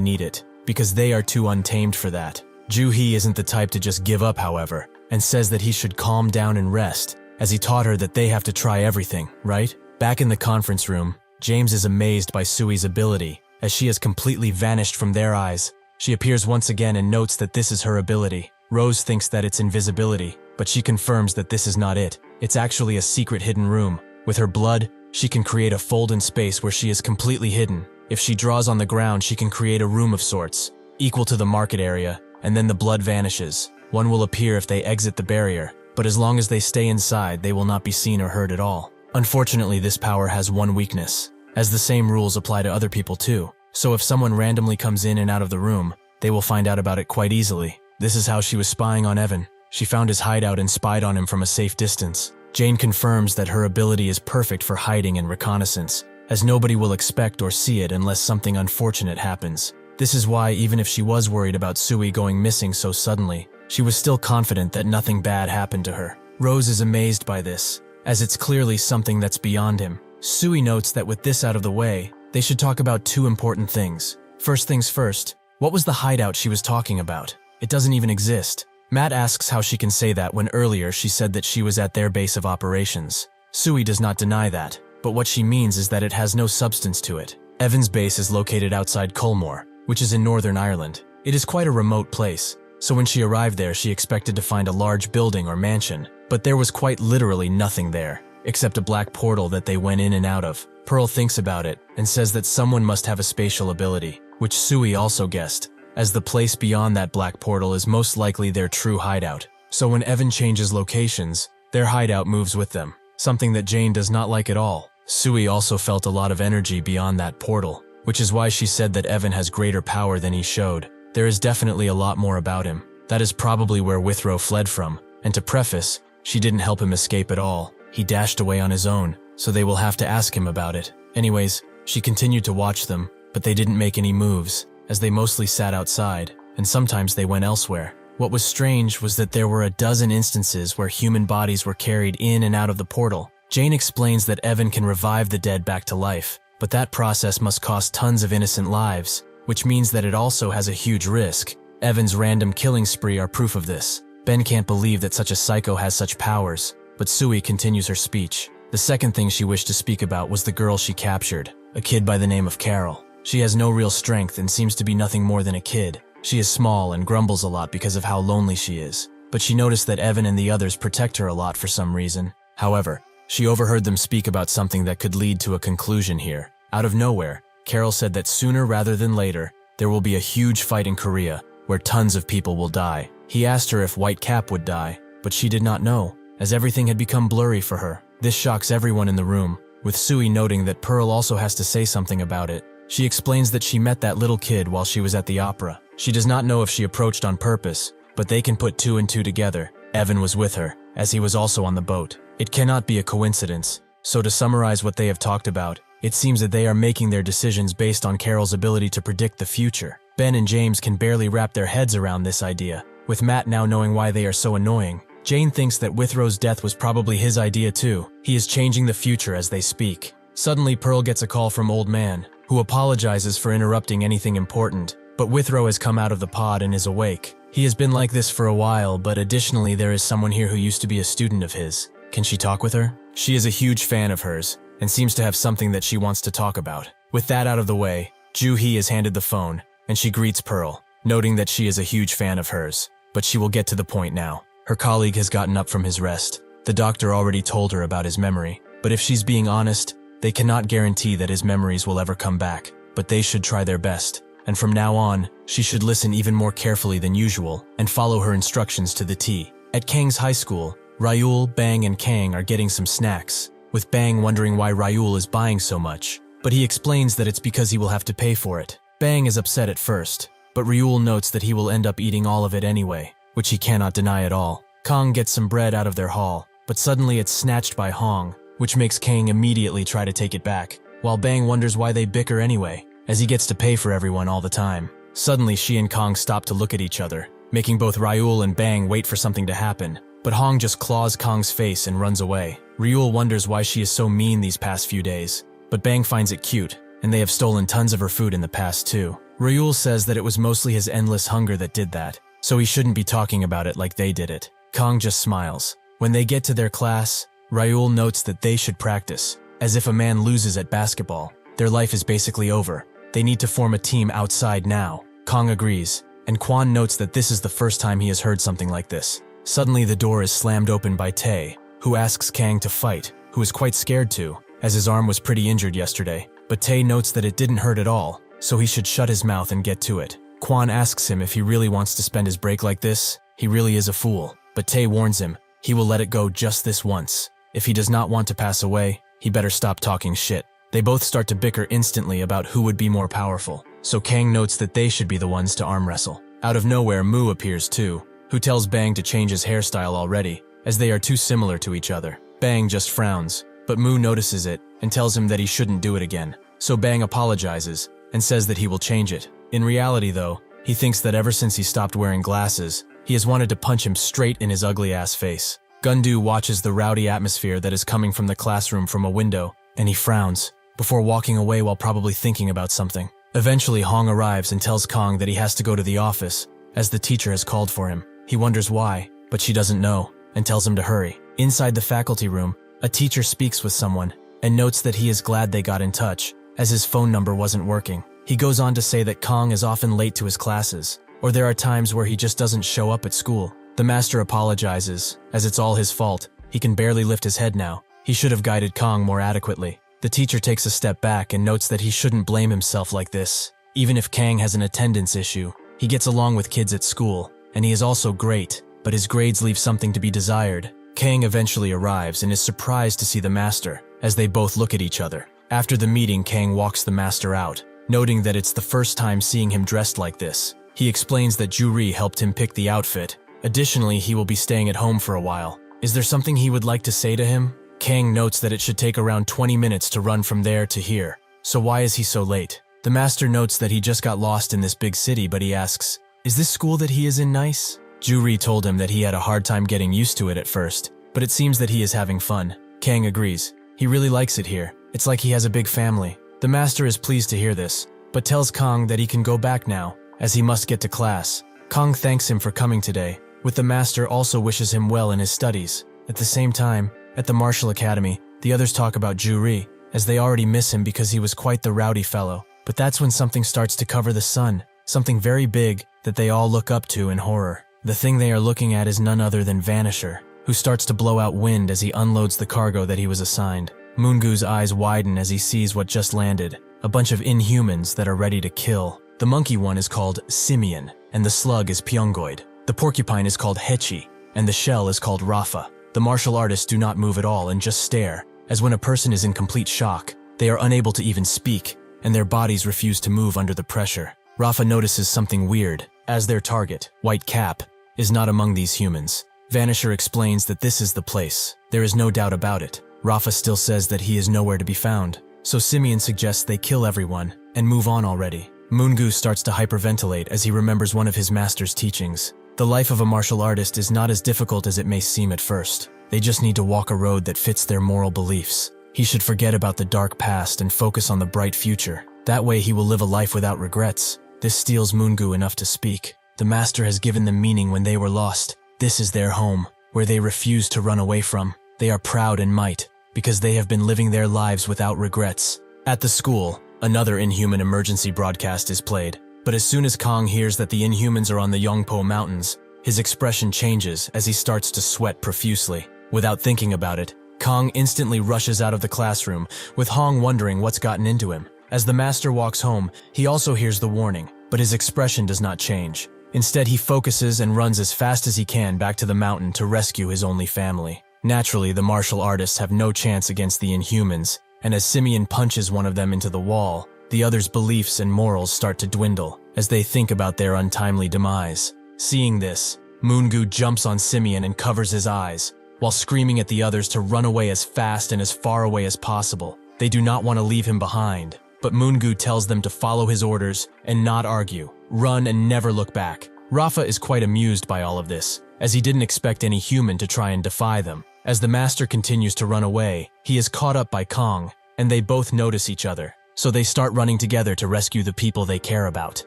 need it, because they are too untamed for that. Joo-hee isn't the type to just give up, however, and says that he should calm down and rest, as he taught her that they have to try everything, right? Back in the conference room, James is amazed by Sui's ability, as she has completely vanished from their eyes. She appears once again and notes that this is her ability. Rose thinks that it's invisibility, but she confirms that this is not it. It's actually a secret hidden room. With her blood, She can create a fold-in space where she is completely hidden. If she draws on the ground, she can create a room of sorts, equal to the market area, and then the blood vanishes. One will appear if they exit the barrier, but as long as they stay inside, they will not be seen or heard at all. Unfortunately, this power has one weakness, as the same rules apply to other people too. So if someone randomly comes in and out of the room, they will find out about it quite easily. This is how she was spying on Evan. She found his hideout and spied on him from a safe distance. Jane confirms that her ability is perfect for hiding and reconnaissance, as nobody will expect or see it unless something unfortunate happens. This is why, even if she was worried about Sui going missing so suddenly, she was still confident that nothing bad happened to her. Rose is amazed by this, as it's clearly something that's beyond him. Sui notes that with this out of the way, they should talk about two important things. First things first, what was the hideout she was talking about? It doesn't even exist. Matt asks how she can say that when earlier she said that she was at their base of operations. Sui does not deny that, but what she means is that it has no substance to it. Evan's base is located outside Culmore, which is in Northern Ireland. It is quite a remote place, so when she arrived there she expected to find a large building or mansion, but there was quite literally nothing there, except a black portal that they went in and out of. Pearl thinks about it and says that someone must have a spatial ability, which Sui also guessed, as the place beyond that black portal is most likely their true hideout. So when Evan changes locations, their hideout moves with them, something that Jane does not like at all. Sui also felt a lot of energy beyond that portal, which is why she said that Evan has greater power than he showed. There is definitely a lot more about him. That is probably where Withrow fled from, and to preface, she didn't help him escape at all. He dashed away on his own, so they will have to ask him about it. Anyways, she continued to watch them, but they didn't make any moves, as they mostly sat outside, and sometimes they went elsewhere. What was strange was that there were a dozen instances where human bodies were carried in and out of the portal. Jane explains that Evan can revive the dead back to life, but that process must cost tons of innocent lives, which means that it also has a huge risk. Evan's random killing spree are proof of this. Ben can't believe that such a psycho has such powers, but Sui continues her speech. The second thing she wished to speak about was the girl she captured, a kid by the name of Carol. She has no real strength and seems to be nothing more than a kid. She is small and grumbles a lot because of how lonely she is, but she noticed that Evan and the others protect her a lot for some reason. However, she overheard them speak about something that could lead to a conclusion here. Out of nowhere, Carol said that sooner rather than later, there will be a huge fight in Korea, where tons of people will die. He asked her if White Cap would die, but she did not know, as everything had become blurry for her. This shocks everyone in the room, with Sui noting that Pearl also has to say something about it. She explains that she met that little kid while she was at the opera. She does not know if she approached on purpose, but they can put two and two together. Evan was with her, as he was also on the boat. It cannot be a coincidence. So to summarize what they have talked about, it seems that they are making their decisions based on Carol's ability to predict the future. Ben and James can barely wrap their heads around this idea, with Matt now knowing why they are so annoying. Jane thinks that Withrow's death was probably his idea too. He is changing the future as they speak. Suddenly Pearl gets a call from Old Man, who apologizes for interrupting anything important, but Withrow has come out of the pod and is awake. He has been like this for a while, but additionally there is someone here who used to be a student of his. Can she talk with her? She is a huge fan of hers, and seems to have something that she wants to talk about. With that out of the way, Joo-hee is handed the phone, and she greets Pearl, noting that she is a huge fan of hers. But she will get to the point now. Her colleague has gotten up from his rest. The doctor already told her about his memory, but if she's being honest, they cannot guarantee that his memories will ever come back, but they should try their best. And from now on, she should listen even more carefully than usual and follow her instructions to the T. At Kang's high school, Ryul, Bang, and Kang are getting some snacks, with Bang wondering why Ryul is buying so much, but he explains that it's because he will have to pay for it. Bang is upset at first, but Ryul notes that he will end up eating all of it anyway, which he cannot deny at all. Kang gets some bread out of their haul, but suddenly it's snatched by Hong, which makes Kang immediately try to take it back, while Bang wonders why they bicker anyway, as he gets to pay for everyone all the time. Suddenly she and Kang stop to look at each other, making both Ryul and Bang wait for something to happen, but Hong just claws Kang's face and runs away. Ryul wonders why she is so mean these past few days, but Bang finds it cute, and they have stolen tons of her food in the past too. Ryul says that it was mostly his endless hunger that did that, so he shouldn't be talking about it like they did it. Kang just smiles. When they get to their class, Ryul notes that they should practice. As if a man loses at basketball, their life is basically over. They need to form a team outside now. Kang agrees, and Kwan notes that this is the first time he has heard something like this. Suddenly the door is slammed open by Tae, who asks Kang to fight, who is quite scared to, as his arm was pretty injured yesterday, but Tae notes that it didn't hurt at all, so he should shut his mouth and get to it. Kwon asks him if he really wants to spend his break like this. He really is a fool, but Tae warns him he will let it go just this once. If he does not want to pass away, he better stop talking shit. They both start to bicker instantly about who would be more powerful, so Kang notes that they should be the ones to arm wrestle. Out of nowhere, Moo appears too, who tells Bang to change his hairstyle already, as they are too similar to each other. Bang just frowns, but Moo notices it and tells him that he shouldn't do it again. So Bang apologizes and says that he will change it. In reality though, he thinks that ever since he stopped wearing glasses, he has wanted to punch him straight in his ugly-ass face. Gundu watches the rowdy atmosphere that is coming from the classroom from a window, and he frowns, before walking away while probably thinking about something. Eventually, Hong arrives and tells Kang that he has to go to the office, as the teacher has called for him. He wonders why, but she doesn't know, and tells him to hurry. Inside the faculty room, a teacher speaks with someone, and notes that he is glad they got in touch, as his phone number wasn't working. He goes on to say that Kang is often late to his classes, or there are times where he just doesn't show up at school. The master apologizes, as it's all his fault. He can barely lift his head now. He should have guided Kang more adequately. The teacher takes a step back and notes that he shouldn't blame himself like this. Even if Kang has an attendance issue, he gets along with kids at school, and he is also great, but his grades leave something to be desired. Kang eventually arrives and is surprised to see the master, as they both look at each other. After the meeting, Kang walks the master out, noting that it's the first time seeing him dressed like this. He explains that Juri helped him pick the outfit. Additionally, he will be staying at home for a while. Is there something he would like to say to him? Kang notes that it should take around 20 minutes to run from there to here, so why is he so late? The master notes that he just got lost in this big city, but he asks, is this school that he is in nice? Juri told him that he had a hard time getting used to it at first, but it seems that he is having fun. Kang agrees. He really likes it here. It's like he has a big family. The master is pleased to hear this, but tells Kang that he can go back now, as he must get to class. Kang thanks him for coming today, with the master also wishes him well in his studies. At the same time, at the martial academy, the others talk about Juri, as they already miss him because he was quite the rowdy fellow. But that's when something starts to cover the sun, something very big that they all look up to in horror. The thing they are looking at is none other than Vanisher, who starts to blow out wind as he unloads the cargo that he was assigned. Moongu's eyes widen as he sees what just landed, a bunch of Inhumans that are ready to kill. The monkey one is called Simeon, and the slug is Pyongoid. The porcupine is called Hechi, and the shell is called Rafa. The martial artists do not move at all and just stare, as when a person is in complete shock, they are unable to even speak, and their bodies refuse to move under the pressure. Rafa notices something weird, as their target, White Cap, is not among these humans. Vanisher explains that this is the place. There is no doubt about it. Rafa still says that he is nowhere to be found, so Simeon suggests they kill everyone and move on already. Moongu starts to hyperventilate as he remembers one of his master's teachings. The life of a martial artist is not as difficult as it may seem at first. They just need to walk a road that fits their moral beliefs. He should forget about the dark past and focus on the bright future. That way he will live a life without regrets. This steals Moongu enough to speak. The master has given them meaning when they were lost. This is their home, where they refuse to run away from. They are proud and might, because they have been living their lives without regrets. At the school, another Inhuman emergency broadcast is played. But as soon as Kang hears that the Inhumans are on the Yongpo Mountains, his expression changes as he starts to sweat profusely. Without thinking about it, Kang instantly rushes out of the classroom, with Hong wondering what's gotten into him. As the master walks home, he also hears the warning, but his expression does not change. Instead, he focuses and runs as fast as he can back to the mountain to rescue his only family. Naturally, the martial artists have no chance against the Inhumans, and as Simeon punches one of them into the wall, the others' beliefs and morals start to dwindle as they think about their untimely demise. Seeing this, Moongu jumps on Simeon and covers his eyes, while screaming at the others to run away as fast and as far away as possible. They do not want to leave him behind, but Moongu tells them to follow his orders and not argue, run and never look back. Rafa is quite amused by all of this, as he didn't expect any human to try and defy them. As the master continues to run away, he is caught up by Kang, and they both notice each other. So they start running together to rescue the people they care about.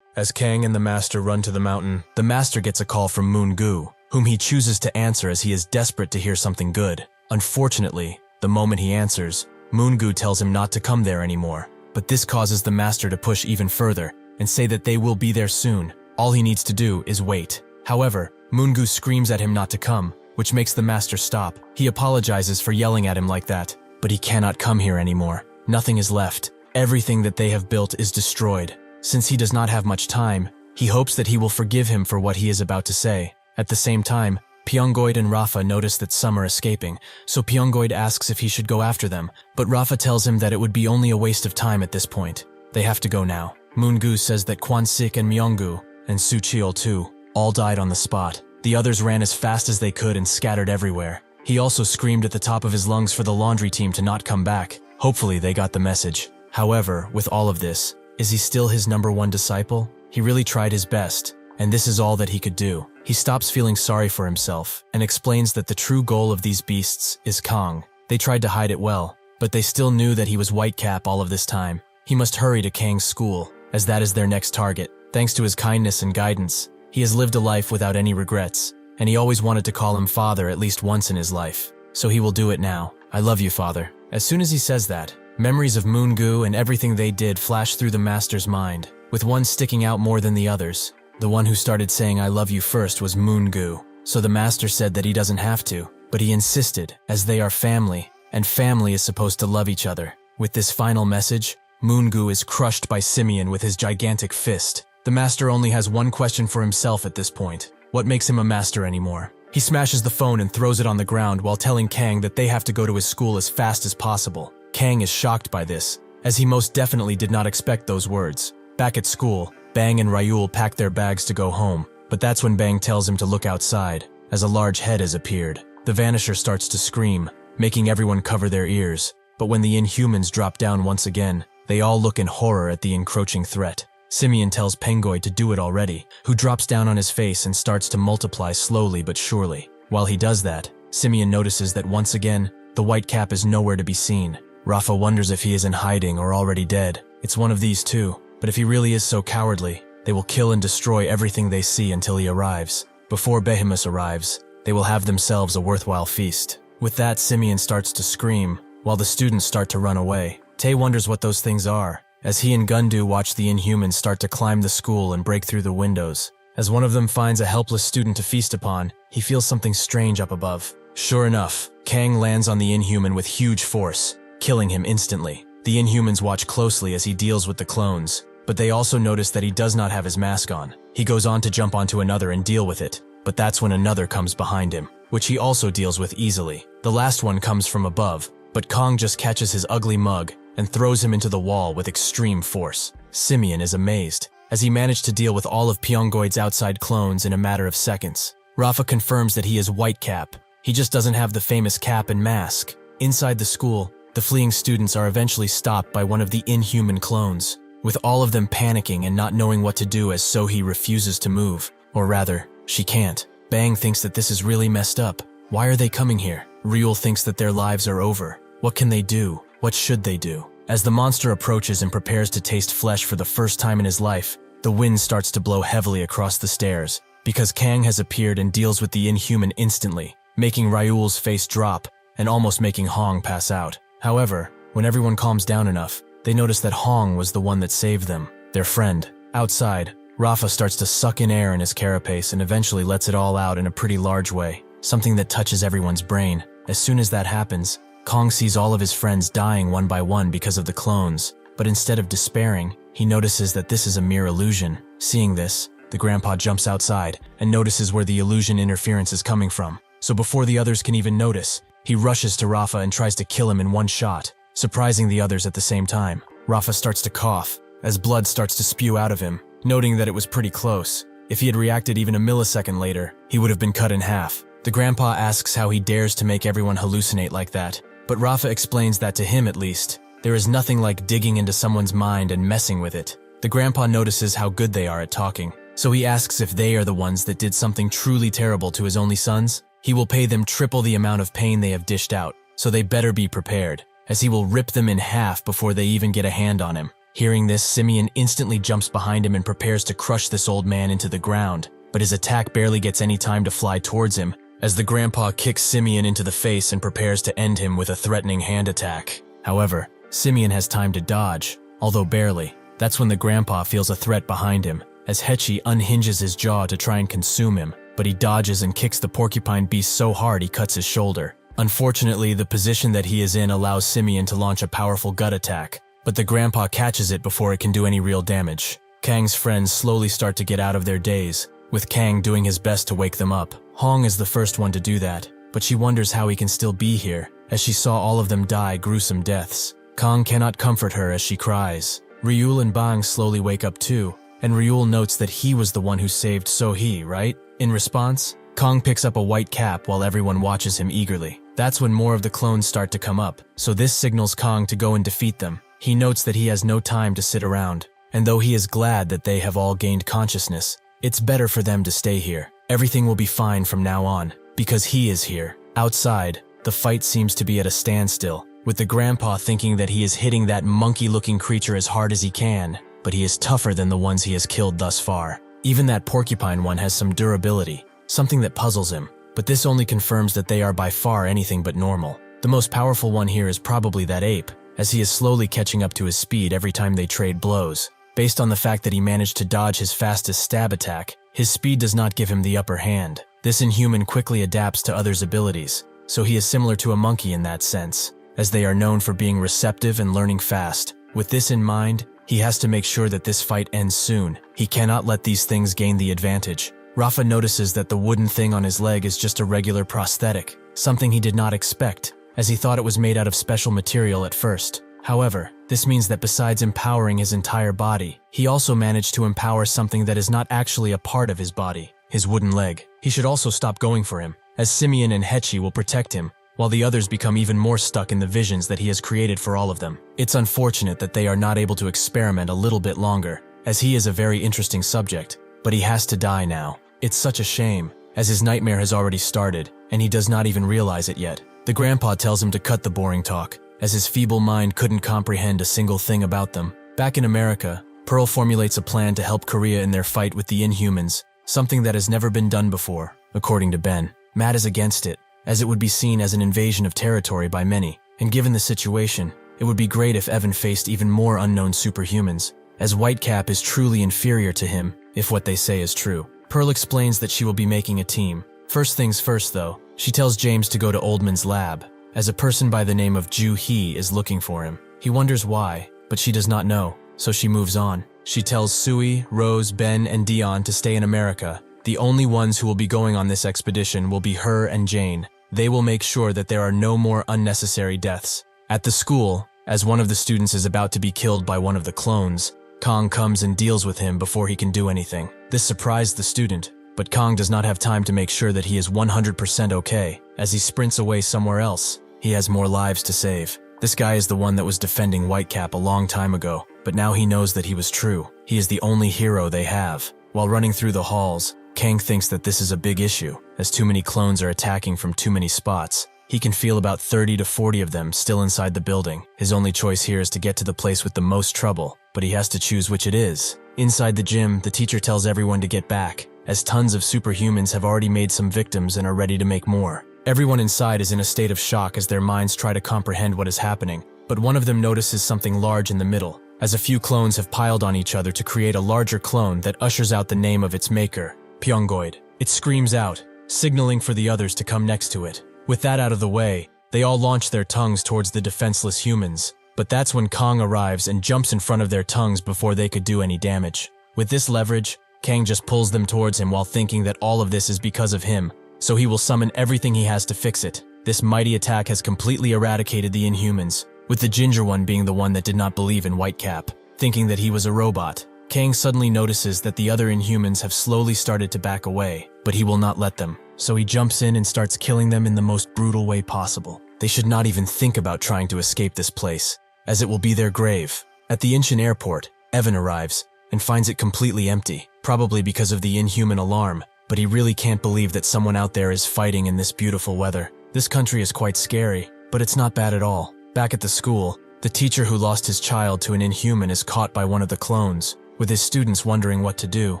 As Kang and the master run to the mountain, the master gets a call from Moongu, whom he chooses to answer as he is desperate to hear something good. Unfortunately, the moment he answers, Moongu tells him not to come there anymore. But this causes the master to push even further and say that they will be there soon. All he needs to do is wait. However, Moongu screams at him not to come, which makes the master stop. He apologizes for yelling at him like that, but he cannot come here anymore. Nothing is left. Everything that they have built is destroyed. Since he does not have much time, he hopes that he will forgive him for what he is about to say. At the same time, Pyongoid and Rafa notice that some are escaping, so Pyongoid asks if he should go after them, but Rafa tells him that it would be only a waste of time at this point. They have to go now. Moongu says that Kwansik and Myonggu, and Sucheol too, all died on the spot. The others ran as fast as they could and scattered everywhere. He also screamed at the top of his lungs for the laundry team to not come back. Hopefully they got the message. However, with all of this, is he still his #1 disciple? He really tried his best, and this is all that he could do. He stops feeling sorry for himself and explains that the true goal of these beasts is Kang. They tried to hide it well, but they still knew that he was Whitecap all of this time. He must hurry to Kang's school, as that is their next target. Thanks to his kindness and guidance, he has lived a life without any regrets, and he always wanted to call him father at least once in his life. So he will do it now. I love you, father. As soon as he says that, memories of Moongu and everything they did flash through the master's mind, with one sticking out more than the others. The one who started saying I love you first was Moongu, so the master said that he doesn't have to, but he insisted, as they are family, and family is supposed to love each other. With this final message, Moongu is crushed by Simeon with his gigantic fist. The master only has one question for himself at this point. What makes him a master anymore? He smashes the phone and throws it on the ground while telling Kang that they have to go to his school as fast as possible. Kang is shocked by this, as he most definitely did not expect those words. Back at school, Bang and Ryul pack their bags to go home, but that's when Bang tells him to look outside, as a large head has appeared. The Vanisher starts to scream, making everyone cover their ears, but when the Inhumans drop down once again, they all look in horror at the encroaching threat. Simeon tells Pengoid to do it already, who drops down on his face and starts to multiply slowly but surely. While he does that, Simeon notices that once again, the white cap is nowhere to be seen. Rafa wonders if he is in hiding or already dead. It's one of these two, but if he really is so cowardly, they will kill and destroy everything they see until he arrives. Before Behemoth arrives, they will have themselves a worthwhile feast. With that, Simeon starts to scream, while the students start to run away. Tae wonders what those things are, as he and Gundu watch the Inhumans start to climb the school and break through the windows. As one of them finds a helpless student to feast upon, he feels something strange up above. Sure enough, Kang lands on the Inhuman with huge force, killing him instantly. The Inhumans watch closely as he deals with the clones, but they also notice that he does not have his mask on. He goes on to jump onto another and deal with it, but that's when another comes behind him, which he also deals with easily. The last one comes from above, but Kang just catches his ugly mug and throws him into the wall with extreme force. Simeon is amazed, as he managed to deal with all of Pyongoid's outside clones in a matter of seconds. Rafa confirms that he is Whitecap. He just doesn't have the famous cap and mask. Inside the school, the fleeing students are eventually stopped by one of the Inhuman clones, with all of them panicking and not knowing what to do as Sohee refuses to move. Or rather, she can't. Bang thinks that this is really messed up. Why are they coming here? Ryul thinks that their lives are over. What can they do? What should they do? As the monster approaches and prepares to taste flesh for the first time in his life, the wind starts to blow heavily across the stairs, because Kang has appeared and deals with the Inhuman instantly, making Ryul's face drop and almost making Hong pass out. However, when everyone calms down enough, they notice that Hong was the one that saved them, their friend. Outside, Rafa starts to suck in air in his carapace and eventually lets it all out in a pretty large way, something that touches everyone's brain. As soon as that happens, Kang sees all of his friends dying one by one because of the clones, but instead of despairing, he notices that this is a mere illusion. Seeing this, the grandpa jumps outside and notices where the illusion interference is coming from. So before the others can even notice, he rushes to Rafa and tries to kill him in one shot, surprising the others at the same time. Rafa starts to cough, as blood starts to spew out of him, noting that it was pretty close. If he had reacted even a millisecond later, he would have been cut in half. The grandpa asks how he dares to make everyone hallucinate like that, but Rafa explains that to him at least, there is nothing like digging into someone's mind and messing with it. The grandpa notices how good they are at talking, so he asks if they are the ones that did something truly terrible to his only sons. He will pay them triple the amount of pain they have dished out, so they better be prepared, as he will rip them in half before they even get a hand on him. Hearing this, Simeon instantly jumps behind him and prepares to crush this old man into the ground, but his attack barely gets any time to fly towards him, as the grandpa kicks Simeon into the face and prepares to end him with a threatening hand attack. However, Simeon has time to dodge, although barely. That's when the grandpa feels a threat behind him, as Hechi unhinges his jaw to try and consume him, but he dodges and kicks the porcupine beast so hard he cuts his shoulder. Unfortunately, the position that he is in allows Simeon to launch a powerful gut attack, but the grandpa catches it before it can do any real damage. Kang's friends slowly start to get out of their daze, with Kang doing his best to wake them up. Hong is the first one to do that, but she wonders how he can still be here, as she saw all of them die gruesome deaths. Kang cannot comfort her as she cries. Ryul and Bang slowly wake up too, and Ryul notes that he was the one who saved So-hee, right? In response, Kang picks up a white cap while everyone watches him eagerly. That's when more of the clones start to come up, so this signals Kang to go and defeat them. He notes that he has no time to sit around, and though he is glad that they have all gained consciousness, it's better for them to stay here. Everything will be fine from now on, because he is here. Outside, the fight seems to be at a standstill, with the grandpa thinking that he is hitting that monkey-looking creature as hard as he can, but he is tougher than the ones he has killed thus far. Even that porcupine one has some durability, something that puzzles him, but this only confirms that they are by far anything but normal. The most powerful one here is probably that ape, as he is slowly catching up to his speed every time they trade blows. Based on the fact that he managed to dodge his fastest stab attack, his speed does not give him the upper hand. This Inhuman quickly adapts to others' abilities, so he is similar to a monkey in that sense, as they are known for being receptive and learning fast. With this in mind, he has to make sure that this fight ends soon. He cannot let these things gain the advantage. Rafa notices that the wooden thing on his leg is just a regular prosthetic, something he did not expect, as he thought it was made out of special material at first. However, this means that besides empowering his entire body, he also managed to empower something that is not actually a part of his body, his wooden leg. He should also stop going for him, as Simeon and Hechi will protect him, while the others become even more stuck in the visions that he has created for all of them. It's unfortunate that they are not able to experiment a little bit longer, as he is a very interesting subject, but he has to die now. It's such a shame, as his nightmare has already started, and he does not even realize it yet. The grandpa tells him to cut the boring talk, as his feeble mind couldn't comprehend a single thing about them. Back in America, Pearl formulates a plan to help Korea in their fight with the Inhumans, something that has never been done before, according to Ben. Matt is against it, as it would be seen as an invasion of territory by many, and given the situation, it would be great if Evan faced even more unknown superhumans, as Whitecap is truly inferior to him, if what they say is true. Pearl explains that she will be making a team. First things first though, she tells James to go to Oldman's lab, as a person by the name of Ju-hee is looking for him. He wonders why, but she does not know, so she moves on. She tells Sui, Rose, Ben, and Dion to stay in America. The only ones who will be going on this expedition will be her and Jane. They will make sure that there are no more unnecessary deaths. At the school, as one of the students is about to be killed by one of the clones, Kang comes and deals with him before he can do anything. This surprised the student, but Kang does not have time to make sure that he is 100% okay, as he sprints away somewhere else. He has more lives to save. This guy is the one that was defending Whitecap a long time ago, but now he knows that he was true. He is the only hero they have. While running through the halls, Kang thinks that this is a big issue, as too many clones are attacking from too many spots. He can feel about 30 to 40 of them still inside the building. His only choice here is to get to the place with the most trouble, but he has to choose which it is. Inside the gym, the teacher tells everyone to get back, as tons of superhumans have already made some victims and are ready to make more. Everyone inside is in a state of shock as their minds try to comprehend what is happening, but one of them notices something large in the middle, as a few clones have piled on each other to create a larger clone that ushers out the name of its maker, Pyongoid. It screams out, signaling for the others to come next to it. With that out of the way, they all launch their tongues towards the defenseless humans, but that's when Kang arrives and jumps in front of their tongues before they could do any damage. With this leverage, Kang just pulls them towards him while thinking that all of this is because of him, so he will summon everything he has to fix it. This mighty attack has completely eradicated the Inhumans, with the ginger one being the one that did not believe in Whitecap, thinking that he was a robot. Kang suddenly notices that the other Inhumans have slowly started to back away, but he will not let them, so he jumps in and starts killing them in the most brutal way possible. They should not even think about trying to escape this place, as it will be their grave. At the Incheon airport, Evan arrives, and finds it completely empty, probably because of the Inhuman alarm, but he really can't believe that someone out there is fighting in this beautiful weather. This country is quite scary, but it's not bad at all. Back at the school, the teacher who lost his child to an Inhuman is caught by one of the clones, with his students wondering what to do,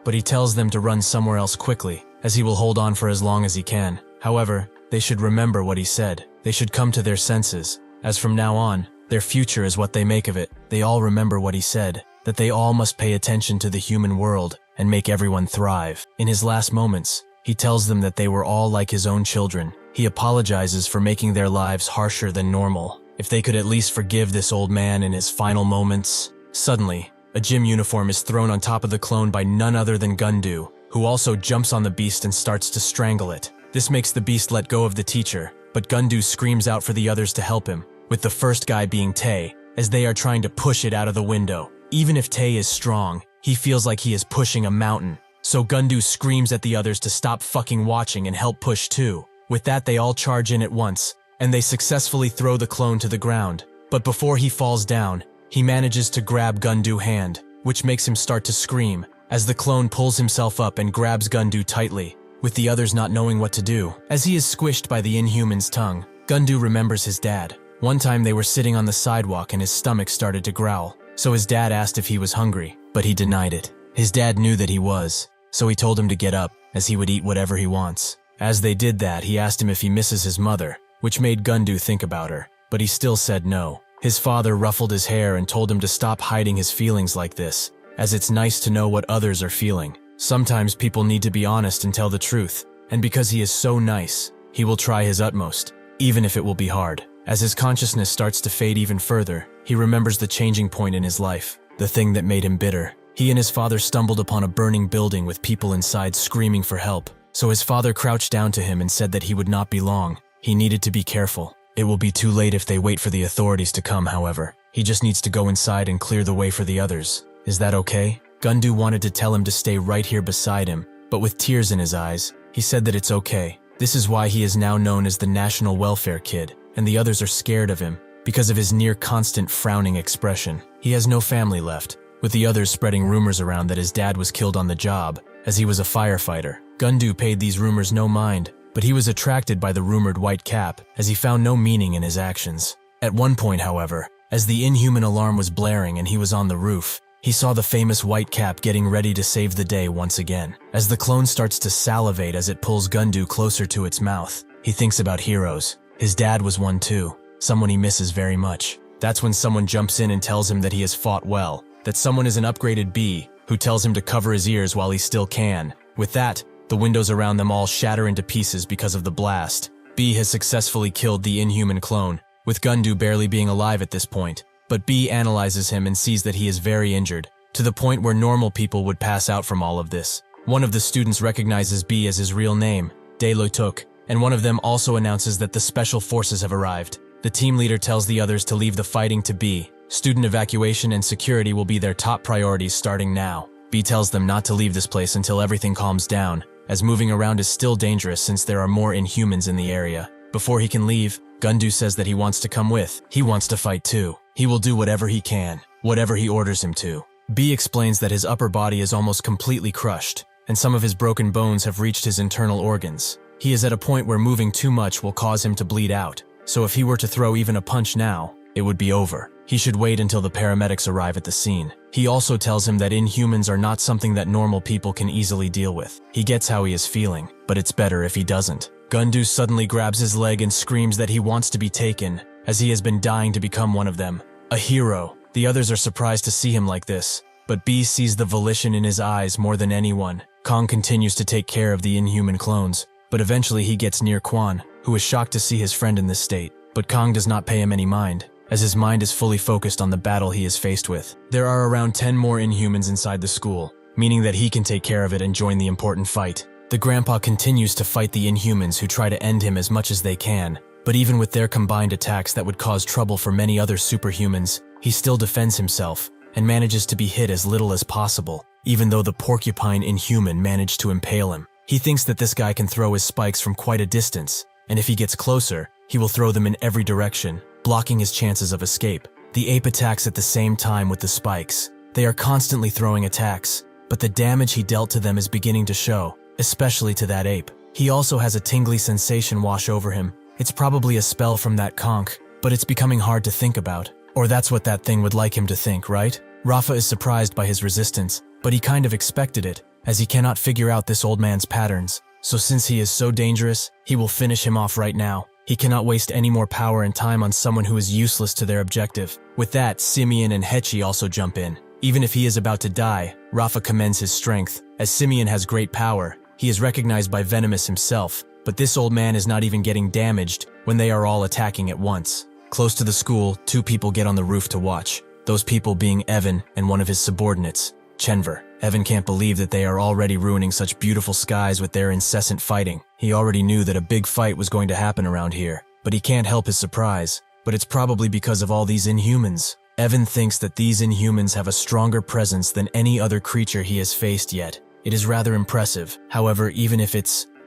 but he tells them to run somewhere else quickly, as he will hold on for as long as he can. However, they should remember what he said. They should come to their senses, as from now on, their future is what they make of it. They all remember what he said, that they all must pay attention to the human world and make everyone thrive. In his last moments, he tells them that they were all like his own children, He apologizes for making their lives harsher than normal. If they could at least forgive this old man in his final moments. Suddenly, a gym uniform is thrown on top of the clone by none other than Gundu, who also jumps on the beast and starts to strangle it. This makes the beast let go of the teacher, but Gundu screams out for the others to help him, with the first guy being Tae, as they are trying to push it out of the window. Even if Tae is strong, he feels like he is pushing a mountain. So Gundu screams at the others to stop fucking watching and help push too. With that, they all charge in at once, and they successfully throw the clone to the ground. But before he falls down, he manages to grab Gundu's hand, which makes him start to scream, as the clone pulls himself up and grabs Gundu tightly, with the others not knowing what to do. As he is squished by the Inhuman's tongue, Gundu remembers his dad. One time they were sitting on the sidewalk and his stomach started to growl, so his dad asked if he was hungry, but he denied it. His dad knew that he was, so he told him to get up, as he would eat whatever he wants. As they did that, he asked him if he misses his mother, which made Gundu think about her, but he still said no. His father ruffled his hair and told him to stop hiding his feelings like this, as it's nice to know what others are feeling. Sometimes people need to be honest and tell the truth, and because he is so nice, he will try his utmost, even if it will be hard. As his consciousness starts to fade even further, he remembers the changing point in his life, the thing that made him bitter. He and his father stumbled upon a burning building with people inside screaming for help, so his father crouched down to him and said that he would not be long. He needed to be careful. It will be too late if they wait for the authorities to come, however. He just needs to go inside and clear the way for the others. Is that okay? Gundu wanted to tell him to stay right here beside him, but with tears in his eyes, he said that it's okay. This is why he is now known as the National Welfare Kid, and the others are scared of him, because of his near-constant frowning expression. He has no family left, with the others spreading rumors around that his dad was killed on the job, as he was a firefighter. Gundu paid these rumors no mind, but he was attracted by the rumored white cap, as he found no meaning in his actions. At one point, however, as the Inhuman alarm was blaring and he was on the roof, he saw the famous white cap getting ready to save the day once again. As the clone starts to salivate as it pulls Gundu closer to its mouth, he thinks about heroes. His dad was one too, someone he misses very much. That's when someone jumps in and tells him that he has fought well, that someone is an upgraded B, who tells him to cover his ears while he still can. With that, the windows around them all shatter into pieces because of the blast. B has successfully killed the Inhuman clone, with Gundu barely being alive at this point. But B analyzes him and sees that he is very injured, to the point where normal people would pass out from all of this. One of the students recognizes B as his real name, De Lotuk, and one of them also announces that the special forces have arrived. The team leader tells the others to leave the fighting to B. Student evacuation and security will be their top priorities starting now. B tells them not to leave this place until everything calms down, as moving around is still dangerous since there are more Inhumans in the area. Before he can leave, Gundu says that he wants to come with. He wants to fight too. He will do whatever he can, whatever he orders him to. B explains that his upper body is almost completely crushed, and some of his broken bones have reached his internal organs. He is at a point where moving too much will cause him to bleed out, so if he were to throw even a punch now, it would be over. He should wait until the paramedics arrive at the scene. He also tells him that Inhumans are not something that normal people can easily deal with. He gets how he is feeling, but it's better if he doesn't. Gundu suddenly grabs his leg and screams that he wants to be taken, as he has been dying to become one of them. A hero. The others are surprised to see him like this, but B sees the volition in his eyes more than anyone. Kang continues to take care of the Inhuman clones, but eventually he gets near Quan, who is shocked to see his friend in this state. But Kang does not pay him any mind, as his mind is fully focused on the battle he is faced with. There are around 10 more Inhumans inside the school, meaning that he can take care of it and join the important fight. The grandpa continues to fight the Inhumans who try to end him as much as they can, but even with their combined attacks that would cause trouble for many other superhumans, he still defends himself and manages to be hit as little as possible, even though the porcupine Inhuman managed to impale him. He thinks that this guy can throw his spikes from quite a distance, and if he gets closer, he will throw them in every direction, blocking his chances of escape. The ape attacks at the same time with the spikes. They are constantly throwing attacks, but the damage he dealt to them is beginning to show, especially to that ape. He also has a tingly sensation wash over him. It's probably a spell from that conch, but it's becoming hard to think about. Or that's what that thing would like him to think, right? Rafa is surprised by his resistance, but he kind of expected it, as he cannot figure out this old man's patterns. So since he is so dangerous, he will finish him off right now. He cannot waste any more power and time on someone who is useless to their objective. With that, Simeon and Hechi also jump in. Even if he is about to die, Rafa commends his strength. As Simeon has great power, he is recognized by Venomous himself, But this old man is not even getting damaged when they are all attacking at once. Close to the school, two people get on the roof to watch. Those people being Evan and one of his subordinates, Chenver. Evan can't believe that they are already ruining such beautiful skies with their incessant fighting. He already knew that a big fight was going to happen around here, but he can't help his surprise. But it's probably because of all these Inhumans. Evan thinks that these Inhumans have a stronger presence than any other creature he has faced yet. It is rather impressive. However, even if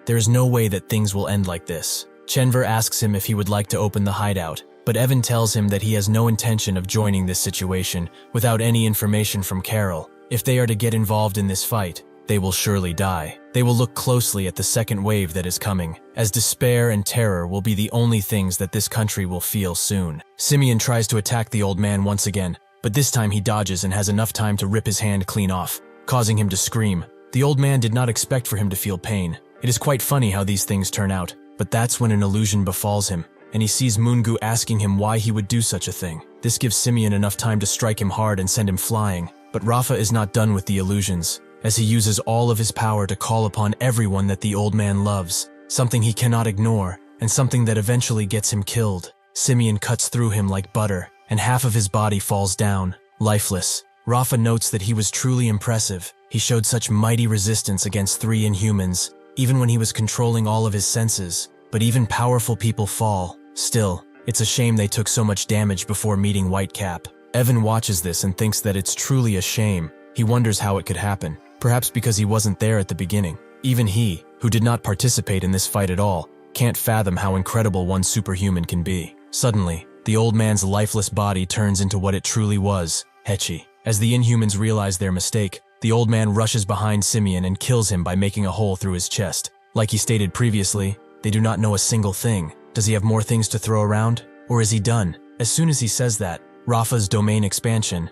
there is no way that things will end like this. Chenver asks him if he would like to open the hideout, but Evan tells him that he has no intention of joining this situation without any information from Carol. If they are to get involved in this fight, they will surely die. They will look closely at the second wave that is coming, as despair and terror will be the only things that this country will feel soon. Simeon tries to attack the old man once again, but this time he dodges and has enough time to rip his hand clean off, causing him to scream. The old man did not expect for him to feel pain. It is quite funny how these things turn out, but that's when an illusion befalls him, and he sees Mungu asking him why he would do such a thing. This gives Simeon enough time to strike him hard and send him flying, but Rafa is not done with the illusions, as he uses all of his power to call upon everyone that the old man loves, something he cannot ignore, and something that eventually gets him killed. Simeon cuts through him like butter, and half of his body falls down, lifeless. Rafa notes that he was truly impressive. He showed such mighty resistance against 3 Inhumans, even when he was controlling all of his senses. But even powerful people fall. Still, it's a shame they took so much damage before meeting Whitecap. Evan watches this and thinks that it's truly a shame. He wonders how it could happen, perhaps because he wasn't there at the beginning. Even he, who did not participate in this fight at all, can't fathom how incredible one superhuman can be. Suddenly, the old man's lifeless body turns into what it truly was, Hechi. As the Inhumans realize their mistake, the old man rushes behind Simeon and kills him by making a hole through his chest. Like he stated previously, they do not know a single thing. Does he have more things to throw around? Or is he done? As soon as he says that, Rafa's domain expansion,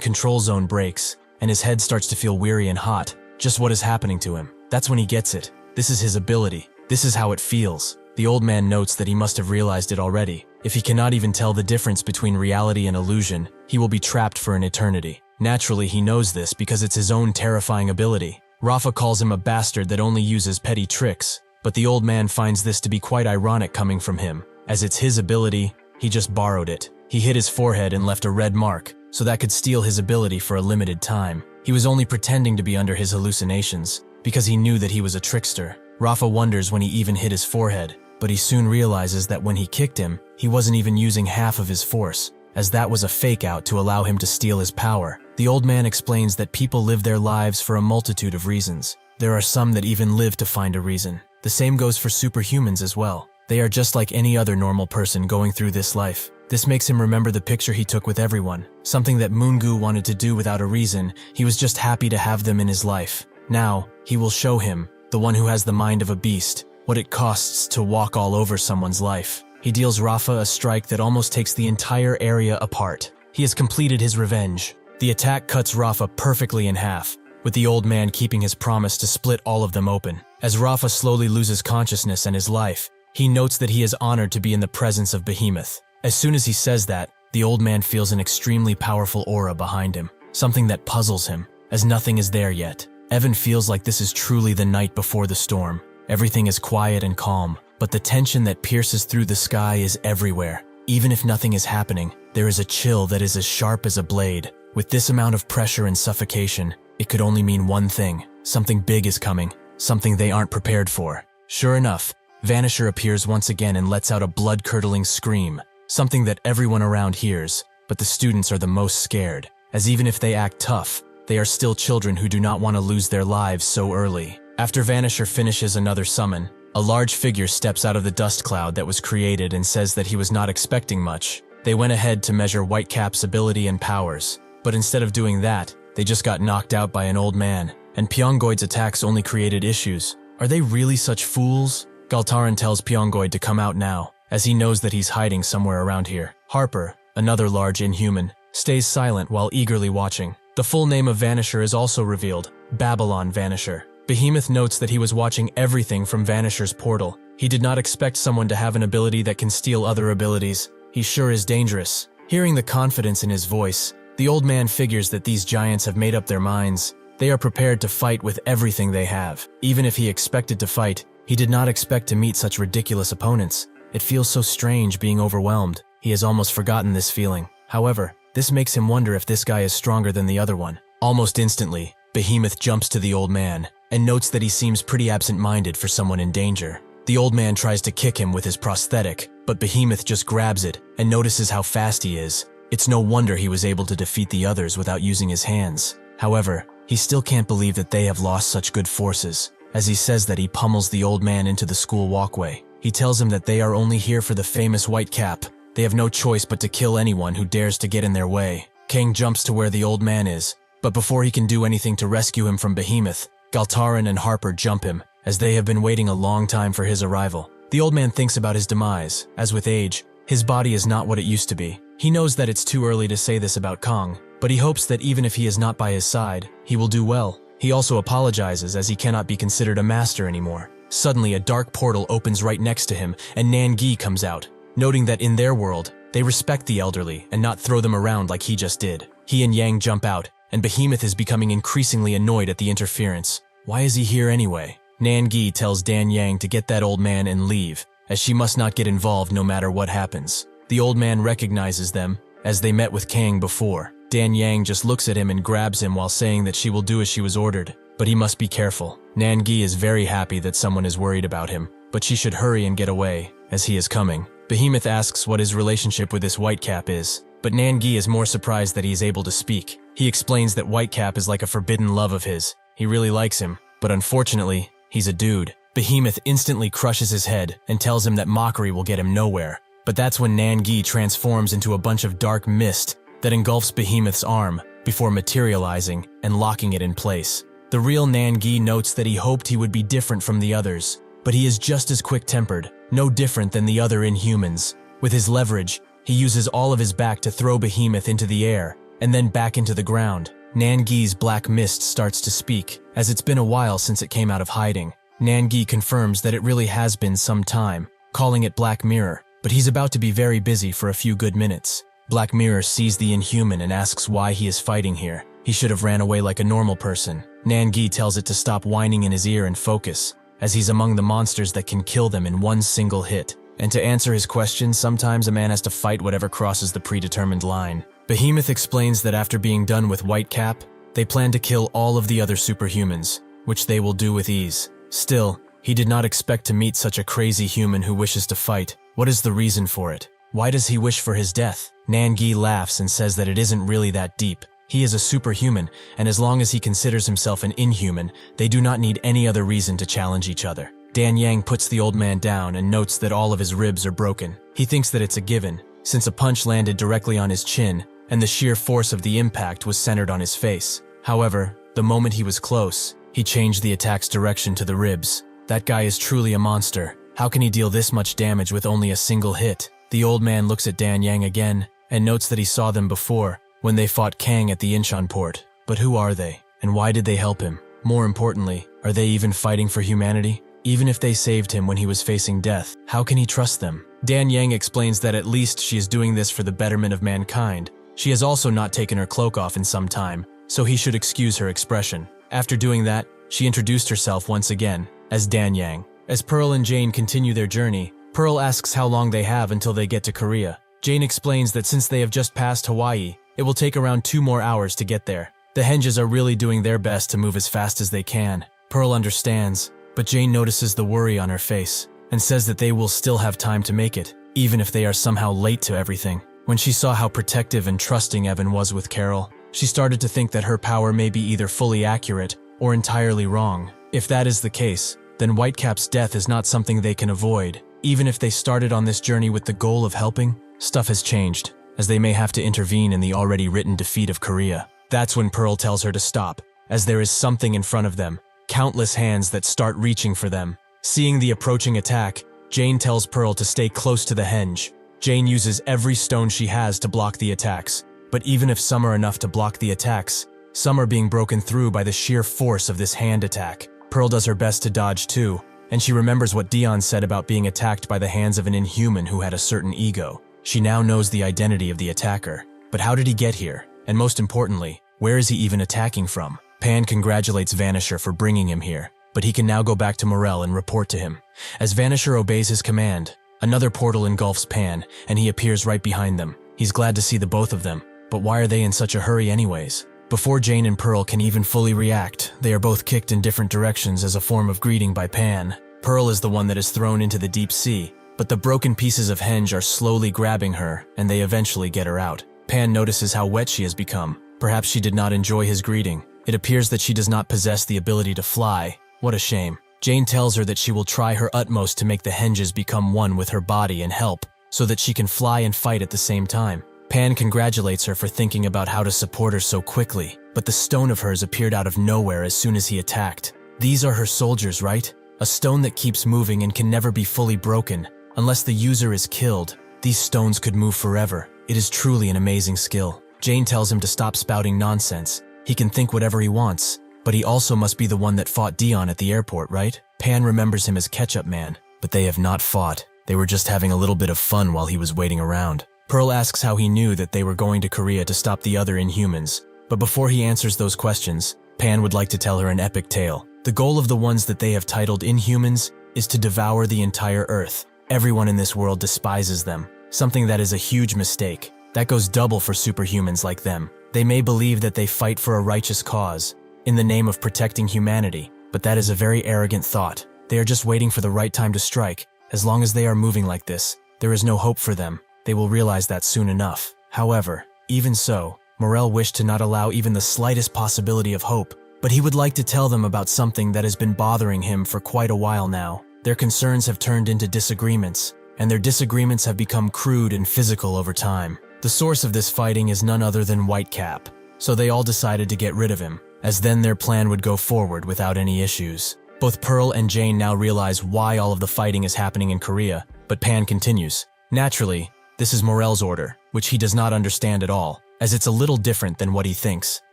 control zone breaks, and his head starts to feel weary and hot. Just what is happening to him? That's when he gets it. This is his ability. This is how it feels. The old man notes that he must have realized it already. If he cannot even tell the difference between reality and illusion, he will be trapped for an eternity. Naturally, he knows this because it's his own terrifying ability. Rafa calls him a bastard that only uses petty tricks, but the old man finds this to be quite ironic coming from him. As it's his ability, he just borrowed it. He hit his forehead and left a red mark, so that could steal his ability for a limited time. He was only pretending to be under his hallucinations, because he knew that he was a trickster. Rafa wonders when he even hit his forehead, but he soon realizes that when he kicked him, he wasn't even using half of his force, as that was a fake out to allow him to steal his power. The old man explains that people live their lives for a multitude of reasons. There are some that even live to find a reason. The same goes for superhumans as well. They are just like any other normal person going through this life. This makes him remember the picture he took with everyone, something that Mungu wanted to do without a reason. He was just happy to have them in his life. Now, he will show him, the one who has the mind of a beast, what it costs to walk all over someone's life. He deals Rafa a strike that almost takes the entire area apart. He has completed his revenge. The attack cuts Rafa perfectly in half, with the old man keeping his promise to split all of them open. As Rafa slowly loses consciousness and his life, he notes that he is honored to be in the presence of Behemoth. As soon as he says that, the old man feels an extremely powerful aura behind him, something that puzzles him, as nothing is there yet. Evan feels like this is truly the night before the storm. Everything is quiet and calm, but the tension that pierces through the sky is everywhere. Even if nothing is happening, there is a chill that is as sharp as a blade. With this amount of pressure and suffocation, it could only mean one thing. Something big is coming, something they aren't prepared for. Sure enough, Vanisher appears once again and lets out a blood-curdling scream, something that everyone around hears, but the students are the most scared, as even if they act tough, they are still children who do not want to lose their lives so early. After Vanisher finishes another summon, a large figure steps out of the dust cloud that was created and says that he was not expecting much. They went ahead to measure Whitecap's ability and powers, but instead of doing that, they just got knocked out by an old man, and Pyongoid's attacks only created issues. Are they really such fools? Galtaran tells Pyongoid to come out now, as he knows that he's hiding somewhere around here. Harper, another large Inhuman, stays silent while eagerly watching. The full name of Vanisher is also revealed, Babylon Vanisher. Behemoth notes that he was watching everything from Vanisher's portal. He did not expect someone to have an ability that can steal other abilities. He sure is dangerous. Hearing the confidence in his voice, the old man figures that these giants have made up their minds. They are prepared to fight with everything they have. Even if he expected to fight, He did not expect to meet such ridiculous opponents. It feels so strange being overwhelmed. He has almost forgotten this feeling. However, this makes him wonder if this guy is stronger than the other one. Almost instantly, Behemoth jumps to the old man and notes that he seems pretty absent-minded for someone in danger. The old man tries to kick him with his prosthetic, but Behemoth just grabs it and notices how fast he is. It's no wonder he was able to defeat the others without using his hands. However, he still can't believe that they have lost such good forces. As he says that, he pummels the old man into the school walkway. He tells him that they are only here for the famous white cap. They have no choice but to kill anyone who dares to get in their way. Kang jumps to where the old man is, but before he can do anything to rescue him from Behemoth, Galtarin and Harper jump him, as they have been waiting a long time for his arrival. The old man thinks about his demise. As with age, his body is not what it used to be. He knows that it's too early to say this about Kang, but he hopes that even if he is not by his side, he will do well. He also apologizes as he cannot be considered a master anymore. Suddenly, a dark portal opens right next to him, and Nangi comes out, noting that in their world, they respect the elderly and not throw them around like he just did. He and Yang jump out, and Behemoth is becoming increasingly annoyed at the interference. Why is he here anyway? Nangi tells Dan Yang to get that old man and leave, as she must not get involved no matter what happens. The old man recognizes them, as they met with Kang before. Dan Yang just looks at him and grabs him while saying that she will do as she was ordered, but he must be careful. Nangi is very happy that someone is worried about him, but she should hurry and get away, as he is coming. Behemoth asks what his relationship with this Whitecap is, but Nangi is more surprised that he is able to speak. He explains that Whitecap is like a forbidden love of his. He really likes him, but unfortunately, he's a dude. Behemoth instantly crushes his head and tells him that mockery will get him nowhere. But that's when Nangi transforms into a bunch of dark mist that engulfs Behemoth's arm before materializing and locking it in place. The real Nangi notes that he hoped he would be different from the others, but he is just as quick-tempered, no different than the other Inhumans. With his leverage, he uses all of his back to throw Behemoth into the air and then back into the ground. Nangi's black mist starts to speak, as it's been a while since it came out of hiding. Nangi confirms that it really has been some time, calling it Black Mirror, but he's about to be very busy for a few good minutes. Black Mirror sees the Inhuman and asks why he is fighting here. He should have ran away like a normal person. Nangi tells it to stop whining in his ear and focus, as he's among the monsters that can kill them in one single hit. And to answer his question, sometimes a man has to fight whatever crosses the predetermined line. Behemoth explains that after being done with Whitecap, they plan to kill all of the other superhumans, which they will do with ease. Still, he did not expect to meet such a crazy human who wishes to fight. What is the reason for it? Why does he wish for his death? Nangi laughs and says that it isn't really that deep. He is a superhuman, and as long as he considers himself an inhuman, they do not need any other reason to challenge each other. Dan Yang puts the old man down and notes that all of his ribs are broken. He thinks that it's a given, since a punch landed directly on his chin, and the sheer force of the impact was centered on his face. However, the moment he was close, he changed the attack's direction to the ribs. That guy is truly a monster. How can he deal this much damage with only a single hit? The old man looks at Dan Yang again, and notes that he saw them before, when they fought Kang at the Incheon port. But who are they, and why did they help him? More importantly, are they even fighting for humanity? Even if they saved him when he was facing death, how can he trust them? Dan Yang explains that at least she is doing this for the betterment of mankind. She has also not taken her cloak off in some time, so he should excuse her expression. After doing that, she introduced herself once again, as Dan Yang. As Pearl and Jane continue their journey, Pearl asks how long they have until they get to Korea. Jane explains that since they have just passed Hawaii, it will take around 2 more hours to get there. The Henges are really doing their best to move as fast as they can. Pearl understands, but Jane notices the worry on her face, and says that they will still have time to make it, even if they are somehow late to everything. When she saw how protective and trusting Evan was with Carol, she started to think that her power may be either fully accurate or entirely wrong. If that is the case, then Whitecap's death is not something they can avoid. Even if they started on this journey with the goal of helping, stuff has changed, as they may have to intervene in the already written defeat of Korea. That's when Pearl tells her to stop, as there is something in front of them, countless hands that start reaching for them. Seeing the approaching attack, Jane tells Pearl to stay close to the henge. Jane uses every stone she has to block the attacks, but even if some are enough to block the attacks, some are being broken through by the sheer force of this hand attack. Pearl does her best to dodge too, and she remembers what Dion said about being attacked by the hands of an inhuman who had a certain ego. She now knows the identity of the attacker. But how did he get here? And most importantly, where is he even attacking from? Pan congratulates Vanisher for bringing him here. but he can now go back to Morel and report to him. As Vanisher obeys his command, another portal engulfs Pan, and he appears right behind them. He's glad to see the both of them, but why are they in such a hurry anyways? Before Jane and Pearl can even fully react, they are both kicked in different directions as a form of greeting by Pan. Pearl is the one that is thrown into the deep sea, but the broken pieces of henge are slowly grabbing her, and they eventually get her out. Pan notices how wet she has become. Perhaps she did not enjoy his greeting. It appears that she does not possess the ability to fly. What a shame. Jane tells her that she will try her utmost to make the henges become one with her body and help, so that she can fly and fight at the same time. Pan congratulates her for thinking about how to support her so quickly, but the stone of hers appeared out of nowhere as soon as he attacked. These are her soldiers, right? A stone that keeps moving and can never be fully broken. Unless the user is killed, these stones could move forever. It is truly an amazing skill. Jane tells him to stop spouting nonsense. He can think whatever he wants, but he also must be the one that fought Dion at the airport, right? Pan remembers him as Ketchup Man, but they have not fought. They were just having a little bit of fun while he was waiting around. Pearl asks how he knew that they were going to Korea to stop the other Inhumans, but before he answers those questions, Pan would like to tell her an epic tale. The goal of the ones that they have titled Inhumans is to devour the entire Earth. Everyone in this world despises them, something that is a huge mistake. That goes double for superhumans like them. They may believe that they fight for a righteous cause, in the name of protecting humanity, but that is a very arrogant thought. They are just waiting for the right time to strike. As long as they are moving like this, there is no hope for them. They will realize that soon enough. However, even so, Morel wished to not allow even the slightest possibility of hope, but he would like to tell them about something that has been bothering him for quite a while now. Their concerns have turned into disagreements, and their disagreements have become crude and physical over time. The source of this fighting is none other than Whitecap, so they all decided to get rid of him, as then their plan would go forward without any issues. Both Pearl and Jane now realize why all of the fighting is happening in Korea, but Pan continues. Naturally, this is Morel's order, which he does not understand at all, as it's a little different than what he thinks.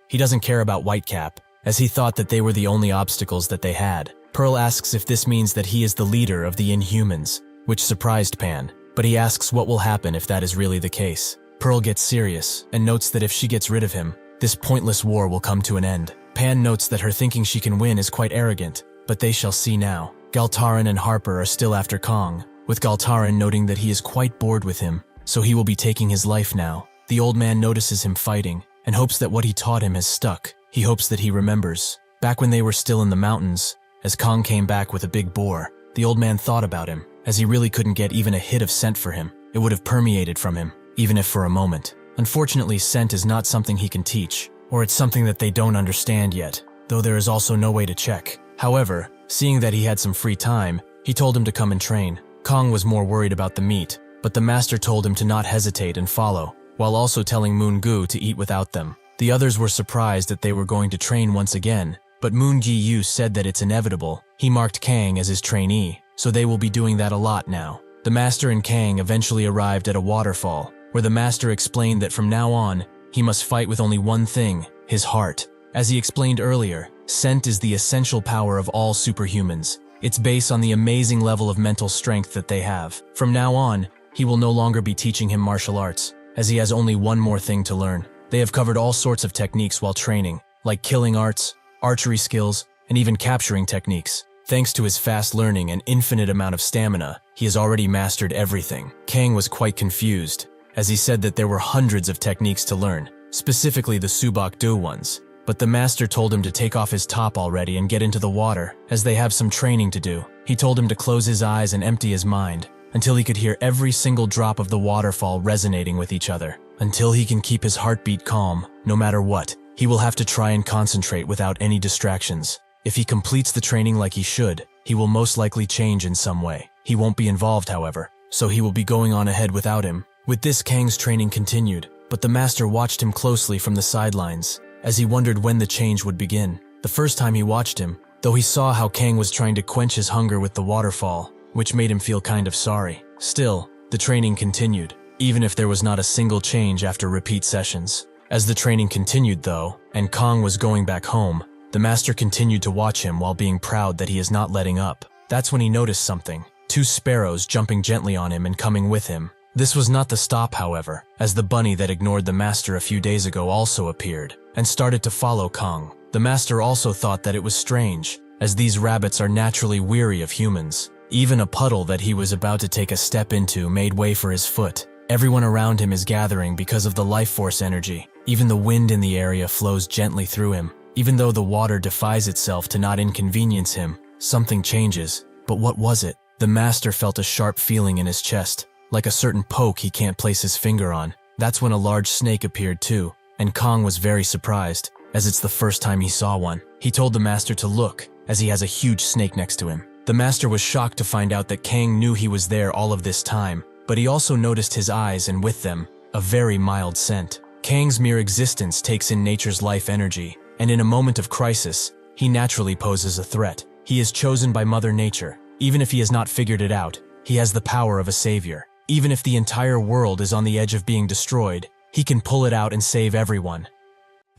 He doesn't care about Whitecap, as he thought that they were the only obstacles that they had. Pearl asks if this means that he is the leader of the Inhumans, which surprised Pan, but he asks what will happen if that is really the case. Pearl gets serious and notes that if she gets rid of him, this pointless war will come to an end. Pan notes that her thinking she can win is quite arrogant, but they shall see now. Galtaran and Harper are still after Kang, with Galtaran noting that he is quite bored with him, so he will be taking his life now. The old man notices him fighting and hopes that what he taught him has stuck. He hopes that he remembers. Back when they were still in the mountains, as Kang came back with a big boar, the old man thought about him, as he really couldn't get even a hit of scent for him. It would have permeated from him, even if for a moment. Unfortunately, scent is not something he can teach, or it's something that they don't understand yet, though there is also no way to check. However, seeing that he had some free time, he told him to come and train. Kang was more worried about the meat, but the master told him to not hesitate and follow, while also telling Moon Gu to eat without them. The others were surprised that they were going to train once again, but Moon Gi-yu said that it's inevitable. He marked Kang as his trainee, so they will be doing that a lot now. The master and Kang eventually arrived at a waterfall, where the master explained that from now on, he must fight with only one thing, his heart. As he explained earlier, scent is the essential power of all superhumans. It's based on the amazing level of mental strength that they have. From now on, he will no longer be teaching him martial arts, as he has only one more thing to learn. They have covered all sorts of techniques while training, like killing arts, archery skills, and even capturing techniques. Thanks to his fast learning and infinite amount of stamina, he has already mastered everything. Kang was quite confused, as he said that there were hundreds of techniques to learn, specifically the Subak-do ones. But the master told him to take off his top already and get into the water, as they have some training to do. He told him to close his eyes and empty his mind, until he could hear every single drop of the waterfall resonating with each other. Until he can keep his heartbeat calm, no matter what, he will have to try and concentrate without any distractions. If he completes the training like he should, he will most likely change in some way. He won't be involved, however, so he will be going on ahead without him. With this, Kang's training continued, but the master watched him closely from the sidelines, as he wondered when the change would begin. The first time he watched him, though he saw how Kang was trying to quench his hunger with the waterfall, which made him feel kind of sorry. Still, the training continued, even if there was not a single change after repeat sessions. As the training continued though, and Kang was going back home, the master continued to watch him while being proud that he is not letting up. That's when he noticed something. 2 sparrows jumping gently on him and coming with him. This was not the stop, however, as the bunny that ignored the master a few days ago also appeared, and started to follow Kang. The master also thought that it was strange, as these rabbits are naturally weary of humans. Even a puddle that he was about to take a step into made way for his foot. Everyone around him is gathering because of the life force energy. Even the wind in the area flows gently through him. Even though the water defies itself to not inconvenience him, something changes. But what was it? The master felt a sharp feeling in his chest, like a certain poke he can't place his finger on. That's when a large snake appeared too, and Kang was very surprised, as it's the first time he saw one. He told the master to look, as he has a huge snake next to him. The master was shocked to find out that Kang knew he was there all of this time, but he also noticed his eyes and with them, a very mild scent. Kang's mere existence takes in nature's life energy, and in a moment of crisis, he naturally poses a threat. He is chosen by Mother Nature. Even if he has not figured it out, he has the power of a savior. Even if the entire world is on the edge of being destroyed, he can pull it out and save everyone.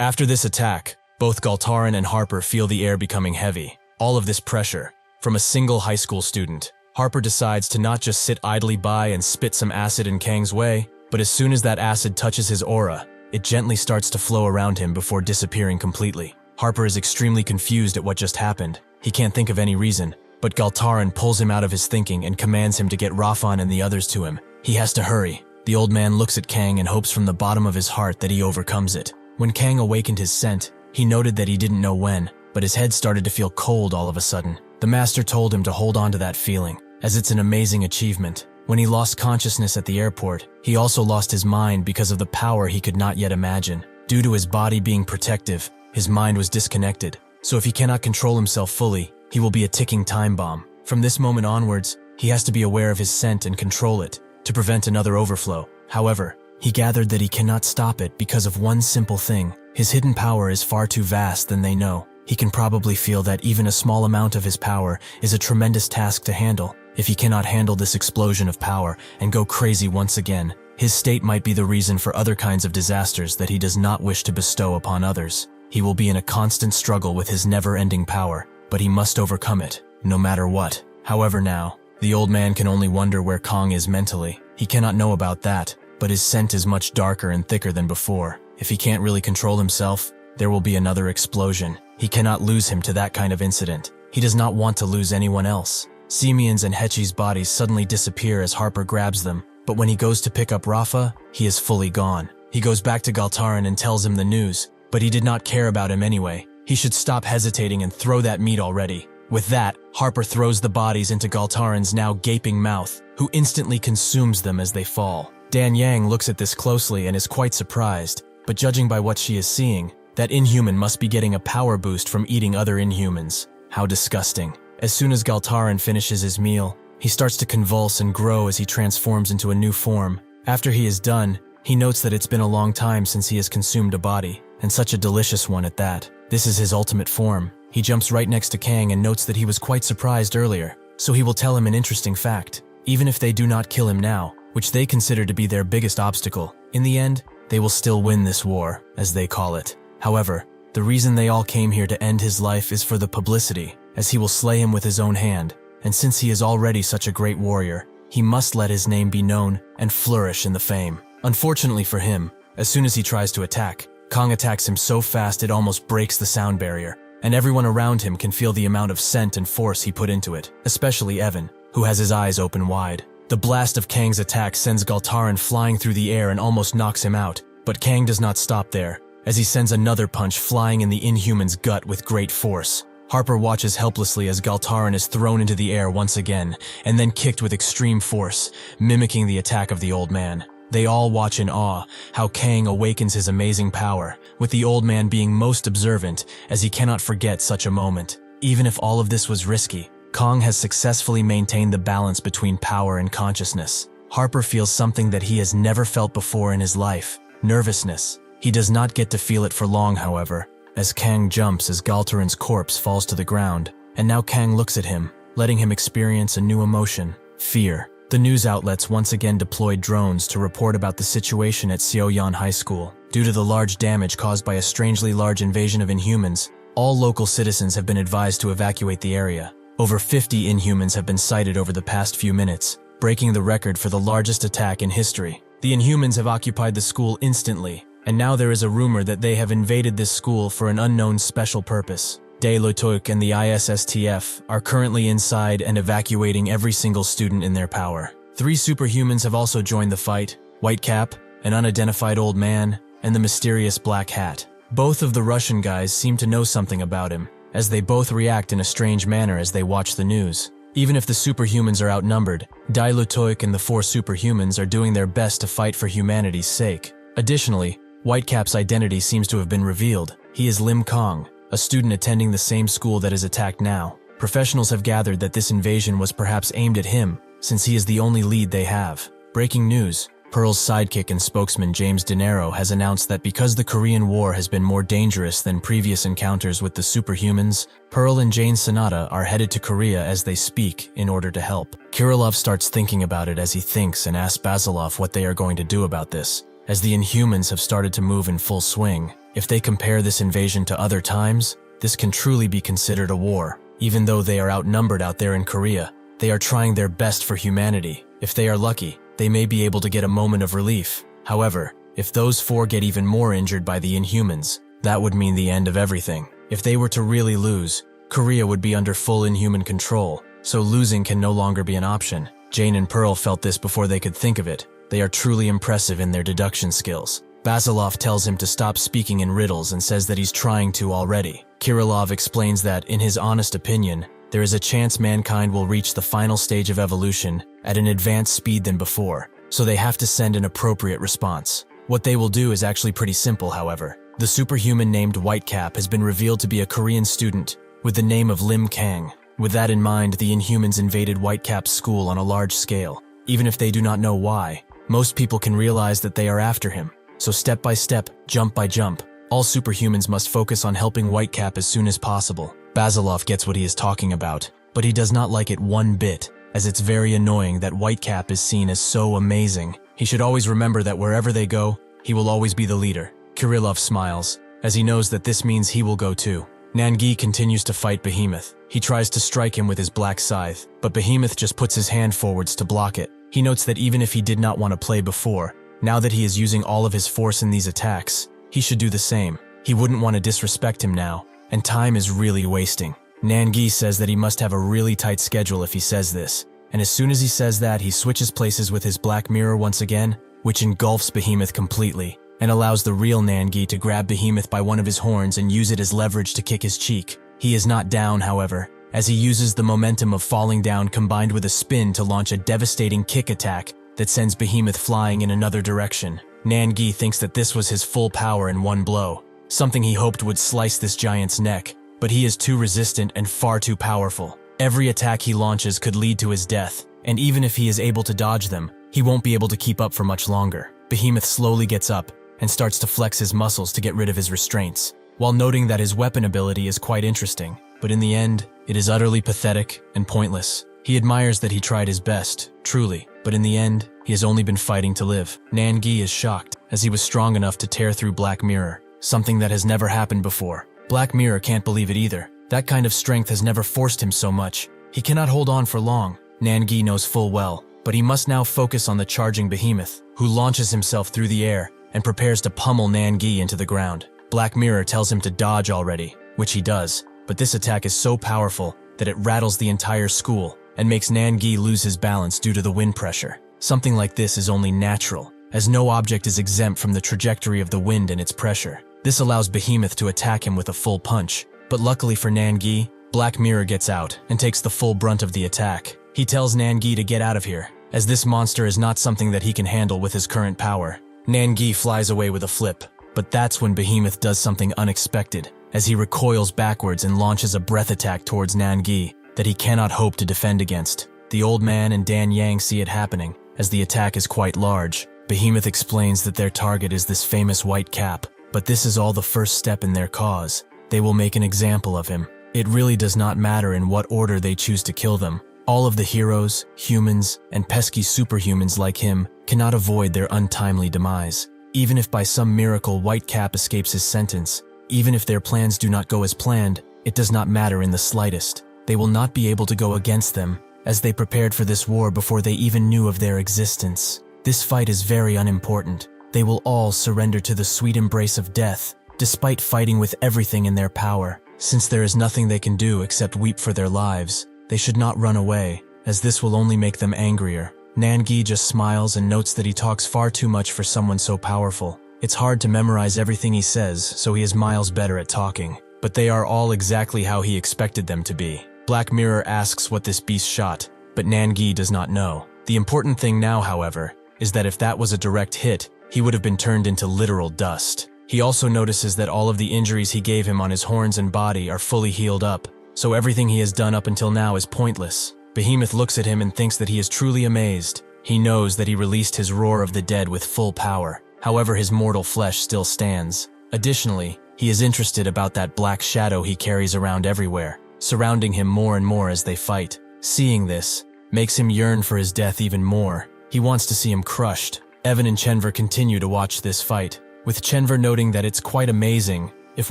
After this attack, both Galtaran and Harper feel the air becoming heavy. All of this pressure, from a single high school student. Harper decides to not just sit idly by and spit some acid in Kang's way, but as soon as that acid touches his aura, it gently starts to flow around him before disappearing completely. Harper is extremely confused at what just happened. He can't think of any reason, but Galtaran pulls him out of his thinking and commands him to get Rafan and the others to him. He has to hurry. The old man looks at Kang and hopes from the bottom of his heart that he overcomes it. When Kang awakened his scent, he noted that he didn't know when, but his head started to feel cold all of a sudden. The master told him to hold on to that feeling, as it's an amazing achievement. When he lost consciousness at the airport, he also lost his mind because of the power he could not yet imagine. Due to his body being protective, his mind was disconnected. So if he cannot control himself fully, he will be a ticking time bomb. From this moment onwards, he has to be aware of his scent and control it, to prevent another overflow. However, he gathered that he cannot stop it because of one simple thing. His hidden power is far too vast than they know. He can probably feel that even a small amount of his power is a tremendous task to handle. If he cannot handle this explosion of power and go crazy once again, his state might be the reason for other kinds of disasters that he does not wish to bestow upon others. He will be in a constant struggle with his never-ending power, but he must overcome it, no matter what. However now, the old man can only wonder where Kang is mentally. He cannot know about that, but his scent is much darker and thicker than before. If he can't really control himself, there will be another explosion. He cannot lose him to that kind of incident. He does not want to lose anyone else. Simeon's and Hechi's bodies suddenly disappear as Harper grabs them, but when he goes to pick up Rafa, he is fully gone. He goes back to Galtaran and tells him the news, but he did not care about him anyway. He should stop hesitating and throw that meat already. With that, Harper throws the bodies into Galtaran's now gaping mouth, who instantly consumes them as they fall. Dan Yang looks at this closely and is quite surprised, but judging by what she is seeing, that Inhuman must be getting a power boost from eating other Inhumans. How disgusting. As soon as Galtaran finishes his meal, he starts to convulse and grow as he transforms into a new form. After he is done, he notes that it's been a long time since he has consumed a body, and such a delicious one at that. This is his ultimate form. He jumps right next to Kang and notes that he was quite surprised earlier, so he will tell him an interesting fact. Even if they do not kill him now, which they consider to be their biggest obstacle, in the end, they will still win this war, as they call it. However, the reason they all came here to end his life is for the publicity, as he will slay him with his own hand, and since he is already such a great warrior, he must let his name be known and flourish in the fame. Unfortunately for him, as soon as he tries to attack, Kang attacks him so fast it almost breaks the sound barrier, and everyone around him can feel the amount of scent and force he put into it, especially Evan, who has his eyes open wide. The blast of Kang's attack sends Galtaran flying through the air and almost knocks him out, but Kang does not stop there, as he sends another punch flying in the Inhuman's gut with great force. Harper watches helplessly as Galtaran is thrown into the air once again, and then kicked with extreme force, mimicking the attack of the old man. They all watch in awe how Kang awakens his amazing power, with the old man being most observant as he cannot forget such a moment. Even if all of this was risky, Kang has successfully maintained the balance between power and consciousness. Harper feels something that he has never felt before in his life: nervousness. He does not get to feel it for long, however, as Kang jumps as Galtaran's corpse falls to the ground, and now Kang looks at him, letting him experience a new emotion: fear. The news outlets once again deployed drones to report about the situation at Seoyan High School. Due to the large damage caused by a strangely large invasion of Inhumans, all local citizens have been advised to evacuate the area. Over 50 Inhumans have been sighted over the past few minutes, breaking the record for the largest attack in history. The Inhumans have occupied the school instantly, and now there is a rumor that they have invaded this school for an unknown special purpose. De Lotuk and the ISSTF are currently inside and evacuating every single student in their power. 3 superhumans have also joined the fight: Whitecap, an unidentified old man, and the mysterious Black Hat. Both of the Russian guys seem to know something about him, as they both react in a strange manner as they watch the news. Even if the superhumans are outnumbered, Dai Lutoik and the 4 superhumans are doing their best to fight for humanity's sake. Additionally, Whitecap's identity seems to have been revealed. He is Lim Kang, a student attending the same school that is attacked now. Professionals have gathered that this invasion was perhaps aimed at him, since he is the only lead they have. Breaking news: Pearl's sidekick and spokesman James De Niro has announced that because the Korean War has been more dangerous than previous encounters with the superhumans, Pearl and Jane Sonata are headed to Korea as they speak in order to help. Kirillov starts thinking about it as he thinks and asks Basilov what they are going to do about this. As the Inhumans have started to move in full swing, if they compare this invasion to other times, this can truly be considered a war. Even though they are outnumbered out there in Korea, they are trying their best for humanity. If they are lucky, they may be able to get a moment of relief. However, if those 4 get even more injured by the Inhumans, that would mean the end of everything. If they were to really lose, Korea would be under full Inhuman control, so losing can no longer be an option. Jane and Pearl felt this before they could think of it. They are truly impressive in their deduction skills. Basilov tells him to stop speaking in riddles and says that he's trying to already. Kirillov explains that, in his honest opinion, there is a chance mankind will reach the final stage of evolution at an advanced speed than before, so they have to send an appropriate response. What they will do is actually pretty simple, however. The superhuman named Whitecap has been revealed to be a Korean student with the name of Lim Kang. With that in mind, the Inhumans invaded Whitecap's school on a large scale. Even if they do not know why, most people can realize that they are after him. So step by step, jump by jump, all superhumans must focus on helping Whitecap as soon as possible. Basilov gets what he is talking about, but he does not like it one bit, as it's very annoying that Whitecap is seen as so amazing. He should always remember that wherever they go, he will always be the leader. Kirillov smiles, as he knows that this means he will go too. Nangi continues to fight Behemoth. He tries to strike him with his black scythe, but Behemoth just puts his hand forwards to block it. He notes that even if he did not want to play before, now that he is using all of his force in these attacks, he should do the same. He wouldn't want to disrespect him now, and time is really wasting. Nangi says that he must have a really tight schedule if he says this, and as soon as he says that, he switches places with his black mirror once again, which engulfs Behemoth completely, and allows the real Nangi to grab Behemoth by one of his horns and use it as leverage to kick his cheek. He is not down, however, as he uses the momentum of falling down combined with a spin to launch a devastating kick attack that sends Behemoth flying in another direction. Nangi thinks that this was his full power in one blow, something he hoped would slice this giant's neck, but he is too resistant and far too powerful. Every attack he launches could lead to his death, and even if he is able to dodge them, he won't be able to keep up for much longer. Behemoth slowly gets up and starts to flex his muscles to get rid of his restraints, while noting that his weapon ability is quite interesting, but in the end, it is utterly pathetic and pointless. He admires that he tried his best, truly, but in the end, he has only been fighting to live. Nangi is shocked, as he was strong enough to tear through Black Mirror, something that has never happened before. Black Mirror can't believe it either. That kind of strength has never forced him so much. He cannot hold on for long. Nangi knows full well, but he must now focus on the charging Behemoth, who launches himself through the air and prepares to pummel Nangi into the ground. Black Mirror tells him to dodge already, which he does, but this attack is so powerful that it rattles the entire school and makes Nangi lose his balance due to the wind pressure. Something like this is only natural, as no object is exempt from the trajectory of the wind and its pressure. This allows Behemoth to attack him with a full punch, but luckily for Nangi, Black Mirror gets out and takes the full brunt of the attack. He tells Nangi to get out of here, as this monster is not something that he can handle with his current power. Nangi flies away with a flip, but that's when Behemoth does something unexpected, as he recoils backwards and launches a breath attack towards Nangi that he cannot hope to defend against. The old man and Dan Yang see it happening, as the attack is quite large. Behemoth explains that their target is this famous white cap, but this is all the first step in their cause. They will make an example of him. It really does not matter in what order they choose to kill them. All of the heroes, humans, and pesky superhumans like him cannot avoid their untimely demise. Even if by some miracle White Cap escapes his sentence, even if their plans do not go as planned, it does not matter in the slightest. They will not be able to go against them, as they prepared for this war before they even knew of their existence. This fight is very unimportant. They will all surrender to the sweet embrace of death, despite fighting with everything in their power. Since there is nothing they can do except weep for their lives, they should not run away, as this will only make them angrier. Nan-gi just smiles and notes that he talks far too much for someone so powerful. It's hard to memorize everything he says, so he is miles better at talking. But they are all exactly how he expected them to be. Black Mirror asks what this beast shot, but Nan-gi does not know. The important thing now, however, is that if that was a direct hit, he would have been turned into literal dust. He also notices that all of the injuries he gave him on his horns and body are fully healed up, so everything he has done up until now is pointless. Behemoth looks at him and thinks that he is truly amazed. He knows that he released his roar of the dead with full power. However, his mortal flesh still stands. Additionally, he is interested about that black shadow he carries around everywhere, surrounding him more and more as they fight. Seeing this makes him yearn for his death even more. He wants to see him crushed. Evan and Chenver continue to watch this fight, with Chenver noting that it's quite amazing. If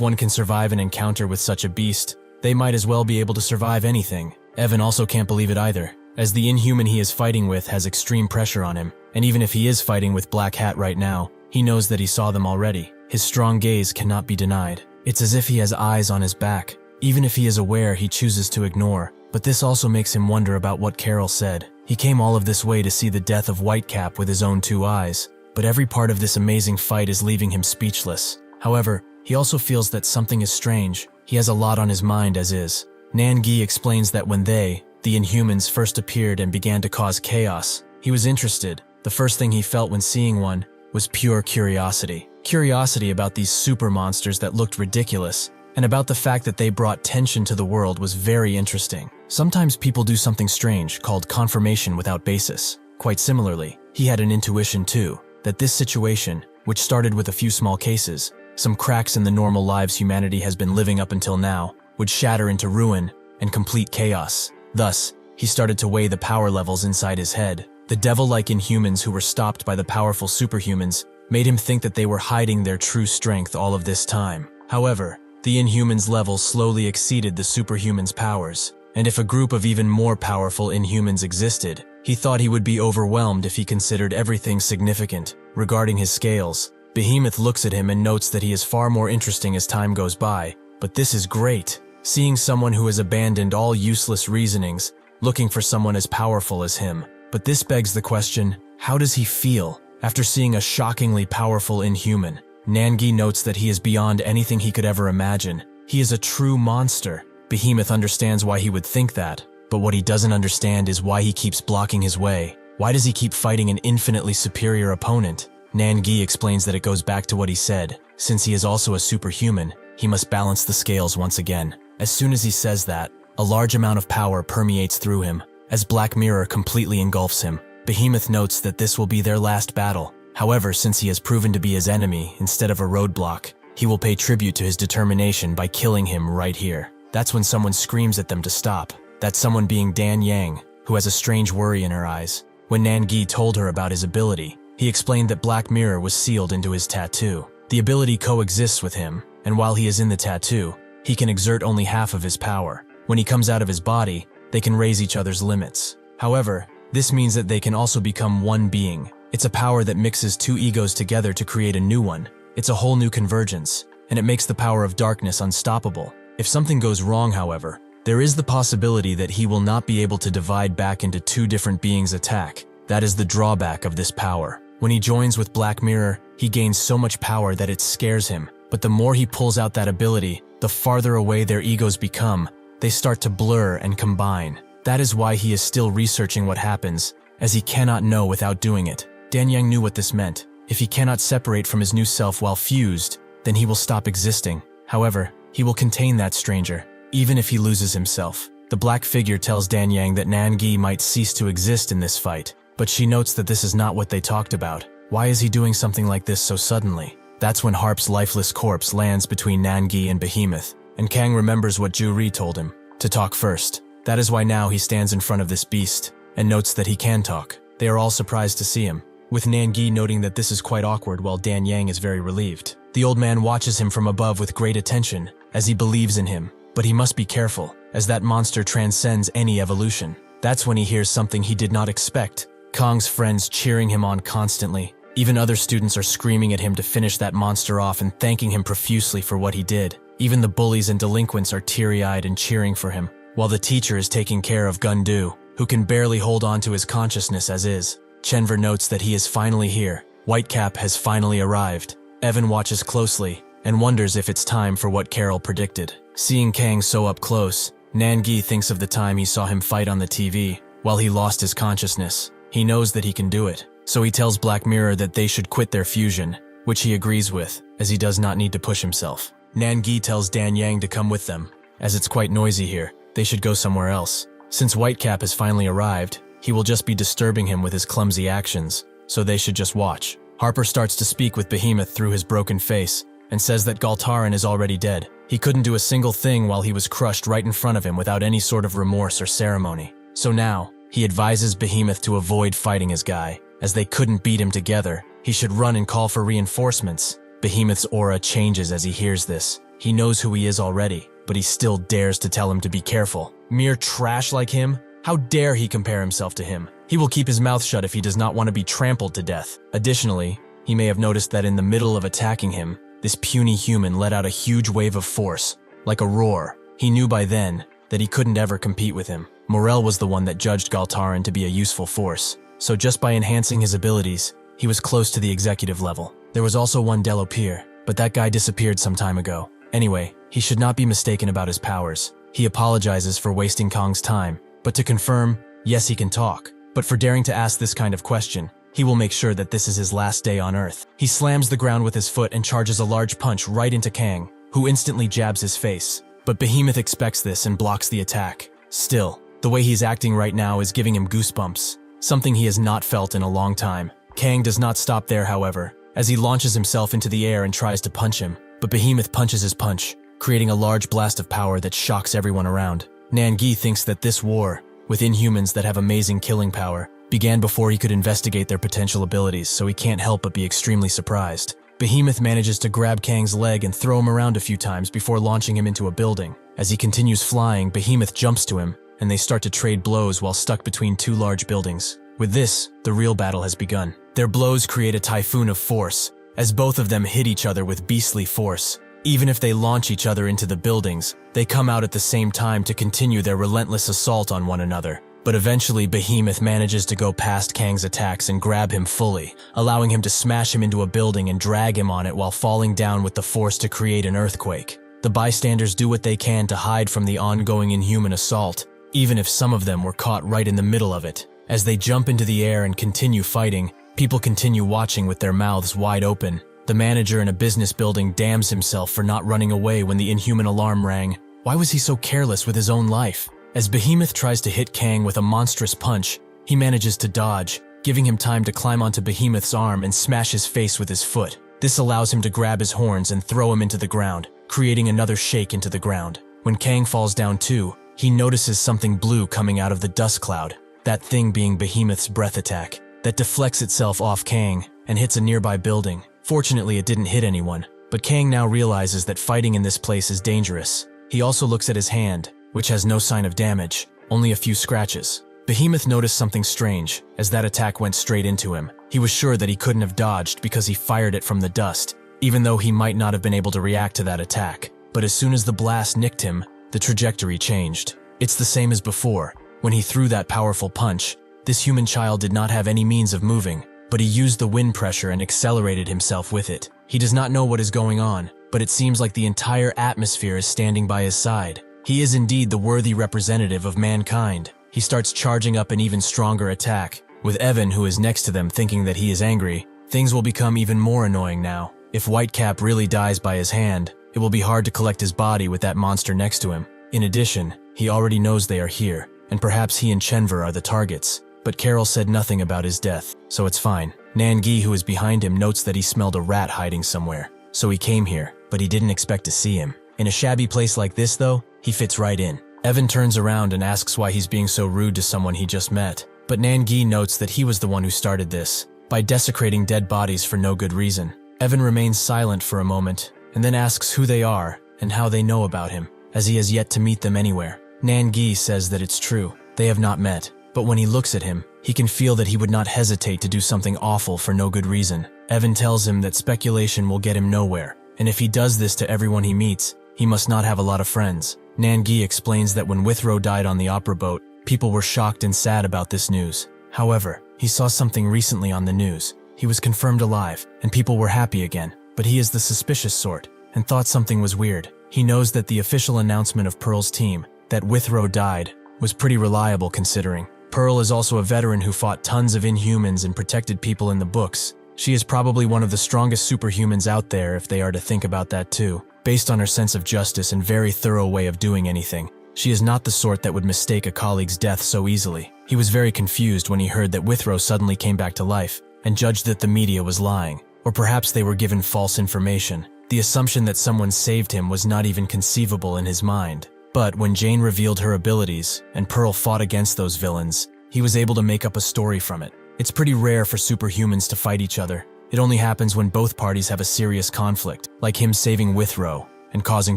one can survive an encounter with such a beast, they might as well be able to survive anything. Evan also can't believe it either, as the Inhuman he is fighting with has extreme pressure on him, and even if he is fighting with Black Hat right now, he knows that he saw them already. His strong gaze cannot be denied. It's as if he has eyes on his back. Even if he is aware, he chooses to ignore. But this also makes him wonder about what Carol said. He came all of this way to see the death of Whitecap with his own 2 eyes, but every part of this amazing fight is leaving him speechless. However, he also feels that something is strange. He has a lot on his mind as is. Nan-gi explains that when they, the Inhumans, first appeared and began to cause chaos, he was interested. The first thing he felt when seeing one was pure curiosity. Curiosity about these super monsters that looked ridiculous, and about the fact that they brought tension to the world was very interesting. Sometimes people do something strange called confirmation without basis. Quite similarly, he had an intuition too, that this situation, which started with a few small cases, some cracks in the normal lives humanity has been living up until now, would shatter into ruin and complete chaos. Thus, he started to weigh the power levels inside his head. The devil-like Inhumans who were stopped by the powerful Superhumans made him think that they were hiding their true strength all of this time. However, the Inhumans' levels slowly exceeded the Superhumans' powers, and if a group of even more powerful Inhumans existed, he thought he would be overwhelmed if he considered everything significant. Regarding his scales, Behemoth looks at him and notes that he is far more interesting as time goes by. But this is great. Seeing someone who has abandoned all useless reasonings, looking for someone as powerful as him. But this begs the question, how does he feel after seeing a shockingly powerful Inhuman? Nan-gi notes that he is beyond anything he could ever imagine. He is a true monster. Behemoth understands why he would think that, but what he doesn't understand is why he keeps blocking his way. Why does he keep fighting an infinitely superior opponent? Nan-gi explains that it goes back to what he said. Since he is also a superhuman, he must balance the scales once again. As soon as he says that, a large amount of power permeates through him, as Black Mirror completely engulfs him. Behemoth notes that this will be their last battle. However, since he has proven to be his enemy instead of a roadblock, he will pay tribute to his determination by killing him right here. That's when someone screams at them to stop. That someone being Dan Yang, who has a strange worry in her eyes. When Nan-gi told her about his ability, he explained that Black Mirror was sealed into his tattoo. The ability coexists with him, and while he is in the tattoo, he can exert only half of his power. When he comes out of his body, they can raise each other's limits. However, this means that they can also become one being. It's a power that mixes 2 egos together to create a new one. It's a whole new convergence, and it makes the power of darkness unstoppable. If something goes wrong, however, there is the possibility that he will not be able to divide back into 2 different beings' attack. That is the drawback of this power. When he joins with Black Mirror, he gains so much power that it scares him. But the more he pulls out that ability, the farther away their egos become. They start to blur and combine. That is why he is still researching what happens, as he cannot know without doing it. Dan Yang knew what this meant. If he cannot separate from his new self while fused, then he will stop existing. However, he will contain that stranger, even if he loses himself. The black figure tells Dan Yang that Nan-gi might cease to exist in this fight, but she notes that this is not what they talked about. Why is he doing something like this so suddenly? That's when Harp's lifeless corpse lands between Nan-gi and Behemoth, and Kang remembers what Ju-ri told him, to talk first. That is why now he stands in front of this beast, and notes that he can talk. They are all surprised to see him, with Nan-gi noting that this is quite awkward while Dan Yang is very relieved. The old man watches him from above with great attention, as he believes in him, but he must be careful, as that monster transcends any evolution. That's when he hears something he did not expect. Kang's friends cheering him on constantly. Even other students are screaming at him to finish that monster off and thanking him profusely for what he did. Even the bullies and delinquents are teary-eyed and cheering for him, while the teacher is taking care of Gundu, who can barely hold on to his consciousness as is. Chenver notes that he is finally here. Whitecap has finally arrived. Evan watches closely and wonders if it's time for what Carol predicted. Seeing Kang so up close, Nangi thinks of the time he saw him fight on the TV while he lost his consciousness. He knows that he can do it, so he tells Black Mirror that they should quit their fusion, which he agrees with, as he does not need to push himself. Nangi tells Dan Yang to come with them. As it's quite noisy here, they should go somewhere else. Since Whitecap has finally arrived, he will just be disturbing him with his clumsy actions, so they should just watch. Harper starts to speak with Behemoth through his broken face, and says that Galtaran is already dead. He couldn't do a single thing while he was crushed right in front of him without any sort of remorse or ceremony. So now, he advises Behemoth to avoid fighting his guy. As they couldn't beat him together, he should run and call for reinforcements. Behemoth's aura changes as he hears this. He knows who he is already, but he still dares to tell him to be careful. Mere trash like him? How dare he compare himself to him? He will keep his mouth shut if he does not want to be trampled to death. Additionally, he may have noticed that in the middle of attacking him, this puny human let out a huge wave of force, like a roar. He knew by then that he couldn't ever compete with him. Morel was the one that judged Galtaran to be a useful force, so just by enhancing his abilities, he was close to the executive level. There was also one Delopere, but that guy disappeared some time ago. Anyway, he should not be mistaken about his powers. He apologizes for wasting Kang's time, but to confirm, yes, he can talk. But for daring to ask this kind of question, he will make sure that this is his last day on Earth. He slams the ground with his foot and charges a large punch right into Kang, who instantly jabs his face. But Behemoth expects this and blocks the attack. Still, the way he's acting right now is giving him goosebumps, something he has not felt in a long time. Kang does not stop there, however, as he launches himself into the air and tries to punch him. But Behemoth punches his punch, creating a large blast of power that shocks everyone around. Nangi thinks that this war, with Inhumans that have amazing killing power, began before he could investigate their potential abilities, so he can't help but be extremely surprised. Behemoth manages to grab Kang's leg and throw him around a few times before launching him into a building. As he continues flying, Behemoth jumps to him, and they start to trade blows while stuck between two large buildings. With this, the real battle has begun. Their blows create a typhoon of force, as both of them hit each other with beastly force. Even if they launch each other into the buildings, they come out at the same time to continue their relentless assault on one another. But eventually, Behemoth manages to go past Kang's attacks and grab him fully, allowing him to smash him into a building and drag him on it while falling down with the force to create an earthquake. The bystanders do what they can to hide from the ongoing Inhuman assault, even if some of them were caught right in the middle of it. As they jump into the air and continue fighting, people continue watching with their mouths wide open. The manager in a business building damns himself for not running away when the Inhuman alarm rang. Why was he so careless with his own life? As Behemoth tries to hit Kang with a monstrous punch, he manages to dodge, giving him time to climb onto Behemoth's arm and smash his face with his foot. This allows him to grab his horns and throw him into the ground, creating another shake into the ground. When Kang falls down too, he notices something blue coming out of the dust cloud, that thing being Behemoth's breath attack, that deflects itself off Kang and hits a nearby building. Fortunately, it didn't hit anyone, but Kang now realizes that fighting in this place is dangerous. He also looks at his hand, which has no sign of damage, only a few scratches. Behemoth noticed something strange, as that attack went straight into him. He was sure that he couldn't have dodged because he fired it from the dust, even though he might not have been able to react to that attack. But as soon as the blast nicked him, the trajectory changed. It's the same as before. When he threw that powerful punch, this human child did not have any means of moving, but he used the wind pressure and accelerated himself with it. He does not know what is going on, but it seems like the entire atmosphere is standing by his side. He is indeed the worthy representative of mankind. He starts charging up an even stronger attack. With Evan, who is next to them, thinking that he is angry, things will become even more annoying now. If Whitecap really dies by his hand, it will be hard to collect his body with that monster next to him. In addition, he already knows they are here, and perhaps he and Chenver are the targets. But Carol said nothing about his death, so it's fine. Nangi, who is behind him, notes that he smelled a rat hiding somewhere. So he came here, but he didn't expect to see him. In a shabby place like this, though, he fits right in. Evan turns around and asks why he's being so rude to someone he just met. But Nangi notes that he was the one who started this, by desecrating dead bodies for no good reason. Evan remains silent for a moment, and then asks who they are and how they know about him, as he has yet to meet them anywhere. Nangi says that it's true, they have not met, but when he looks at him, he can feel that he would not hesitate to do something awful for no good reason. Evan tells him that speculation will get him nowhere, and if he does this to everyone he meets, He must not have a lot of friends. Nan-gi explains that when Withrow died on the opera boat, people were shocked and sad about this news. However, he saw something recently on the news. He was confirmed alive, and people were happy again. But he is the suspicious sort, and thought something was weird. He knows that the official announcement of Pearl's team, that Withrow died, was pretty reliable considering. Pearl is also a veteran who fought tons of Inhumans and protected people in the books. She is probably one of the strongest superhumans out there if they are to think about that too. Based on her sense of justice and very thorough way of doing anything, she is not the sort that would mistake a colleague's death so easily. He was very confused when he heard that Withrow suddenly came back to life, and judged that the media was lying. Or perhaps they were given false information. The assumption that someone saved him was not even conceivable in his mind. But when Jane revealed her abilities, and Pearl fought against those villains, he was able to make up a story from it. It's pretty rare for superhumans to fight each other. It only happens when both parties have a serious conflict, like him saving Withrow and causing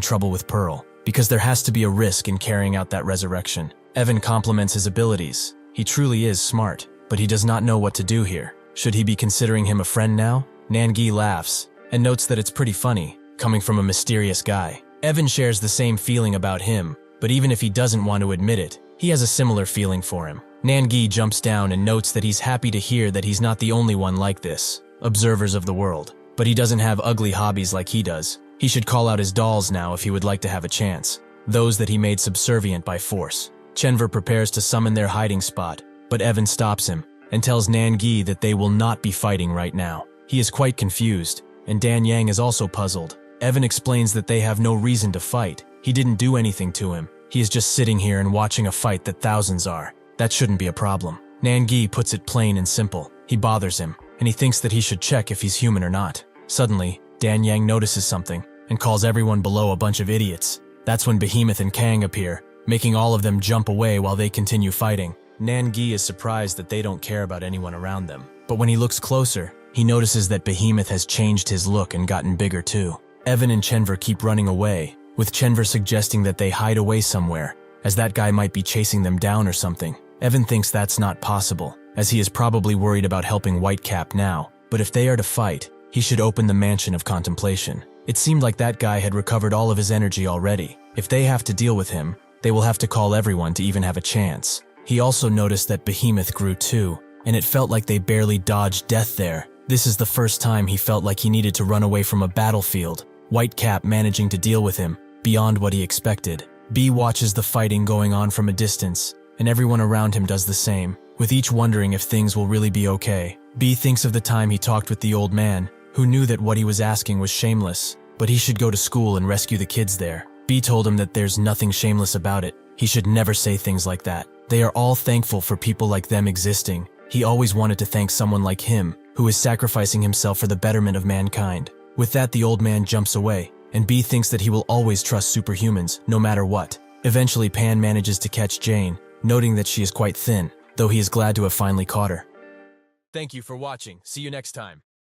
trouble with Pearl, because there has to be a risk in carrying out that resurrection. Evan compliments his abilities. He truly is smart, but he does not know what to do here. Should he be considering him a friend now? Nan-gi laughs, and notes that it's pretty funny, coming from a mysterious guy. Evan shares the same feeling about him, but even if he doesn't want to admit it, he has a similar feeling for him. Nan-gi jumps down and notes that he's happy to hear that he's not the only one like this, observers of the world. But he doesn't have ugly hobbies like he does. He should call out his dolls now if he would like to have a chance. Those that he made subservient by force. Chenver prepares to summon their hiding spot, but Evan stops him and tells Nan-gi that they will not be fighting right now. He is quite confused, and Dan Yang is also puzzled. Evan explains that they have no reason to fight. He didn't do anything to him. He is just sitting here and watching a fight that thousands are. That shouldn't be a problem. Nan-gi puts it plain and simple. He bothers him, and he thinks that he should check if he's human or not. Suddenly, Dan Yang notices something and calls everyone below a bunch of idiots. That's when Behemoth and Kang appear, making all of them jump away while they continue fighting. Nan-gi is surprised that they don't care about anyone around them. But when he looks closer, he notices that Behemoth has changed his look and gotten bigger too. Evan and Chenver keep running away, with Chenver suggesting that they hide away somewhere, as that guy might be chasing them down or something. Evan thinks that's not possible, as he is probably worried about helping Whitecap now. But if they are to fight, he should open the Mansion of Contemplation. It seemed like that guy had recovered all of his energy already. If they have to deal with him, they will have to call everyone to even have a chance. He also noticed that Behemoth grew too, and it felt like they barely dodged death there. This is the first time he felt like he needed to run away from a battlefield. Whitecap managing to deal with him, beyond what he expected. B watches the fighting going on from a distance, and everyone around him does the same, with each wondering if things will really be okay. B thinks of the time he talked with the old man, who knew that what he was asking was shameless, but he should go to school and rescue the kids there. B told him that there's nothing shameless about it. He should never say things like that. They are all thankful for people like them existing. He always wanted to thank someone like him, who is sacrificing himself for the betterment of mankind. With that, the old man jumps away, and B thinks that he will always trust superhumans, no matter what. Eventually, Pan manages to catch Jane, noting that she is quite thin, though he is glad to have finally caught her. Thank you for watching. See you next time.